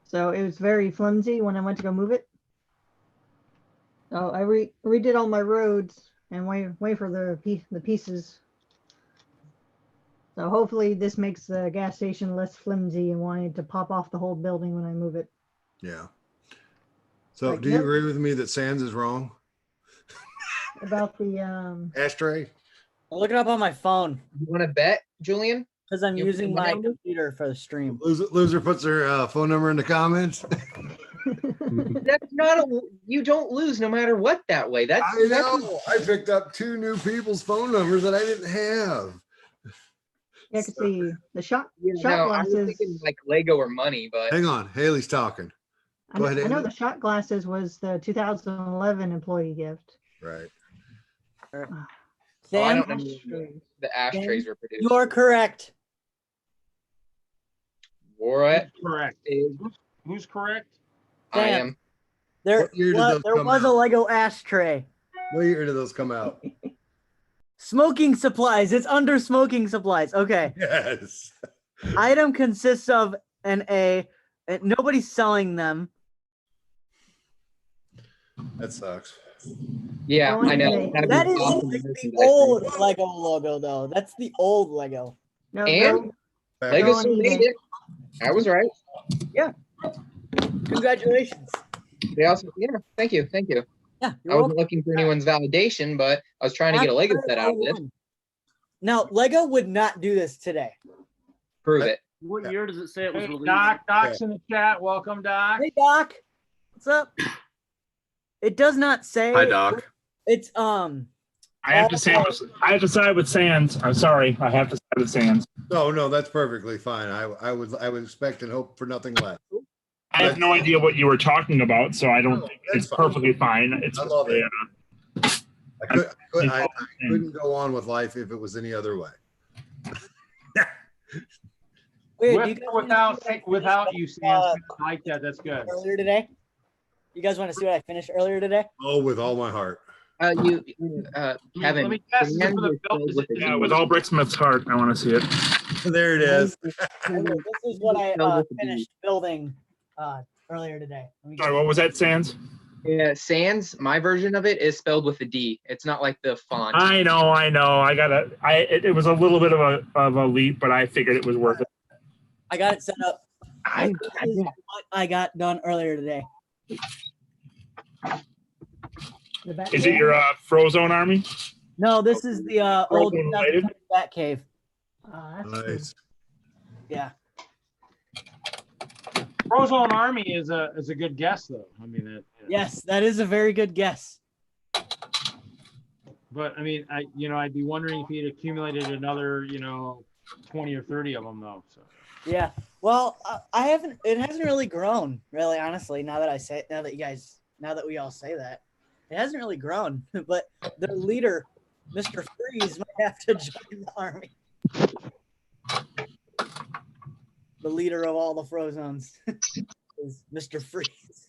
so it was very flimsy when I went to go move it. So I redid all my roads and wait for the pieces. So hopefully this makes the gas station less flimsy and wanted to pop off the whole building when I move it. Yeah. So Like, do you nope. agree with me that Sands is wrong? About the Ashtray? I'll look it up on my phone You want to bet, Julian? because I'm You using my remember? computer for the stream. Loser puts their phone number in the comments. That's not you don't lose no matter what that way. That's I know. I picked up 2 new people's phone numbers that I didn't have. yeah, because the shot No, I was glasses. thinking like Lego or money, but Hang on. Haley's talking. I Go know, ahead, I know Amy. the shot glasses was the 2011 employee gift. Right. I Sam, don't know when the ashtrays were produced. you are correct. What Correct. is Who's correct? I Sam. am? There What year did those come was a out? Lego ashtray. What year did those come out? Smoking supplies. It's under smoking supplies. Okay. Yes. Item consists of nobody's selling them. That sucks. Yeah, I know. That That be is awesome the merchandise. old Lego logo, though. That's the old Lego. No, And Back Lego Go on still made eBay. it. I was right. Congratulations. They also, yeah. Thank you. Yeah, I you're wasn't looking for anyone's validation, but I was trying to get a Lego set out of this. Now, Lego would not do this today. Prove it. What year does it say it was Hey, released? Doc's in the chat. Welcome, Doc. Hey, Doc. What's up? It does not say. Hi, Doc. It's I have to side with Sands. I'm sorry. I have to side with Sands. No, that's perfectly fine. I would expect and hope for nothing less. I have no idea what you were talking about, so I don't No, think that's it's fine. perfectly fine. It's I just love it. I I couldn't go on with life if it was any other way. Wait, With do you guys or wanna see what I without finished, you, Sam. I like that. That's good. earlier today? You guys want to see what I finished earlier today? Oh, with all my heart. Kevin. Let me guess. Is it for the build? Is it- Yeah, with all Bricksmith's heart, I want to see it. There it is. Okay, this is what I finished building earlier today. Sorry, what was that, Sans? Yeah, Sans, my version of it is spelled with a D. It's not like the font. I know. It was a little bit of a leap, but I figured it was worth it. I got it set up. I This is what I got done earlier today. Is it your Frozone army? No, this is the old Frozen related? Bat Cave. Nice. Yeah. Frozone Army is a good guess though. I mean, Yes, that is a very good guess. but I mean, I'd be wondering if he'd accumulated another, 20 or 30 of them though. So Yeah. Well, I haven't. It hasn't really grown, really, honestly. Now that we all say that, it hasn't really grown. But their leader, Mr. Freeze, might have to join the army. The leader of all the Frozones is Mr. Freeze.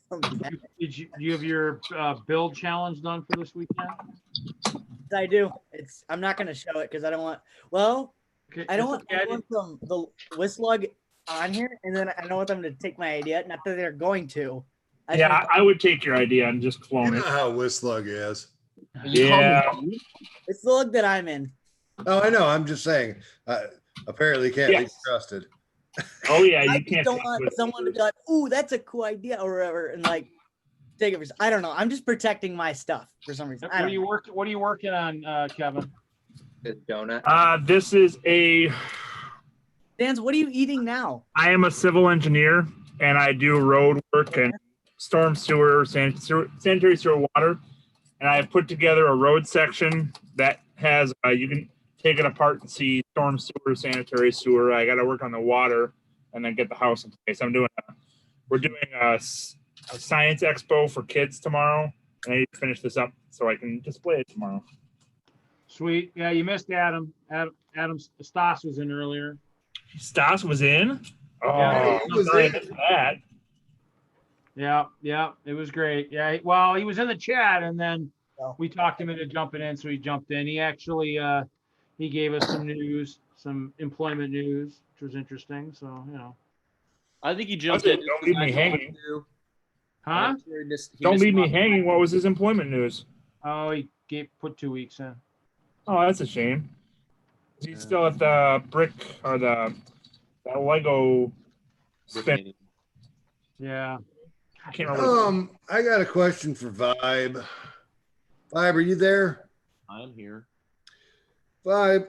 did you have your build challenge done for this weekend? I do. I'm not going to show it because I don't want. Well, Okay, I don't want okay, anyone from the Wisslug on here, and then I don't want them to take my idea. Not that they're going to. I would take your idea and just clone You know it. how Whistler is. Yeah. It's the lug that I'm in. Oh, I know. I'm just saying. Apparently, can't be Yes. trusted. Oh yeah, I you just can't. don't take want with- someone to be like, "Ooh, that's a cool idea," or whatever, and like take it for. I don't know. I'm just protecting my stuff for some reason. What I are don't you know. What are you working on, Kevin? The donut. This is a. Dan's, what are you eating now? I am a civil engineer, and I do road work and storm sewer, sanitary sewer water. And I have put together a road section that has you can take it apart and see storm sewer, sanitary sewer. I got to work on the water, and then get the house in place. We're doing a science expo for kids tomorrow, and I need to finish this up so I can display it tomorrow. Sweet. Yeah, you missed Adam. Adam Stas was in earlier. Stas was in. Oh, Yeah, he was sorry, in. I missed that. Yeah, it was great. Yeah, well, he was in the chat, and then we talked him into jumping in, so he jumped in. He actually he gave us some news, some employment news, which was interesting. So I think he jumped Okay, in. don't leave me hanging. huh? Don't leave me hanging. What was his employment news? Oh, he put 2 weeks in. Oh, that's a shame. Is he still at the brick or the Lego spin? Yeah. I can't remember. I got a question for Vibe. Vibe, are you there? I'm here. Vibe,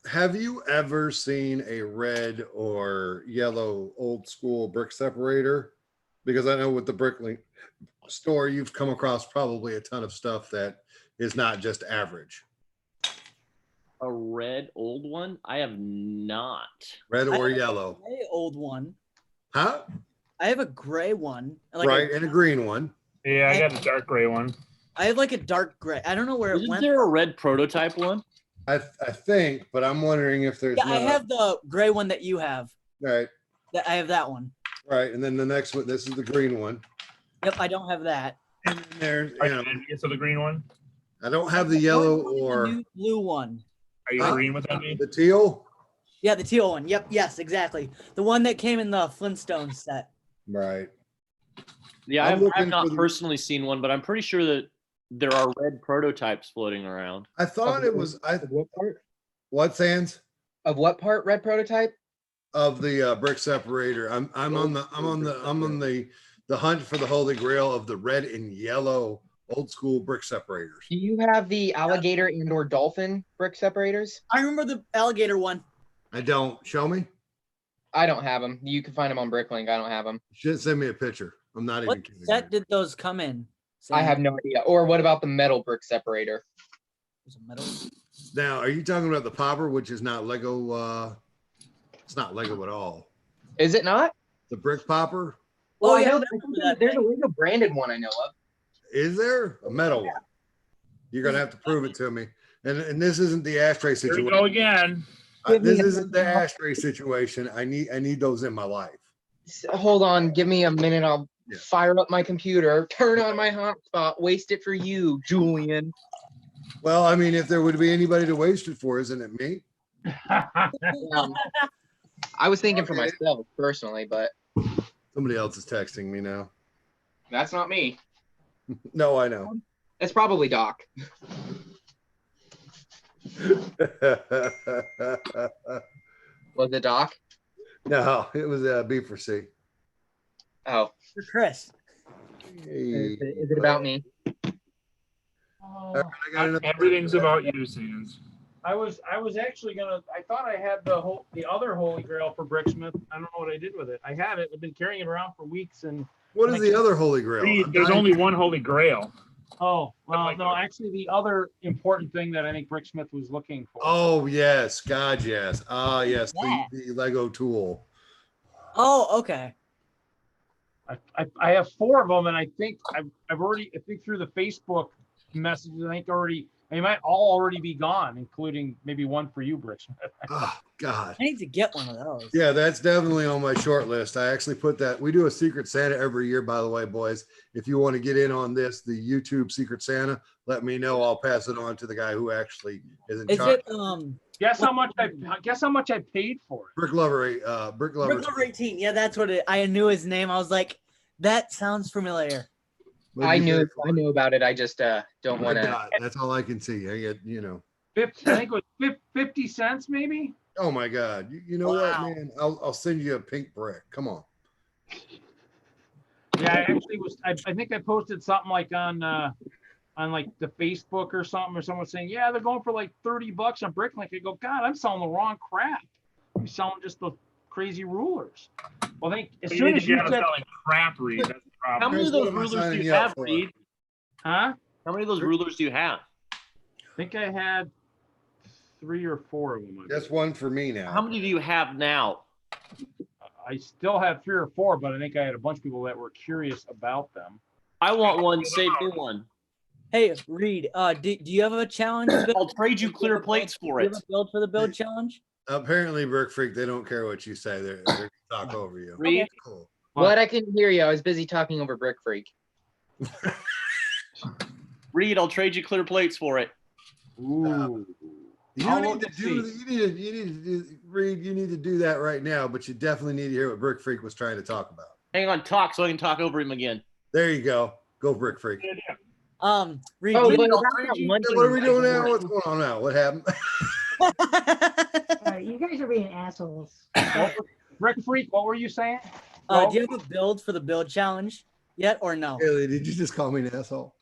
have you ever seen a red or yellow old school brick separator? Because I know with the Bricklink store, you've come across probably a ton of stuff that is not just average. A red old one? I have not. Red I or have yellow. A gray old one. Huh? I have a gray one. Like Right, and a green one. Yeah, I got a dark gray one. I have like a dark gray. I don't know where it Isn't went. there a red prototype one? I think, but I'm wondering if there's Yeah, I not. have the gray one that you have. Right, I have that one. right, and then the next one. This is the green one. Yep, I don't have that. And then there's, Are you envious of the green one? I don't have the yellow The or new blue one. Are you green with envy? the teal. Yeah, the teal one. Yep, yes, exactly. The one that came in the Flintstones set. Right. Yeah, I'm I've looking not for the- personally seen one, but I'm pretty sure that there are red prototypes floating around. I thought it was. What part? What Sands? Of what part? Red prototype? Of the brick separator. I'm on the hunt for the holy grail of the red and yellow old school brick separators. Do you have the alligator and/or dolphin brick separators? I remember the alligator one. I don't. Show me. I don't have them. You can find them on Bricklink. I don't have them. Should send me a picture. I'm not even What kidding. set did those come in? I have no idea. Or what about the metal brick separator? There's a metal. Now, are you talking about the popper, which is not Lego? It's not Lego at all. Is it not? The brick popper. Well, Oh, I yeah, know I remember that there's a thing. Lego branded one I know of. Is there a metal one? You're gonna have to prove it to me. And this isn't the ashtray Here we situation. go again. This isn't the ashtray situation. I need those in my life. Hold on, give me a minute. I'll Yeah. fire up my computer, turn on my hotspot, waste it for you, Julian. Well, I mean, if there would be anybody to waste it for, isn't it me? I was thinking for myself personally, but Somebody else is texting me now. That's not me. No, I know. It's probably Doc. Was it Doc? No, it was B for C. Oh, For Chris. Hey, is it about me? all right, I got another- Everything's about you, Sans. I was actually gonna. I thought I had the other Holy Grail for Bricksmith. I don't know what I did with it. I had it. I've been carrying it around for weeks. And What is the other Holy Grail? Reed, I'm there's dying- only one Holy Grail. oh well, no, actually, the other important thing that I think Bricksmith was looking for. Oh yes, God yes. Ah yes, Yeah. the Lego tool. Oh, okay. I have 4 of them, and I think I've already. I think through the Facebook messages, I think already. They might all already be gone, including maybe one for you, Bricksmith. Oh God. I need to get one of those. Yeah, that's definitely on my short list. I actually put that. We do a Secret Santa every year, by the way, boys. If you want to get in on this, the YouTube Secret Santa, let me know. I'll pass it on to the guy who actually is in Is charge. it Guess how much I paid for it. Brick Lover, Brick Lover. Brick Lover 18? Yeah, that's what it. I knew his name. I was like, that sounds familiar. What'd I you pay knew about it. I just don't for want it? to. God, that's all I can see. I get, I think it was 50 cents, maybe. Oh my God. You know what, man? I'll send you a pink brick. Come on. Yeah, I actually was. I think I posted something like on like the Facebook or something, or someone saying, yeah, they're going for like $30 on Bricklink. I go, God, I'm selling the wrong crap. I'm selling just the crazy rulers. Well, I think as You soon need as to you get out of said, selling crap, Reed. That's the How problem. many of What those am I rulers do signing you you up have, for? Reed? huh? How many of those rulers do you have? I think I had 3 or 4 of them. I That's believe. one for me now. How many do you have now? I still have 3 or 4, but I think I had a bunch of people that were curious about them. I want one. Save me one. Hey, Reed, do you have a challenge? I'll trade you clear plates for Do you it. have a build for the build challenge? Apparently, Brick Freak, they don't care what you say. They're gonna talk over you. Reed, Cool. What? I couldn't hear you. I was busy talking over Brick Freak. Reed, I'll trade you clear plates for it. Ooh. You I'll need look to and do. see. You need to do. Reed, you need to do that right now. But you definitely need to hear what Brick Freak was trying to talk about. Hang on, talk so I can talk over him again. There you go. Go Brick Freak. Reed, Oh, Reed, but Reed, about I'll that trade you- one What are we thing- doing now? What's going on now? What happened? You guys are being assholes. Rick Freak, what were you saying? do you have a build for the build challenge yet or no? Haley, did you just call me an asshole?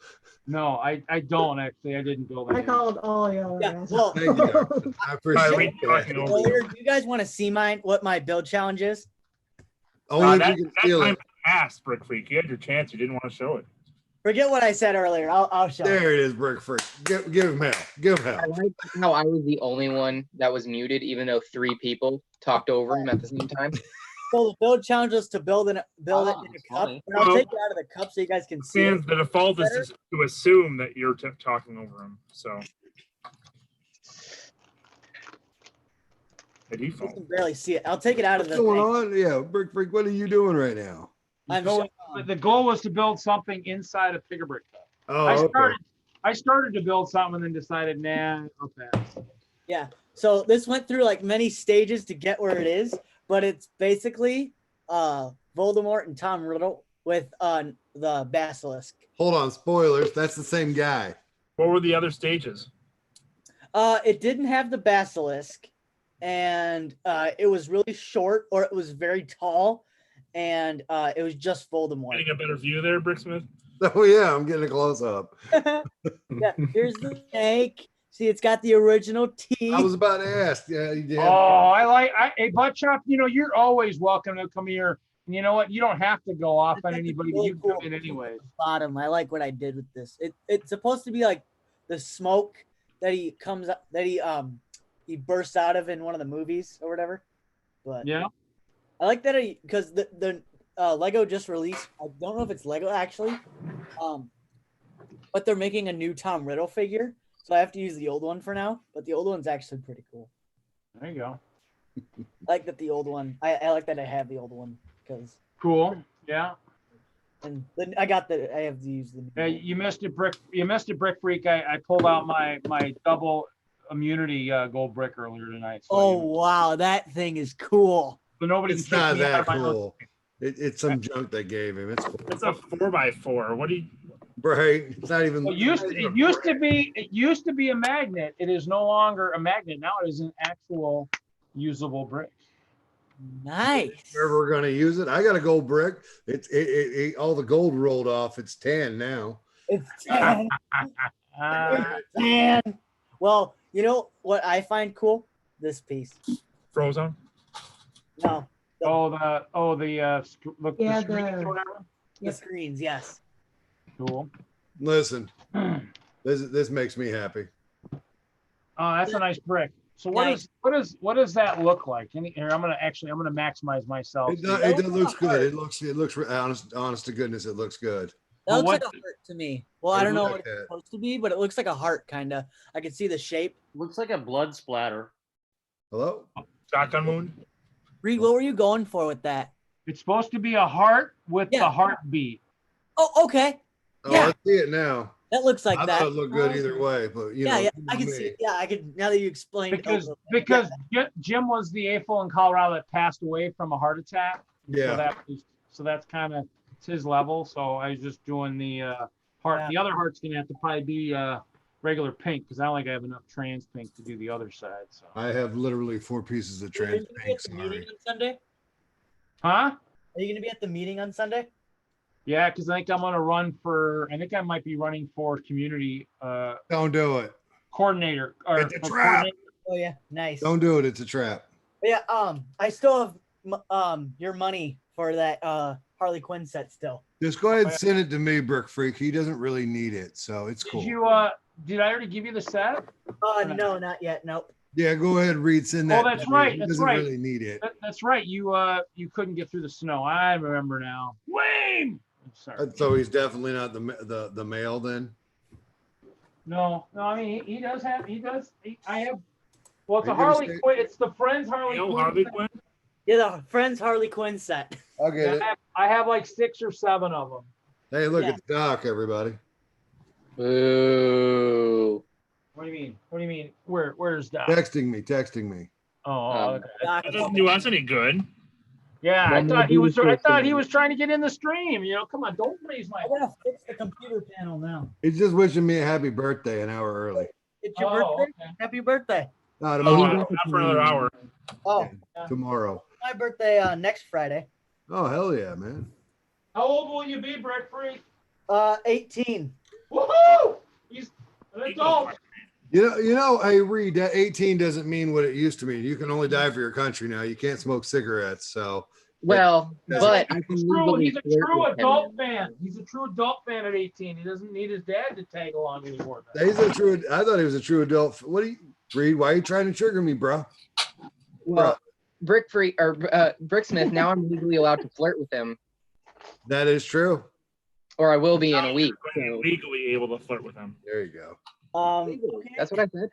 No, I don't actually. I didn't build it. I called all y'all Yeah, assholes. well, Thank you, Doctor. I All appreciate right, Reed, talking it. over you. earlier, do you guys want to see what my build challenge is? Only if that you can steal time it. passed, Brick Freak. You had your chance. You didn't want to show it. Forget what I said earlier. I'll show. There it is, Brick Freak. Give him hell. Give him I hell. like how I was the only one that was muted, even though 3 people talked over him at the same time. So the build challenge is to build it in a cup. funny. But I'll take it out of the cup so you guys can see it. Sans, the default is to assume that you're talking over him. So the You default. can barely see it. I'll take it out of What's the going thing. on? Yeah, Brick Freak, what are you doing right now? I'm Go- showing- The goal was to build something inside a Picker Brick Cup. Oh, I started to build something and then decided, nah, I'll pass. Yeah. So this went through like many stages to get where it is, but it's basically Voldemort and Tom Riddle with the basilisk. Hold on, spoilers. That's the same guy. What were the other stages? It didn't have the basilisk, and it was really short, or it was very tall, and it was just Voldemort. Getting a better view there, Bricksmith. Oh yeah, I'm getting a close up. Yeah, here's the snake. See, it's got the original teeth. I was about to ask. Yeah, you did. Oh, hey, Butt Chop, you're always welcome to come here. And you know what? You don't have to go off on anybody, but you do it anyway. Bottom. I like what I did with this. It's supposed to be like the smoke that he he bursts out of in one of the movies or whatever. But Yeah. I like that because the Lego just released. I don't know if it's Lego actually, but they're making a new Tom Riddle figure, so I have to use the old one for now. But the old one's actually pretty cool. There you go. I like that the old one. I like that I have the old one because. Cool. Yeah. And then I have to use the. Yeah, you missed it, Brick. You missed it, Brick Freak. I pulled out my double immunity gold brick earlier tonight. So Oh wow, that thing is cool. so nobody It's can kick not me out that of my own- cool. It's some junk they gave him. It's cool. It's a 4x4. What do you? Right. It's not even. It used to be a magnet. It is no longer a magnet. Now it is an actual usable brick. Nice. Wherever we're gonna use it, I got a gold brick. It all the gold rolled off. It's tan now. It's tan. It's tan. Well, you know what I find cool? This piece. Frozone? No. The screens or whatever. The screens, yes. Cool. Listen, this makes me happy. Oh, that's a nice brick. So what Nice. does that look like? Here, I'm gonna maximize myself. It looks good. It looks honest to goodness. It looks good. That looks what- like a heart to me. Well, I It don't know looks what like it's that. supposed to be, but it looks like a heart, kind of. I can see the shape. Looks like a blood splatter. Hello? Shotgun wound? Reed, what were you going for with that? It's supposed to be a heart with Yeah. the heartbeat. Oh, okay. Oh, Yeah. I see it now. That looks like I that. thought it looked good either way, but you Yeah, know, yeah, I you can know see me. it. Yeah, I could. Now that you explained it. Because Jim was the AFL in Colorado that passed away from a heart attack. Yeah. So that's kind of his level. So I was just doing the heart. Yeah. The other heart's gonna have to probably be regular pink because I don't think I have enough trans pink to do the other side. So. I have literally 4 pieces of Are you trans gonna be pink. at the meeting Sorry. on Sunday? Huh? Are you going to be at the meeting on Sunday? Yeah, because I think I'm gonna run for. I think I might be running for community Don't do it. coordinator. It's a trap. Oh yeah, nice. Don't do it. It's a trap. Yeah, I still have your money for that Harley Quinn set still. Just go ahead and send it to me, Brick Freak. He doesn't really need it, so it's cool. Did you did I already give you the set? No, not yet. Nope. Yeah, go ahead, Reed. Send that. Oh, that's to me. right. He That's doesn't right. really need it. That's right. You couldn't get through the snow. I remember now. Lame. Sorry. So he's definitely not the male then. No. I mean he does have. I have. Well, it's a Are you gonna Harley say- Quinn. It's the Friends Harley Yo, Quinn. Harley set. Quinn? Yeah, the Friends Harley Quinn set. I'll get it. I have like 6 or 7 of them. Hey, look, Yeah. it's Doc, everybody. Boo. What do you mean? Where's Doc? Texting me. Oh, okay. That doesn't do us any good. Yeah, I One more thought he was. dude I thought for- he was trying to get in the stream. You know, come on, don't raise my. I gotta fix the computer panel now. He's just wishing me a happy birthday an hour early. It's your Oh, birthday. okay. Happy birthday. Not Oh, tomorrow. not for another hour. Oh, Tomorrow. my birthday next Friday. Oh, hell yeah, man. How old will you be, Brick Freak? 18. Woohoo! He's an adult. You know, hey, Reed, that 18 doesn't mean what it used to mean. You can only die for your country now. You can't smoke cigarettes. So, Well, That's but I can legally He's a flirt true with him. adult fan. He's a true adult fan at 18. He doesn't need his dad to tag along anymore. he's a true, I thought he was a true adult. What do you, Reed, why are you trying to trigger me, bro? Well, Bricksmith. Now I'm legally allowed to flirt with him, That is true. or I will be in a week. so- Legally able to flirt with him. There you go. Okay. That's what I said.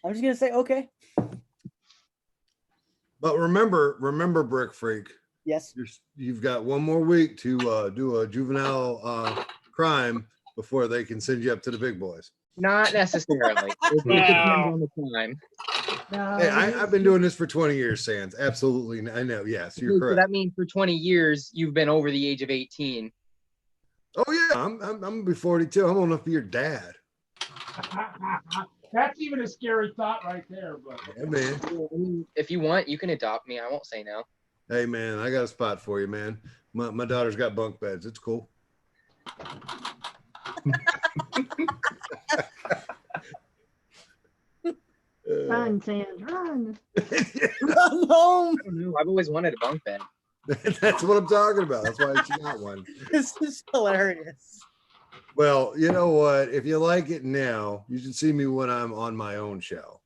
I'm just gonna say okay. But remember, Brick Freak, Yes. you've got one more week to do a juvenile crime before they can send you up to the big boys. Not necessarily. It depends on the time. No, Hey, I've been doing this for 20 years, Sands. Absolutely. I know. Yes, you're So correct. that means for 20 years you've been over the age of 18. Oh, yeah. I'm gonna be 42. I'm old enough to be your dad. That's even a scary thought right there, but Yeah, man. I mean, if you want, you can adopt me. I won't say no. Hey, man, I got a spot for you, man. My daughter's got bunk beds. It's cool. run, Sans, run. Run home. I don't know. I've always wanted a bunk bed. That's what I'm talking about. That's why she got one. This is hilarious. Well, you know what? If you like it now, you should see me when I'm on my own show.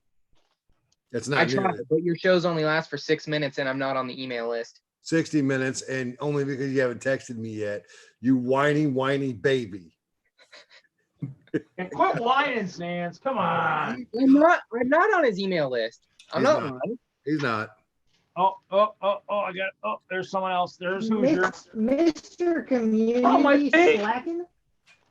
It's I not try, nearly but your shows only last for 6 minutes, and I'm not on the email list. 60 minutes, and only because you haven't texted me yet. You whiny baby. and quit whining, Sans. Come on. I'm not on his email list. I'm He's not. not. He's not. Oh, I got. Oh, there's someone else. There's Hoosier. Mr. Community Oh, my pig. slacking.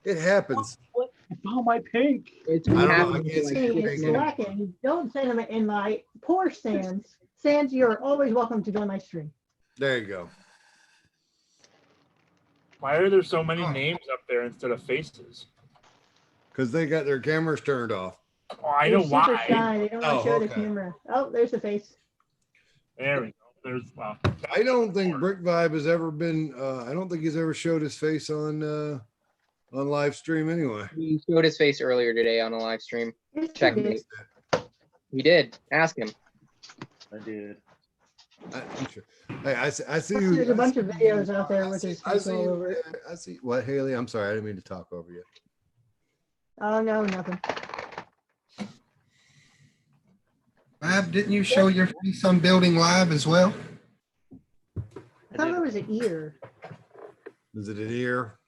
It happens. I found my pink. It's I don't know. I happening can't like see Hey, 6 it. it's minutes. slacking. Don't send them in my poor Sans. Sans, you're always welcome to join my stream. There you go. Why are there so many names up there instead of faces? Because they got their cameras turned off. Oh, I They're know super why. shy. They don't want Oh, to show the okay. camera. Oh, there's the face. There we go. There's well. I don't think Brick Vibe has ever been. I don't think he's ever showed his face on live stream anyway. He showed his face earlier today on a live stream. Yes, Check he did. it. He did. Ask him. I did. Hey, I see There's you. a bunch of videos out there with his I face see all you. over it. I see what, Haley. I'm sorry. I didn't mean to talk over you. Oh no, nothing. Lab, didn't you show your face on Building Live as well? I thought it was an ear. Is it an ear?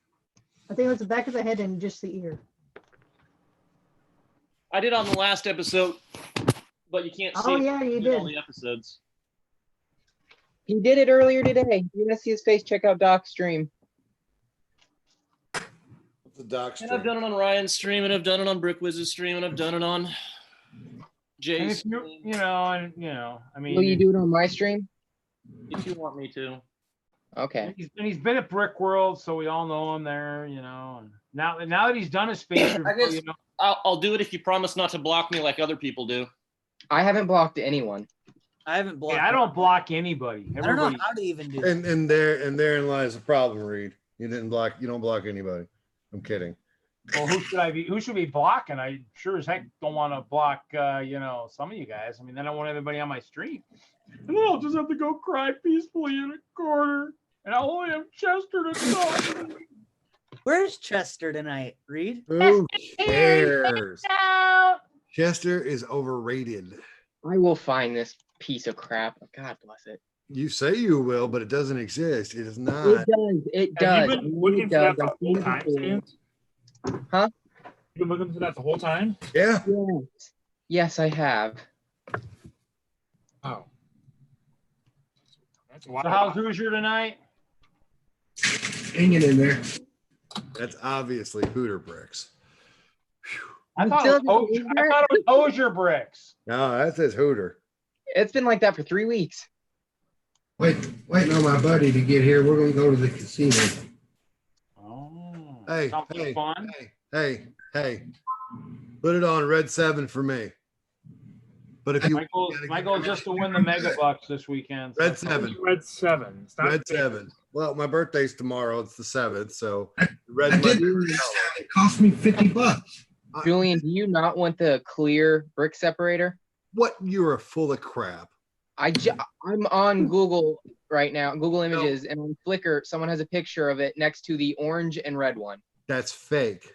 I think it was the back of the head and just the ear. I did on the last episode, but you can't see Oh it yeah, you in all did. the episodes. He did it earlier today. If you want to see his face, check out Doc's stream. The doc And I've done it on Ryan's stream, and I've done it on Brick Wiz's stream, and I've done it on And Jay's if you, stream, I mean, Will you do it on my stream? if you want me to. Okay. he's been at Brick World, so we all know him there, And now that he's done his face I reveal, guess I'll do it if you promise not to block me like other people do. I haven't blocked anyone. I haven't blocked. hey, I don't block anybody. I don't know Everybody, how to even do that. And therein lies the problem, Reed. You don't block anybody. I'm kidding. well, who should be blocking? I sure as heck don't want to block, some of you guys. I mean, then I want everybody on my stream. And then I'll just have to go cry peacefully in a corner. And I'll only have Chester to talk to me. Where's Chester tonight, Reed? Who cares? Chester is overrated. I will find this piece of crap. God bless it. You say you will, but it doesn't exist. It is not. It does. It Have does. you been It looking for does. that the I've whole seen it time, before. Stans? Huh? You've been looking for that the whole time? Yeah. Yes. Yes, I have. Oh. That's So how's Hoosier tonight? Hanging in there. That's obviously Hooter bricks. I thought it was Hoosier bricks. No, that says Hooter. It's been like that for 3 weeks. Waiting on my buddy to get here. We're gonna go to the casino. Oh, Hey, sounds hey, fun. hey. Put it on red 7 for me. But if you My goal is just to win the Mega Bucks this weekend. so- red 7. Red 7. It's not Red big. 7. Well, my birthday's tomorrow. It's the 7th, so red. I did it cost me $50. Julian, do you not want the clear brick separator? What? You're full of crap. I'm on Google right now, Google Images, and on Flickr, someone has a picture of it next to the orange and red one. That's fake.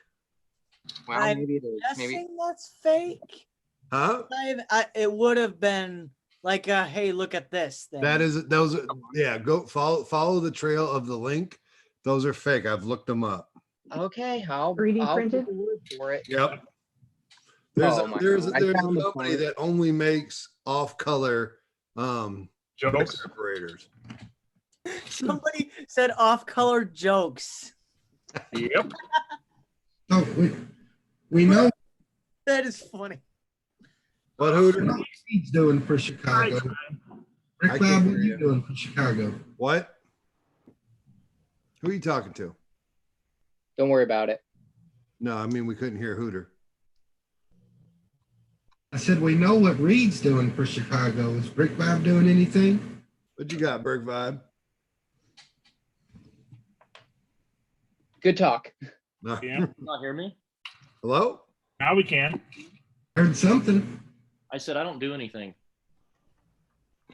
Wow, I'm maybe it is. Maybe. guessing that's fake. Huh? It would have been like a hey, look at this thing. That is those. Yeah, go follow the trail of the link. Those are fake. I've looked them up. Okay, I'll 3D I'll printed? take the word for it. Yep. There's Oh my there's God. I there's a found the company part. that only makes off-color brick Jokes. separators. Somebody said off-color jokes. Yep. So we know That is funny. What Hooter? what he's doing for Chicago. Rick I Bob, can't what hear are you you. doing for Chicago? What? Who are you talking to? Don't worry about it. No, I mean we couldn't hear Hooter. I said we know what Reed's doing for Chicago. Is Brick Bob doing anything? What you got, Berg Vibe? Good talk. No. Yeah. Not hear me? Hello? Now we can. Heard something. I said I don't do anything.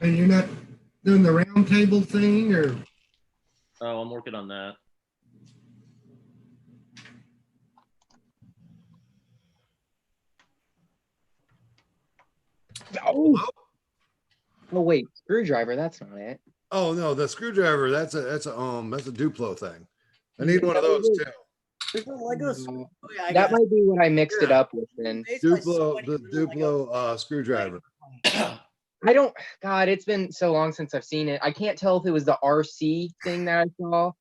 And you're not doing the round table thing or Oh, I'm working on that. Oh, wait, screwdriver. That's not it. Oh no, the screwdriver. That's a Duplo thing. I need one of those too. There's a Lego. Mm, Oh, yeah, I That got it. might be what I mixed it up with. Then Duplo, the Duplo screwdriver. I don't. God, it's been so long since I've seen it. I can't tell if it was the RC thing that I saw,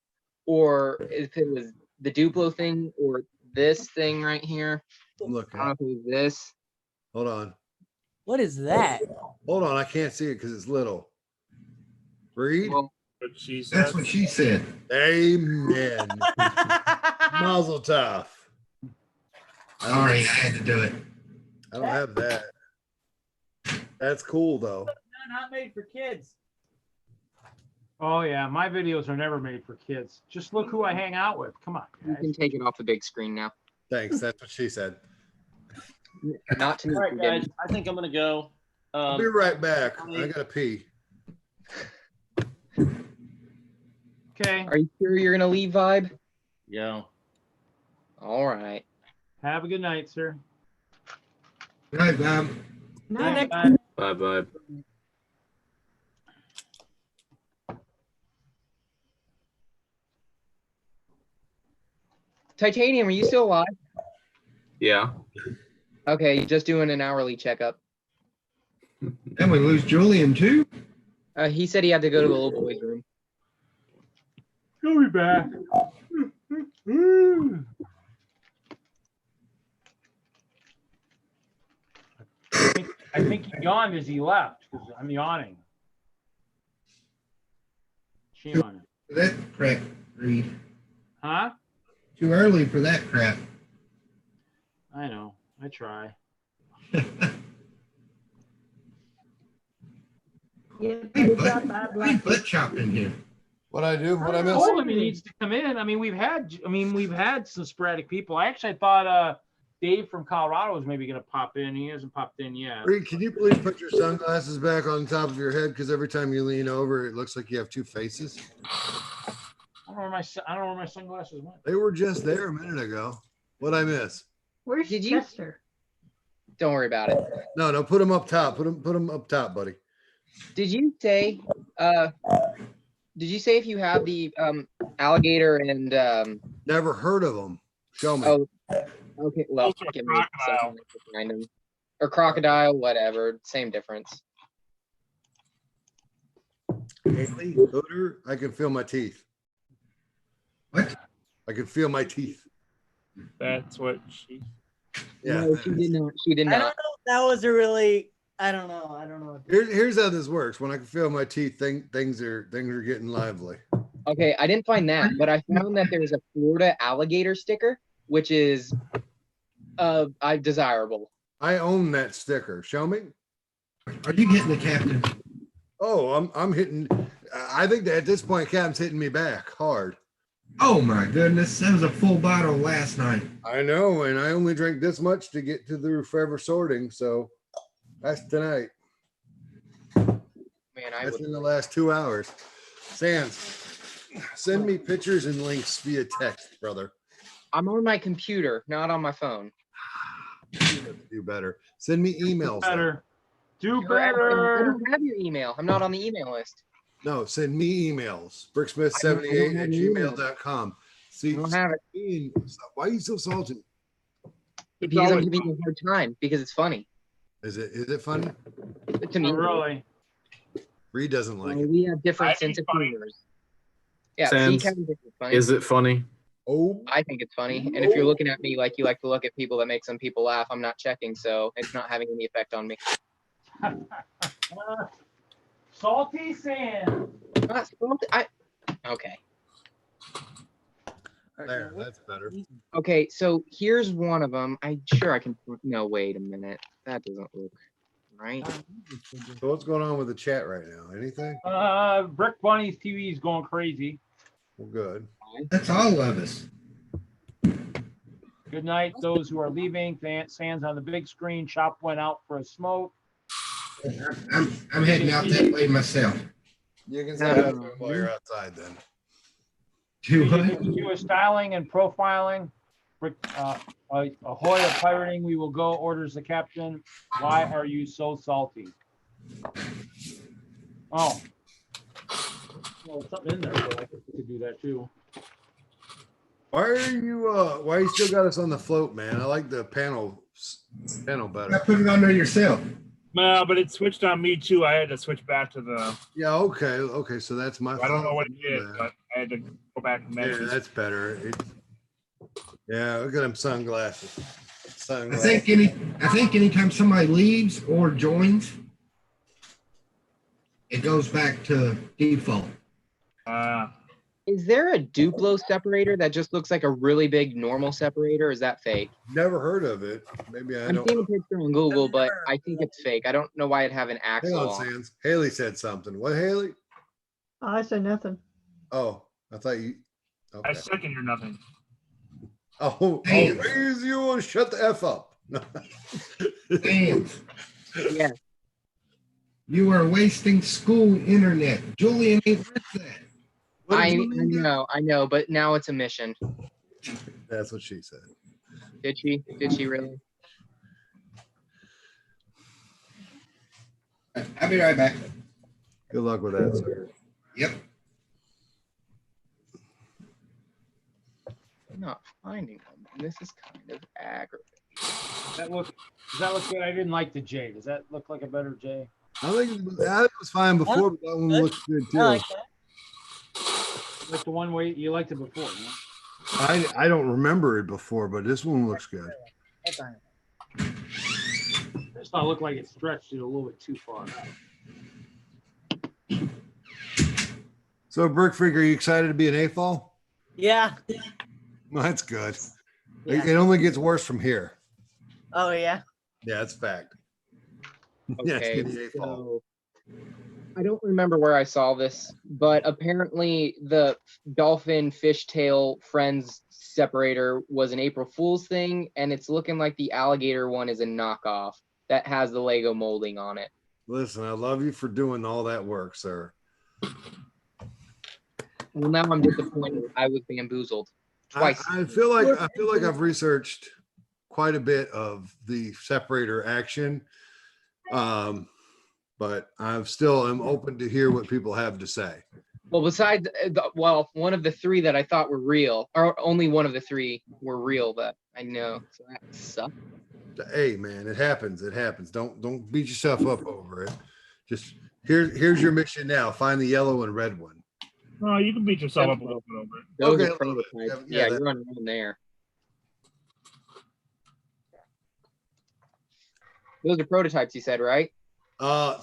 or if it was the Duplo thing, or this thing right here. I'm looking. I don't know if it was this. Hold on. What is that? Hold on. I can't see it because it's little. Read. Well, what she said. That's what she said. Amen. Mazel tov. Sorry, I had to do it. I don't have that. That's cool though. Not made for kids. Oh yeah, my videos are never made for kids. Just look who I hang out with. Come on, You guys. can take it off the big screen now. Thanks. That's what she said. Not to me. All right, you guys. didn't. I think I'm gonna go. I'll be right back. I gotta pee. Okay. Are you sure you're gonna leave, Vibe? Yeah. All right. Have a good night, sir. Good night, Bob. Night. Bye. Bye bye. Titanium, are you still alive? Yeah. Okay, just doing an hourly checkup. And we lose Julian too. He said he had to go to the little boy's room. He'll be back. I think he yawned as he left because I'm yawning. Shame on him. That crap, Reed. Huh? Too early for that crap. I know. I try. Yeah, good job, Bob. We butt chopped in here. What I do? What I I miss? told him he needs to come in. I mean, we've had some sporadic people. I actually thought Dave from Colorado was maybe going to pop in. He hasn't popped in yet. Reed, can you please put your sunglasses back on top of your head? Because every time you lean over, it looks like you have two faces. I don't know where my sunglasses went. They were just there a minute ago. What'd I miss? Where's Did you- Chester? Don't worry about it. No, put them up top. Put them up top, buddy. Did you say if you have the alligator and Never heard of them. Show me. oh okay, well Also a give me crocodile. something to find them. Or crocodile, whatever, same difference. Haley, Hooter, I can feel my teeth. What? I can feel my teeth. That's what she. Yeah. No, she did not. She did I don't know not. if that was a really. I don't know. Here's how this works. When I can feel my teeth, things are getting lively. Okay, I didn't find that, but I found that there's a Florida alligator sticker, which is desirable. I own that sticker. Show me. Are you getting the captain? Oh, I'm hitting. I think that at this point, Captain's hitting me back hard. Oh my goodness, that was a full bottle last night. I know, and I only drank this much to get to the forever sorting. So that's tonight. Man, I That's would. in the last 2 hours. Sans, send me pictures and links via text, brother. I'm on my computer, not on my phone. Do better. Send me emails. Better. Do I better. don't have your email. I'm not on the email list. No, send me emails. Bricksmith78 I don't at have your email. gmail.com. See, I don't have it. Ian, why are you so salty? Because I'm giving you a hard time because it's funny. Is it funny? To me, Oh, really? Reed doesn't like it. we have different I think sense of funny. humor. Yeah, see, Sans, Kevin thinks it's funny. Is it funny? Oh, I think it's funny. And if you're looking at me like you like to look at people that make some people laugh, I'm not checking, so it's not having any effect on me. Salty sand. Not okay. there, that's better. Okay, so here's one of them. I'm sure I can. No, wait a minute. That doesn't look right. So what's going on with the chat right now? Anything? Brick Bunny's TV is going crazy. Well, good. That's all of us. Good night, those who are leaving. Sands on the big screen. Chop went out for a smoke. I'm heading out that way myself. You can say that while you're outside then. Do what? Do a styling and profiling. Ahoy of pirating, we will go, orders the captain. Why are you so salty? Oh. Well, something in there, so I guess we could do that too. Why you still got us on the float, man? I like the panel better. I put it on there yourself. No, but it switched on me too. I had to switch back to the. Yeah, okay, so that's my I don't know fault. what it is, but I had to go back and Yeah, measure. that's better. Yeah, look at them sunglasses. I think anytime somebody leaves or joins, it goes back to default. Is there a Duplo separator that just looks like a really big normal separator? Or is that fake? Never heard of it. Maybe I I'm don't. seeing a picture on Google, but I think it's fake. I don't know why it'd have an Hang axle on, on. Sans. Haley said something. What, Haley? I said nothing. Oh, I thought you. I Okay. second your nothing. Oh, Sans. raise you and shut the F up. Sans, Yeah. you are wasting school internet. Julian ain't with that. What did I Julian do? know, but now it's a mission. That's what she said. Did she? Did she really? I'll be right back. Good luck with that, sir. Yep. I'm not finding one. This is kind of aggravating. Does that look good? I didn't like the J. Does that look like a better J? I think it was fine before, but that one Good. looks good I too. like that. Like the one way you liked it before, huh? I don't remember it before, but this one looks good. That's fine. I just thought it looked like it stretched it a little bit too far out. So, Brick Freak, are you excited to be an AFOL? Yeah. Well, that's good. Yeah. It only gets worse from here. Oh yeah. Yeah, that's fact. Yeah, it's Okay, getting AFOL. so I don't remember where I saw this, but apparently the dolphin fishtail friends separator was an April Fool's thing, and it's looking like the alligator one is a knockoff that has the Lego molding on it. Listen, I love you for doing all that work, sir. Well, now I'm disappointed. I was bamboozled twice. I feel like I've researched quite a bit of the separator action, but I'm open to hear what people have to say. Well, besides, one of the three that I thought were real, or only one of the three were real that I know. So that sucked. Hey, man, it happens. It happens. Don't beat yourself up over it. Just here's your mission now. Find the yellow and red one. No, you can beat yourself up a little bit over it. Those Okay, are a little bit. prototypes. Yeah, Yeah, that- you're on your own there. Those are prototypes, you said, right?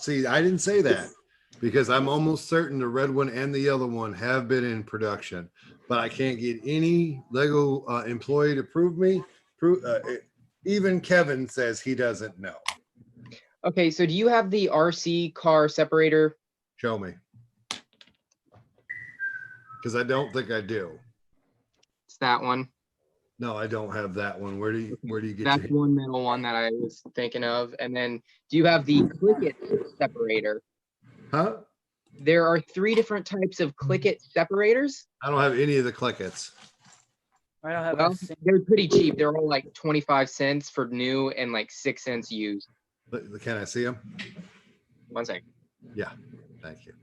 See, I didn't say that because I'm almost certain the red one and the yellow one have been in production, but I can't get any Lego employee to prove me. Even Kevin says he doesn't know. Okay, so do you have the RC car separator? Show me. Because I don't think I do. It's that one. No, I don't have that one. Where do you get That's your one metal one that I was thinking of. And then do you have the Click-It separator? Huh? There are 3 different types of Click-It separators. I don't have any of the Click-Its. I don't have. Well, they're pretty cheap. They're all like 25 cents for new and like 6 cents used. Can I see them? 1 second. Yeah, thank you.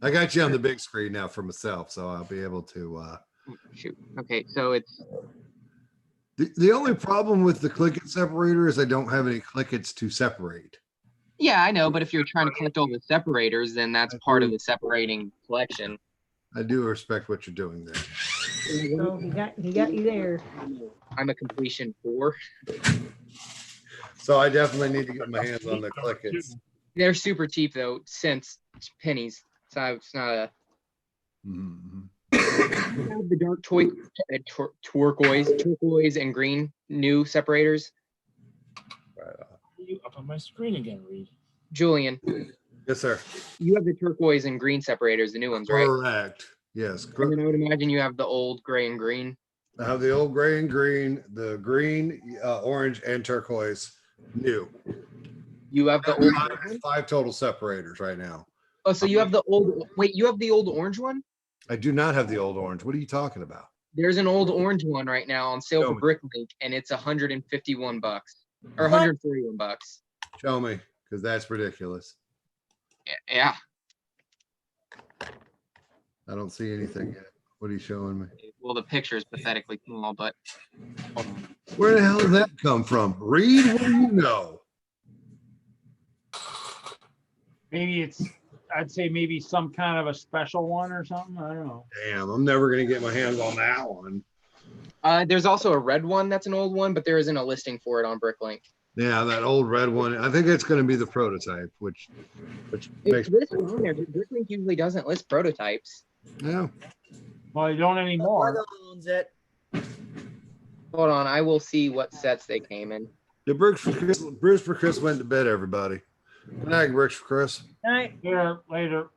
I got you on the big screen now for myself, so I'll be able to. Shoot. Okay, so it's The only problem with the Click-It separator is I don't have any Click-Its to separate. yeah, I know, but if you're trying to collect all the separators, then that's part of the separating collection. I do respect what you're doing there. So he got you there. I'm a completion 4. So I definitely need to get my hands on the Click-Its. They're super cheap though, cents, pennies. So it's not a. Mhm. You have the dark turquoise and green new separators. You up on my screen again, Reed. Julian, Yes, sir. you have the turquoise and green separators, the new ones, right? Correct. Yes. And then I would imagine you have the old gray and green. I have the old gray and green, the green, orange, and turquoise new. You have the old. Five total separators right now. Oh, so you have the old. Wait, you have the old orange one? I do not have the old orange. What are you talking about? There's an old orange one right now on sale Show for me. Bricklink, and it's $151 or $141. Show me, because that's ridiculous. Yeah. I don't see anything yet. What are you showing me? Well, the picture is pathetically small, but Where the hell did that come from? Reed, what do you know? Maybe I'd say maybe some kind of a special one or something. I don't know. Damn, I'm never going to get my hands on that one. there's also a red one that's an old one, but there isn't a listing for it on Bricklink. Yeah, that old red one. I think it's going to be the prototype, which makes It's listed on there. Bricklink usually doesn't list prototypes. Yeah. Well, you don't anymore. Lego owns it. Hold on, I will see what sets they came in. The bricks for Chris. Bruce for Chris went to bed. Everybody. Good night, bricks for Chris. Later.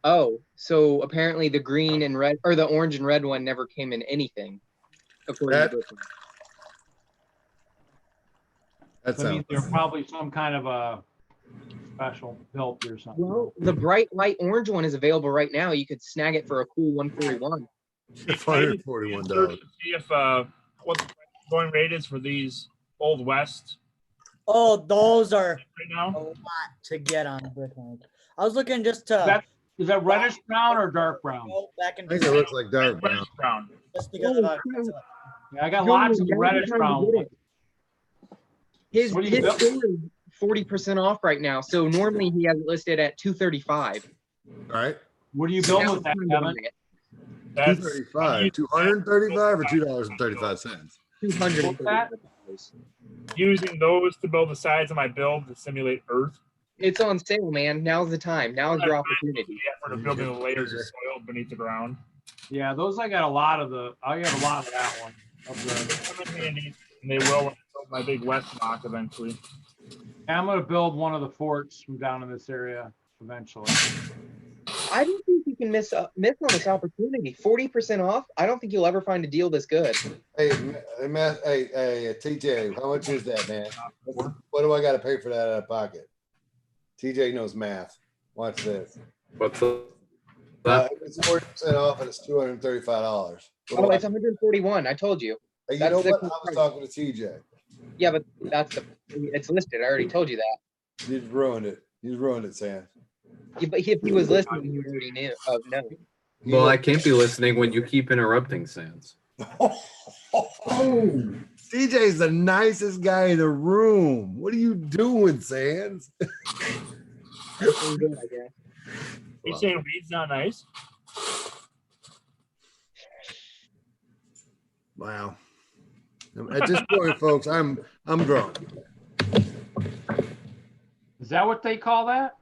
Oh, so apparently the green and red, or the orange and red one never came in anything. According to Brooklyn. That So that means sounds. they're probably some kind of a special built or something. Well, the bright light orange one is available right now. You could snag it for a cool $141. $141. See if what the going rate is for these Old West. Oh, those are right now a lot to get on Bricklink. I was looking just to. Is that reddish brown or dark brown? Back in I think it looks like dark brown. brown. Just because of Yeah, I got lots of reddish brown ones. His What do you store is 40% off right now. So normally he has it listed at $235. All right. What are you building with that, Kevin? That's 235. 235 or $2.35. 200. using those to build the sides of my build to simulate Earth. It's on sale, man. Now's the time. Now is your opportunity. The effort of building the layers of soil beneath the ground. Yeah, those I got a lot of I got a lot of that one. Come in handy, and they will when I build my big west block eventually. I'm gonna build one of the forts from down in this area eventually. I don't think you can miss on this opportunity. 40% off. I don't think you'll ever find a deal this good. Hey, TJ, how much is that, man? What do I got to pay for that out of pocket? TJ knows math. Watch this. What's up? It's 40% off and it's $235. Oh, it's 141. I told you. Hey, you know what? I was talking to TJ. Yeah, but it's listed. I already told you that. You just ruined it. You just ruined it, Sam. Yeah, but if he was listening, you already knew. No. Well, I can't be listening when you keep interrupting Sans. TJ's the nicest guy in the room. What are you doing, Sans? I'm good, I guess. You saying weed's not nice? Wow. At this point, folks, I'm drunk. Is that what they call that?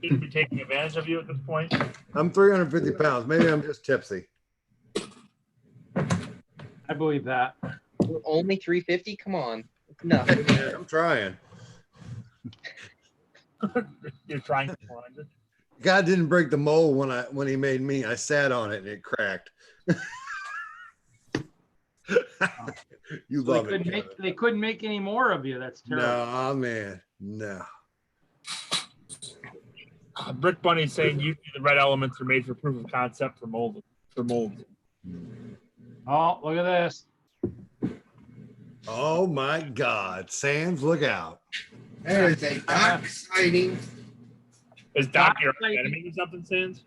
Shouldn't be taking advantage of you at this point. I'm 350 pounds. Maybe I'm just tipsy. I believe that. We're only 350. Come on. No. I'm trying. You're trying to find it. God didn't break the mold when he made me. I sat on it and it cracked. You So love it. they couldn't make any more of you. That's terrible. No, man. No. Brick Bunny saying usually the red elements are made for proof of concept for mold. Oh, look at this. Oh my God. Sans, look out. There's a dock sighting. Is Doc your enemy or something, Sans?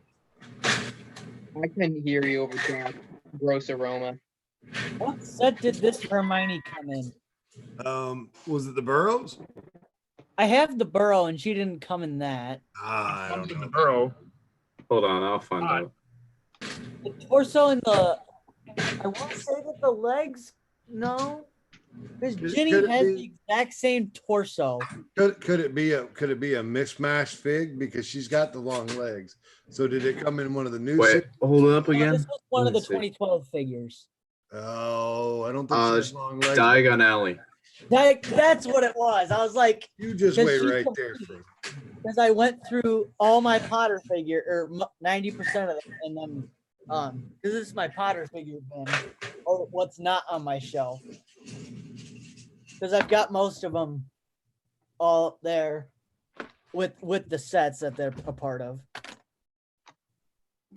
I couldn't hear you over that gross aroma. What set did this Hermione come in? Was it the Burrows? I have the Burrow, and she didn't come in that. I don't know. The Burrow. Hold on, I'll find out. The torso and the. I want to say that the legs. No, because Ginny could it has be- the exact same torso. Could it be a mishmash fig because she's got the long legs? So did it come in one of the new? Wait, hold it up No, again. this was one of the Let me see. 2012 figures. Oh, I don't think she has long legs. Diagon Alley. That's what it was. I was like, You just Does wait she right come- there. Fig. because I went through all my Potter figure, or 90% of them, and then because this is my Potter figure bin, or what's not on my shelf, because I've got most of them all there with the sets that they're a part of.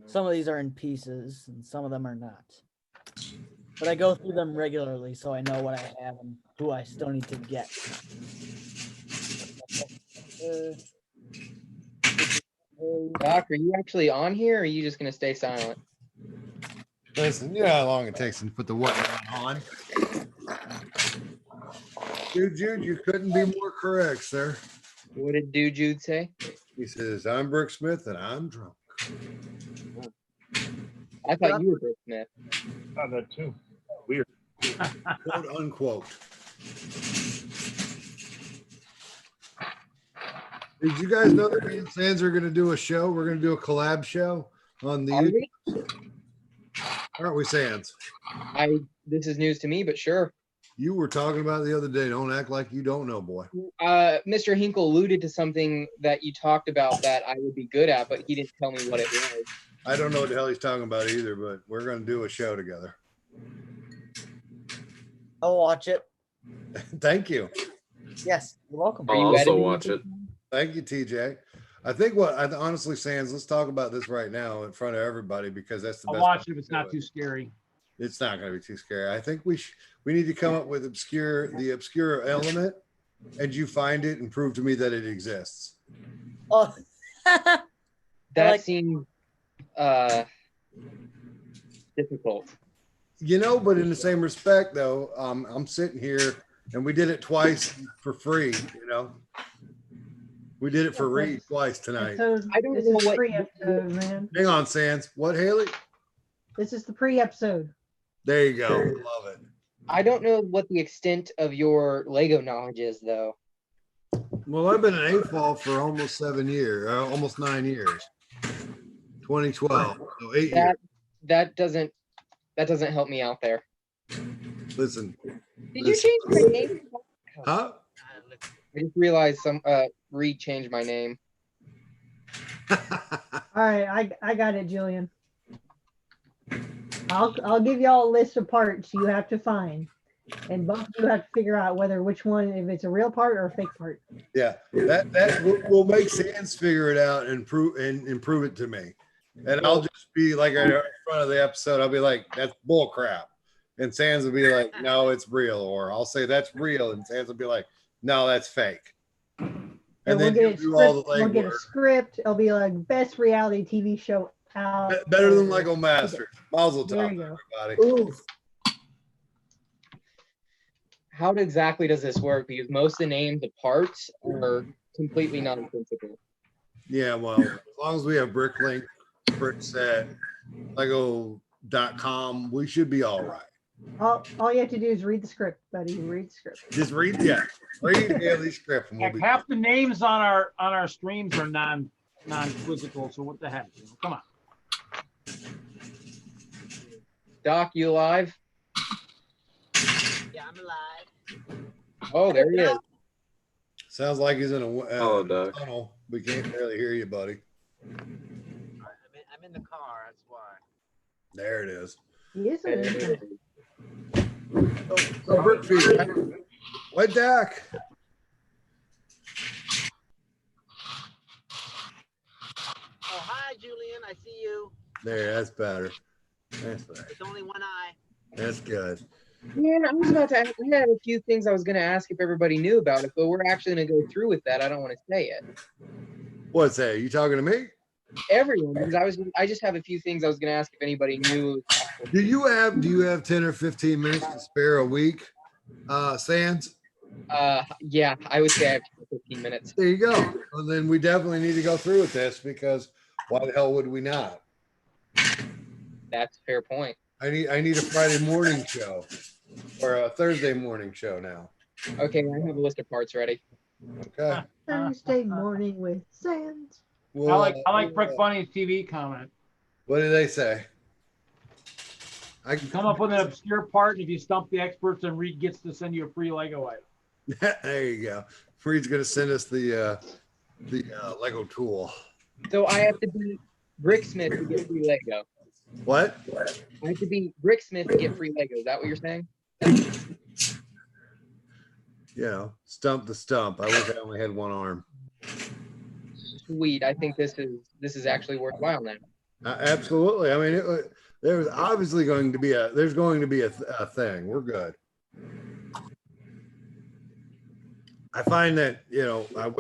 Some of these are in pieces, and some of them are not. But I go through them regularly, so I know what I have and who I still need to get. Doc, are you actually on here, or are you just gonna stay silent? Listen, you know how long it takes to put the whatnot on. Dude, Jude, you couldn't be more correct, sir. What did Jude say? He says, I'm Brooke Smith and I'm drunk. I thought you were Brooke Smith. I thought that too. Weird. Quote unquote. Did you guys know that me and Sans are going to do a show? We're going to do a collab show. on Are the, we? aren't we, Sands? This is news to me, but sure. You were talking about the other day. Don't act like you don't know, boy. Mr. Hinkle alluded to something that you talked about that I would be good at, but he didn't tell me what it was. I don't know what the hell he's talking about either, but we're going to do a show together. I'll watch it. Thank you. Yes, you're welcome. I'll also watch it. Thank you, TJ. Honestly, Sands, let's talk about this right now in front of everybody because that's the I'll best. watch it if it's not too scary. It's not going to be too scary. I think we need to come up with the obscure element, and you find it and prove to me that it exists. Oh, that seems difficult. You know, but in the same respect, though, I'm sitting here and we did it twice for free. You know, we did it for Reed twice tonight. I don't This know is what. pre-episode, man. Hang on, Sands. What, Haley? This is the pre-episode. There you go. Love it. I don't know what the extent of your Lego knowledge is, though. Well, I've been an AFOL for almost 7 years, almost 9 years. 2012, so 8 years. That doesn't help me out there. Listen. Did you change my name? Huh? I just realized Reed changed my name. All right, I got it, Julian. I'll give y'all a list of parts you have to find, and both of you have to figure out which one, if it's a real part or a fake part. Yeah, that will make Sands figure it out and prove it to me. And I'll just be like in front of the episode, I'll be like, that's bull crap. And Sands will be like, no, it's real. Or I'll say that's real. And Sands will be like, no, that's fake. And then we'll get a script. It'll be like best reality TV show out. Better than Lego Masters. Mazel There tov, you go. everybody. How exactly does this work? Because most of the names of parts are completely nonsensical. Yeah, well, as long as we have Bricklink, Brickset, Lego.com, we should be all right. All you have to do is read the script, buddy. Read the script. Just read Haley's script. And we'll Heck, be half the names on our streams are non-quizzical, so what the heck? Come on. Doc, you alive? Yeah, I'm alive. Oh, there he is. Sounds like he's in a Hello, Doc. tunnel. We can't barely hear you, buddy. I'm in the car. That's why. There it is. He is in So Brickfeed, what Dak? Oh, hi, Julian. I see you. There, that's better. That's better. It's only one eye. That's good. Man, I was about to ask, I had a few things I was going to ask if everybody knew about it, but we're actually going to go through with that. I don't want to say it. What's that? You talking to me? Everyone, because I just have a few things I was going to ask if anybody knew. Do you have 10 or 15 minutes to spare a week, Sands? Yeah, I would say I have 15 minutes. There you go. Well, then we definitely need to go through with this because why the hell would we not? That's a fair point. I need a Friday morning show or a Thursday morning show now. Okay, I have a list of parts ready. Okay. Thursday morning with Sands. Well, I like Brick Bunny's TV comment. What do they say? I can come up with an obscure part, and if you stump the experts, then Reed gets to send you a free Lego item. There you go. Reed's gonna send us the Lego tool. So I have to be Bricksmith to get free Lego. What? I have to be Bricksmith to get free Lego. Is that what you're saying? You know, stump the stump. I wish I only had one arm. Sweet. I think this is actually worthwhile now. Absolutely. I mean, there's obviously going to be a thing. We're good. I find that, you know, I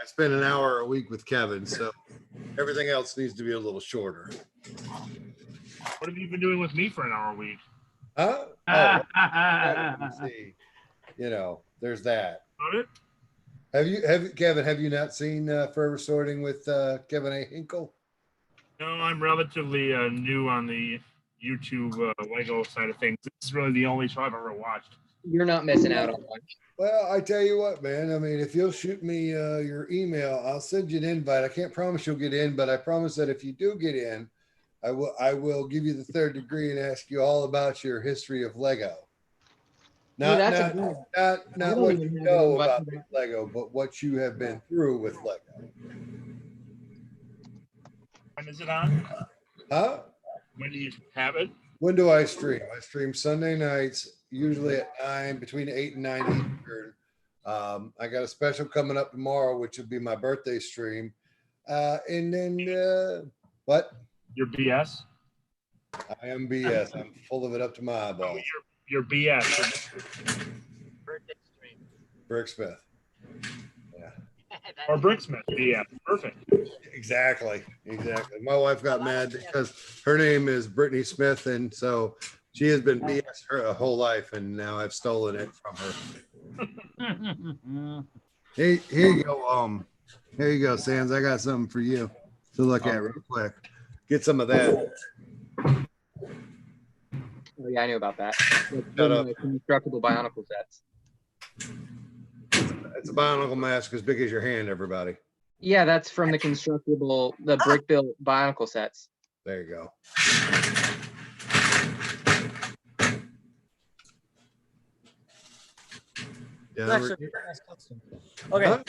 spend an hour a week with Kevin, so everything else needs to be a little shorter. What have you been doing with me for an hour a week? Huh? Oh, see. You know, there's that. Kevin, have you not seen Forever Sorting with Kevin A. Hinkle? No, I'm relatively new on the YouTube Lego side of things. This is really the only show I've ever watched. You're not missing out on much. Well, I tell you what, man. I mean, if you'll shoot me your email, I'll send you an invite. I can't promise you'll get in, but I promise that if you do get in, I will give you the third degree and ask you all about your history of Lego. Not what you know about Lego, but what you have been through with Lego. When is it on? Huh? When do you have it? When do I stream? I stream Sunday nights, usually at 9, between 8 and 9 Eastern. I got a special coming up tomorrow, which will be my birthday stream. And then what? Your BS? I am BS. I'm full of it up to my eyeballs. Oh, your BS. Birthday stream. Bricksmith. Yeah. Or Bricksmith. BS. Perfect. Exactly. My wife got mad because her name is Brittany Smith, and so she has been BS her whole life, and now I've stolen it from her. Here you go. Here you go, Sands. I got something for you to look at real quick. Get some of that. Oh, yeah, I knew about that. Shut up. Constructible Bionicle sets. It's a Bionicle mask as big as your hand, everybody. Yeah, that's from the brick built Bionicle sets. There you go. It's actually a pretty nice custom. Okay.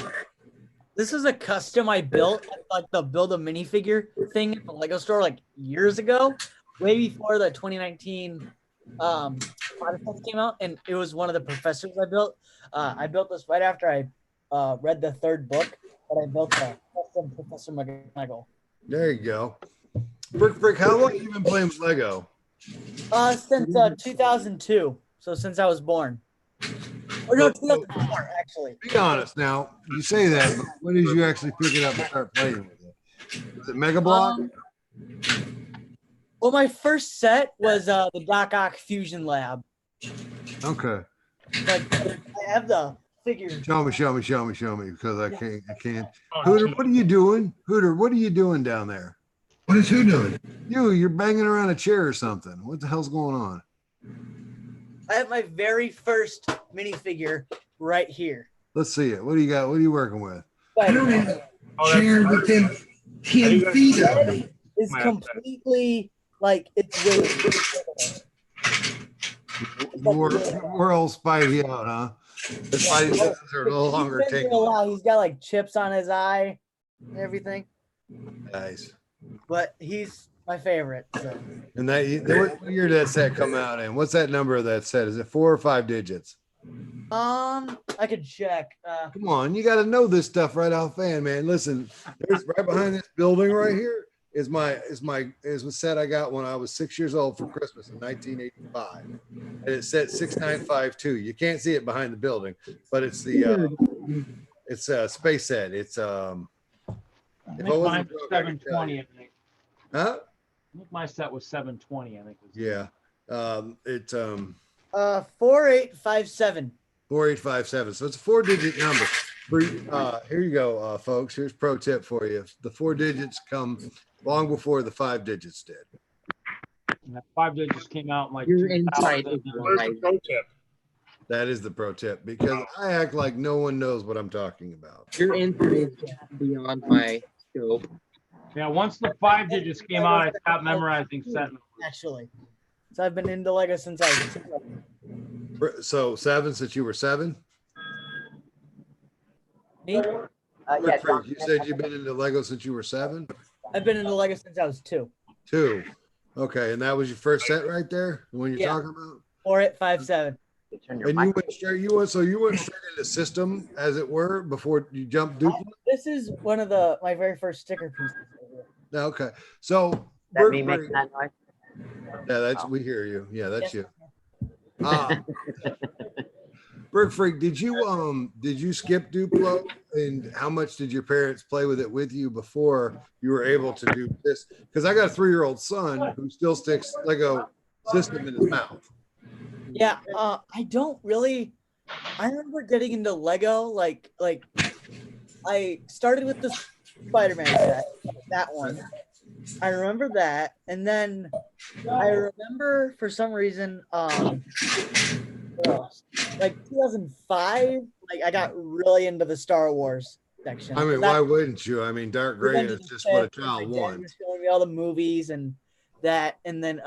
This is a custom I built, like the build a minifigure thing at the Lego store like years ago, way before the 2019 Potter came out, and it was one of the professors I built. I built this right after I read the third book, but I built a custom Professor McGonagall. There you go. Brick, how long have you been playing with Lego? Since 2002, so since I was born. Or no, 2004 actually. Be honest now. You say that, but when did you actually pick it up and start playing with it? Was it Mega Block? Well, my first set was the Doc Ock Fusion Lab. Okay. But I have the figure. Show me, because I can't. Hooter, what are you doing? Hooter, what are you doing down there? What is who doing? You're banging around a chair or something. What the hell's going on? I have my very first minifigure right here. Let's see it. What do you got? What are you working with? I don't have a chair within 10 feet of me. It's completely like it's We're all Spidey out, huh? The Spidey senses are no longer taking. He's got like chips on his eye and everything. Nice. But he's my favorite. So. And what year did that set come out in? What's that number of that set? Is it 4 or 5 digits? I could check. Come on, you got to know this stuff right offhand, man. Listen, there's right behind this building right here is a set I got when I was 6 years old for Christmas in 1985, and it said 6952. You can't see it behind the building, but it's the it's a space set. It's I think mine was 720. I think. Huh? I think my set was 720. I think. Yeah. 4857. 4857. So it's a 4-digit number. Here you go, folks. Here's pro tip for you. The 4 digits come long before the 5 digits did. And that 5 digits came out in like your insight is pro tip. That is the pro tip, because I act like no one knows what I'm talking about. Your insight is beyond my scope. Yeah, once the 5 digits came out, I stopped memorizing set numbers. Actually, so I've been into Lego since I was 2. So 7 since you were 7? Me? You said you've been into Lego since you were 7? I've been into Lego since I was 2. 2. Okay, and that was your first set right there? The one you're talking about? 4857. And you went straight into system, as it were, before you jumped Duplo? This is one of my very first sticker pieces. Okay, so That me making that noise? yeah, we hear you. Yeah, that's you. Brick Freak, did you skip Duplo, and how much did your parents play with it with you before you were able to do this? Because I got a 3-year-old son who still sticks Lego system in his mouth. Yeah, I don't really. I remember getting into Lego like I started with the Spider-Man set, that one. I remember that, and then I remember for some reason like 2005, like I got really into the Star Wars section. I mean, why wouldn't you? I mean, Dark Gray Revenge is of the just what a Sith, my child dad wants. was showing me all the movies and that, and then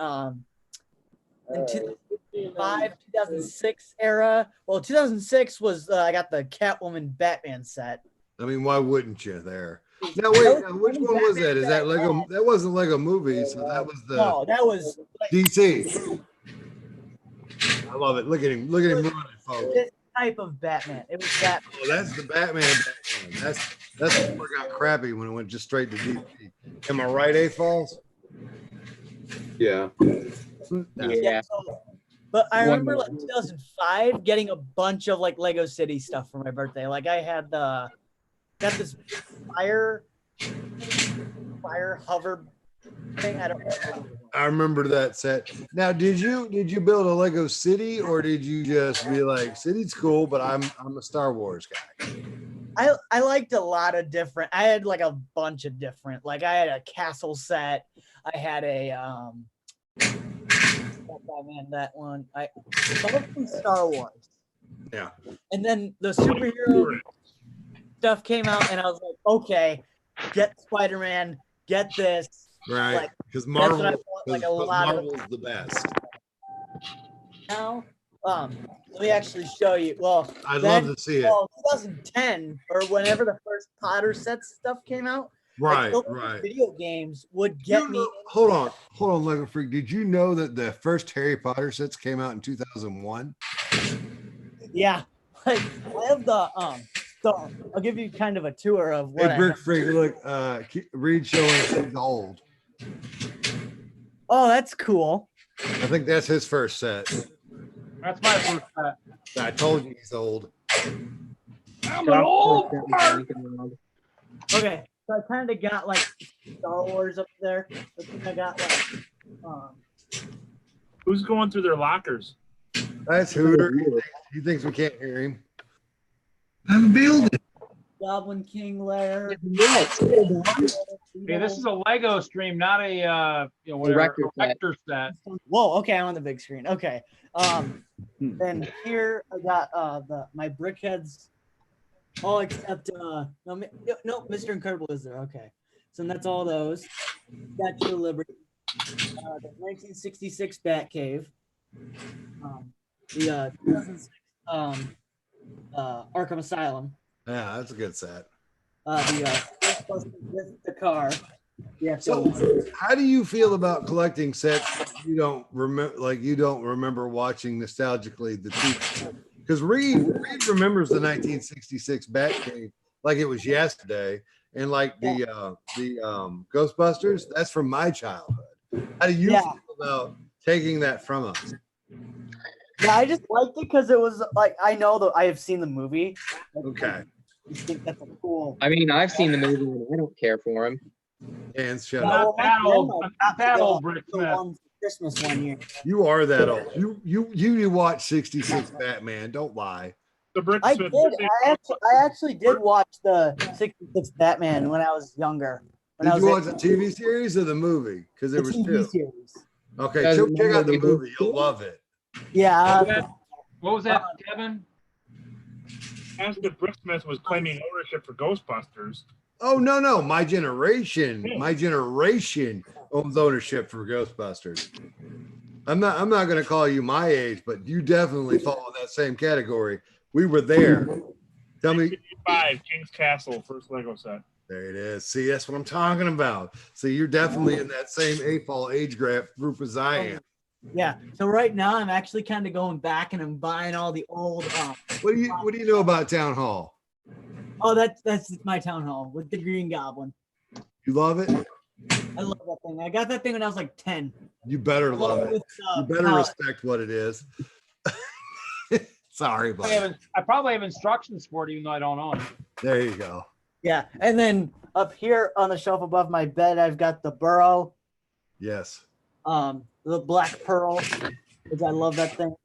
in 2005, 2006 era. Well, 2006 was I got the Catwoman Batman set. I mean, why wouldn't you there? Now wait, now, which one was that? Is that Lego? That wasn't Lego Movie, so that was the No, that was DC. I love it. Look at him running, folks. this type of Batman. It was that. Oh, that's the Batman. That's what got crappy when it went just straight to DC. Am I right, A Falls? Yeah. Yeah. But I One remember like more. 2005 getting a bunch of like Lego City stuff for my birthday. Like I had got this fire hover thing. I don't know. I remember that set. Now, did you build a Lego City, or did you just be like, City's cool, but I'm a Star Wars guy? I liked a lot of different. I had like a bunch of different. Like I had a castle set. I had a Batman, that one. Some of them Star Wars. Yeah. And then the superhero stuff came out, and I was like, okay, get Spider-Man, get this. Right. Like, Because that's what Marvel, I want, like a lot of Marvel's the best. now. Let me actually show you. Well, I'd then, love to see it. well, 2010 or whenever the first Potter set stuff came out. Right, those right. Video games would get me. Hold on, Lego Freak. Did you know that the first Harry Potter sets came out in 2001? Yeah, like I have the So I'll give you kind of a tour of what. Hey, Brick Freak, look, Reed showing he's old. Oh, that's cool. I think that's his first set. That's my first set. I told you he's old. I'm an old fart. Okay, so I kind of got like Star Wars up there. But then I got like, Who's going through their lockers? That's Hooter. He thinks we can't hear him. I'm building. Goblin King lair. Hey, this is a Lego stream, not a whatever director set. Whoa, okay, I'm on the big screen. Okay. And here I got my BrickHeads, all except no, Mr. Incredible is there. Okay. So that's all those. Statue of Liberty. The 1966 Batcave. The 2006 Arkham Asylum. Yeah, that's a good set. The car. Yeah. So, how do you feel about collecting sets that you don't remember? Like you don't remember watching nostalgically the TV? Because Reed remembers the 1966 Batcave like it was yesterday, and like the Ghostbusters. That's from my childhood. How do you feel about taking that from us? Yeah, I just liked it because it was like I know that I have seen the movie. Okay. I think that's a cool. I mean, I've seen the movie and I don't care for him. And shut Well, up. my that old. grandma Not that got old, the Brick Smith. one for Christmas one year. You are that old. You watch 66 Batman. Don't lie. The Brick I Smith. did. I actually did watch the 66 Batman when I was younger. When I Did was you watch the TV series or the movie? Because there the was TV two. series. Okay, check out the movie. You'll love it. Yeah. What was that, Kevin? After Brick Smith was claiming ownership for Ghostbusters. Oh no, my generation owns ownership for Ghostbusters. I'm not going to call you my age, but you definitely fall in that same category. We were there. Tell me. 5 King's Castle, first Lego set. There it is. See, that's what I'm talking about. See, you're definitely in that same AFOL age group as I am. Yeah. So right now I'm actually kind of going back and I'm buying all the old. What do you know about Town Hall? Oh, that's my Town Hall with the Green Goblin. You love it? I love that thing. I got that thing when I was like 10. You better love it. With, You better palette. respect what it is. Sorry, I buddy. probably have instructions for it, even though I don't own it. There you go. Yeah. And then up here on the shelf above my bed, I've got the Burrow, Yes. the Black Pearl, because I love that thing.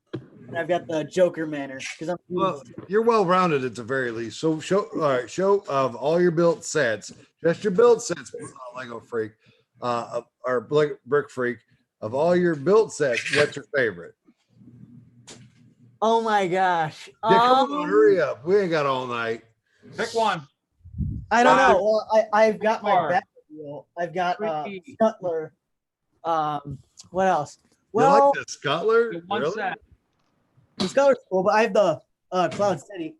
And I've got the Joker Manor because I'm. Well, you're well rounded at the very least. So show of all your built sets, just your built sets, Lego Freak, or Brick Freak. Of all your built sets, what's your favorite? Oh my gosh. Yeah, come on, hurry up. We ain't got all night. Pick one. I don't know. Well, I've got my Hard. Batmobile. I've got Three. Scuttler. What else? You Well, like the Scuttler? Get one Really? set. the Scuttler's cool, but I have the Cloud City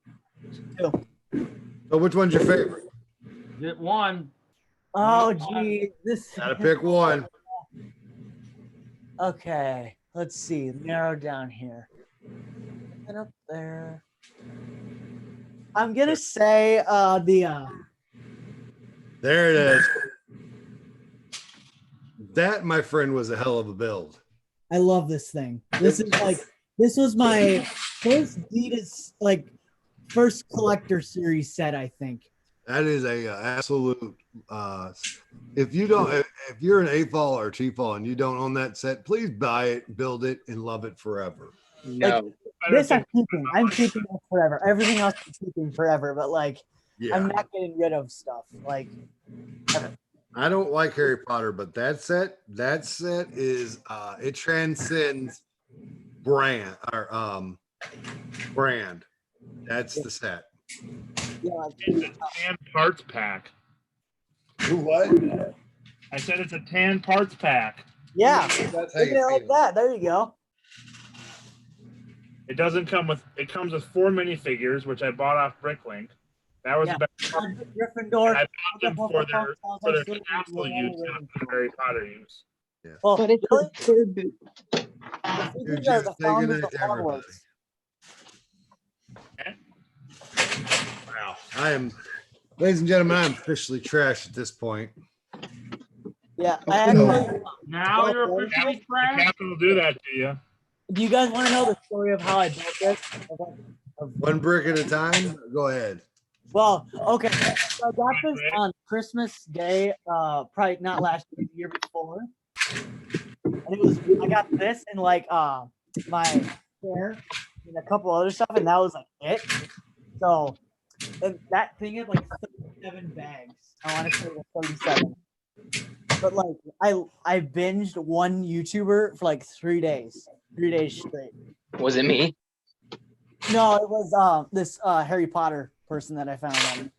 too. So which one's your favorite? Get one. Oh gee, this. Gotta pick one. Okay, let's see. Narrow down here. Get up there. I'm gonna say There it is. That, my friend, was a hell of a build. I love this thing. This was my first Adidas first collector series set, I think. That is a absolute. If you're an A-fall or T-fall and you don't own that set, please buy it, build it, and love it forever. No. This I'm keeping. I'm keeping it forever. Everything else I'm keeping forever, but Yeah. I'm not getting rid of stuff. Ever. I don't like Harry Potter, but that set is it transcends brand. That's the set. Yeah. It's a tan parts pack. What? I said it's a tan parts pack. Yeah. That's how Look at you it like feel. that. There you go. It doesn't come with. It comes with 4 minifigures, which I bought off Bricklink. That was Yeah. the best part. Gryffindor. And I bought them for their castle use, not for Harry Potter use. Well, But it's really? third boot. The Dude, figures are just the say founders goodnight of to everybody. Hogwarts. Wow. I am, ladies and gentlemen, I'm officially trash at this point. Yeah. I actually, Now you're officially The trash. captain will do that to you. do you guys want to know the story of how I built this? One brick at a time. Go ahead. Well, okay. So I got this on Christmas Day, probably not last year, the year before. And I got this in my chair and a couple other stuff, and that was it. So and that thing had 37 bags. I want to say it was 37. But I binged one YouTuber for 3 days. 3 days straight. Was it me? No, it was this Harry Potter person that I found on.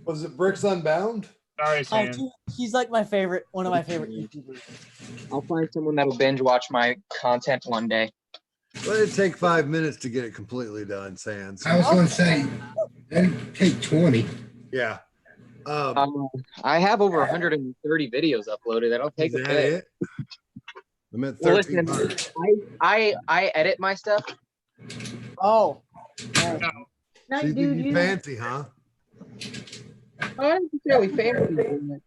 Was it Bricks Unbound? Sorry, Sam. He's one of my favorite YouTubers. I'll find someone that'll binge watch my content one day. Let it take 5 minutes to get it completely done, Sans. I was going to say, that'd take 20. Yeah. I have over 130 videos uploaded. That'll take Is a that bit. it? I'm at Well, 1300. I edit my stuff. Oh. So you think you fancy, huh? I don't necessarily fancy.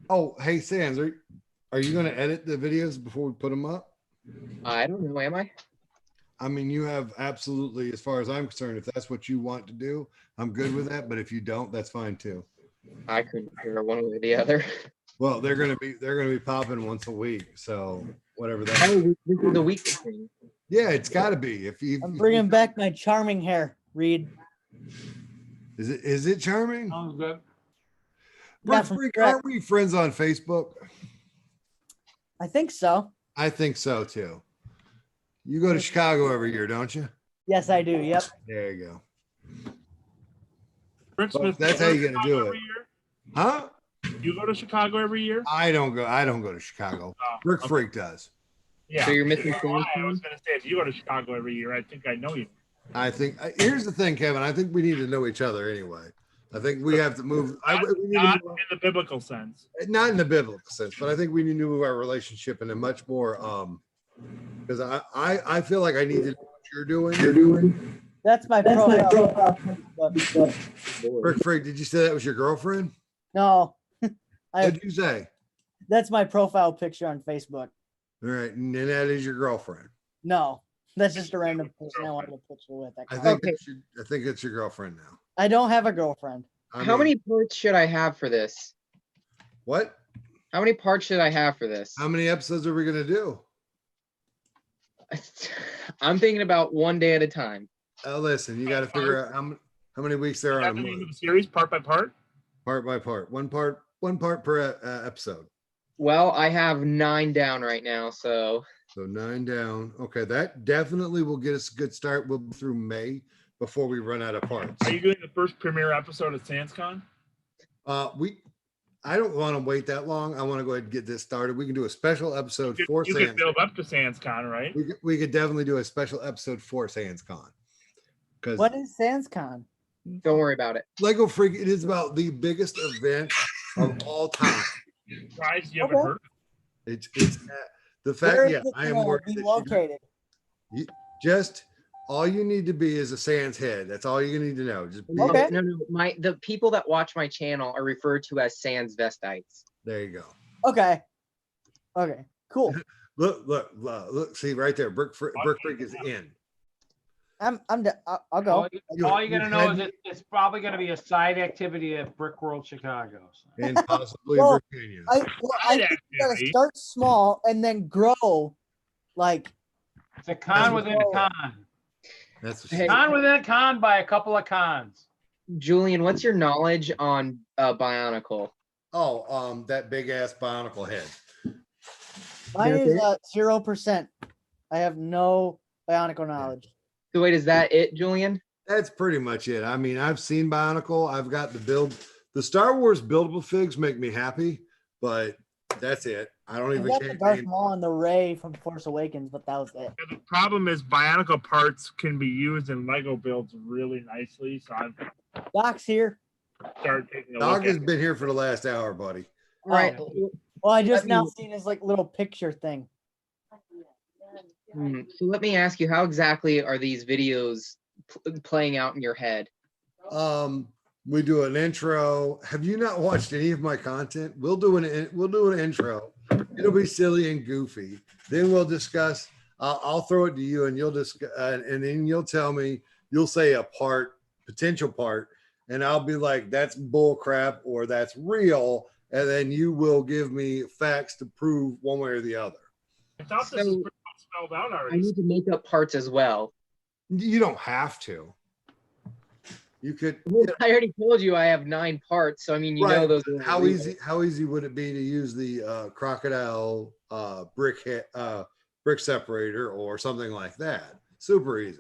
Oh, hey, Sans, are you going to edit the videos before we put them up? I don't know. Am I? I mean, you have absolutely, as far as I'm concerned, if that's what you want to do, I'm good with that. But if you don't, that's fine too. I couldn't hear one way or the other. Well, they're gonna be popping once a week, so whatever that. Oh, this is the weekly thing. Yeah, it's got to be. If you, I'm bringing back my charming hair, Reed. is it charming? Sounds good. Yeah, Brick from Freak, Shrek. aren't we friends on Facebook? I think so. I think so too. You go to Chicago every year, don't you? Yes, I do. Yep. There you go. Christmas. That's how you got to do it, huh? You go to Chicago every year? I don't go to Chicago. Brick Freak does. Yeah. So you're missing I was going to say, if you go to Chicago every year, I think I know you. I think here's the thing, Kevin. I think we need to know each other anyway. I think we have to move. Not in the biblical sense. Not in the biblical sense, but I think we need to move our relationship in a much more because I feel like I need to know what you're doing. That's my profile. Brick Freak, did you say that was your girlfriend? No. What did you say? That's my profile picture on Facebook. All right, and then that is your girlfriend. No, that's just a random person I wanted a picture with. I think it's your girlfriend now. I don't have a girlfriend. How many parts should I have for this? What? How many parts should I have for this? How many episodes are we gonna do? I'm thinking about one day at a time. Listen, you got to figure out how many weeks there are on a month. The series part by part. Part by part. One part per episode. Well, I have 9 down right now, so So 9 down. Okay, that definitely will get us a good start. We'll be through May before we run out of parts. Are you doing the first premiere episode of SansCon? I don't want to wait that long. I want to go ahead and get this started. We can do a special episode for You could SansCon. build up to SansCon, right? We could definitely do a special episode for SansCon. Because What is SansCon? don't worry about it. Lego Freak, it is about the biggest event of all time. Surprised you haven't heard. It's the fact, Where is yeah, it I am gonna worried be that located? just all you need to be is a Sans head. That's all you need to know. Just be, Okay. No. The people that watch my channel are referred to as Sans Vestites. there you go. Okay. Okay. Cool. Look, see right there. Brick Freak is in. I'll go. All you gotta know is it's probably gonna be a side activity at Brick World Chicago. So. And possibly Well, Virginia. I think you gotta start small and then grow. Like It's a con within a con. That's Hey, Con within a con by a couple of cons. Julian, what's your knowledge on Bionicle? Oh, that big ass Bionicle head. mine That's is it? 0%. I have no Bionicle knowledge. So wait, is that it, Julian? That's pretty much it. I mean, I've seen Bionicle. I've got the build. The Star Wars buildable figs make me happy, but that's it. I don't I even got the change Darth names. Maul and the Ray from Force Awakens, but that was it. The problem is Bionicle parts can be used in Lego builds really nicely. So I've Doc's here. started taking a Dog look has at it. been here for the last hour, buddy. Right. Well, I just Let now me- seen his like little picture thing. So let me ask you, how exactly are these videos playing out in your head? We do an intro. Have you not watched any of my content? We'll do an intro. It'll be silly and goofy. Then we'll discuss. I'll throw it to you, and you'll discuss, and then you'll tell me. You'll say a potential part, and I'll be like, "That's bull crap," or "That's real," and then you will give me facts to prove one way or the other. I thought this was pretty well spelled out I already. need to make up parts as well. You don't have to. You could. Well, I already told you I have 9 parts, so I mean, you know those. are How real. easy? How easy would it be to use the crocodile brick separator or something like that? Super easy.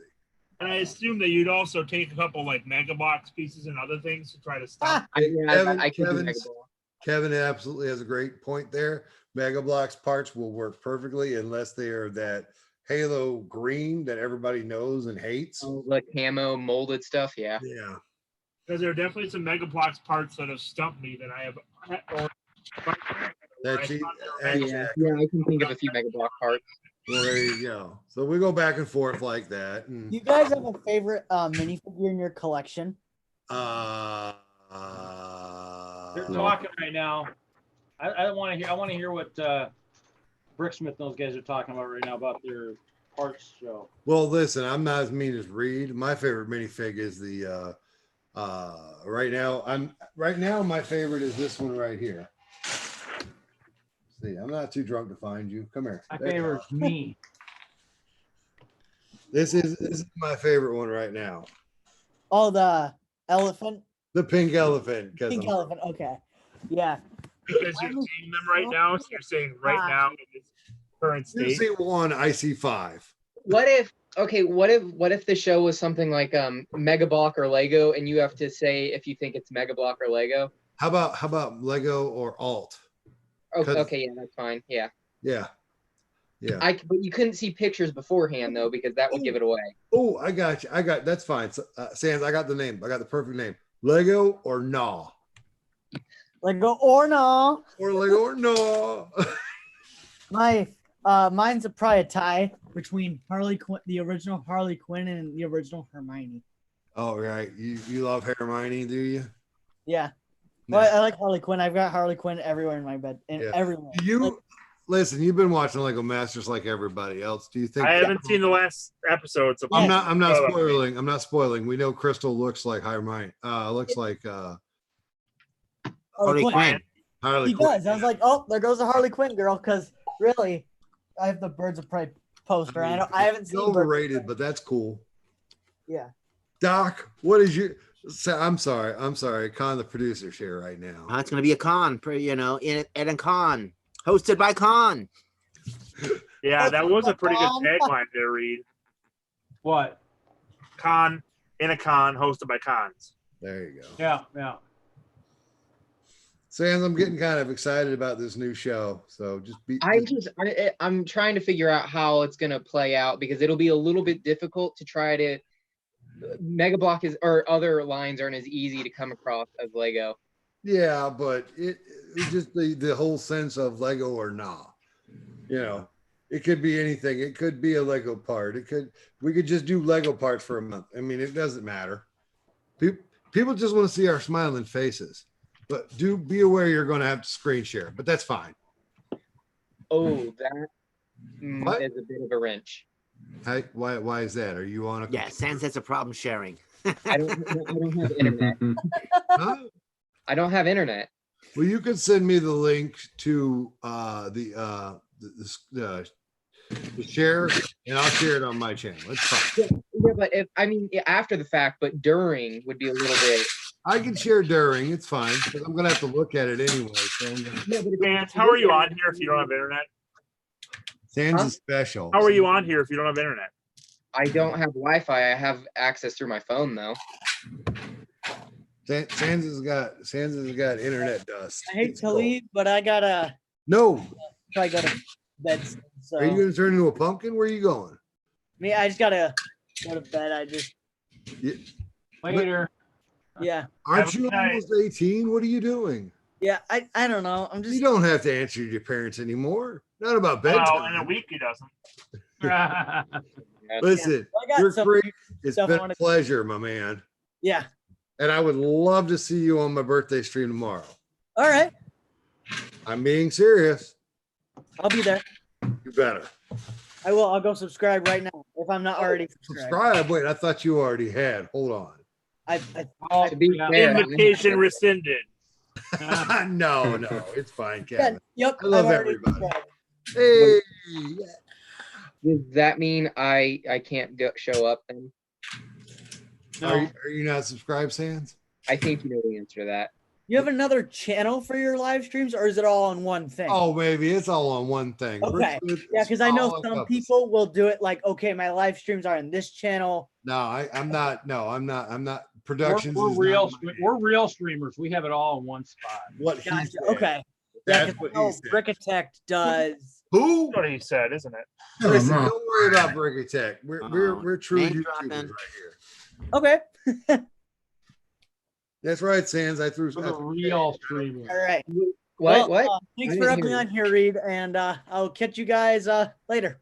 And I assume that you'd also take a couple like Mega Box pieces and other things to try to stop. I can do Mega Ball. Kevin absolutely has a great point there. Mega Bloks parts will work perfectly unless they are that Halo green that everybody knows and hates. Oh, like camo molded stuff, yeah. Yeah. Because there are definitely some Mega Bloks parts that have stumped me that I have. That's it. Yeah, I can think of a few Mega Block parts. Well, there you go. So we go back and forth like that. And, You guys have a favorite minifigure in your collection? uh, They're talking right now. I want to hear. I want to hear what Bricksmith and those guys are talking about right now about their parts show. Well, listen, I'm not as mean as Reed. My favorite minifig is the right now my favorite is this one right here. See, I'm not too drunk to find you. Come here. My favorite is me. This is my favorite one right now. Oh, the elephant. The pink elephant. 'cause Pink I'm- elephant. Okay. Yeah. Because you're seeing them right now, so you're saying right now in this current You state. see one, I see 5. What if the show was something like Mega Block or Lego, and you have to say if you think it's Mega Block or Lego? How about Lego or Alt? Okay, 'Cause- okay, yeah, that's fine. Yeah. Yeah. Yeah. But you couldn't see pictures beforehand though, because that would give it away. Oh, I got you. That's fine. So, Sans, I got the name. I got the perfect name. Lego or Gnaw? Lego or no? Or Lego or Gnaw? Mine's probably a tie between Harley Quinn, the original Harley Quinn, and the original Hermione. Oh, right. You love Hermione, do you? Yeah. Well, I like Harley Quinn. I've got Harley Quinn everywhere in my bed. Yeah. Everywhere. Listen, you've been watching Lego Masters like everybody else. Do you think I haven't seen the last episode. So I'm not spoiling. I'm not spoiling. We know Crystal looks like Hermione. Looks like Harley Quinn. Harley He Quinn. does. I was like, oh, there goes the Harley Quinn girl. Because really, I have the Birds of Prey poster. I haven't It's seen Birds of overrated, but that's cool. Yeah. Doc, what is your? I'm sorry. Con, the producer's here right now. It's going to be a con, Ed and Con. Hosted by Khan. Yeah, that was a pretty good tagline there, Reed. What? Con in a con, hosted by cons. There you go. Yeah, yeah. Sans, I'm getting kind of excited about this new show. So just be. I'm trying to figure out how it's gonna play out because it'll be a little bit difficult to try to. Mega Block or other lines aren't as easy to come across as Lego. Yeah, but it's just the whole sense of Lego or not. You know, it could be anything. It could be a Lego part. We could just do Lego parts for a month. I mean, it doesn't matter. People just want to see our smiling faces. But do be aware you're going to have to screen share, but that's fine. Oh, that is a bit of a wrench. Hey, why is that? Are you on a? Yeah, Sans has a problem sharing. I don't have internet. Huh? I don't have internet. Well, you could send me the link to the share, and I'll share it on my channel. It's fine. Yeah, but after the fact, but during would be a little bit. I can share during. It's fine because I'm gonna have to look at it anyway. So Sans, how are you on here if you don't have internet? Sans is special. How are you on here if you don't have internet? I don't have Wi-Fi. I have access through my phone though. Sans has got internet dust. I hate to leave, but I gotta No. try to go to bed. So Are you gonna turn into a pumpkin? Where are you going? I just gotta go to bed. I just Later. yeah. Aren't you almost 18? What are you doing? Yeah, I don't know. I'm just You don't have to answer your parents anymore. Not about bedtime. Well, in a week he doesn't. Listen, I got you're some free. It's stuff I been a wanna- pleasure, my man. Yeah. And I would love to see you on my birthday stream tomorrow. All right. I'm being serious. I'll be there. You better. I will. I'll go subscribe right now if I'm not already subscribed. Subscribe. Wait, I thought you already had. Hold on. To be fair, Invitation rescinded. No, it's fine, Kevin. Yep. I love I've already everybody. subscribed. Hey, Does that mean I can't show up then? are you not subscribed, Sans? I think you know the answer to that. You have another channel for your live streams, or is it all on one thing? Oh, maybe it's all on one thing. Okay. It's Yeah, because I know all some encompassing. people will do it like, okay, my live streams are on this channel. No, I'm not. No, I'm not. Productions. We're is real. not my- We're real streamers. We have it all in one spot. What he Gotcha. said. Okay. Yeah, That's 'cause what I know he said. Brickatech does. Who? That's what he said, isn't it? Listen, don't worry about Brickatech. We're true name YouTubers dropping. right here. Okay. That's right, Sans. I threw. We're the real streamers. All right. What? Thanks I for didn't having me hear on here, Reed, and I'll catch you guys later.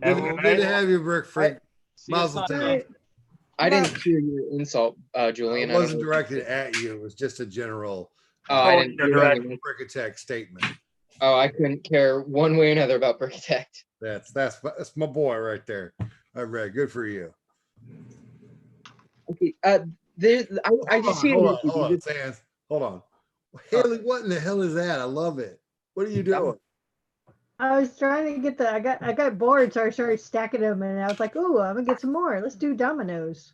Have a Good, good good to night. have you, Brick Frank. See you Mazel Sunday. tov. I didn't hear your insult, Julian. It I don't wasn't know. directed at you. It was just a general Oh, I didn't. you're hear direct. anything. Brickatech statement. Oh, I couldn't care one way or another about Brickatech. That's my boy right there. All right, good for you. Okay. I just see Hold on, Sans. Hold on. Haley, what in the hell is that? I love it. What are you doing? I was trying to get I got bored, so I started stacking them, and I was like, "Ooh, I'm gonna get some more. Let's do dominoes."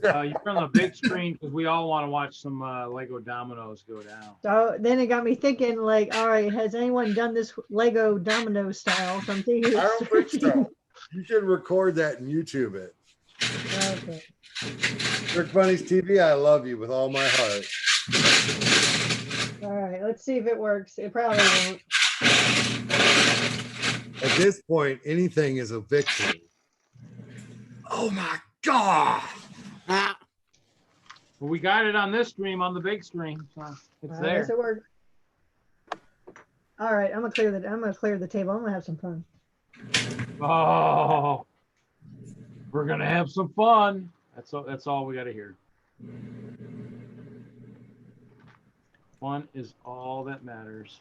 You're on the big screen because we all want to watch some Lego dominoes go down. So then it got me thinking, like, all right, has anyone done this Lego domino style? So I'm thinking. I don't think so. You should record that and YouTube it. Okay. Rick Bunny's TV, I love you with all my heart. All right, let's see if it works. It probably won't. At this point, anything is a victory. Oh my God. Ah, Well, we got it on this stream, on the big screen, so it's I there. guess it worked. All right, I'm gonna clear the table. I'm gonna have some fun. Oh, we're gonna have some fun. That's all we got to hear. Fun is all that matters.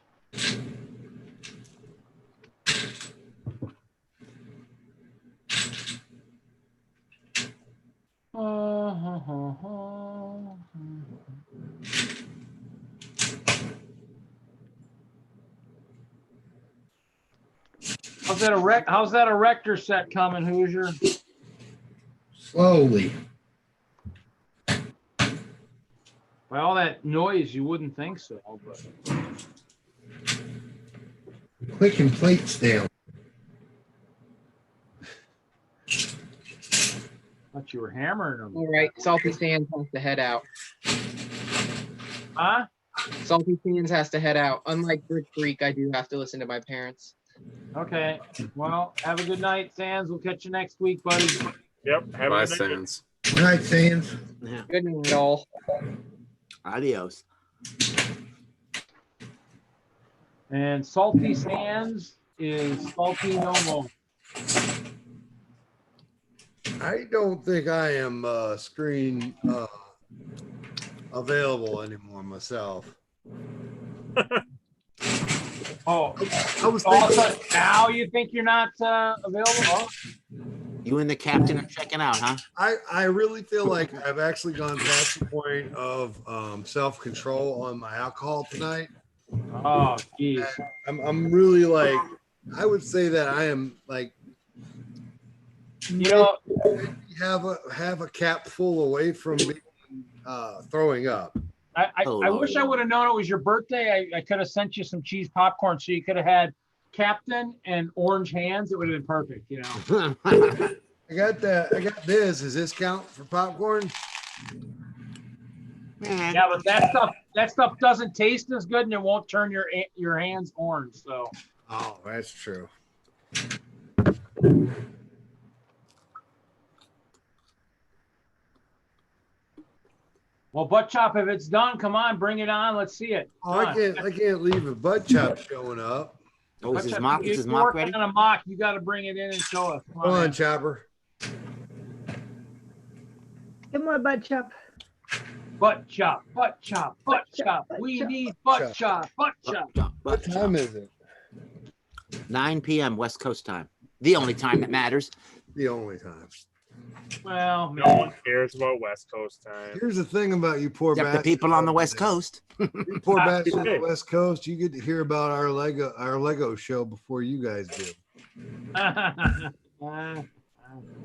How's that erector set coming, Hoosier? Slowly. By all that noise, you wouldn't think so, but clicking plates down. Thought you were hammering them. All right, Salty Sands has to head out. Huh? Salty Sands has to head out. Unlike Brick Creek, I do have to listen to my parents. Okay. Well, have a good night, Sands. We'll catch you next week, buddy. Yep. Have Bye, a good night. Sands. Good night, Sands. Yeah. Good night, all. Adios. And Salty Sands is Salty No More. I don't think I am screen available anymore myself. Oh, I was also, thinking, now you think you're not available? Oh. You and the captain are checking out, huh? I really feel like I've actually gone past the point of self-control on my alcohol tonight. Oh, geez. I'm really like, I would say that I am like, you know, have a cap full away from being throwing up. I wish I would have known it was your birthday. I could have sent you some cheese popcorn so you could have had Captain and orange hands. It would have been perfect, you know. I got that. I got this. Does this count for popcorn? Yeah, but that stuff doesn't taste as good, and it won't turn your hands orange. So. Oh, that's true. Well, Butt Chop, if it's done, come on, bring it on. Let's see it. Oh, I can't leave a butt chop showing up. Oh, is Butt his Chop, mock? you're Is his mock working ready? on a mock. You got to bring it in and show us. Come on, Chopper. Give my butt chop. Butt chop, butt chop, butt chop. We need butt chop, butt chop. What time is it? 9 p.m. West Coast time. The only time that matters. The only time. Well, No one cares about West Coast time. Here's the thing about you poor Except the people on the West Coast. You poor bastards on the West Coast. You get to hear about our Lego show before you guys do.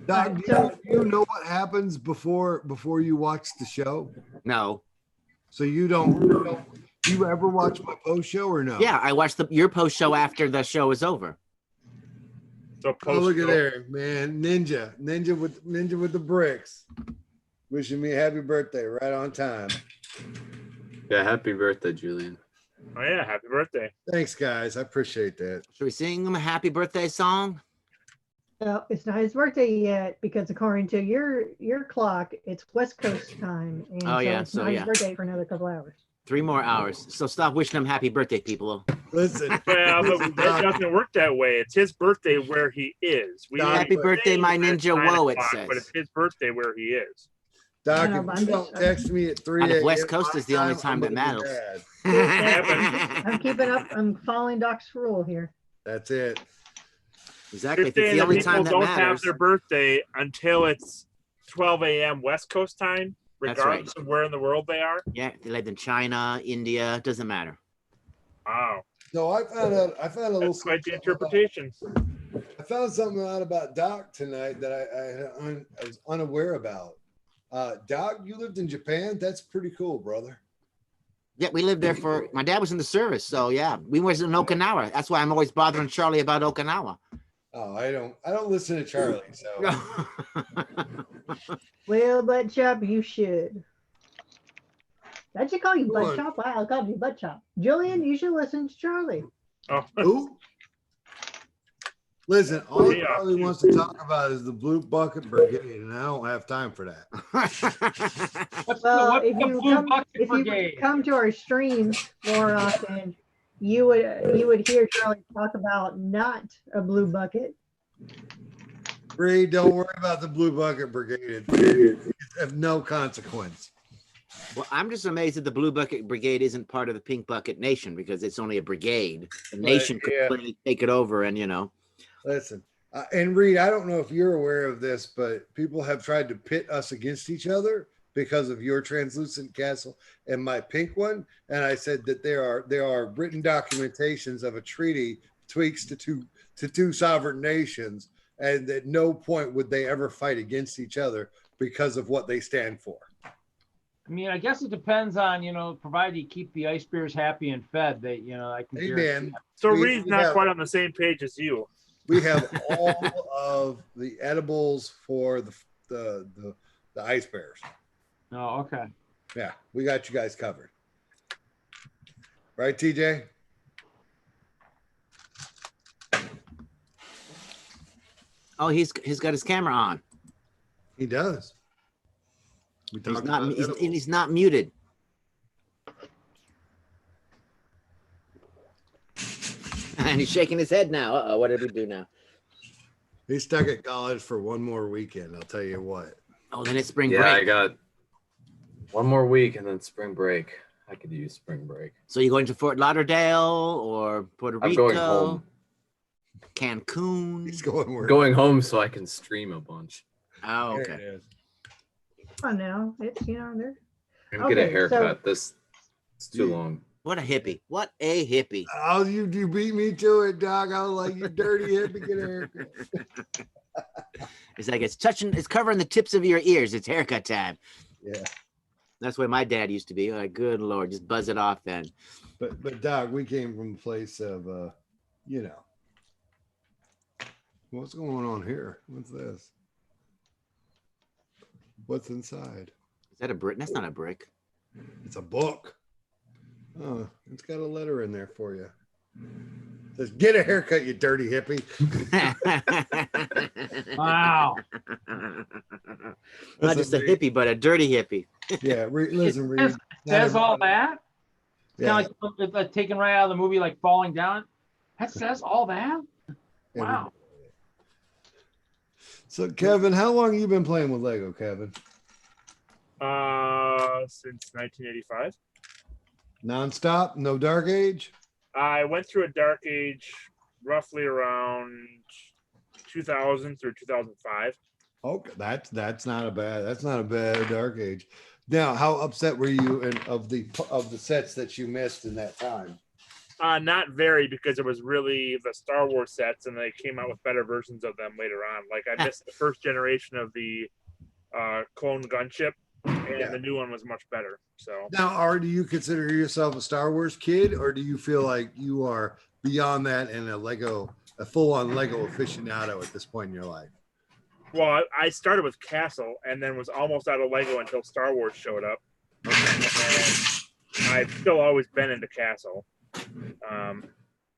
Doc, do you know what happens before you watch the show? No. So you don't you ever watch my post show or no? Yeah, I watched your post show after the show is over. So Oh, look at there, man. Ninja with the bricks. Wishing me a happy birthday right on time. Yeah, happy birthday, Julian. Oh yeah, happy birthday. Thanks, guys. I appreciate that. Should we sing him a happy birthday song? No, it's not his birthday yet because according to your clock, it's West Coast time, and Oh, yeah, it's so, not yeah. his birthday for another couple hours. 3 more hours. So stop wishing him happy birthday, people. Listen. Well, but it doesn't work that way. It's his birthday where he is. Happy birthday, my ninja. Whoa, it says. But it's his birthday where he is. Doc, I know, but if you I'm don't text me at 3 And if a.m. West Coast is the only my time that I'm matters. gonna be I'm keeping up. I'm following Doc's rule here. That's it. Exactly. If You're it's saying the that only people time that don't have matters. their birthday until it's 12 a.m. West Coast time, That's regardless of where in the world they are. Yeah, they lived in China, India, doesn't matter. Wow. No, I found a little That's quite the interpretation. I found something out about Doc tonight that I was unaware about. Doc, you lived in Japan? That's pretty cool, brother. Yeah, we lived there for, my dad was in the service. So yeah, we was in Okinawa. That's why I'm always bothering Charlie about Okinawa. Oh, I don't listen to Charlie, so Well, butt chop, you should. Did you call you Come butt on. chop? Wow, I called you butt chop. Julian, you should listen to Charlie. Oh. Who? Listen, all Yeah. Charlie wants to talk about is the Blue Bucket Brigade, and I don't have time for that. Well, what's if the you Blue come, Bucket if you Brigade? come to our streams more often, you would hear Charlie talk about not a blue bucket. Reed, don't worry about the Blue Bucket Brigade. It's of no consequence. Well, I'm just amazed that the Blue Bucket Brigade isn't part of the Pink Bucket Nation because it's only a brigade. The nation could yeah. clearly take it over and, you know. Listen, and Reed, I don't know if you're aware of this, but people have tried to pit us against each other because of your translucent castle and my pink one. And I said that there are written documentations of a treaty tweaks to two sovereign nations, and at no point would they ever fight against each other because of what they stand for. I mean, I guess it depends on, provided you keep the ice bears happy and fed, that, I can Hey, guarantee man. So We- Reed's we not have- quite on the same page as you. We have all of the edibles for the ice bears. Oh, okay. Yeah, we got you guys covered. Right, TJ? Oh, he's got his camera on. He does. We He's talked not about he's, edibles. and he's not muted. And he's shaking his head now. Uh-oh, what did we do now? He's stuck at college for one more weekend. I'll tell you what. Oh, then it's spring Yeah, break. I got one more week and then spring break. I could use spring break. So you're going to Fort Lauderdale or Puerto Rico? I'm going home. Cancun. He's going where? Going home so I can stream a bunch Oh, There okay. it is. Come on now. It's, there. and get a Okay, haircut. This it's too Yeah. long. What a hippie. What a hippie. Oh, you beat me to it, dog. I was like, you dirty hippie, get a haircut. It's like it's covering the tips of your ears. It's haircut time. Yeah. That's where my dad used to be. Like, good Lord, just buzz it off then. But dog, we came from a place of what's going on here? What's this? What's inside? Is that a brick? That's not a brick. It's a book. Oh, it's got a letter in there for you. It says, get a haircut, you dirty hippie. Wow. Not just a hippie, but a dirty hippie. Yeah, listen, Reed. It says all that. It's Yeah. kind of like taken right out of the movie, like falling down. That says all that. Wow. So, Kevin, how long you been playing with Lego, Kevin? Since 1985. Non-stop? No dark age? I went through a dark age roughly around 2000 through 2005. Okay, that's not a bad dark age. Now, how upset were you of the sets that you missed in that time? Not very, because it was really the Star Wars sets, and they came out with better versions of them later on. Like I missed the first generation of the clone gunship, and the new one was much better. So Now, do you consider yourself a Star Wars kid, or do you feel like you are beyond that and a full-on Lego aficionado at this point in your life? well, I started with Castle, and then was almost out of Lego until Star Wars showed up. And I've still always been into Castle.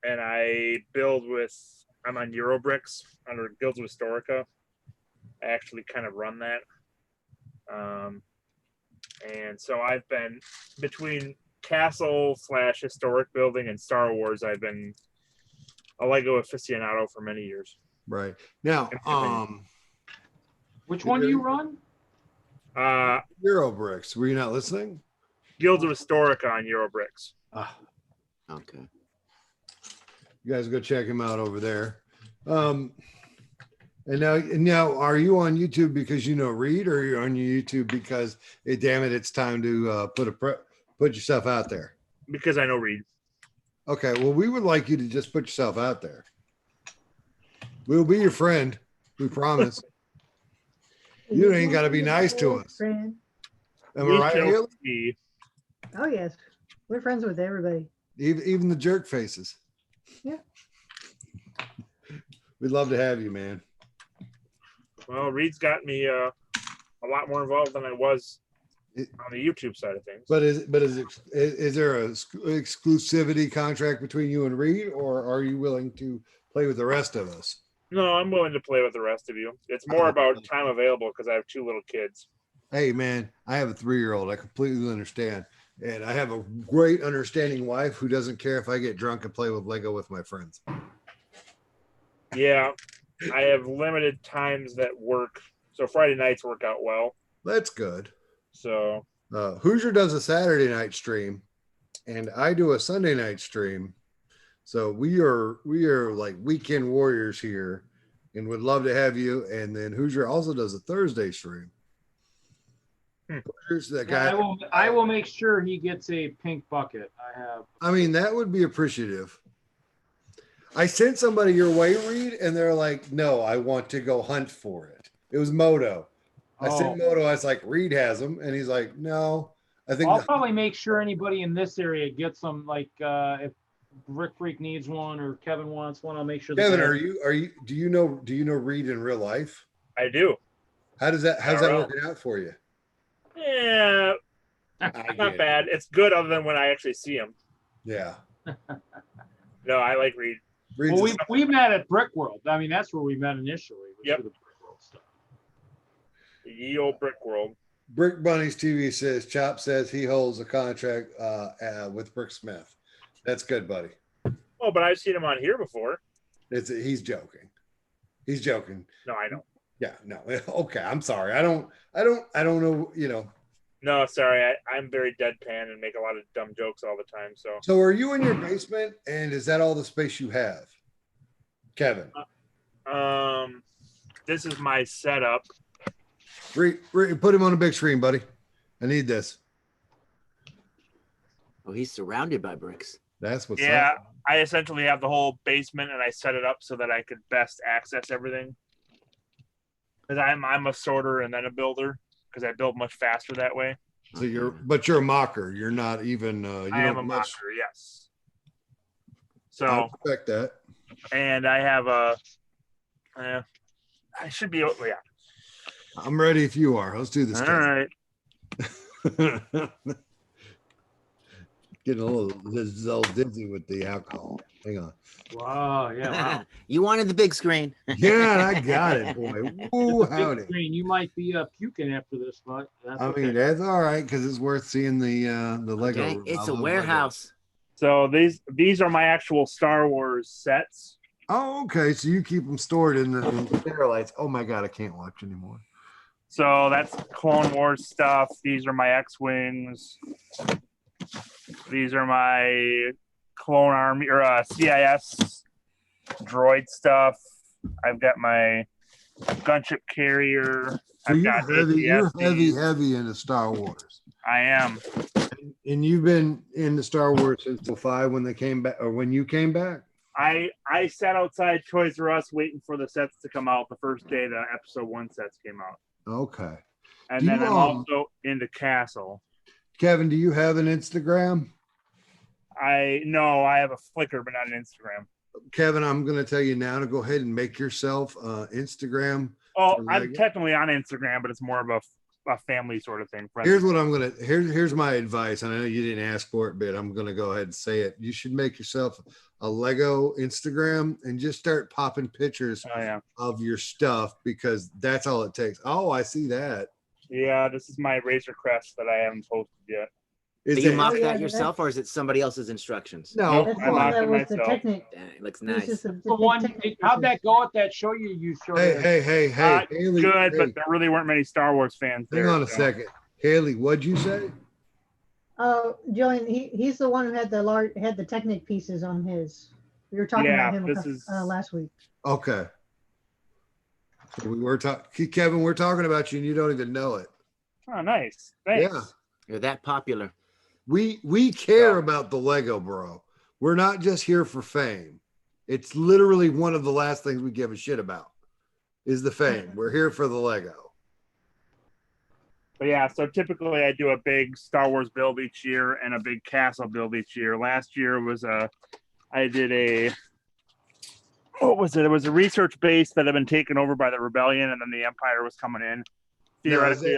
And I build I'm on Eurobricks under Guilds of Historica. I actually kind of run that. And so I've been between Castle / historic building and Star Wars. I've been a Lego aficionado for many years. Right. Now, Which one do you run? Eurobricks. Were you not listening? Guilds of Historica on Eurobricks. Okay. You guys go check him out over there. And now, are you on YouTube because you know Reed, or are you on YouTube because, damn it, it's time to put yourself out there? Because I know Reed. Okay, well, we would like you to just put yourself out there. We'll be your friend. We promise. You ain't got to be nice to us. Friend. Am I right, Haley? Oh yes, we're friends with everybody. Even the jerk faces. Yeah. We'd love to have you, man. Well, Reed's got me a lot more involved than I was on the YouTube side of things. But is there a exclusivity contract between you and Reed, or are you willing to play with the rest of us? No, I'm willing to play with the rest of you. It's more about time available because I have 2 little kids. Hey, man, I have a 3-year-old. I completely understand. And I have a great understanding wife who doesn't care if I get drunk and play with Lego with my friends. Yeah, I have limited times that work. So Friday nights work out well. That's good. So Hoosier does a Saturday night stream, and I do a Sunday night stream. So we are like weekend warriors here, and would love to have you. And then Hoosier also does a Thursday stream. Hoosier's that guy. I will make sure he gets a pink bucket. I mean, that would be appreciative. I sent somebody your way, Reed, and they're like, no, I want to go hunt for it. It was Moto. I sent Moto. I was like, Reed has them. And he's like, no, I think I'll probably make sure anybody in this area gets them. Like if Rick Freak needs one or Kevin wants one, I'll make sure. Kevin, do you know Reed in real life? I do. How's that working out for you? Yeah, not bad. It's good other than when I actually see him. Yeah. No, I like Reed. Well, we met at Brick World. I mean, that's where we met initially. Yep. The Brick World stuff. The ye old Brick World. Brick Bunnies TV says Chop says he holds a contract with Brick Smith. That's good, buddy. Oh, but I've seen him on here before. He's joking. He's joking. No, I know. Yeah, no. Okay, I'm sorry. I don't know, you know. No, sorry. I'm very deadpan and make a lot of dumb jokes all the time. So are you in your basement and is that all the space you have? Kevin. This is my setup. Put him on a big screen, buddy. I need this. Oh, he's surrounded by bricks. That's what's up. I essentially have the whole basement and I set it up so that I could best access everything. Because I'm a sorter and then a builder because I build much faster that way. So you're a mocker. You're not even I am a mocker, yes. So I expect that. And I have I should be yeah. I'm ready if you are. Let's do this. All right. Getting a little dizzy with the alcohol. Hang on. Wow, yeah. Wow. You wanted the big screen. Yeah, I got it, boy. Ooh, howdy. Big screen. You might be puking after this, but that's I mean, okay. that's all right because it's worth seeing the Lego. Okay, it's a warehouse. So these are my actual Star Wars sets. Oh, okay. So you keep them stored in the Starlights. Oh my God, I can't watch anymore. So that's Clone Wars stuff. These are my X-Wings. These are my Clone Army or CIS droid stuff. I've got my gunship carrier. So you're ATSTs. heavy into Star Wars. I am. And you've been into Star Wars since 05 when they came back, or when you came back? I sat outside Toys R Us waiting for the sets to come out the first day the episode 1 sets came out. Okay. And then I'm also into Castle. Kevin, do you have an Instagram? I have a Flickr, but not an Instagram. Kevin, I'm going to tell you now to go ahead and make yourself Instagram. Oh, I'm technically on Instagram, but it's more of a family sort of thing. Here's what I'm going to, here's my advice. And I know you didn't ask for it, but I'm going to go ahead and say it. You should make yourself a Lego Instagram and just start popping pictures of your stuff because that's all it takes. Oh, I see that. Yeah, this is my Razor Crest that I haven't posted yet. Do you mock that yourself, or is it somebody else's instructions? No, That's the one that was the technic. It looks It was nice. just the The one, technic how'd pieces. that go at that show you showed? Hey, Haley, good, hey, but there really weren't many Star Wars fans there. hang on a second. Haley, what'd you say? Julian, he's the one who had the Technic pieces on his. We were talking about him last week. Okay. So we were talking, Kevin, we're talking about you and you don't even know it. Oh, nice. Thanks. Yeah. You're that popular. We care about the Lego, bro. We're not just here for fame. It's literally one of the last things we give a shit about is the fame. We're here for the Lego. But yeah, so typically I do a big Star Wars build each year and a big Castle build each year. Last year was I did what was it? It was a research base that had been taken over by the Rebellion, and then the Empire was coming in. Theoretically,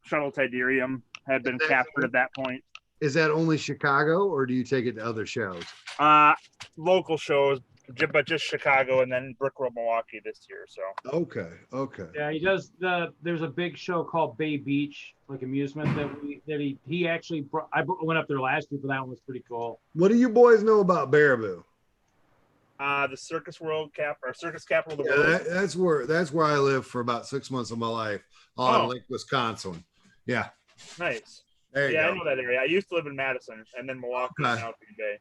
Shuttle Tiderium had been captured at that point. Is that only Chicago, or do you take it to other shows? Local shows, but just Chicago and then Brickworld Milwaukee this year. So okay. Yeah, he does there's a big show called Bay Beach, like amusement that he actually brought. I went up there last year, but that one was pretty cool. What do you boys know about Baraboo? The Circus Capital of the world. That's where I lived for about 6 months of my life on Lake Wisconsin. Yeah. Nice. There you go. I know that area. I used to live in Madison and then Milwaukee and now Green Bay.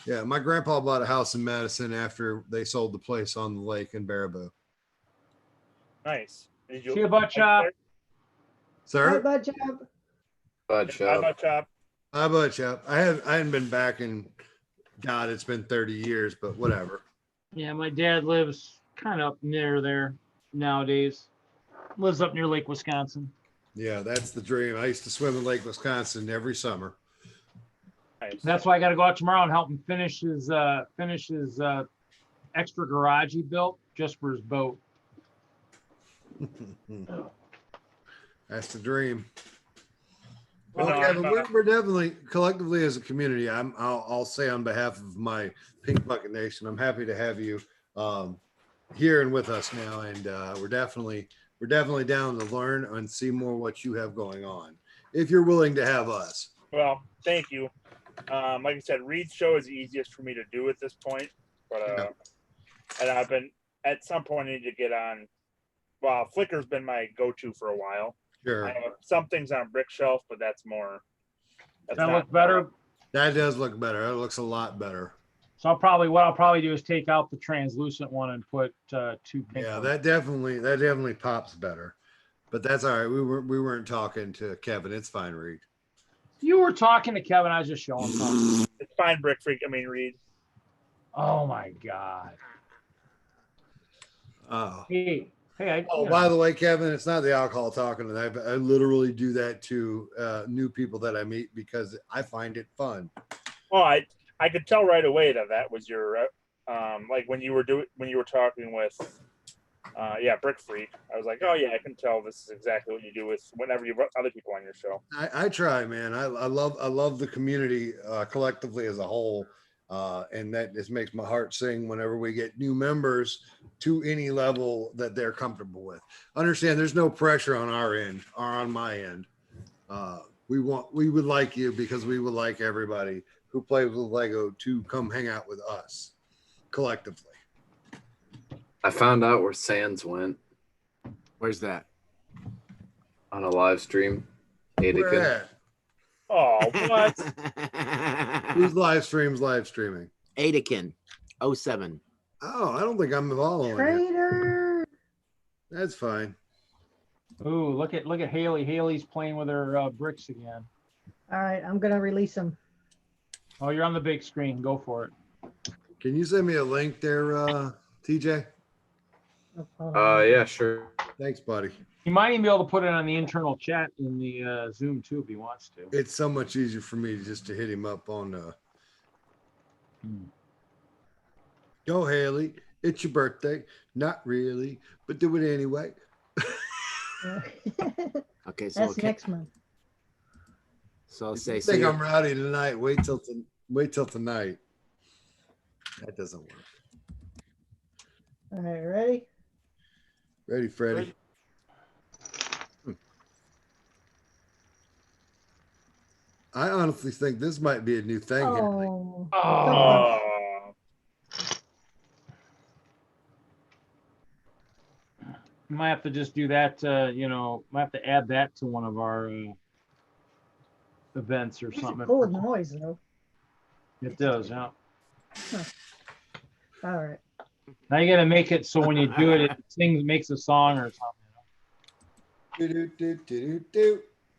Yeah, my grandpa bought a house in Madison after they sold the place on the lake in Baraboo. Nice. See you, Butt Chop. Sir? Butt Chop. Butt Chop. Hi, Butt Chop. I hadn't been back in, God, it's been 30 years, but whatever. Yeah, my dad lives kind of up near there nowadays. Lives up near Lake Wisconsin. Yeah, that's the dream. I used to swim in Lake Wisconsin every summer. That's why I got to go out tomorrow and help him finish his extra garage he built just for his boat. That's the dream. Well, Well, no, Kevin, I'm, we're definitely collectively as a community. I'll say on behalf of my Pink Bucket Nation, I'm happy to have you here and with us now, and we're definitely down to learn and see more what you have going on. If you're willing to have us. Well, thank you. Like I said, Reed's show is easiest for me to do at this point, but and I've been at some point I need to get on. Well, Flickr's been my go-to for a while. Sure. I have some things on Brick Shelf, but that's more. That's That not look better? That does look better. That looks a lot better. So what I'll probably do is take out the translucent one and put 2 pink. Yeah, ones. that definitely pops better. But that's all right. We weren't talking to Kevin. It's fine, Reed. You were talking to Kevin. I was just showing something. It's fine, Brick Freak. I mean, Reed. Oh my God. Oh. Hey, By the way, Kevin, it's not the alcohol talking tonight, but I literally do that to new people that I meet because I find it fun. Oh, I could tell right away that was your like when you were talking with Brick Freak. I was like, oh yeah, I can tell this is exactly what you do with whenever you have other people on your show. I try, man. I love the community collectively as a whole. And that just makes my heart sing whenever we get new members to any level that they're comfortable with. Understand there's no pressure on our end or on my end. We would like you because we would like everybody who plays with Lego to come hang out with us collectively. I found out where Sans went Where's that? on a live stream. Where Adakin. at? Oh, what? Who's live streaming? Adakin 07. Oh, I don't think I'm following it. Traitor. That's fine. Ooh, look at Haley. Haley's playing with her bricks again. All right, I'm gonna release them. Oh, you're on the big screen. Go for it. Can you send me a link there, TJ? Yeah, sure. Thanks, buddy. You might even be able to put it on the internal chat in the Zoom too if he wants to. It's so much easier for me just to hit him up on Go, Haley. It's your birthday. Not really, but do it anyway. Okay, so That's next month. So say I think I'm rowdy tonight. Wait till tonight. That doesn't work. All right, ready? Ready, Freddie? I honestly think this might be a new thing here. Oh. You might have to just do that. Might have to add that to one of our events or It's a something. cool noise though. It does, yeah. Huh. All right. Now you got to make it so when you do it, it makes a song or something.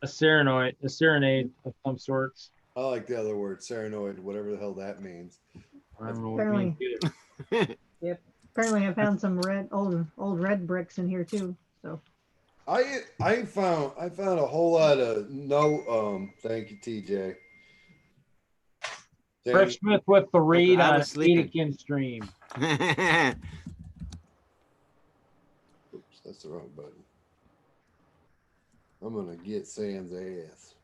A serenade of some sorts. I like the other word, serenade, whatever the hell that means. I don't know what it means either. Yep. Apparently, I found some old red bricks in here too. So. I found a whole lot of thank you, TJ. Fred Smith with the read I on was sleeping. Adakin stream. Oops, that's the wrong button. I'm gonna get Sans ass.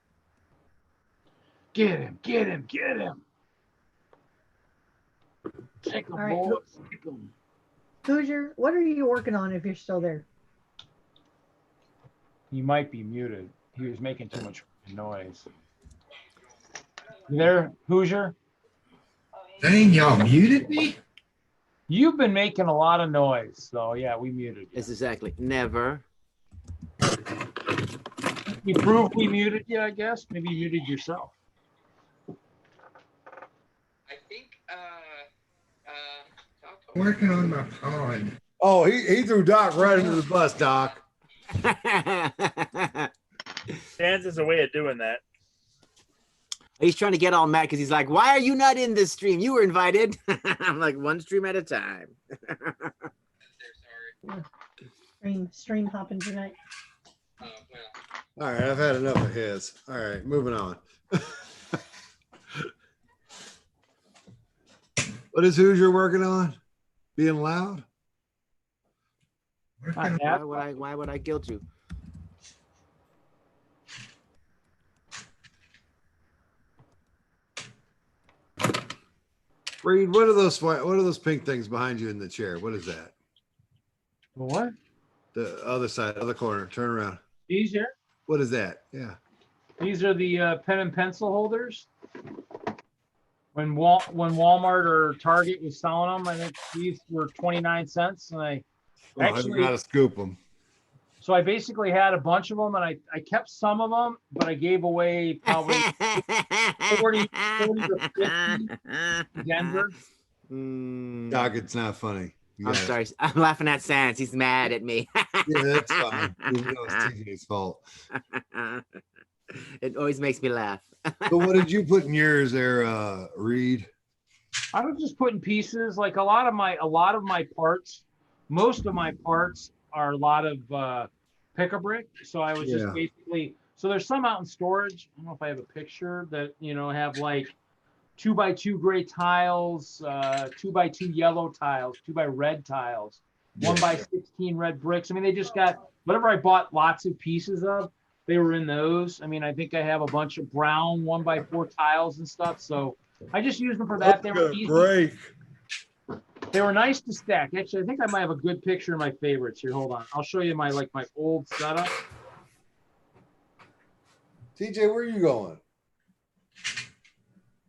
Get him, get him, get him. Take him, All right. boys. Take him. Hoosier, what are you working on if you're still there? He might be muted. He was making too much noise. You there, Hoosier? Dang, y'all muted me? You've been making a lot of noise, so yeah, we muted you. It's exactly never. You proved we muted you, I guess. Maybe you muted yourself. I think Working on my pond. Oh, he threw Doc right into the bus, Doc. Sans is a way of doing that. He's trying to get all mad because he's like, "Why are you not in this stream? You were invited." I'm like, one stream at a time. Stream hopping tonight. All right, I've had enough of his. All right, moving on. What is Hoosier working on? Being loud? Why would I guilt you? Reed, what are those pink things behind you in the chair? What is that? What? The other side, other corner. Turn around. These here? What is that? Yeah. These are the pen and pencil holders. When Walmart or Target was selling them, I think these were 29 cents, and I Oh, I gotta scoop them. So I basically had a bunch of them, and I kept some of them, but I gave away probably 40 to 50 to Denver. Doc, it's not funny. You I'm gotta- sorry. I'm laughing at Sans. He's mad at me. Yeah, that's fine. You know it's TJ's fault. It always makes me laugh. So what did you put in yours there, Reed? I was just putting pieces, like a lot of my parts. Most of my parts are a lot of pick-a-brick. So I was Yeah. just basically. So there's some out in storage. I don't know if I have a picture that have like 2x2 gray tiles, 2x2 yellow tiles, 2x red tiles, 1x16 red bricks. I mean, they just got whatever I bought lots of pieces of. They were in those. I mean, I think I have a bunch of brown 1x4 tiles and stuff. So I just used them for that. They were easy. Break. They were nice to stack. Actually, I think I might have a good picture of my favorites here. Hold on. I'll show you my old setup. TJ, where are you going?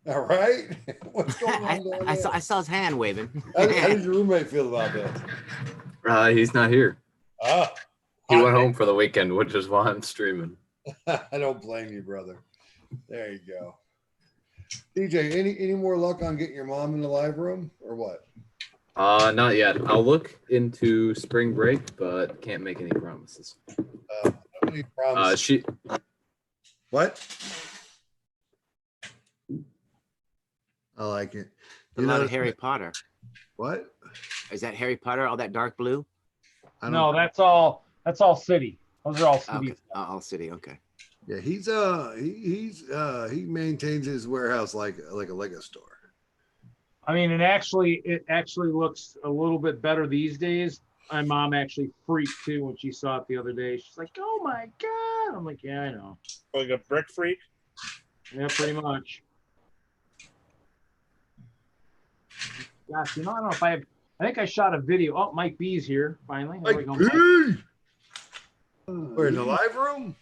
All right. What's going on down I there? saw his hand waving. How does your roommate feel about that? He's not here. Ah, He went home for the weekend, which is why I'm streaming. I don't blame you, brother. There you go. DJ, any more luck on getting your mom in the live room or what? Not yet. I'll look into spring break, but can't make any promises. Any promises? She. What? I like it. A lot of Harry Potter. What? Is that Harry Potter? All that dark blue? No, that's all city. Those are all city. Okay. All city. Okay. Yeah, he maintains his warehouse like a Lego store. I mean, it actually looks a little bit better these days. My mom actually freaked too when she saw it the other day. She's like, "Oh my god!" I'm like, "Yeah, I know." Like a brick freak. Yeah, pretty much. Gosh, I don't know if I think I shot a video. Oh, Mike B's here finally. There we go, Mike. We're in the live room.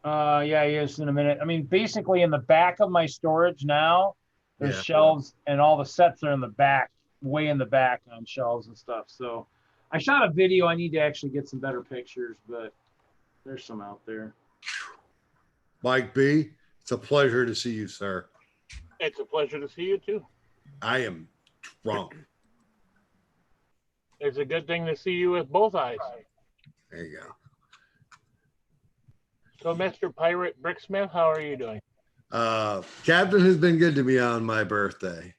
Yeah, he is in a minute. I mean, basically in the back of my storage now, there's shelves and all the sets are in the back, way in the back on shelves and stuff. So I shot a video. I need to actually get some better pictures, but there's some out there. Mike B, it's a pleasure to see you, sir. It's a pleasure to see you too. I am drunk. It's a good thing to see you with both eyes. There you go. So, Mr. Pirate Bricksmith, how are you doing? Captain has been good to me on my birthday.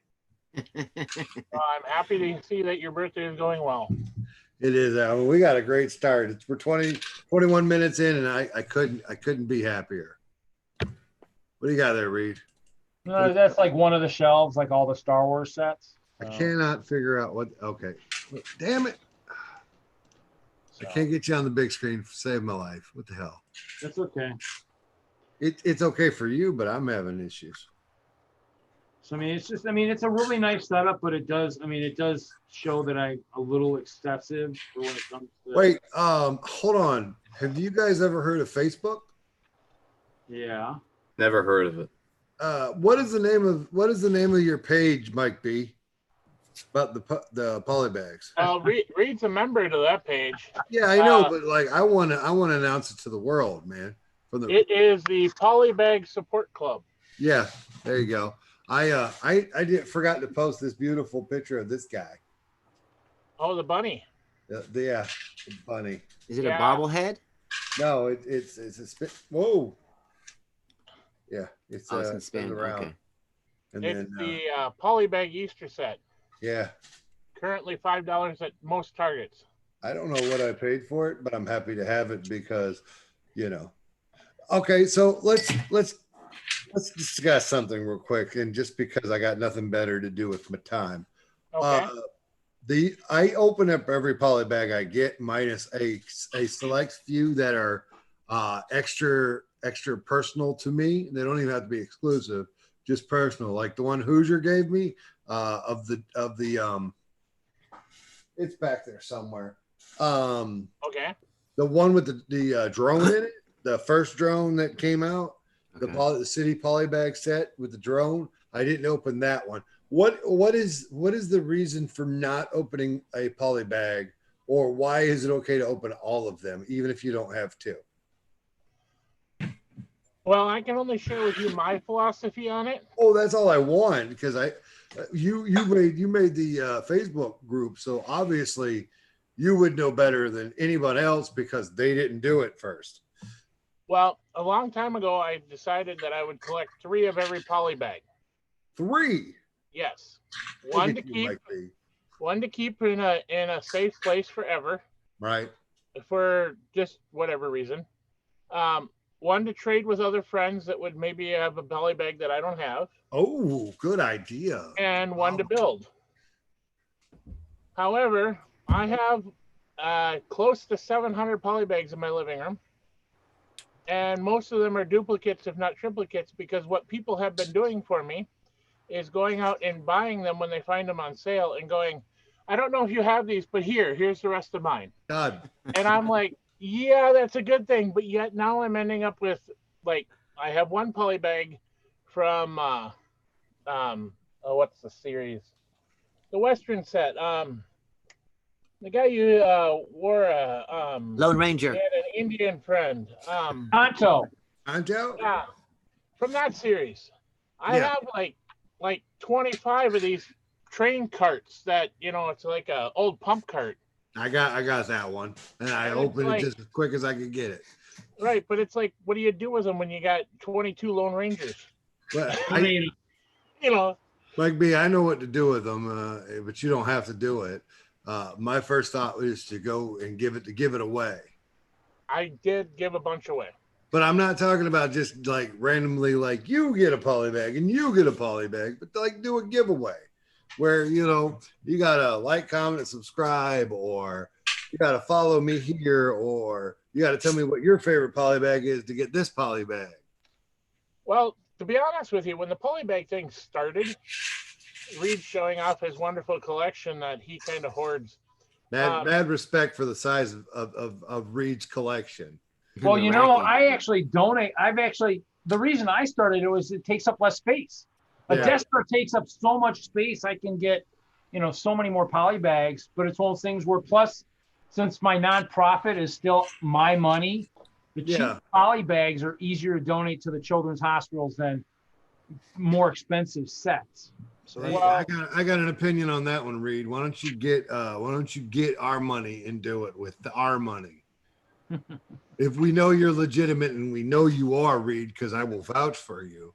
I'm happy to see that your birthday is going well. It is. We got a great start. We're 21 minutes in, and I couldn't be happier. What do you got there, Reed? No, that's like one of the shelves, like all the Star Wars sets. I cannot figure out what. Okay, damn it! I can't get you on the big screen. Save my life. What the hell? That's okay. It's okay for you, but I'm having issues. So I mean, it's a really nice setup, but it does show that I'm a little excessive for when it comes to. Wait, hold on. Have you guys ever heard of Facebook? Yeah. Never heard of it. What is the name of your page, Mike B? About the polybags. Reed's a member to that page. Yeah, I know, but like I want to announce it to the world, man. It is the Polybag Support Club. Yeah, there you go. I forgot to post this beautiful picture of this guy. Oh, the bunny. Yeah, the bunny. Is it a bobblehead? No, it's a spin. Whoa. Yeah, it's gonna spin around. Okay. And It's then the Polybag Easter set. yeah. Currently $5 at most Targets. I don't know what I paid for it, but I'm happy to have it because, Okay, so let's discuss something real quick, and just because I got nothing better to do with my time. Okay. I open up every poly bag I get, minus a select few that are extra personal to me. They don't even have to be exclusive, just personal. Like the one Hoosier gave me of the it's back there somewhere. Okay. The one with the drone in it, the first drone that came out, the city polybag set with the drone. I didn't open that one. What is the reason for not opening a polybag, or why is it okay to open all of them, even if you don't have two? Well, I can only share with you my philosophy on it. Oh, that's all I want, because you made the Facebook group, so obviously you would know better than anyone else because they didn't do it first. Well, a long time ago, I decided that I would collect 3 of every poly bag. 3? Yes. One to keep in a safe place forever. Right. For just whatever reason. One to trade with other friends that would maybe have a poly bag that I don't have. Oh, good idea. And one to build. However, I have close to 700 poly bags in my living room. And most of them are duplicates, if not triplicates, because what people have been doing for me is going out and buying them when they find them on sale and going, I don't know if you have these, but here's the rest of mine. God. And I'm like, yeah, that's a good thing. But yet now I'm ending up with, like, I have one poly bag from, what's the series? The Western set. The guy you wore a Lone Ranger. He had an Indian friend. Tonto. Yeah, from that series. I have like 25 of these train carts that, it's like a old pump cart. I got that one, and I opened it just as quick as I could get it. Right, but it's like, what do you do with them when you got 22 Lone Rangers? But I mean, Like B, I know what to do with them, but you don't have to do it. My first thought was to go and give it away. I did give a bunch away. But I'm not talking about just like randomly, like you get a poly bag and you get a poly bag, but like do a giveaway where, you gotta like, comment, and subscribe, or you gotta follow me here, or you gotta tell me what your favorite poly bag is to get this poly bag. Well, to be honest with you, when the poly bag thing started, Reed showing off his wonderful collection that he kind of hoards. Mad respect for the size of Reed's collection. Well, I actually donate. The reason I started it was it takes up less space. A desk takes up so much space. I can get, so many more poly bags, but it's one of those things where, plus, since my nonprofit is still my money, the cheap poly bags are easier to donate to the children's hospitals than more expensive sets. So Hey, I got an opinion on that one, Reed. Why don't you get our money and do it with our money? If we know you're legitimate, and we know you are, Reed, because I will vouch for you.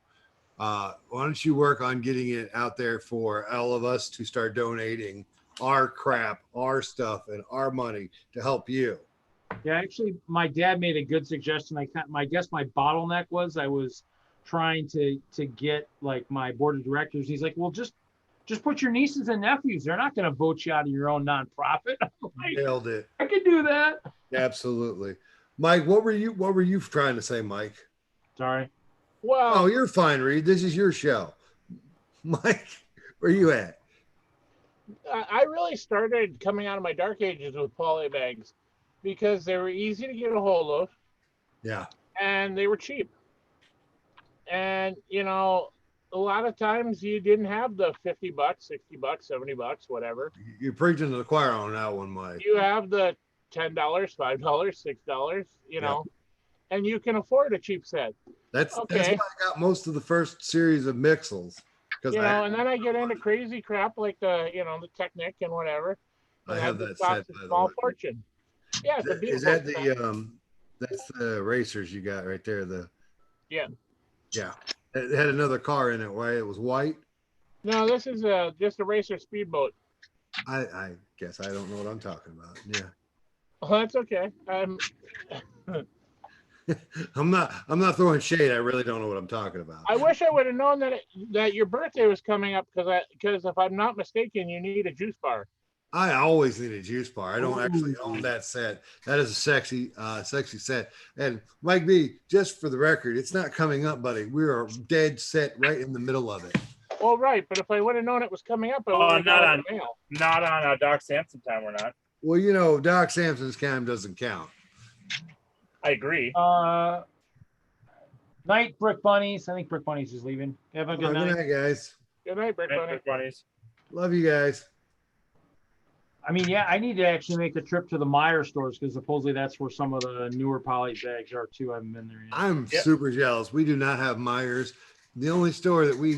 Why don't you work on getting it out there for all of us to start donating our crap, our stuff, and our money to help you? Yeah, actually, my dad made a good suggestion. I guess my bottleneck was I was trying to get like my board of directors. He's like, well, just put your nieces and nephews. They're not going to vote you out of your own nonprofit. Like, nailed it. I could do that. Absolutely. Mike, what were you trying to say, Mike? Sorry. Well, oh, you're fine, Reed. This is your show. Mike, where you at? I really started coming out of my dark ages with poly bags because they were easy to get a hold of. Yeah. And they were cheap. And, a lot of times you didn't have the $50, $60, $70, whatever. You're preaching to the choir on that one, Mike. You have the $10, $5, $6, and you can afford a cheap set. That's why I got most of the first series of Mixels. And then I get into crazy crap like the Technic and whatever. I have that set. by the Small way. fortune. Yeah, it's a Is beautiful that set. that's the racers you got right there? Yeah. It had another car in it, right? It was white. No, this is just a racer speedboat. I guess I don't know what I'm talking about. Yeah. Oh, that's okay. I'm not throwing shade. I really don't know what I'm talking about. I wish I would have known that your birthday was coming up because if I'm not mistaken, you need a juice bar. I always need a juice bar. I don't actually own that set. That is a sexy set. And Mike B, just for the record, it's not coming up, buddy. We are dead set right in the middle of it. Well, right, but if I would have known it was coming up, I would have not got on it in the mail. not on Doc Sampson time. We're not. Well, you know, Doc Sampson's cam doesn't count. I agree. Night, Brick Bunnies. I think Brick Bunnies is leaving. Have a good night. Good night, guys. Good night, Brick Bunny. Brick Bunnies. Love you guys. I mean, yeah, I need to actually make a trip to the Meyer stores because supposedly that's where some of the newer poly bags are too. I haven't been there yet. I'm super jealous. We do not have Myers. The only store that we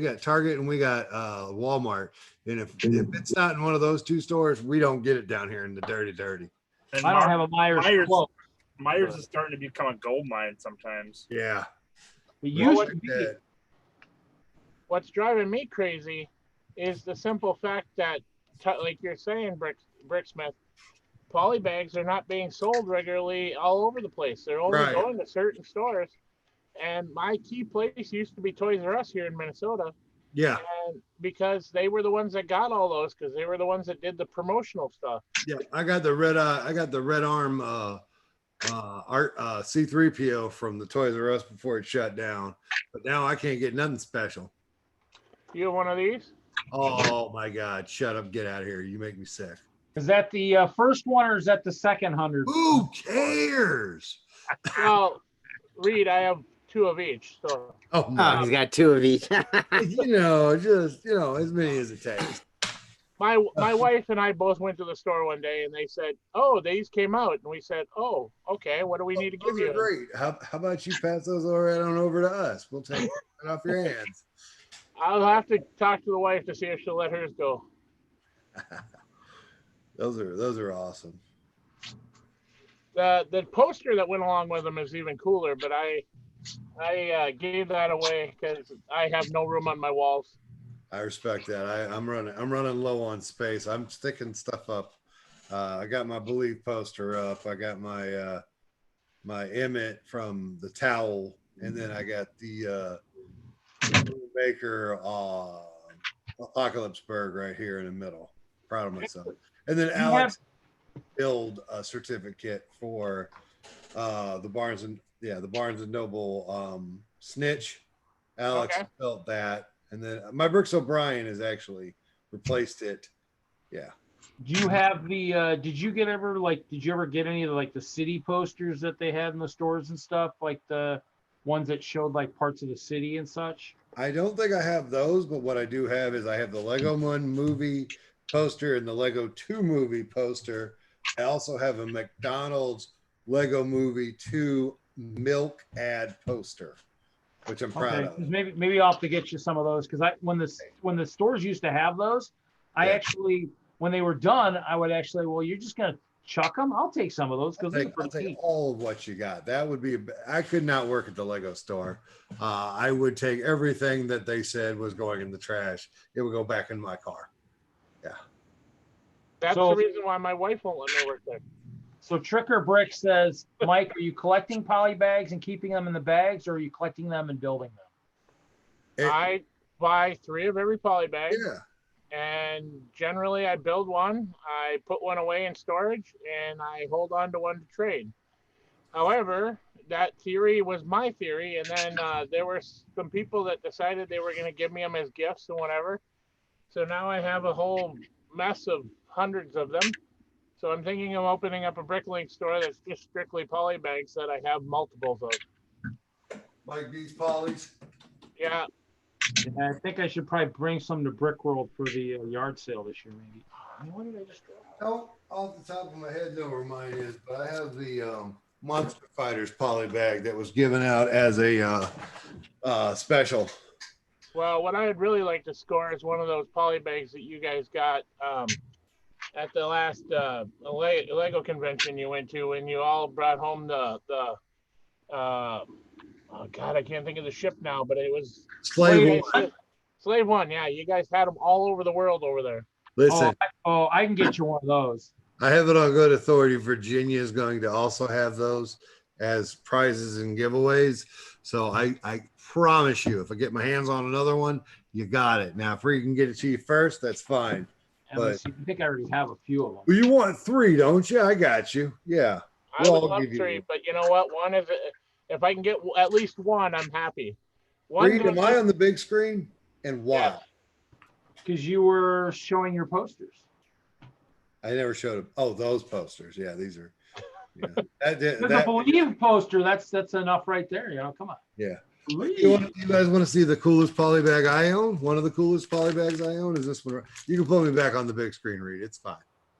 got Target and we got Walmart. And if it's not in one of those two stores, we don't get it down here in the dirty. And I don't have a Myers. Myers is starting to become a gold mine sometimes. Yeah. It used to be. What's driving me crazy is the simple fact that, like you're saying, Bricksmith, poly bags are not being sold regularly all over the place. They're only going to certain stores. And my key place used to be Toys R Us here in Minnesota. Yeah. And because they were the ones that got all those, because they were the ones that did the promotional stuff. Yeah, I got the red arm C3PO from the Toys R Us before it shut down. But now I can't get nothing special. You have one of these? Oh my God! Shut up! Get out of here! You make me sick. Is that the first one or is that the second 100? Who cares? Well, Reed, I have 2 of each. So. Oh, he's got 2 of each. just as many as it takes. My wife and I both went to the store one day and they said, "Oh, these came out," and we said, "Oh, okay. What do we need to give Those you?" are great. How about you pass those right on over to us? We'll take it off your hands. I'll have to talk to the wife to see if she'll let hers go. Those are awesome. The poster that went along with them is even cooler, but I gave that away because I have no room on my walls. I respect that. I'm running low on space. I'm sticking stuff up. I got my Believe poster up. I got my my Emmett from the towel, and then I got the Baker Apocalypseburg right here in the middle. Proud of myself. And then Alex build a certificate for the Barnes and Noble Snitch. Alex built that, and then my Brooks O'Brien has actually replaced it. Yeah. Do you have the? Did you ever get any of the city posters that they had in the stores and stuff, like the ones that showed like parts of the city and such? I don't think I have those, but what I do have is I have the Lego 1 movie poster and the Lego 2 movie poster. I also have a McDonald's Lego Movie 2 milk ad poster, which I'm proud of. Maybe I'll have to get you some of those because when the stores used to have those, I actually, when they were done, I would actually, well, you're just gonna chuck them? I'll take some of those because I'll take all of what you got. That would be. I could not work at the Lego store. I would take everything that they said was going in the trash. It would go back in my car. Yeah. That's the reason why my wife won't let me work there. So Tricker Brick says, Mike, are you collecting poly bags and keeping them in the bags, or are you collecting them and building them? I buy 3 of every poly bag. Yeah. And generally I build one, I put one away in storage, and I hold on to one to trade. However, that theory was my theory, and then there were some people that decided they were going to give me them as gifts and whatever. So now I have a whole mess of hundreds of them. So I'm thinking of opening up a Bricklink store that's just strictly poly bags that I have multiples of. Like these polys? Yeah. And I think I should probably bring some to Brick World for the yard sale this year, maybe. What did I just draw? No, off the top of my head, know where mine is, but I have the Monster Fighters poly bag that was given out as a special. Well, what I'd really like to score is one of those poly bags that you guys got at the last Lego convention you went to, when you all brought home the oh God, I can't think of the ship now, but it was Slave One. Slave One, yeah. You guys had them all over the world over there. Listen. I can get you one of those. I have it on good authority. Virginia is going to also have those, as prizes and giveaways. So I promise you, if I get my hands on another one, you got it. Now, if we can get it to you first, that's fine. And let's see, I think I already have a few of them. Well, you want 3, don't you? I got you. Yeah. I We'll would all love give you 3, but you know what? One is if I can get at least one, I'm happy. Reed, goes am I on the big screen? And why? Because you were showing your posters. I never showed them. Oh, those posters. Yeah, these are. Yeah. There's a Believe poster. That's enough right there. You know, come on. Yeah. You guys want to see the coolest poly bag I own? One of the coolest poly bags I own is this one. You can pull me back on the big screen, Reed. It's fine.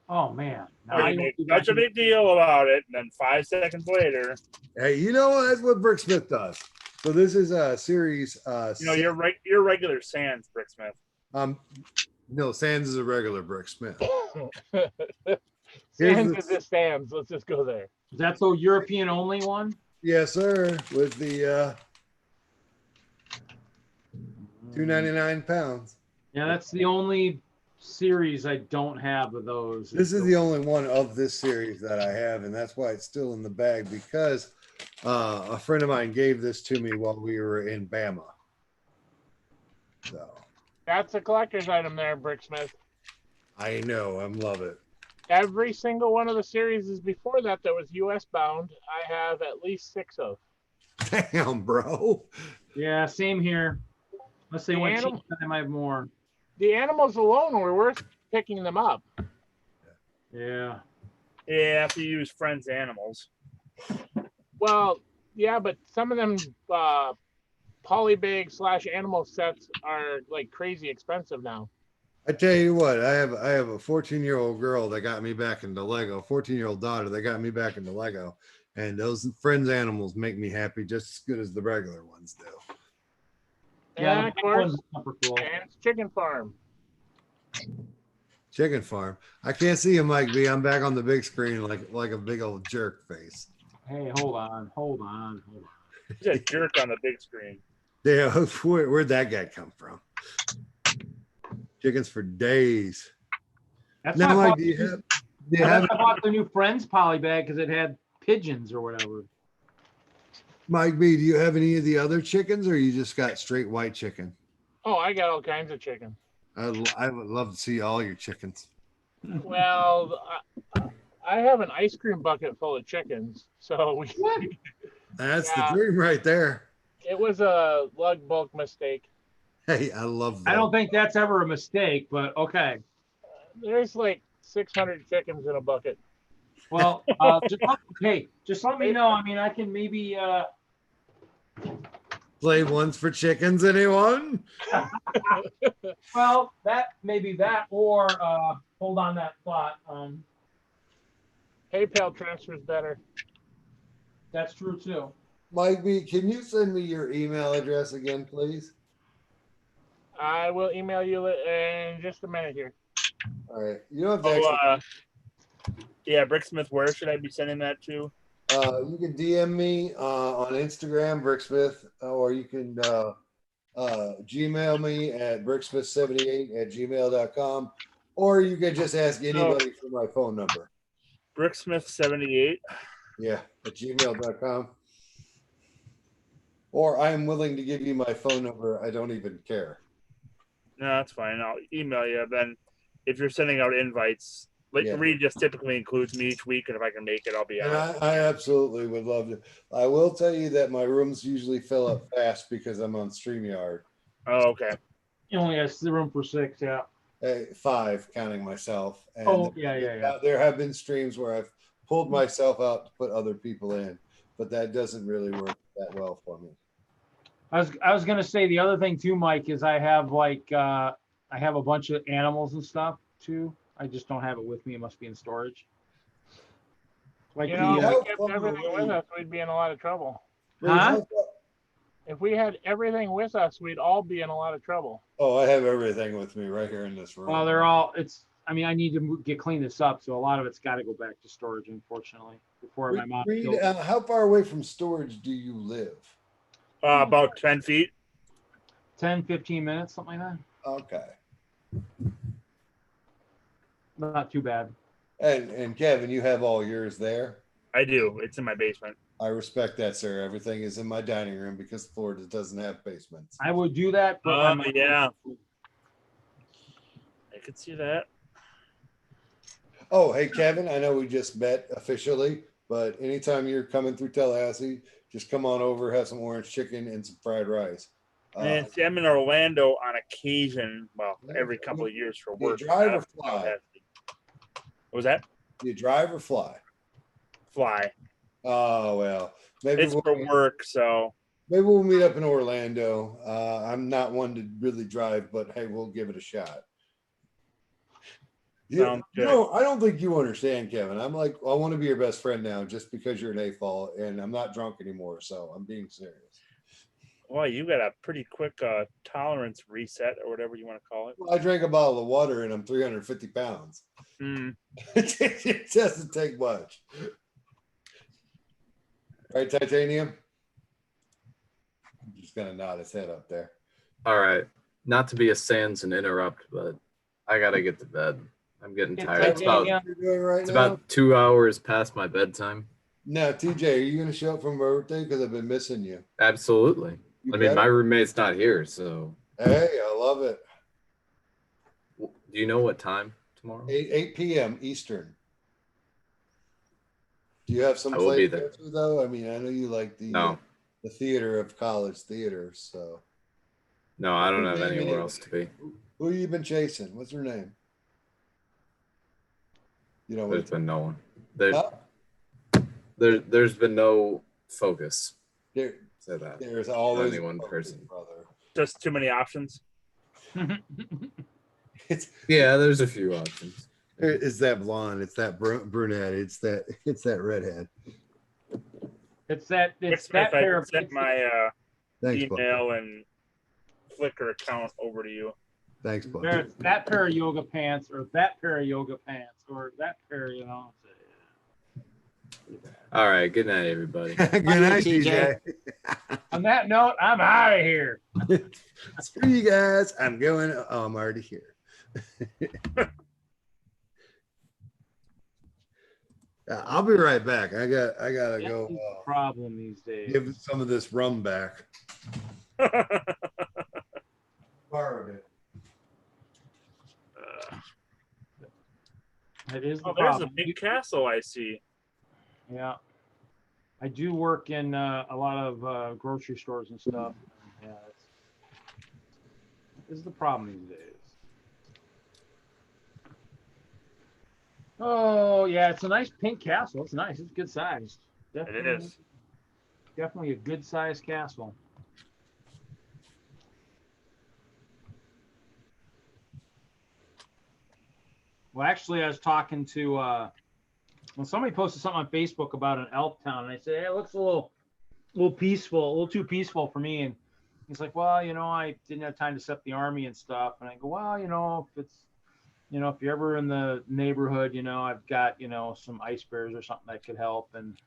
Oh man. Oh, you make such a big deal about it, and then 5 seconds later. Hey, you know what? That's what Bricksmith does. So this is a series. You know, you're regular Sands, Bricksmith. No, Sands is a regular Bricksmith. Sands is just Sands. Let's just go there. Is that the European only one? Yes, sir. With the 299 pounds. Yeah, that's the only series I don't have of those. This is the only one of this series that I have, and that's why it's still in the bag, because a friend of mine gave this to me while we were in Bama. So That's a collector's item there, Bricksmith. I know, I love it. Every single one of the series is before that was US bound. I have at least 6 of. Damn, bro. Yeah, same here. Unless they went cheap, I might have more. The animals alone were worth picking them up. Yeah. Yeah, if you use friends' animals. Well, yeah, but some of them polybag / animal sets are like crazy expensive now. I tell you what, I have a 14-year-old girl that got me back into Lego, 14-year-old daughter that got me back into Lego, and those friends animals make me happy just as good as the regular ones do. Yeah, the of big course. ones are super cool. And it's Chicken Farm. Chicken Farm. I can't see you, Mike B. I'm back on the big screen like a big old jerk face. Hey, hold on. He's a jerk on the big screen. Yeah, where'd that guy come from? Chickens for days. That's Now, why I Mike, bought do you the- have? Do you have? I bought the new Friends poly bag because it had pigeons or whatever. Mike B, do you have any of the other chickens, or you just got straight white chicken? Oh, I got all kinds of chicken. I would love to see all your chickens. Well, I have an ice cream bucket full of chickens, so That's Yeah. the dream right there. it was a lug bulk mistake. Hey, I love that. I don't think that's ever a mistake, but okay. There's like 600 chickens in a bucket. Well, just let me know. I mean, I can maybe Play ones for chickens, anyone? well, that maybe that or hold on that thought. PayPal transfer is better. That's true too. Mike B, can you send me your email address again, please? I will email you in just a minute here. All right. You don't have to actually, Yeah, Bricksmith, where should I be sending that to? you can DM me on Instagram, Bricksmith, or you can Gmail me at bricksmith78@gmail.com, or you can just ask anybody for my phone number. Bricksmith78. Yeah, at gmail.com. Or I'm willing to give you my phone number. I don't even care. No, that's fine. I'll email you. Then if you're sending out invites, like Yeah. Reed just typically includes me each week, and if I can make it, I'll be And out. I absolutely would love to. I will tell you that my rooms usually fill up fast because I'm on StreamYard. Oh, okay. You only has the room for 6, yeah. 5, counting myself. And Oh, yeah. there have been streams where I've pulled myself out to put other people in, but that doesn't really work that well for me. I was gonna say the other thing too, Mike, is I have I have a bunch of animals and stuff too. I just don't have it with me. It must be in storage. Like You know, the, if we kept everything with us, we'd be in a lot of trouble. huh? If we had everything with us, we'd all be in a lot of trouble. Oh, I have everything with me right here in this room. Well, they're all. I mean, I need to get clean this up, so a lot of it's got to go back to storage, unfortunately, before my mom. Reed, kills it. how far away from storage do you live? About 10 feet. 10, 15 minutes, something like that. Okay. Not too bad. And Kevin, you have all yours there? I do. It's in my basement. I respect that, sir. Everything is in my dining room because Florida doesn't have basements. I would do that, but Oh, yeah. I could see that. Oh, hey, Kevin, I know we just met officially, but anytime you're coming through Tallahassee, just come on over, have some orange chicken and some fried rice. And see, I'm in Orlando on occasion. Well, every couple of years for Do you work. drive or fly? What was that? Do you drive or fly? Fly. Oh, well, maybe It's for work, so. Maybe we'll meet up in Orlando. I'm not one to really drive, but hey, we'll give it a shot. Sounds good. I don't think you understand, Kevin. I'm like, I want to be your best friend now just because you're an AFOL and I'm not drunk anymore. So I'm being serious. Well, you got a pretty quick tolerance reset or whatever you want to call it. Well, I drank a bottle of water and I'm 350 pounds. Mm. It doesn't take much. Right, Titanium? I'm just going to nod his head up there. All right. Not to be a sans and interrupt, but I got to get to bed. I'm getting tired. It's about 2 hours past my bedtime. Now, TJ, are you going to show up for my birthday? Because I've been missing you. Absolutely. You I mean, better. my roommate's not here, so. Hey, I love it. Do you know what time tomorrow? 8 p.m. Eastern. Do you have some I will place be to there. go to, though? I mean, I know you like the theater of college theater, so. No, I don't have Who's anywhere naming else to be. Who you been chasing? What's her name? You know, There's been no one. There's been no focus. There, Say that. there's always only one person. brother. Just too many options. Yeah, there's a few options. It's that blonde. It's that brunette. It's that redhead. It's that If pair I of sent my Thanks, bud. email and Flickr account over to you. Thanks, bud. There's that pair of yoga pants, or that pair of yoga pants, or that pair, you know. All right. Good night, everybody. Good night, TJ. On that note, I'm out of here. Screw you guys. I'm going. Oh, I'm already here. I'll be right back. I gotta go. Problem these days. Give some of this rum back. Borrowed it. It is the Oh, there's a problem. big castle I see. Yeah. I do work in a lot of grocery stores and stuff. Yeah, this is the problem these days. Oh, yeah, it's a nice pink castle. It's nice. It's good size. It is. Definitely a good sized castle. Well, actually, I was talking to when somebody posted something on Facebook about an elf town, and I said, "Hey, it looks a little peaceful, a little too peaceful for me." And he's like, "Well, you know, I didn't have time to set the army and stuff." And I go, "Well, you know, if it's, you know, if you're ever in the neighborhood, you know, I've got, you know, some ice bears or something that could help." And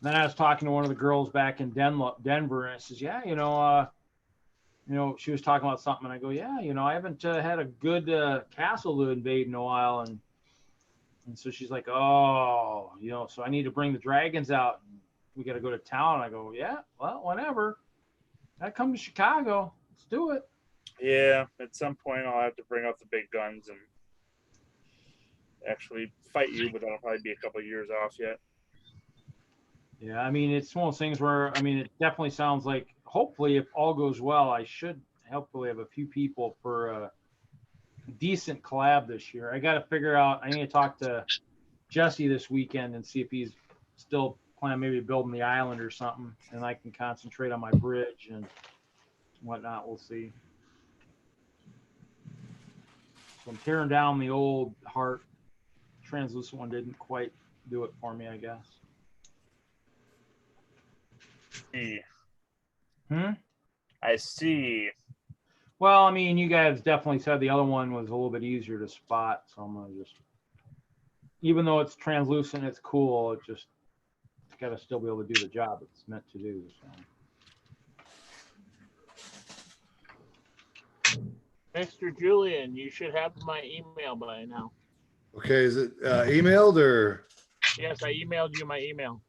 then I was talking to one of the girls back in Denver, and I says, "Yeah, you know, she was talking about something," and I go, "Yeah, you know, I haven't had a good castle to invade in a while," and so she's like, "Oh, you know, so I need to bring the dragons out. We got to go to town." I go, "Yeah, well, whenever. I come to Chicago. Let's do it." Yeah, at some point I'll have to bring out the big guns and actually fight you, but that'll probably be a couple of years off yet. Yeah, I mean, it's one of those things where, I mean, it definitely sounds like, hopefully, if all goes well, I should hopefully have a few people for a decent collab this year. I got to figure out, I need to talk to Jesse this weekend and see if he's still planning maybe building the island or something, and I can concentrate on my bridge and whatnot. We'll see. So I'm tearing down the old Heart. Translucent one didn't quite do it for me, I guess. I see. Well, I mean, you guys definitely said the other one was a little bit easier to spot, so I'm gonna just, even though it's translucent, it's cool. It's got to still be able to do the job it's meant to do. So. Mr. Julian, you should have my email by now. Okay, is it emailed or? Yes, I emailed you my email.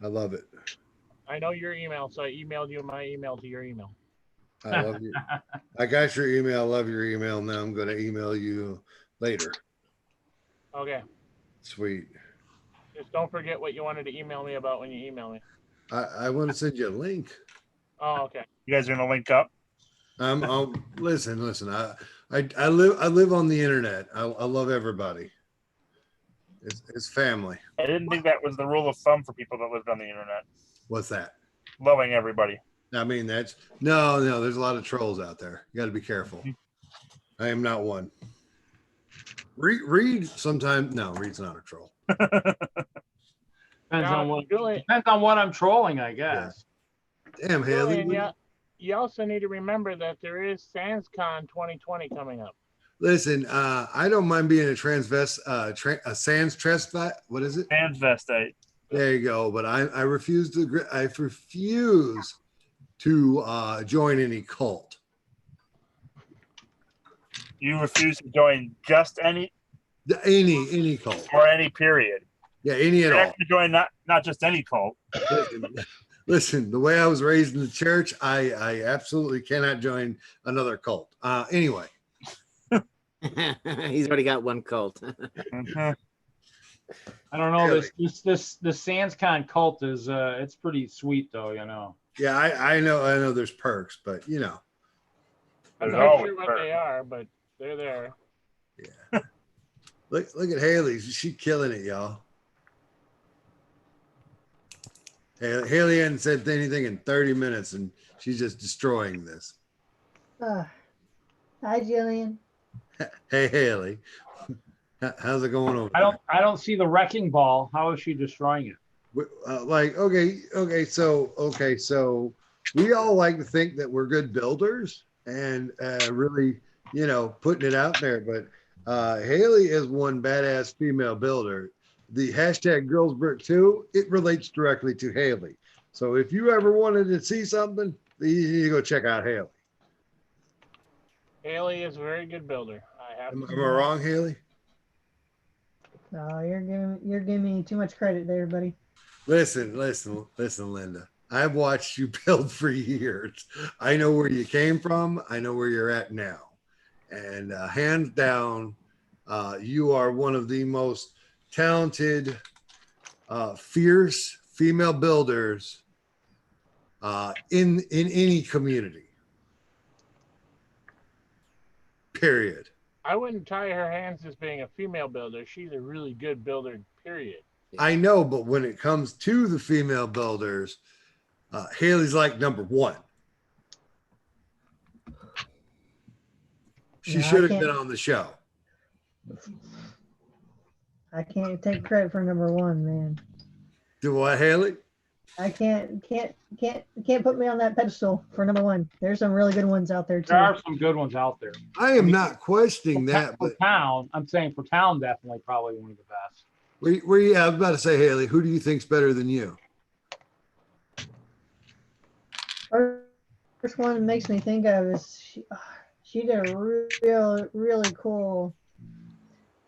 I love it. I know your email, so I emailed you my email to your email. I love you. I got your email. Love your email. Now I'm going to email you later. Okay. Sweet. Just don't forget what you wanted to email me about when you email me. I want to send you a link. Oh, okay. You guys are gonna link up? I'll listen. I live on the internet. I love everybody. It's family. I didn't think that was the rule of thumb for people that lived on the internet. What's that? Loving everybody. I mean, that's no. There's a lot of trolls out there. You got to be careful. I am not one. Reed sometimes. No, Reed's not a troll. Depends on what I'm trolling, I guess. Damn, Haley. Julian, you also need to remember that there is SansCon 2020 coming up. Listen, I don't mind being a sans transvestite. What is it? Transvestite. There you go. But I refuse to. I refuse to join any cult. You refuse to join just any cult or any period. Yeah, any at all. To join not just any cult. Listen, the way I was raised in the church, I absolutely cannot join another cult. Anyway. He's already got one cult. I don't know. This SansCon cult is it's pretty sweet though, you know. Yeah, I know there's perks, but you know. I'm not sure what they are, but they're there. Yeah. Look at Haley. She's killing it, y'all. Haley hadn't said anything in 30 minutes, and she's just destroying this. Hi, Jillian. Hey, Haley. How's it going over I don't see the wrecking ball. How is she destroying it? So we all like to think that we're good builders and really, putting it out there. But Haley is one badass female builder. The hashtag Girls Brick 2, it relates directly to Haley. So if you ever wanted to see something, you need to go check out Haley. Haley is a very good builder. Am I wrong, Haley? No, you're giving me too much credit there, buddy. Listen, Linda. I've watched you build for years. I know where you came from. I know where you're at now. And hands down, you are one of the most talented, fierce female builders in any community. Period. I wouldn't tie her hands as being a female builder. She's a really good builder, period. I know, but when it comes to the female builders, Haley's like number one. She should have been on the show. I can't take credit for number one, man. Do what, Haley? I can't put me on that pedestal for number one. There's some really good ones out there too. There are some good ones out there. I am not questioning that, for but town, I'm saying for town, definitely probably one of the best. I was about to say, Haley, who do you think's better than you? First one that makes me think of is she did a really cool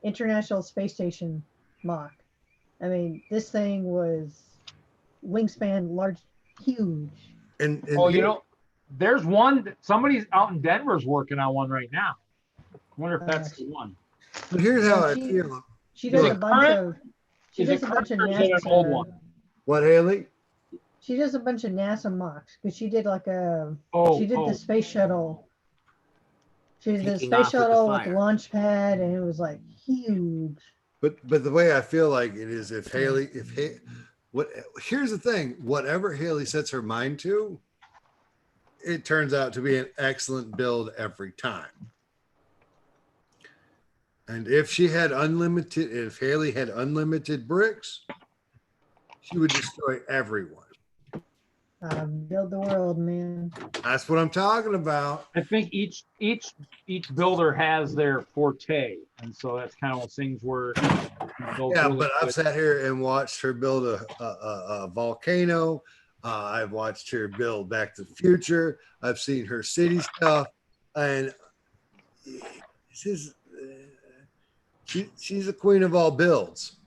International Space Station mock. I mean, this thing was wingspan large, huge. And there's one that somebody's out in Denver's working on one right now. I wonder if that's the one. But here's how I feel. She does a bunch of. She does a bunch of NASA. Old one. What, Haley? She does a bunch of NASA mocks because she did like a. She did the space shuttle. She did the space shuttle with the launch pad, and it was like huge. But the way I feel like it is, here's the thing: whatever Haley sets her mind to, it turns out to be an excellent build every time. And if Haley had unlimited bricks, she would destroy everyone. Build the world, man. That's what I'm talking about. I think each builder has their forte, and so that's kind of one of those things where. Yeah, but I've sat here and watched her build a volcano. I've watched her build Back to the Future. I've seen her city stuff, and she's a queen of all builds.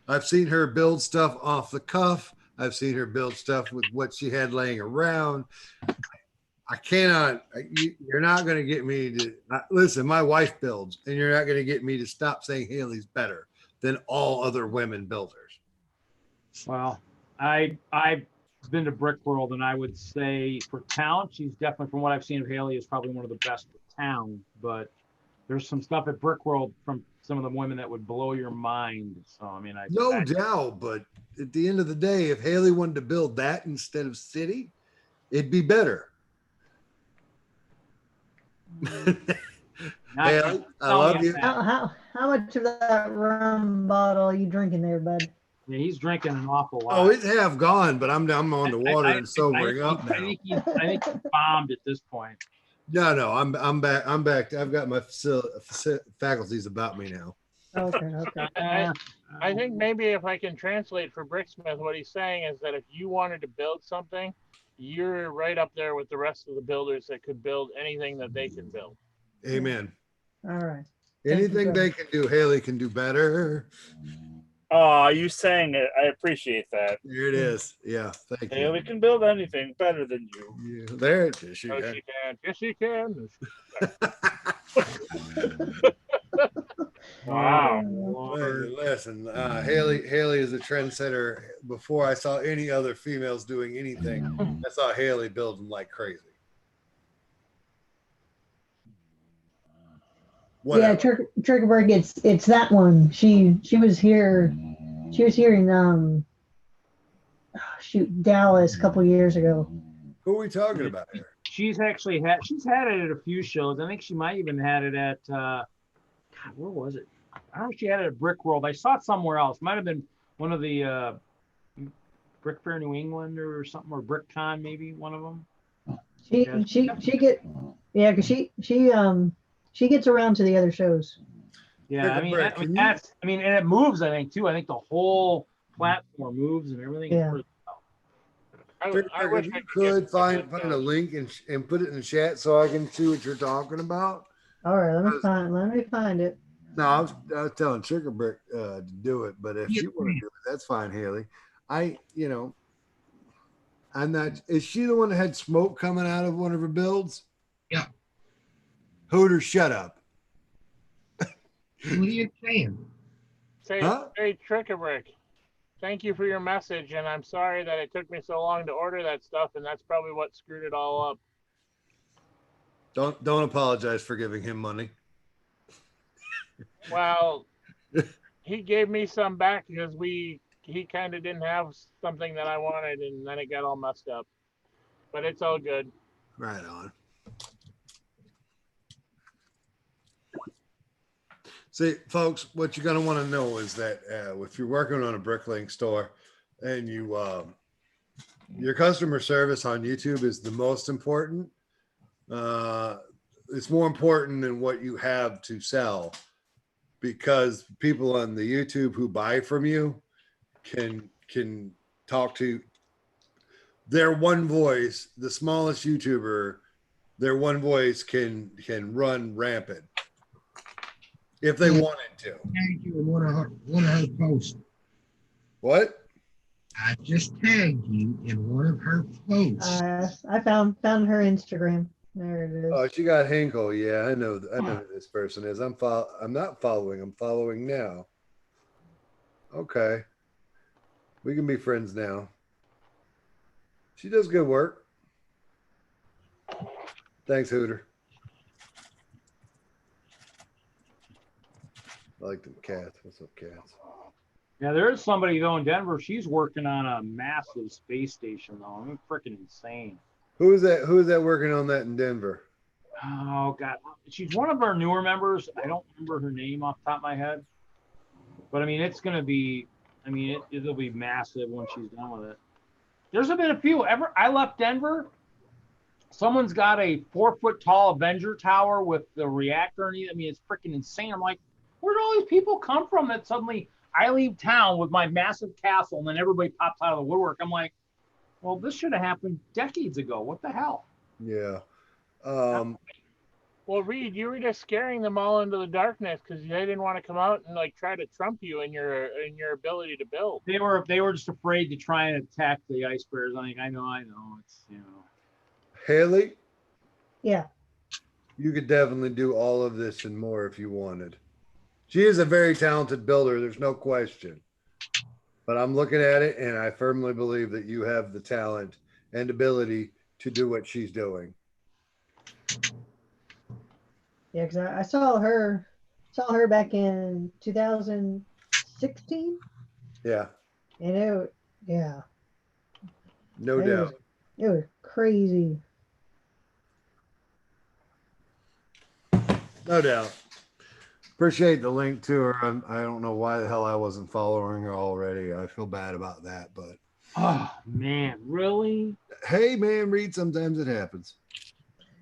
I've seen her build stuff off the cuff. I've seen her build stuff with what she had laying around. I cannot, you're not going to get me to listen. My wife builds, and you're not going to get me to stop saying Haley's better than all other women builders. Well, I've been to Brick World, and I would say for town, she's definitely, from what I've seen of Haley, is probably one of the best for town. But there's some stuff at Brick World from some of the women that would blow your mind. So I mean, No doubt, but at the end of the day, if Haley wanted to build that instead of city, it'd be better. Haley, I love you. How much of that rum bottle are you drinking there, bud? Yeah, he's drinking an awful lot. Oh, it's half gone, but I'm on the water and sobering up now. I think he's bombed at this point. No, I'm back. I'm back. I've got my faculties about me now. Okay. I think maybe if I can translate for Bricksmith, what he's saying is that if you wanted to build something, you're right up there with the rest of the builders that could build anything that they can build. Amen. All right. Anything they can do, Haley can do better. Oh, you saying it. I appreciate that. Here it is. Yeah, thank you. Haley can build anything better than you. Yeah, there it is. Yes, she can. Yes, she can. Wow. Hey, listen, Haley is a trendsetter. Before I saw any other females doing anything, I saw Haley building like crazy. Yeah, Trickerberg, it's that one. She was here. She was here in Dallas a couple years ago. Who are we talking about here? She's had it at a few shows. I think she might even had it at God, where was it? I don't know if she had it at Brick World. I saw it somewhere else. Might have been one of the Brick Fair New England or something, or BrickCon, maybe one of them. Because she gets around to the other shows. Yeah, I mean, and it moves. I think too. I think the whole platform moves and everything. Yeah. I If wish you I could find a link and put it in the chat so I can see what you're talking about. All right, let me find it. No, I was telling Trickerbrick to do it, but if you want to do it, that's fine, Haley. I'm not. Is she the one that had smoke coming out of one of her builds? Yeah. Hooter, shut up. What are you saying? Say, Trickerbrick, thank you for your message, and I'm sorry that it took me so long to order that stuff, and that's probably what screwed it all up. Don't apologize for giving him money. Well, he gave me some back because he kind of didn't have something that I wanted, and then it got all messed up. But it's all good. Right on. See, folks, what you're going to want to know is that if you're working on a Bricklink store and your customer service on YouTube is the most important, it's more important than what you have to sell, because people on the YouTube who buy from you can talk to their one voice. The smallest YouTuber, their one voice can run rampant if they wanted to. Thank you in one of her posts. What? I just tagged you in one of her posts. I found her Instagram. There it is. Oh, she got Hinkle. Yeah, I know who this person is. I'm not following. I'm following now. Okay. We can be friends now. She does good work. Thanks, Hooter. I like them cats. What's up, cats? Yeah, there is somebody though in Denver. She's working on a massive space station though. I mean, freaking insane. Who is that? Who is that working on that in Denver? Oh God, she's one of our newer members. I don't remember her name off the top of my head, but I mean, it's gonna be. I mean, it'll be massive when she's done with it. There's been a few. I left Denver. Someone's got a 4-foot tall Avenger tower with the reactor in it. I mean, it's freaking insane. I'm like, where do all these people come from that suddenly I leave town with my massive castle and then everybody pops out of the woodwork? I'm like, well, this should have happened decades ago. What the hell? Yeah. Well, Reed, you were just scaring them all into the darkness because they didn't want to come out and like try to trump you in your ability to build. They were just afraid to try and attack the ice bears. I know. It's Haley, Yeah. you could definitely do all of this and more if you wanted. She is a very talented builder, there's no question. But I'm looking at it and I firmly believe that you have the talent and ability to do what she's doing. Yeah, because I saw her back in 2016. Yeah, And yeah. no It doubt. It was crazy. No doubt. Appreciate the link to her. I don't know why the hell I wasn't following her already. I feel bad about that, but oh man, really? Hey man, Reed, sometimes it happens.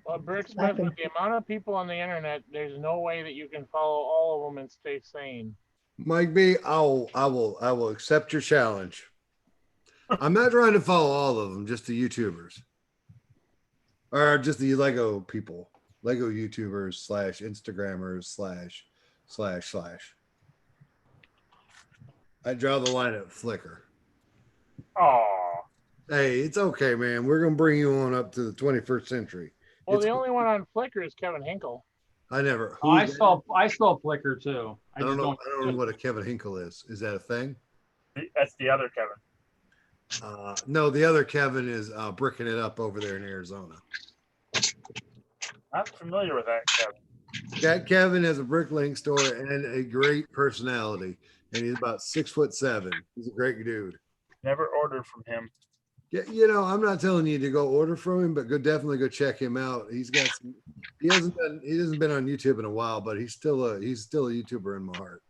Well, Brick Smith, with the amount of people on the internet, there's no way that you can follow all of them and stay sane. Mike B, I will accept your challenge. I'm not trying to follow all of them, just the YouTubers. Or just the Lego people. Lego YouTubers / Instagrammers / I draw the line at Flickr. Oh, Hey, it's okay, man. We're gonna bring you on up to the 21st century. Well, It's- the only one on Flickr is Kevin Hinkle. I never. I who's that? saw Flickr too. I don't know. I don't know what a Kevin Hinkle is. Is that a thing? that's the other Kevin. No, the other Kevin is bricking it up over there in Arizona. I'm familiar with that Kevin. That Kevin has a bricklaying store and a great personality, and he's about 6'7". He's a great dude. Never ordered from him. Yeah, you know, I'm not telling you to go order from him, but definitely go check him out. He's got some. He hasn't been on YouTube in a while, but he's still a YouTuber in my heart.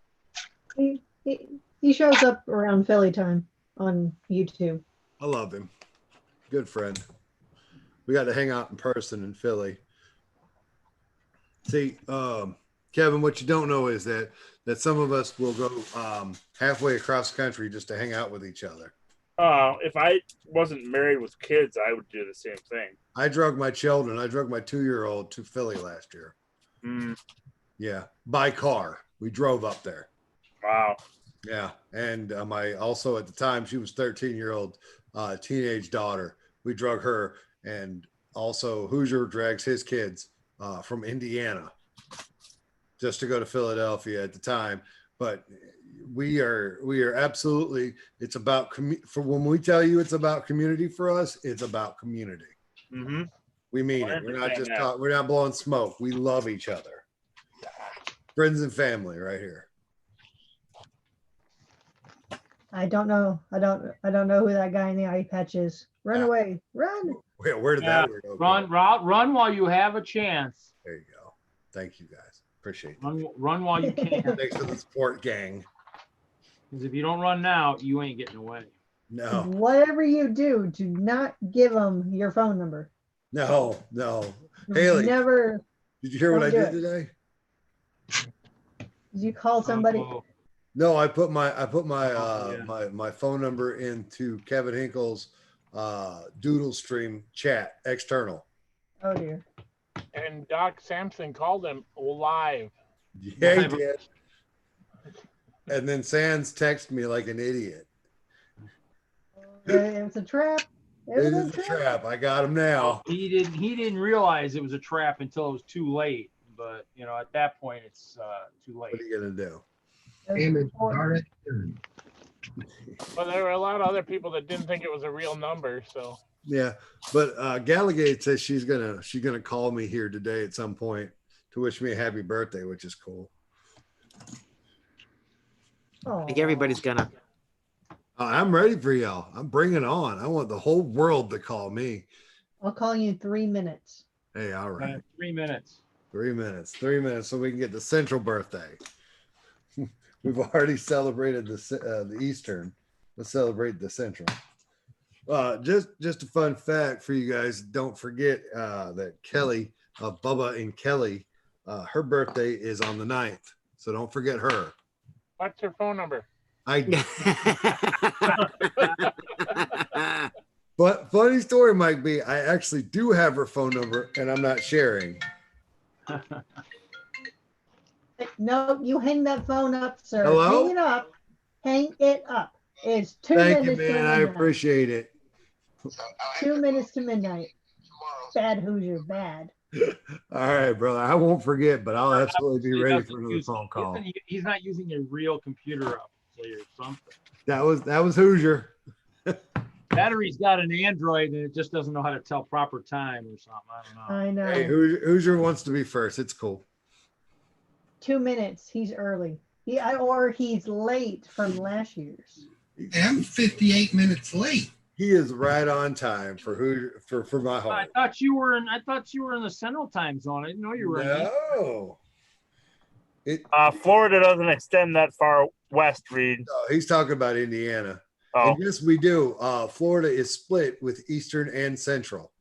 He shows up around Philly time on YouTube. I love him. Good friend. We got to hang out in person in Philly. See, Kevin, what you don't know is that some of us will go halfway across the country just to hang out with each other. If I wasn't married with kids, I would do the same thing. I drug my children. I drug my 2-year-old to Philly last year. Mm. Yeah, by car. We drove up there. Wow. Yeah, and my also at the time she was 13-year-old teenage daughter. We drug her, and also Hoosier drags his kids from Indiana just to go to Philadelphia at the time. But we are absolutely. It's about for when we tell you it's about community for us. It's about community. Mm-hmm. We mean it. We're not just we're not blowing smoke. We love each other. Friends and family, right here. I don't know who that guy in the eye patch is. Run away. Run. Where did that word go? Run while you have a chance. There you go. Thank you guys. Appreciate it. Run while you can. Thanks for the support, gang. Because if you don't run now, you ain't getting away. No. Whatever you do not give them your phone number. No. Haley. Never. Did you hear what I don't did do it. today? Did you call somebody? No, I put my my phone number into Kevin Hinkle's Doodle Stream chat external. Oh dear. And Doc Sampson called him live. Yeah, he did. And then Sans texted me like an idiot. It's a trap. It is a trap. I got him now. He didn't realize it was a trap until it was too late. But you know, at that point, it's too late. What are you gonna do? But there were a lot of other people that didn't think it was a real number. So Yeah, but Gallagate says she's gonna call me here today at some point to wish me a happy birthday, which is cool. I think everybody's gonna. I'm ready for y'all. I'm bringing on. I want the whole world to call me. I'll call you in 3 minutes. Hey, all right. 3 minutes. 3 minutes. 3 minutes, so we can get the Central birthday. We've already celebrated the Eastern. Let's celebrate the Central. Just a fun fact for you guys. Don't forget that Kelly, Bubba and Kelly, her birthday is on the 9th. So don't forget her. what's her phone number? But funny story, Mike B. I actually do have her phone number, and I'm not sharing. No, you hang that phone up, sir. Hello? Hang it up. Hang it up. It's 2 Thank you, minutes to man. I midnight. appreciate it. 2 minutes to midnight. Bad Hoosier, bad. All right, brother. I won't forget, but I'll absolutely be He ready doesn't for another use- phone call. He's not using a real computer up or something. That was Hoosier. Battery's got an Android and it just doesn't know how to tell proper time or something. I don't know. I know. Hey, Hoosier wants to be first. It's cool. 2 minutes. He's early. Or he's late from last year's. I'm 58 minutes late. He is right on time for Hoosier for my I heart. thought you were in the Central Time Zone. I didn't know you were in. No. Florida doesn't extend that far west, Reed. No, he's talking about Indiana. Oh. And yes, we do. Florida is split with Eastern and Central.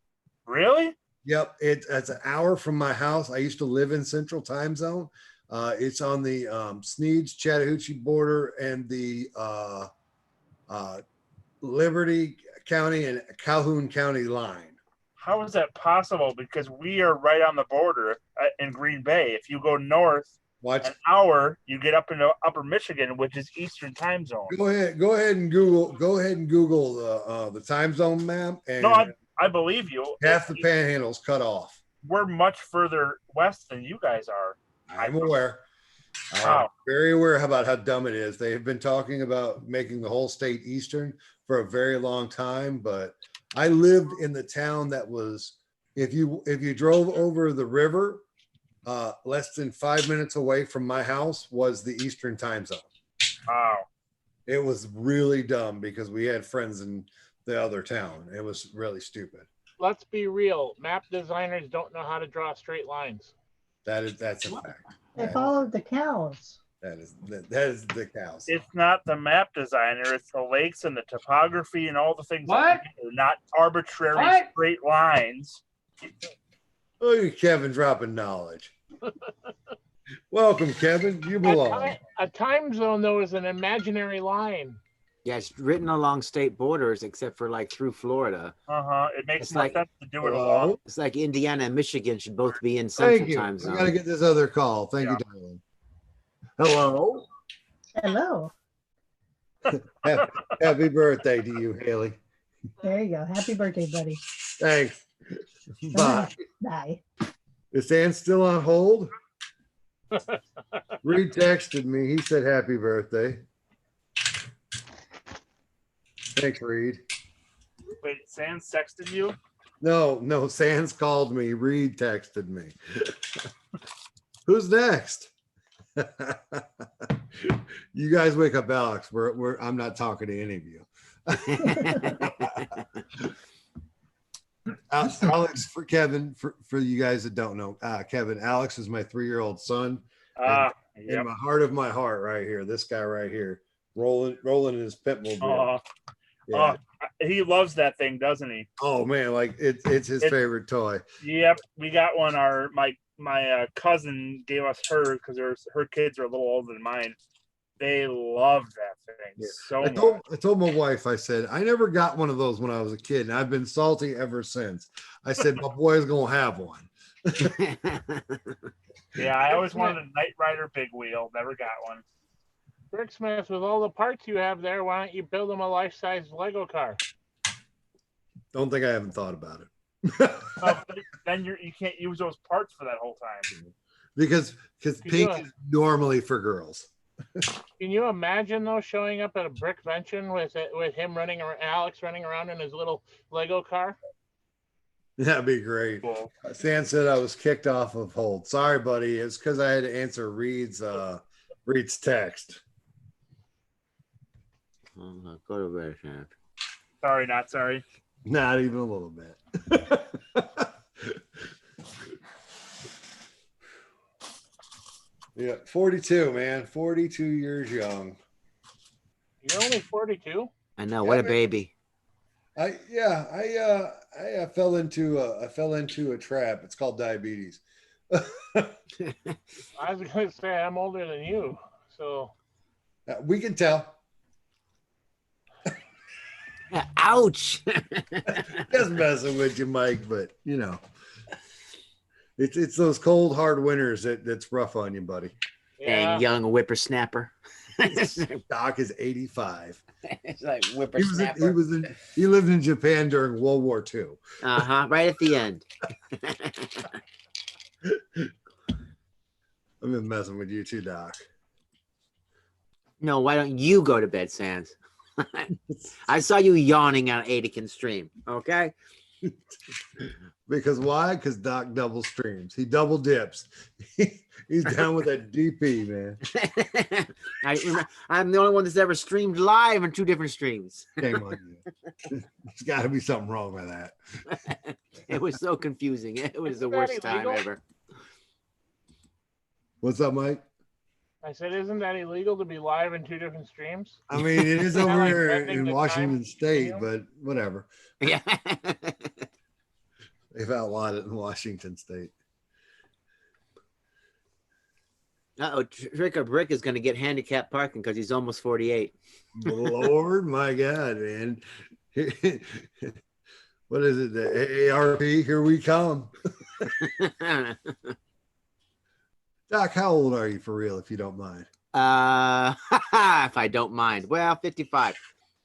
Really? Yep. It's an hour from my house. I used to live in Central Time Zone. It's on the Sneads, Chattahoochee border and the Liberty County and Calhoun County line. How is that possible? Because we are right on the border in Green Bay. If you go north an hour, you get up into Upper Michigan, which is Eastern Time Zone. Go ahead and Google the time zone map. And No, I believe you. half the panhandle's cut off. We're much further west than you guys are. I'm aware. Wow. I'm very aware about how dumb it is. They have been talking about making the whole state Eastern for a very long time, but I lived in the town that was, if you drove over the river, less than 5 minutes away from my house was the Eastern Time Zone. Wow. It was really dumb because we had friends in the other town. It was really stupid. Let's be real. Map designers don't know how to draw straight lines. That's a fact. They followed the cows. That is the cows. It's not the map designer, it's the lakes and the topography and all the things. What? Not arbitrary What? straight lines. Look at Kevin dropping knowledge. Welcome, Kevin. You belong. A time zone, though, is an imaginary line. Yeah, it's written along state borders, except for like through Florida. It makes It's more like- sense to do it along. It's like Indiana and Michigan should both be in Thank Central you. Time We Zone. got to get this other call. Thank you, darling. Hello. Hello. Happy birthday to you, Haley. There you go. Happy birthday, buddy. Thanks. Bye. Bye. Is Dan still on hold? Reed texted me. He said happy birthday. Thanks, Reed. Wait, Sans texted you? No, Sans called me. Reed texted me. Who's next? You guys wake up Alex. I'm not talking to any of you. Alex, for Kevin, for you guys that don't know, Kevin, Alex is my 3-year-old son. Yep. In my heart of my heart, right here, this guy right here, rolling in his Pitmobile. He loves that thing, doesn't he? Oh man, like it's his favorite toy. Yep, we got one. My cousin gave us hers because her kids are a little older than mine. They love that thing so much. I told my wife, I said, I never got one of those when I was a kid, and I've been salty ever since. I said, my boy's gonna have one. Yeah, I always wanted a Knight Rider big wheel. Never got one. Bricksmith, with all the parts you have there, why don't you build them a life-size Lego car? Don't think I haven't thought about it. Then you can't use those parts for that whole time. because pink is normally for girls. Can you imagine though showing up at a brickvention with him running around, Alex running around in his little Lego car? That'd be great. Cool. Stan said I was kicked off of hold. Sorry, buddy. It's because I had to answer Reed's text. Go to bed, champ. Sorry, not sorry. Not even a little bit. Yeah, 42, man. 42 years young. You're only 42. I know. What a baby. I fell into a trap. It's called diabetes. I was going to say I'm older than you, so We can tell. Ouch. Just messing with you, Mike, but you know. It's those cold, hard winters that's rough on you, buddy. Dang young whippersnapper. Doc is 85. It's like He whippersnapper. he lived in Japan during World War II. Right at the end. I've been messing with you too, Doc. No, why don't you go to bed, Sans? I saw you yawning on Anakin's stream. Okay. Because why? Because Doc double streams. He double dips. He's down with that DP, man. I'm the only one that's ever streamed live on 2 different streams. Shame on you. There's got to be something wrong with that. It was so confusing. It was the worst time ever. What's up, Mike? I said, isn't that illegal to be live in 2 different streams? I mean, it is over Like here bending in the Washington time State, continuum? but whatever. Yeah. They've outlawed it in Washington State. Uh-oh, Trick or Brick is going to get handicapped parking because he's almost 48. Lord, my God, man. What is it? The AARP, here we come. Doc, how old are you for real, if you don't mind? If I don't mind. Well, 55.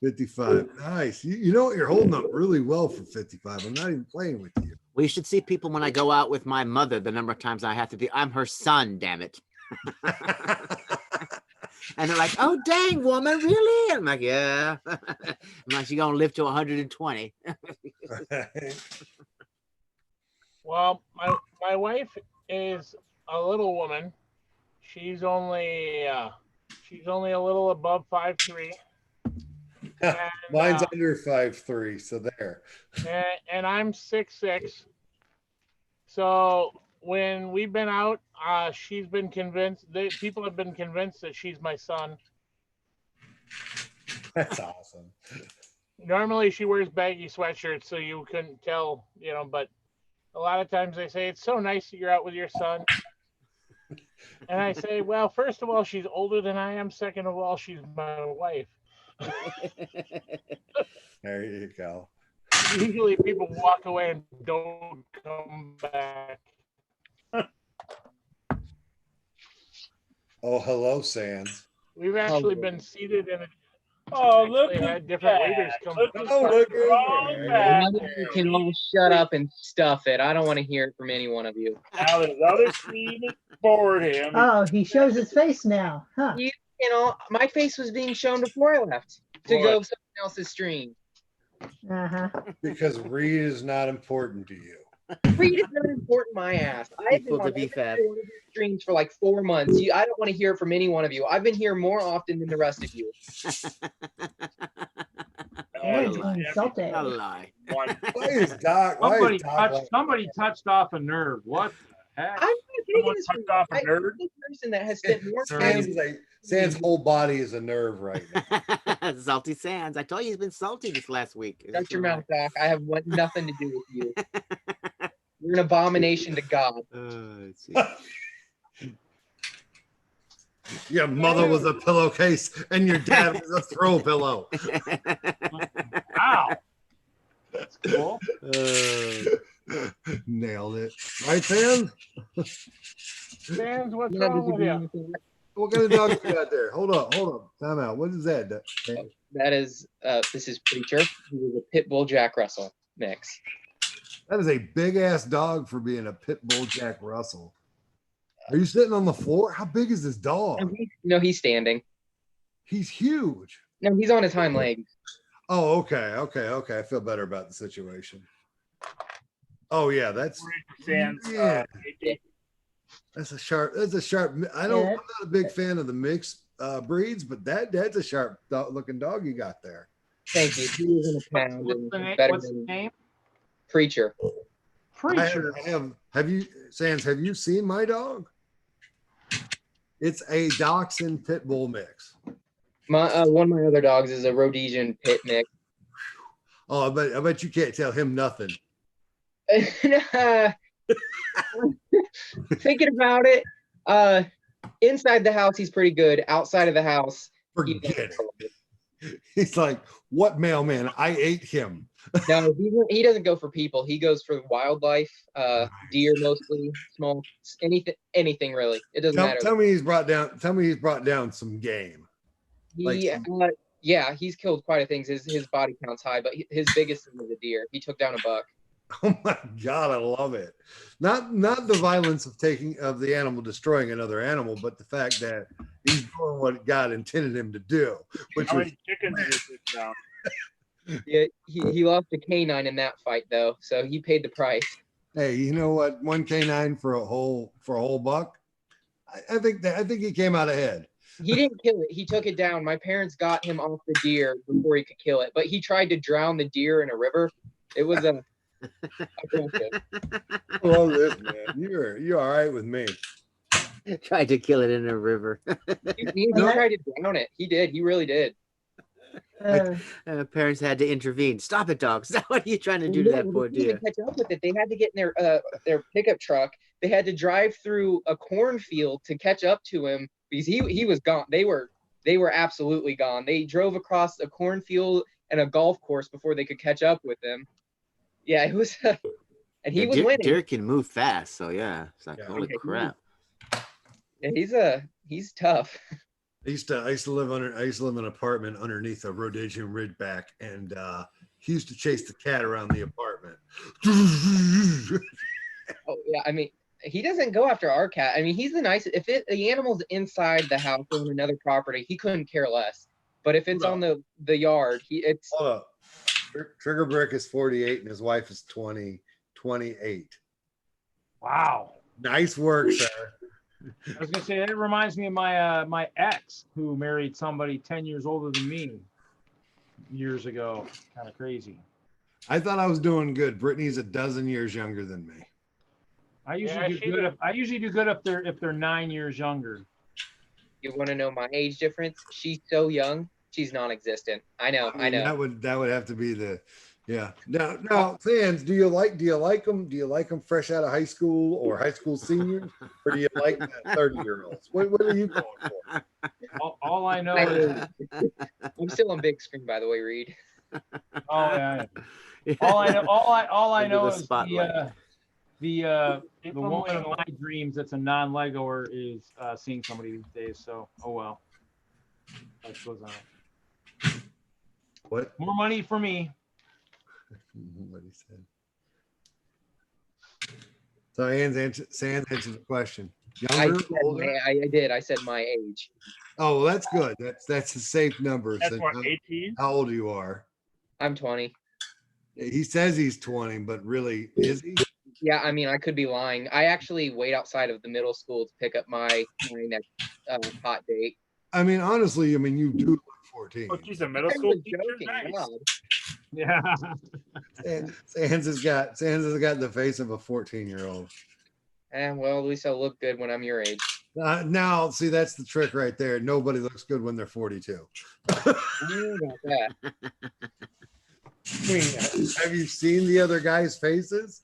55. Nice. You know what? You're holding up really well for 55. I'm not even playing with you. Well, you should see people when I go out with my mother, the number of times I have to be, I'm her son, damn it. And they're like, oh, dang, woman, really? I'm like, yeah. I'm like, you're going to live to 120. Well, my wife is a little woman. She's only a little above 5'3". Mine's under 5'3", so there. And I'm 6'6". So when we've been out, she's been convinced. People have been convinced that she's my son. That's awesome. Normally she wears baggy sweatshirts, so you couldn't tell, but a lot of times they say, it's so nice that you're out with your son. And I say, well, first of all, she's older than I am. Second of all, she's my wife. There you go. Usually people walk away and don't come back. Oh, hello, Sans. We've actually been seated in a. Oh, look actually at had different that. waiters come. Look at that. You can all shut up and stuff it. I don't want to hear it from any one of you. Now there's other streaming for him. Oh, he shows his face now, huh? You know, my face was being shown before I left to go someone else's stream. Uh-huh. Because Reed is not important to you. Reed is not important, my ass. I've been Equal to on be every fab. one of your streams for like 4 months. I don't want to hear it from any one of you. I've been here more often than the rest of you. Yeah, he's being insulted. A lie. Why is Doc? Why Somebody is Doc like- somebody touched off a nerve. What the heck? I'm not taking this touched off a I'm nerd? the person that has spent more time. Sans whole body is a nerve right now. Salty Sands. I told you he's been salty this last week. Shut your mouth, Doc. I have nothing to do with you. You're an abomination to God. Let's see. Your mother was a pillowcase and your dad was a throw pillow. Wow. That's cool. Nailed it. Right, Sans? Sans, what's wrong with you? What kind of dog you got there? Hold up. Time out. What is that? That is, this is Preacher. He was a pit bull Jack Russell mix. That is a big ass dog for being a pit bull Jack Russell. Are you sitting on the floor? How big is this dog? No, he's standing. He's huge. No, he's on his hind legs. Oh, okay. I feel better about the situation. Oh yeah, that's Sans, yeah. That's a sharp. I'm not a big fan of the mixed breeds, but that's a sharp looking dog you got there. Thank you. He was in a pound. What's the name? Better What's the than name? Preacher. Preacher. Have you, Sans? Have you seen my dog? It's a Dachshund pit bull mix. My one of my other dogs is a Rhodesian pit mix. Oh, I bet you can't tell him nothing. Thinking about it, inside the house he's pretty good. Outside of the house, forget it. He's like, what mailman? I ate him. No, he doesn't go for people. He goes for wildlife, deer mostly, small, anything really. It doesn't matter. Tell me he's brought down some game. He, yeah, he's killed quite a things. His body count's high, but his biggest thing was a deer. He took down a buck. Oh my God, I love it. Not the violence of the animal destroying another animal, but the fact that he's doing what God intended him to do. Which How was many chickens did you take down? Yeah, he lost a canine in that fight though, so he paid the price. Hey, you know what? One canine for a whole buck. I think he came out ahead. He didn't kill it. He took it down. My parents got him off the deer before he could kill it, but he tried to drown the deer in a river. It was a bullshit. I love this, man. You're all right with me. Tried to kill it in a river. He tried to drown it. He did. He really did. Parents had to intervene. Stop it, dog. Stop. What are you trying to do to that poor They couldn't deer? catch up with it. They had to get in their pickup truck. They had to drive through a cornfield to catch up to him because he was gone. They were absolutely gone. They drove across a cornfield and a golf course before they could catch up with him. Yeah, it was, and he was winning. Deer can move fast, so yeah, it's like holy Okay, crap. Yeah, he's tough. I used to live in an apartment underneath a rhododendron ridgeback, and he used to chase the cat around the apartment. Oh yeah, I mean, he doesn't go after our cat. I mean, he's the nicest. If the animal's inside the house or on another property, he couldn't care less. But if it's on the yard, it's. Hold up. Trigger Brick is 48 and his wife is 28. Wow. Nice work, sir. I was gonna say that reminds me of my my ex who married somebody 10 years older than me years ago. Kind of crazy. I thought I was doing good. Brittany's a dozen years younger than me. I usually do good. I usually do good if they're 9 years younger. You want to know my age difference? She's so young. She's non-existent. I know. That would have to be the, yeah. Now, fans, do you like them? Do you like them fresh out of high school or high school seniors, or do you like that 30-year-olds? What are you going for? All I know is I'm still on big screen, by the way, Reed. Oh yeah. All I know is the woman of my dreams that's a non-Legoer is seeing somebody these days. So well, life goes on. What? More money for me. What he said. So Sans answered the question. Younger, older? I did. I said my age. Oh, well, that's good. That's a safe number. That's what, 18? How old you are? I'm 20. He says he's 20, but really, is he? Yeah, I mean, I could be lying. I actually wait outside of the middle school to pick up my next hot date. I mean, honestly, you do look 14. Oh, she's a middle school teacher? Joking, Nice. Yeah. Sans has got the face of a 14-year-old. Well, at least I look good when I'm your age. Now, see, that's the trick right there. Nobody looks good when they're 42. I knew about that. I mean, have you seen the other guys' faces?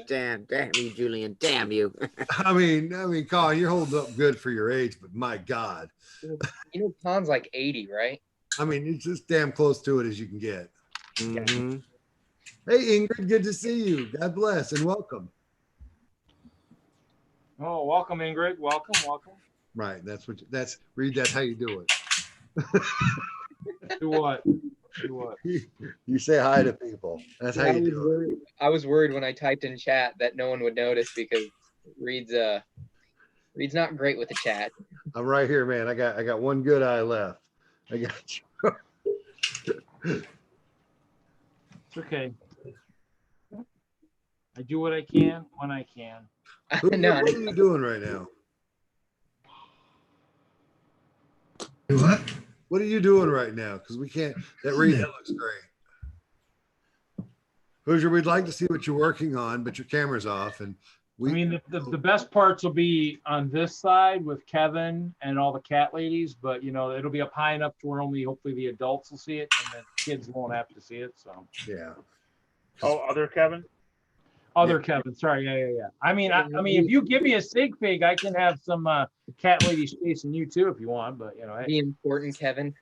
Damn you, Julian. Damn you. I mean, Colin, you're holding up good for your age, but my God. You know, Con's like 80, right? I mean, it's just damn close to it as you can get. Mm-hmm. Hey, Ingrid, good to see you. God bless and welcome. Oh, welcome, Ingrid. Welcome. Right. That's Reed. That's how you do it. Do what? You say hi to people. That's how you do it. I was worried when I typed in chat that no one would notice because Reed's not great with the chat. I'm right here, man. I got one good eye left. I got you. It's okay. I do what I can when I can. What are you doing right now? What? What are you doing right now? Because we can't. That looks great. Hoosier, we'd like to see what you're working on, but your camera's off, and the best parts will be on this side with Kevin and all the cat ladies, but it'll be up high enough to where only hopefully the adults will see it and the kids won't have to see it. So yeah. Oh, other Kevin? Other Kevin, sorry, yeah. I mean, if you give me a sig fig, I can have some cat ladies chasing you too if you want. But The important Kevin.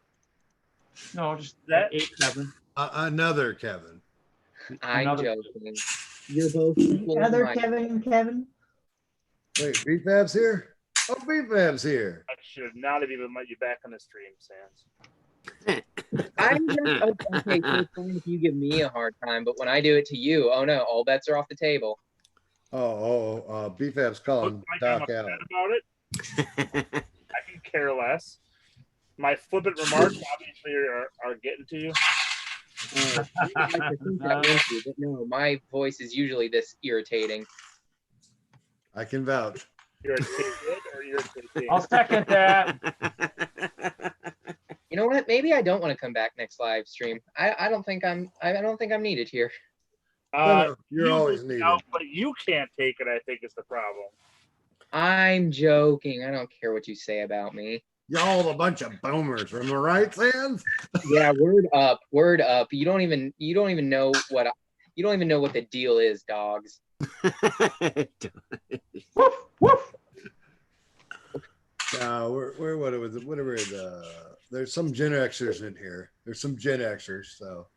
No, just that Kevin. Another Kevin. I'm joking. You're both equal in Other mind. Kevin. Wait, BFAB's here? Oh, BFAB's here. I should not have even let you back on the stream, Sans. I'm just okay. So it's fine if you give me a hard time, but when I do it to you, oh no, all bets are off the table. BFAB's calling Looks like I'm Doc upset out. about it. I can care less. My flippant remarks obviously are getting to you. I'd like to think that went to, but no, my voice is usually this irritating. I can vouch. Irritated or irritating? I'll second that. You know what? Maybe I don't want to come back next live stream. I don't think I'm needed here. You're always needed. No, but you can't take it, I think, is the problem. I'm joking. I don't care what you say about me. Y'all a bunch of boomers, am I right, Sans? Yeah, word up, word up. You don't even know what the deal is, dogs. Woof, woof. There's some Gen Xers in here. There's some Gen Xers. So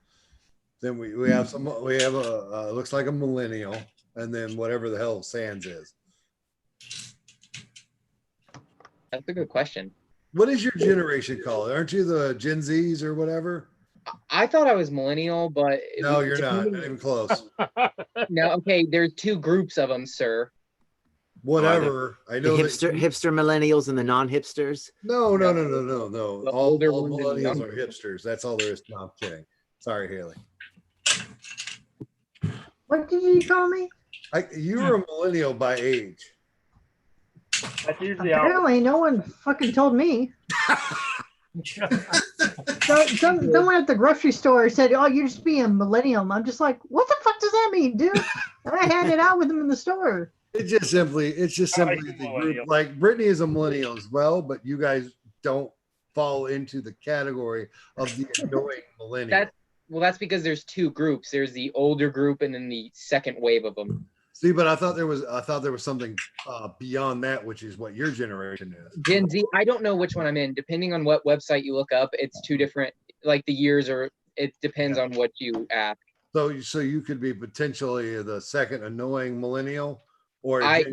then we have a looks like a millennial, and then whatever the hell Sans is. That's a good question. What is your generation called? Aren't you the Gen Zs or whatever? I thought I was millennial, but No, you're not. Not even close. No, okay. There's two groups of them, sir. Whatever. I know the that hipster millennials and the non-hipsters. No. All older millennials ones and are hipsters. That's all there is. No, I'm kidding. Sorry, Haley. What did you call me? You were a millennial by age. That's usually how. Apparently, no one fucking told me. Someone at the grocery store said, "Oh, you're just being a millennial." I'm just like, "What the fuck does that mean, dude?" And I had it out with them in the store. It's just simply the group. Like Brittany is a millennial as well, but you guys don't fall into the category of the annoying millennial. That's because there's two groups. There's the older group and then the second wave of them. See, but I thought there was something beyond that, which is what your generation is. Gen Z. I don't know which one I'm in. Depending on what website you look up, it's two different. Like the years are. It depends on what you ask. So you could be potentially the second annoying millennial, or I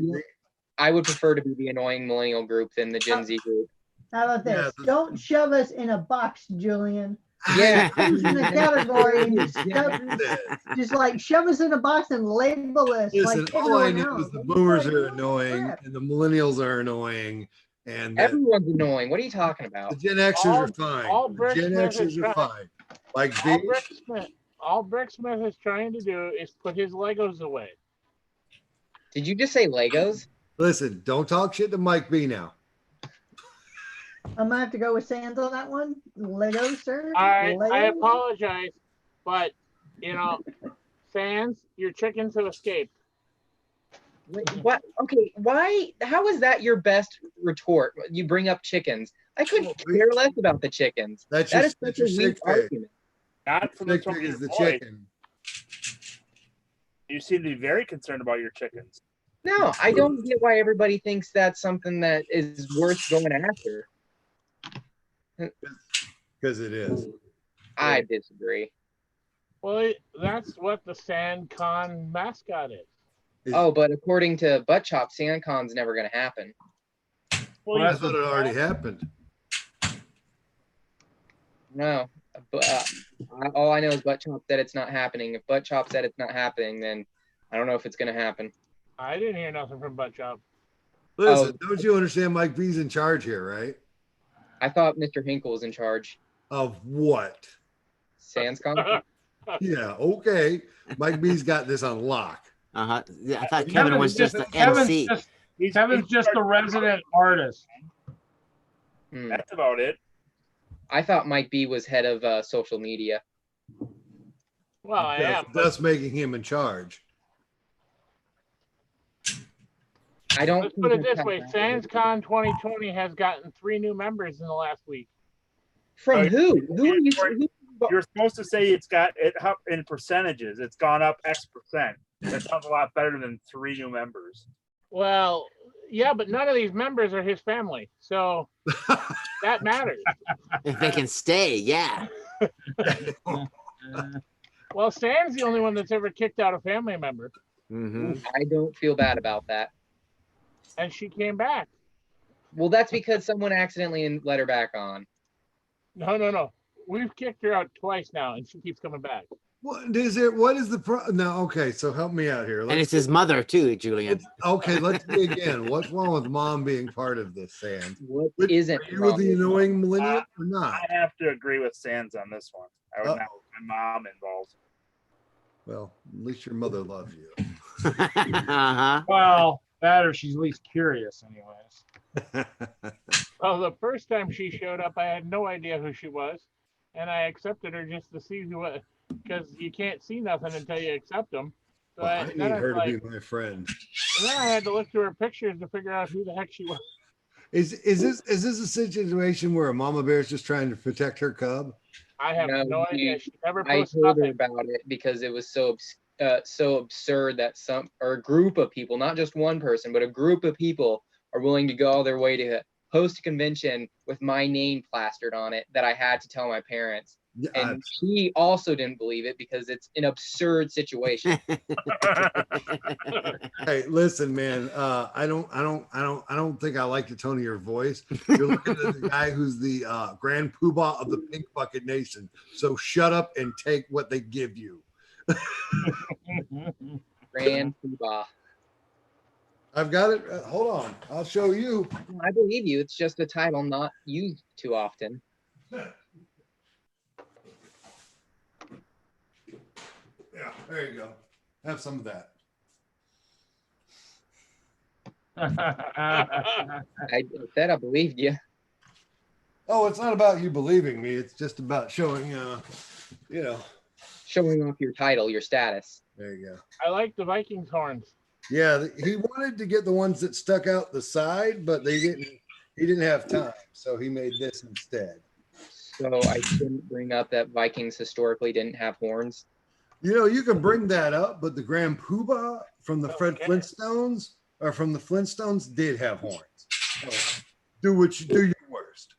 would prefer to be the annoying millennial group than the Gen Z group. How about this? Don't shove us in a box, Julian. Yeah. Put us in a category and just like shove us in a box and label us. Listen, like all I everyone know else. is the boomers are annoying and the millennials are annoying, and Everyone's annoying. What are you talking about? the Gen Xers are fine. all The Brick Gen Smith Xers is are trying- fine. Like All Brick Smith is trying to do is put his Legos away. Did you just say Legos? Listen, don't talk shit to Mike B now. I'm gonna have to go with Sans on that one. Lego, sir. I Lego? apologize, but Sans, your chickens have escaped. What? Okay, why? How is that your best retort? You bring up chickens. I couldn't care less about the chickens. That's That your- is that's such a your weak sick pay. argument. Not from the Chicken tone of is your the voice. chicken. You seem to be very concerned about your chickens. No, I don't get why everybody thinks that's something that is worth going after. Because it is. I disagree. Well, that's what the SandCon mascot is. Oh, but according to Butt Chop, SandCon's never going to happen. Well, I thought it already happened. No, but all I know is Butt Chop said it's not happening. If Butt Chop said it's not happening, then I don't know if it's going to happen. I didn't hear nothing from Butt Chop. Listen, don't you understand Mike B's in charge here, right? I thought Mr. Hinkle was in charge. Of what? SandCon? Yeah, okay. Mike B's got this on lock. Uh-huh. Yeah, I thought Kevin was just the MC. Kevin's just the resident artist. That's about it. I thought Mike B was head of social media. Well, I am. Thus making him in charge. I don't Let's put it this way: SandsCon 2020 has gotten 3 new members in the last week. From who? You're supposed to say it's got it in percentages. It's gone up X percent. That sounds a lot better than 3 new members. Well, yeah, but none of these members are his family, so that matters. If they can stay, yeah. Well, Stan's the only one that's ever kicked out a family member, I don't feel bad about that. and she came back. Well, that's because someone accidentally let her back on. No. We've kicked her out twice now, and she keeps coming back. What is it? What is the no? Okay, so help me out here. And it's his mother too, Julian. Okay, let's dig in. What's wrong with mom being part of this, Sans? What isn't Are you the annoying millennial or not? I have to agree with Sans on this one. I would not want my mom involved. Well, at least your mother loves you. Uh-huh. Well, that or she's at least curious, anyways. Well, the first time she showed up, I had no idea who she was, and I accepted her just to see who, because you can't see nothing until you accept them. So Well, I need then her to like, be my friend. and then I had to look through her pictures to figure out who the heck she was. Is this a situation where a mama bear is just trying to protect her cub? I have no idea. She never I posted told her nothing. about it because it was so absurd that a group of people, not just one person, but a group of people are willing to go all their way to host a convention with my name plastered on it that I had to tell my parents. Yeah, And she also didn't believe it because it's an absurd situation. Hey, listen, man. I don't think I like the tone of your voice. You're looking at the guy who's the grand poobah of the Pink Bucket Nation. So shut up and take what they give you. Grand Poobah. I've got it. Hold on. I'll show you. I believe you. It's just a title not used too often. Yeah, there you go. Have some of that. I said I believed you. Oh, it's not about you believing me. It's just about showing, showing off your title, your status. There you go. I like the Vikings horns. Yeah, he wanted to get the ones that stuck out the side, but they didn't. He didn't have time, so he made this instead. So I shouldn't bring up that Vikings historically didn't have horns. You know, you can bring that up, but the Grand Poobah from the Fred Flintstones or from the Flintstones did have horns. So do your worst.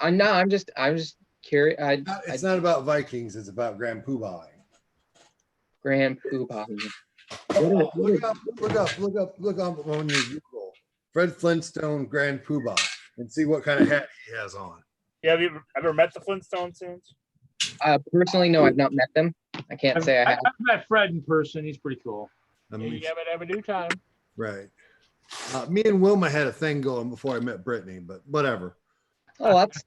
No, I'm just curious. It's not about Vikings. It's about Grand Poobah. Grand Poobah. Look up on your Google Fred Flintstone Grand Poobah and see what kind of hat he has on. Yeah, have you ever met the Flintstones, Sans? Personally, no, I've not met them. I can't say I have. I've met Fred in person. He's pretty cool. You have a new time. Right. Me and Wilma had a thing going before I met Brittany, but whatever. Oh, that's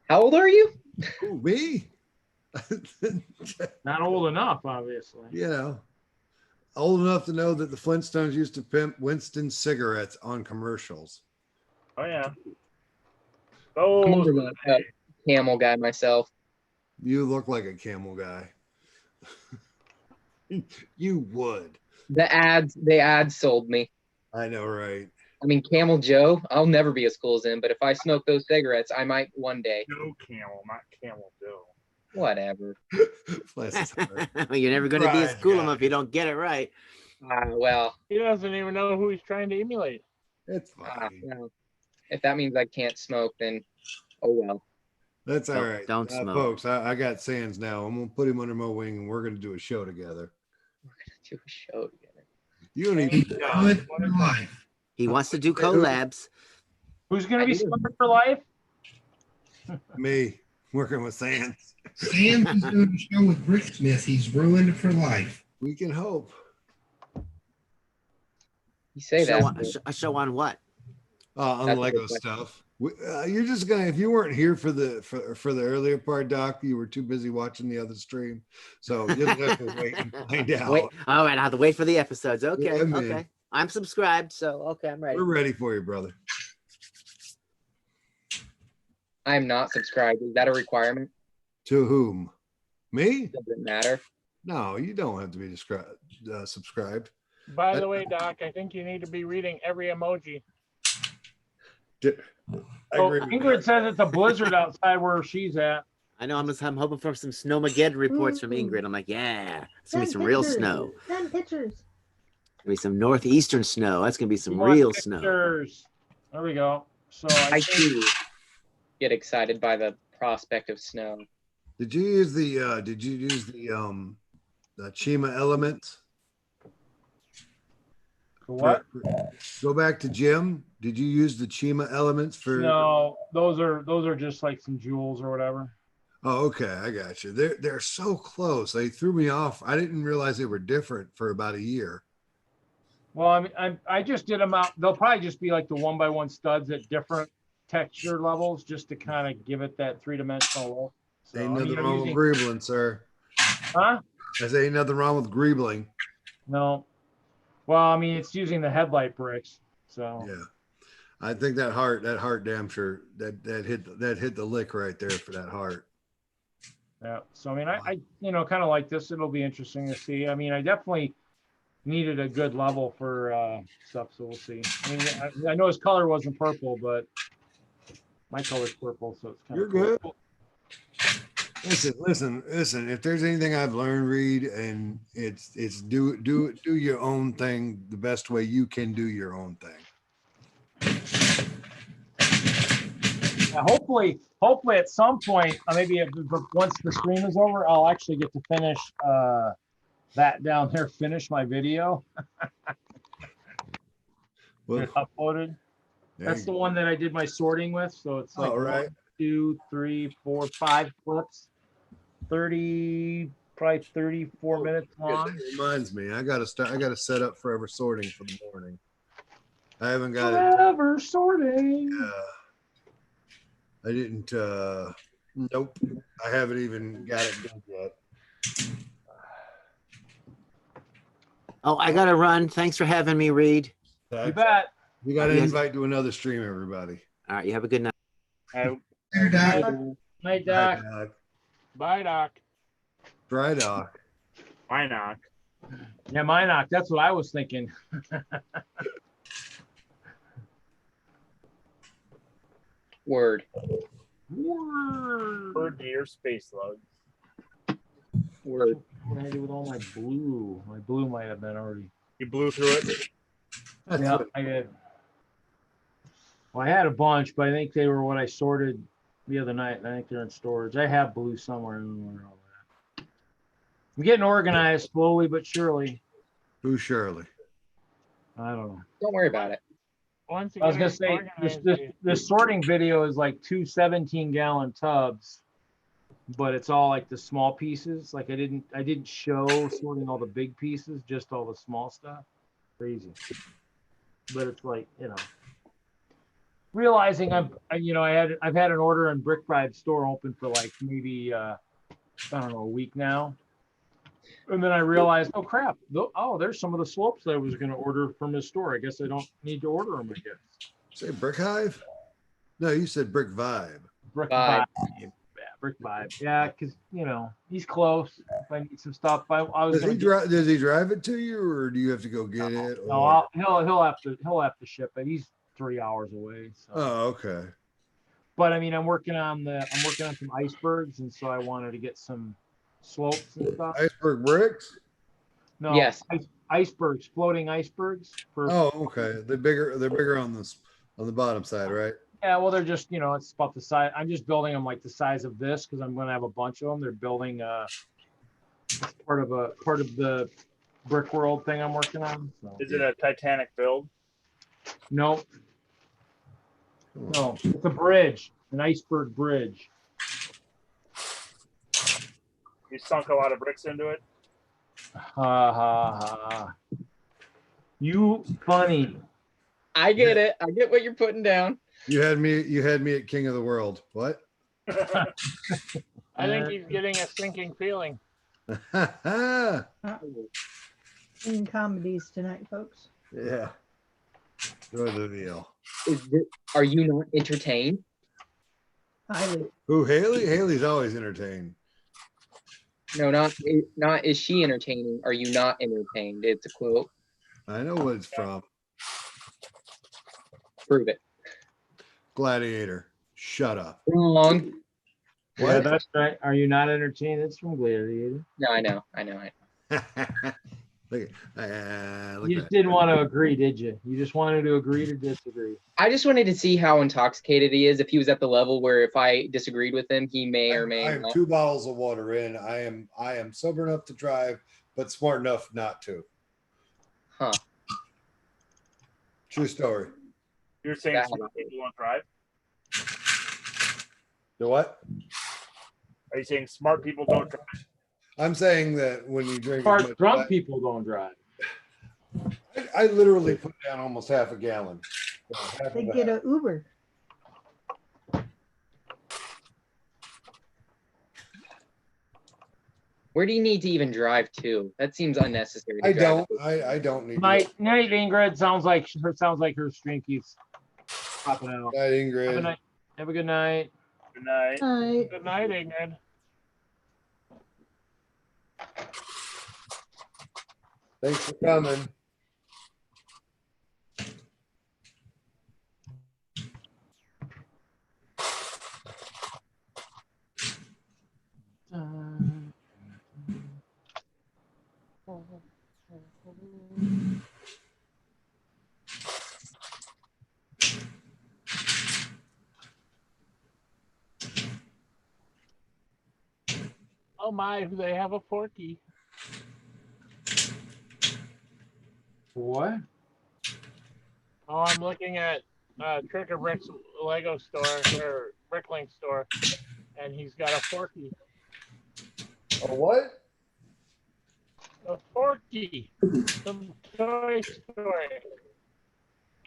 How old are you? Ooh, me? Not old enough, obviously. You know, old enough to know that the Flintstones used to pimp Winston cigarettes on commercials. Oh yeah. I'm more of a camel guy myself. You look like a camel guy. You would. The ads sold me. I know, right? I mean, Camel Joe, I'll never be as cool as him, but if I smoke those cigarettes, I might one day. No Camel, not Camel Joe. Whatever. You're never going to be as cool enough if you don't get it right. Well, he doesn't even know who he's trying to emulate. It's fine. Well, if that means I can't smoke, then oh well. That's all right. Don't smoke. Folks, I got Sans now. I'm going to put him under my wing and we're going to do a show together. Do a show together. You don't even know. He wants to do collabs. Who's going to be Smart for Life? Me, working with Sans. Sans is doing a show with Rick Smith. He's ruined for life. We can hope. You say A show on what? On Lego stuff. You're just gonna, if you weren't here for the earlier part, Doc, you were too busy watching the other stream, so you'll have to wait and find out. Wait, all right, I have to wait for the episodes. Okay, Yeah, man. okay. I'm subscribed, so okay, I'm ready. We're ready for you, brother. I'm not subscribed. Is that a requirement? To whom? Me? Does it matter? No, you don't have to be subscribed. By the way, Doc, I think you need to be reading every emoji. I Oh, agree with Ingrid says it's a blizzard outside where she's at. I know. I'm hoping for some snowmageddon reports from Ingrid. I'm like, yeah, it's gonna be some real snow. Send pictures. It's gonna be some northeastern snow. That's gonna be some You want real snow. pictures. There we go. So I think do get excited by the prospect of snow. Did you use the Chima elements? the what? Go back to Jim. Did you use the Chima elements for? No, those are just like some jewels or whatever. Oh, okay, I got you. They're so close. They threw me off. I didn't realize they were different for about a year. Well, I mean, I just did them out. They'll probably just be like the 1x1 studs at different texture levels, just to kind of give it that three-dimensional look. So, Ain't nothing wrong with greebling, sir. Huh? I say ain't nothing wrong with greebling. No. Well, I mean, it's using the headlight bricks. So yeah, I think that heart damn sure that hit the lick right there for that heart. Yeah. So I mean, I kind of like this. It'll be interesting to see. I mean, I definitely needed a good level for stuff, so we'll see. I mean, I know his color wasn't purple, but my color's purple, so it's kind of You're cool. good. Listen. If there's anything I've learned, Reed, and it's do your own thing the best way you can do your own thing. Hopefully at some point, maybe once the stream is over, I'll actually get to finish that down there. Finish my video. Well, uploaded. That's the one that I did my sorting with. So it's like 1, 2, 3, 4, 5 clips. 34 minutes long. It reminds me, I gotta set up forever sorting for the morning. I haven't got forever sorting. I didn't nope. I haven't even got it done yet. Oh, I gotta run. Thanks for having me, Reed. You bet. You got an invite to another stream, everybody. All right, you have a good night. Night, Doc. Bye, Doc. Dry Doc. Minoc. Yeah, Minoc. That's what I was thinking. Word. Word to your space lug. Word. What did I do with all my blue? My blue might have been already. You blew through it? Yeah, I did. Well, I had a bunch, but I think they were what I sorted the other night. I think they're in storage. I have blue somewhere. I don't know where all that. I'm getting organized slowly but surely. Who's Shirley? I don't know. Don't worry about it. Once I was gonna say this sorting video is like 2 17-gallon tubs, but it's all like the small pieces. Like I didn't show sorting all the big pieces, just all the small stuff. Crazy. But it's like, realizing I've had an order in Brick Vibe store open for like maybe I don't know, a week now. And then I realized, oh crap, there's some of the slopes that I was going to order from his store. I guess I don't need to order them again. Say Brick Hive? No, you said Brick Vibe. Brick Vibe. Yeah, Brick Vibe. Yeah, because he's close. If I need some stuff, I was. Does he drive it to you, or do you have to go get it? No, he'll have to ship it. He's 3 hours away. So. Oh, okay. But I mean, I'm working on some icebergs, and so I wanted to get some slopes and stuff. Iceberg bricks? No. Yes. Icebergs, floating icebergs. Oh, okay. They're bigger on the bottom side, right? Yeah. Well, they're just it's about the size. I'm just building them like the size of this because I'm going to have a bunch of them. They're building part of the Brick World thing I'm working on. So. Is it a Titanic build? Nope. No, it's a bridge, an iceberg bridge. You sunk a lot of bricks into it? Ha ha ha. You funny. I get it. I get what you're putting down. You had me at King of the World. What? I think he's getting a sinking feeling. In comedies tonight, folks. Yeah. Enjoy the meal. Are you not entertained? Highly. Who, Haley? Haley's always entertained. No, not is she entertaining? Are you not entertained? It's a quote. I know what it's from. Prove it. Gladiator. Shut up. Wrong. Yeah, that's right. Are you not entertained? It's from Gladiator. No, I know. Look at You just didn't want to agree, did you? You just wanted to agree to disagree. I just wanted to see how intoxicated he is. If he was at the level where if I disagreed with him, he may or may I am not. 2 bottles of water in. I am sober enough to drive, but smart enough not to. Huh. True story. You're saying smart people won't drive? The what? Are you saying smart people don't drive? I'm saying that when you drink, Smart drunk people don't drive. I literally put down almost half a gallon. Half They of a get half. an Uber. Where do you need to even drive to? That seems unnecessary. To I drive don't. to. I don't need. Night, Ingrid. Sounds like her stream keeps popping out. Night, Ingrid. Have a good night. Good night. Hi. Good night, Ingrid. Thanks for coming. Oh my, they have a Forky. What? Oh, I'm looking at Trick or Brick's Lego store or Bricklink store, and he's got a Forky. A what? A Forky. Some Toy Story.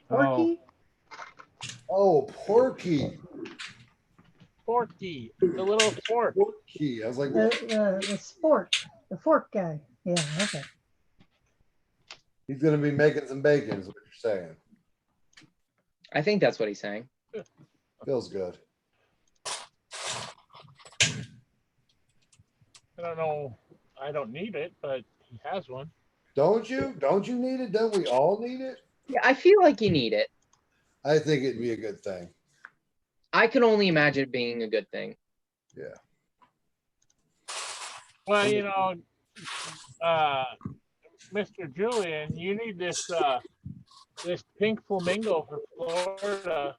Porky? Oh, Porky. Forky. The little fork. Porky. I was like, The sport. The fork guy. Yeah, okay. he's gonna be making some bacon. Is what you're saying? I think that's what he's saying. Feels good. I don't know. I don't need it, but he has one. Don't you? Don't you need it? Don't we all need it? Yeah, I feel like you need it. I think it'd be a good thing. I can only imagine it being a good thing. Yeah. Well, you know, Mr. Julian, you need this this pink flamingo for Florida.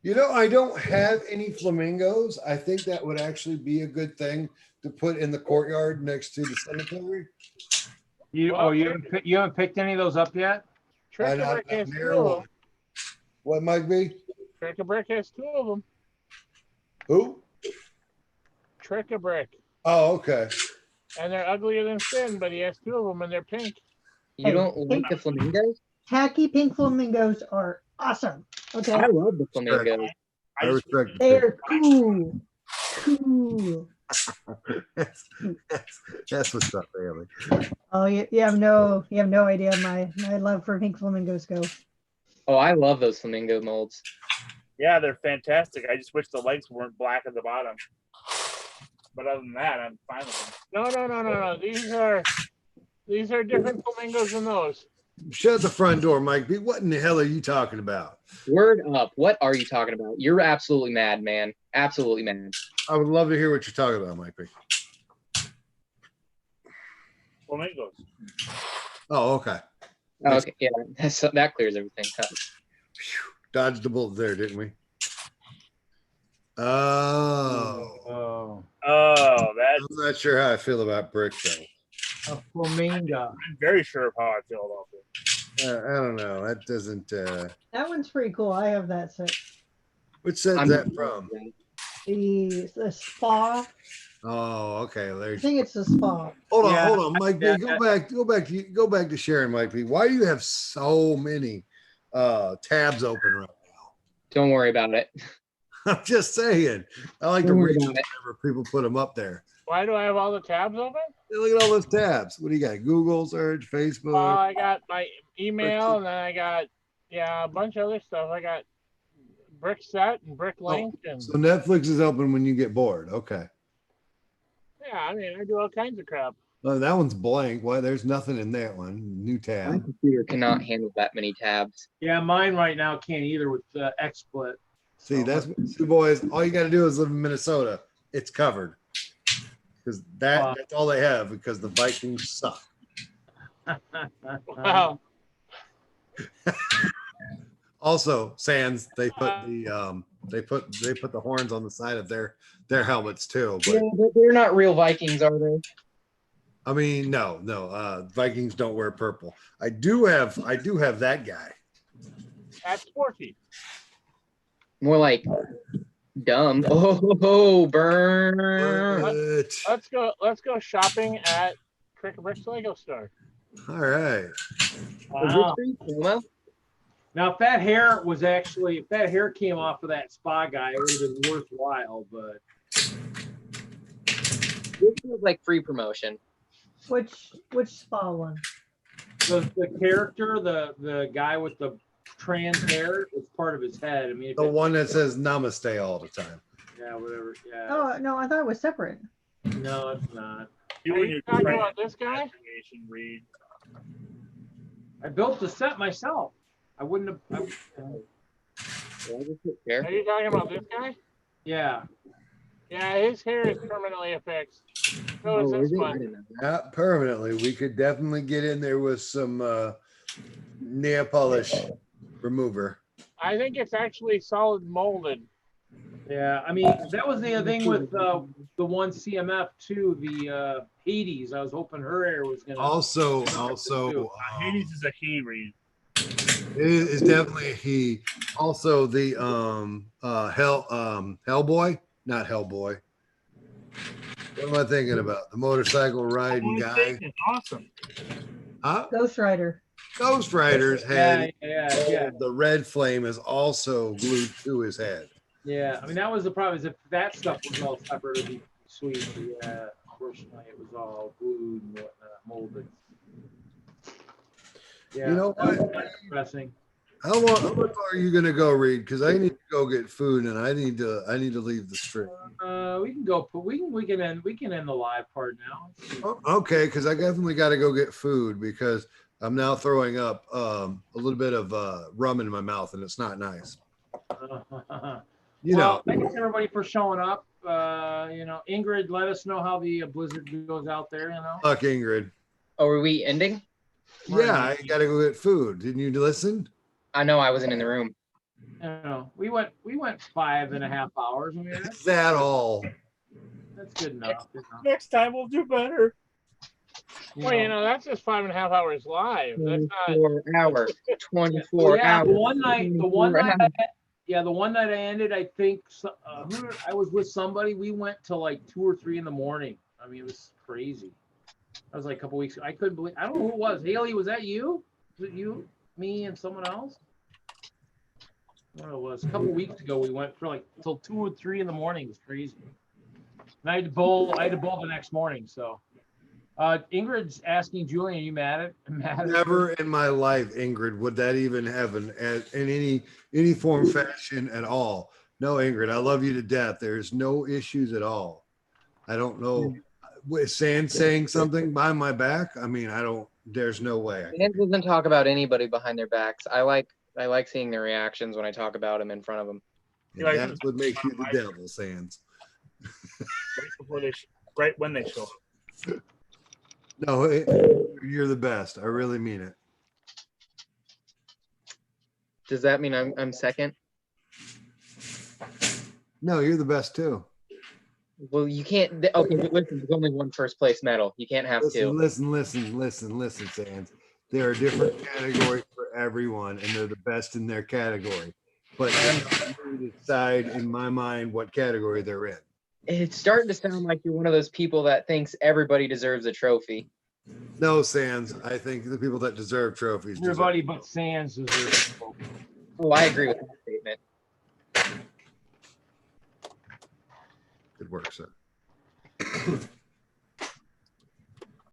You know, I don't have any flamingos. I think that would actually be a good thing to put in the courtyard next to the cemetery. You haven't picked any of those up yet? I know, Trick-or-Brick has near two of one. them. What might be? Trick-or-Brick has two of them. Who? Trick-or-Brick. Oh, okay. And they're uglier than sin, but he has two of them and they're pink. You don't like the flamingos? Tacky pink flamingos are awesome. Okay. I love the flamingos. I respect They're cool. Cool. that's what's up, Bailey. Oh, you have no idea my love for pink flamingos go. Oh, I love those flamingo molds. Yeah, they're fantastic. I just wish the legs weren't black at the bottom. But other than that, I'm fine with them. No. These are different flamingos than those. Shut the front door, Mike B. What in the hell are you talking about? Word up. What are you talking about? You're absolutely mad, man. Absolutely mad. I would love to hear what you're talking about, Mike B. Flamingos. Oh, okay. Oh, okay, yeah, that clears everything up. Dodged the bullet there, didn't we? Oh. That's. I'm not sure how I feel about brick though. A flamingo. I'm very sure of how I feel about it. I don't know. That doesn't. That one's pretty cool. I have that set. Which set's that from? The spa. Oh, okay. I There's. think it's the spa. Hold on, Mike B. Go back to sharing, Mike B. Why do you have so many tabs open right now? Don't worry about it. I'm just saying. I like to Don't worry read about it. whenever people put them up there. Why do I have all the tabs open? Hey, look at all those tabs. What do you got? Google search, Facebook. I got my email, and then I got a bunch of other stuff. I got Brick Set and Brick Link, and So Netflix is open when you get bored. Okay. yeah, I mean I do all kinds of crap. Oh, that one's blank. Why? There's nothing in that one. New My tab. computer cannot handle that many tabs. Yeah, mine right now can't either with XSplit. See, that's boys. All you got to do is live in Minnesota. It's covered because that's all they have because the Vikings suck. Wow. Also, Sands, they put the horns on the side of their helmets too. But Yeah, but they're not real Vikings, are they? I mean, no. Vikings don't wear purple. I do have that guy. That's sporty. More like dumb. Oh, burn. Let's go shopping at Cricket Bricks Lego store. All right. Wow. Now, if that hair came off of that spa guy, it would have been worthwhile. But this feels like free promotion. Which spa one? the character, the guy with the trans hair, it's part of his head. I mean, The one that says namaste all the time. yeah, whatever. Yeah. Oh no, I thought it was separate. No, it's not. Are you talking about this guy? Read. I built the set myself. I wouldn't have. Are you talking about this guy? Yeah. Yeah, his hair is permanently affixed. So is this one. Not permanently. We could definitely get in there with some nail polish remover. I think it's actually solid molded. Yeah, I mean, that was the thing with the one CMF too, the Hades. I was hoping her hair was gonna. Also, Hades is a he, Reed. it is definitely a he. Also, the Hellboy, not Hellboy. What am I thinking about? The motorcycle riding guy. Awesome. Huh? Ghost Rider. Ghost Rider's head. Yeah. The red flame is also glued to his head. Yeah, I mean that was the problem. Is if that stuff was all separate, it'd be sweet. But yeah, unfortunately, it was all glued and whatnot, molded. Yeah, You know that was what? kind of depressing. How much are you gonna go, Reed? Because I need to go get food and I need to leave the stream. We can go. We can end the live part now. Okay, because I definitely got to go get food because I'm now throwing up a little bit of rum in my mouth and it's not nice. You know. Thanks everybody for showing up. Ingrid, let us know how the blizzard goes out there. Fuck Ingrid. Oh, are we ending? Yeah, I got to go get food. Didn't you listen? I know I wasn't in the room. We went 5.5 hours. I mean, Is that all? That's good enough. Next time we'll do better. Well, that's just 5.5 hours live. That's not 4 hours, 24 hours. The one night I ended, I think I was with somebody. We went till like 2 or 3 in the morning. I mean, it was crazy. That was like a couple weeks ago. I couldn't believe. I don't know who it was. Haley, was that you? Was it you, me, and someone else? What it was? A couple weeks ago, we went for like till 2 or 3 in the morning. It was crazy. And I had to bowl. The next morning. So, Ingrid's asking Julian, "Are you mad at?" Never in my life, Ingrid, would that even happen in any form, fashion at all. No, Ingrid, I love you to death. There's no issues at all. I don't know. Is Sand saying something behind my back? I mean, I don't. There's no way. Sand doesn't talk about anybody behind their backs. I like seeing their reactions when I talk about them in front of them. And that's what makes you the devil, Sands. Right when they show up. No, you're the best. I really mean it. Does that mean I'm second? No, you're the best too. Well, you can't. Okay, but listen. There's only one first place medal. You can't have two. Listen, Sands. There are different categories for everyone, and they're the best in their category. But you decide, in my mind, what category they're in. It's starting to sound like you're one of those people that thinks everybody deserves a trophy. No, Sands. I think the people that deserve trophies. Everybody but Sands deserves a trophy. Oh, I agree with that statement. Good work, sir.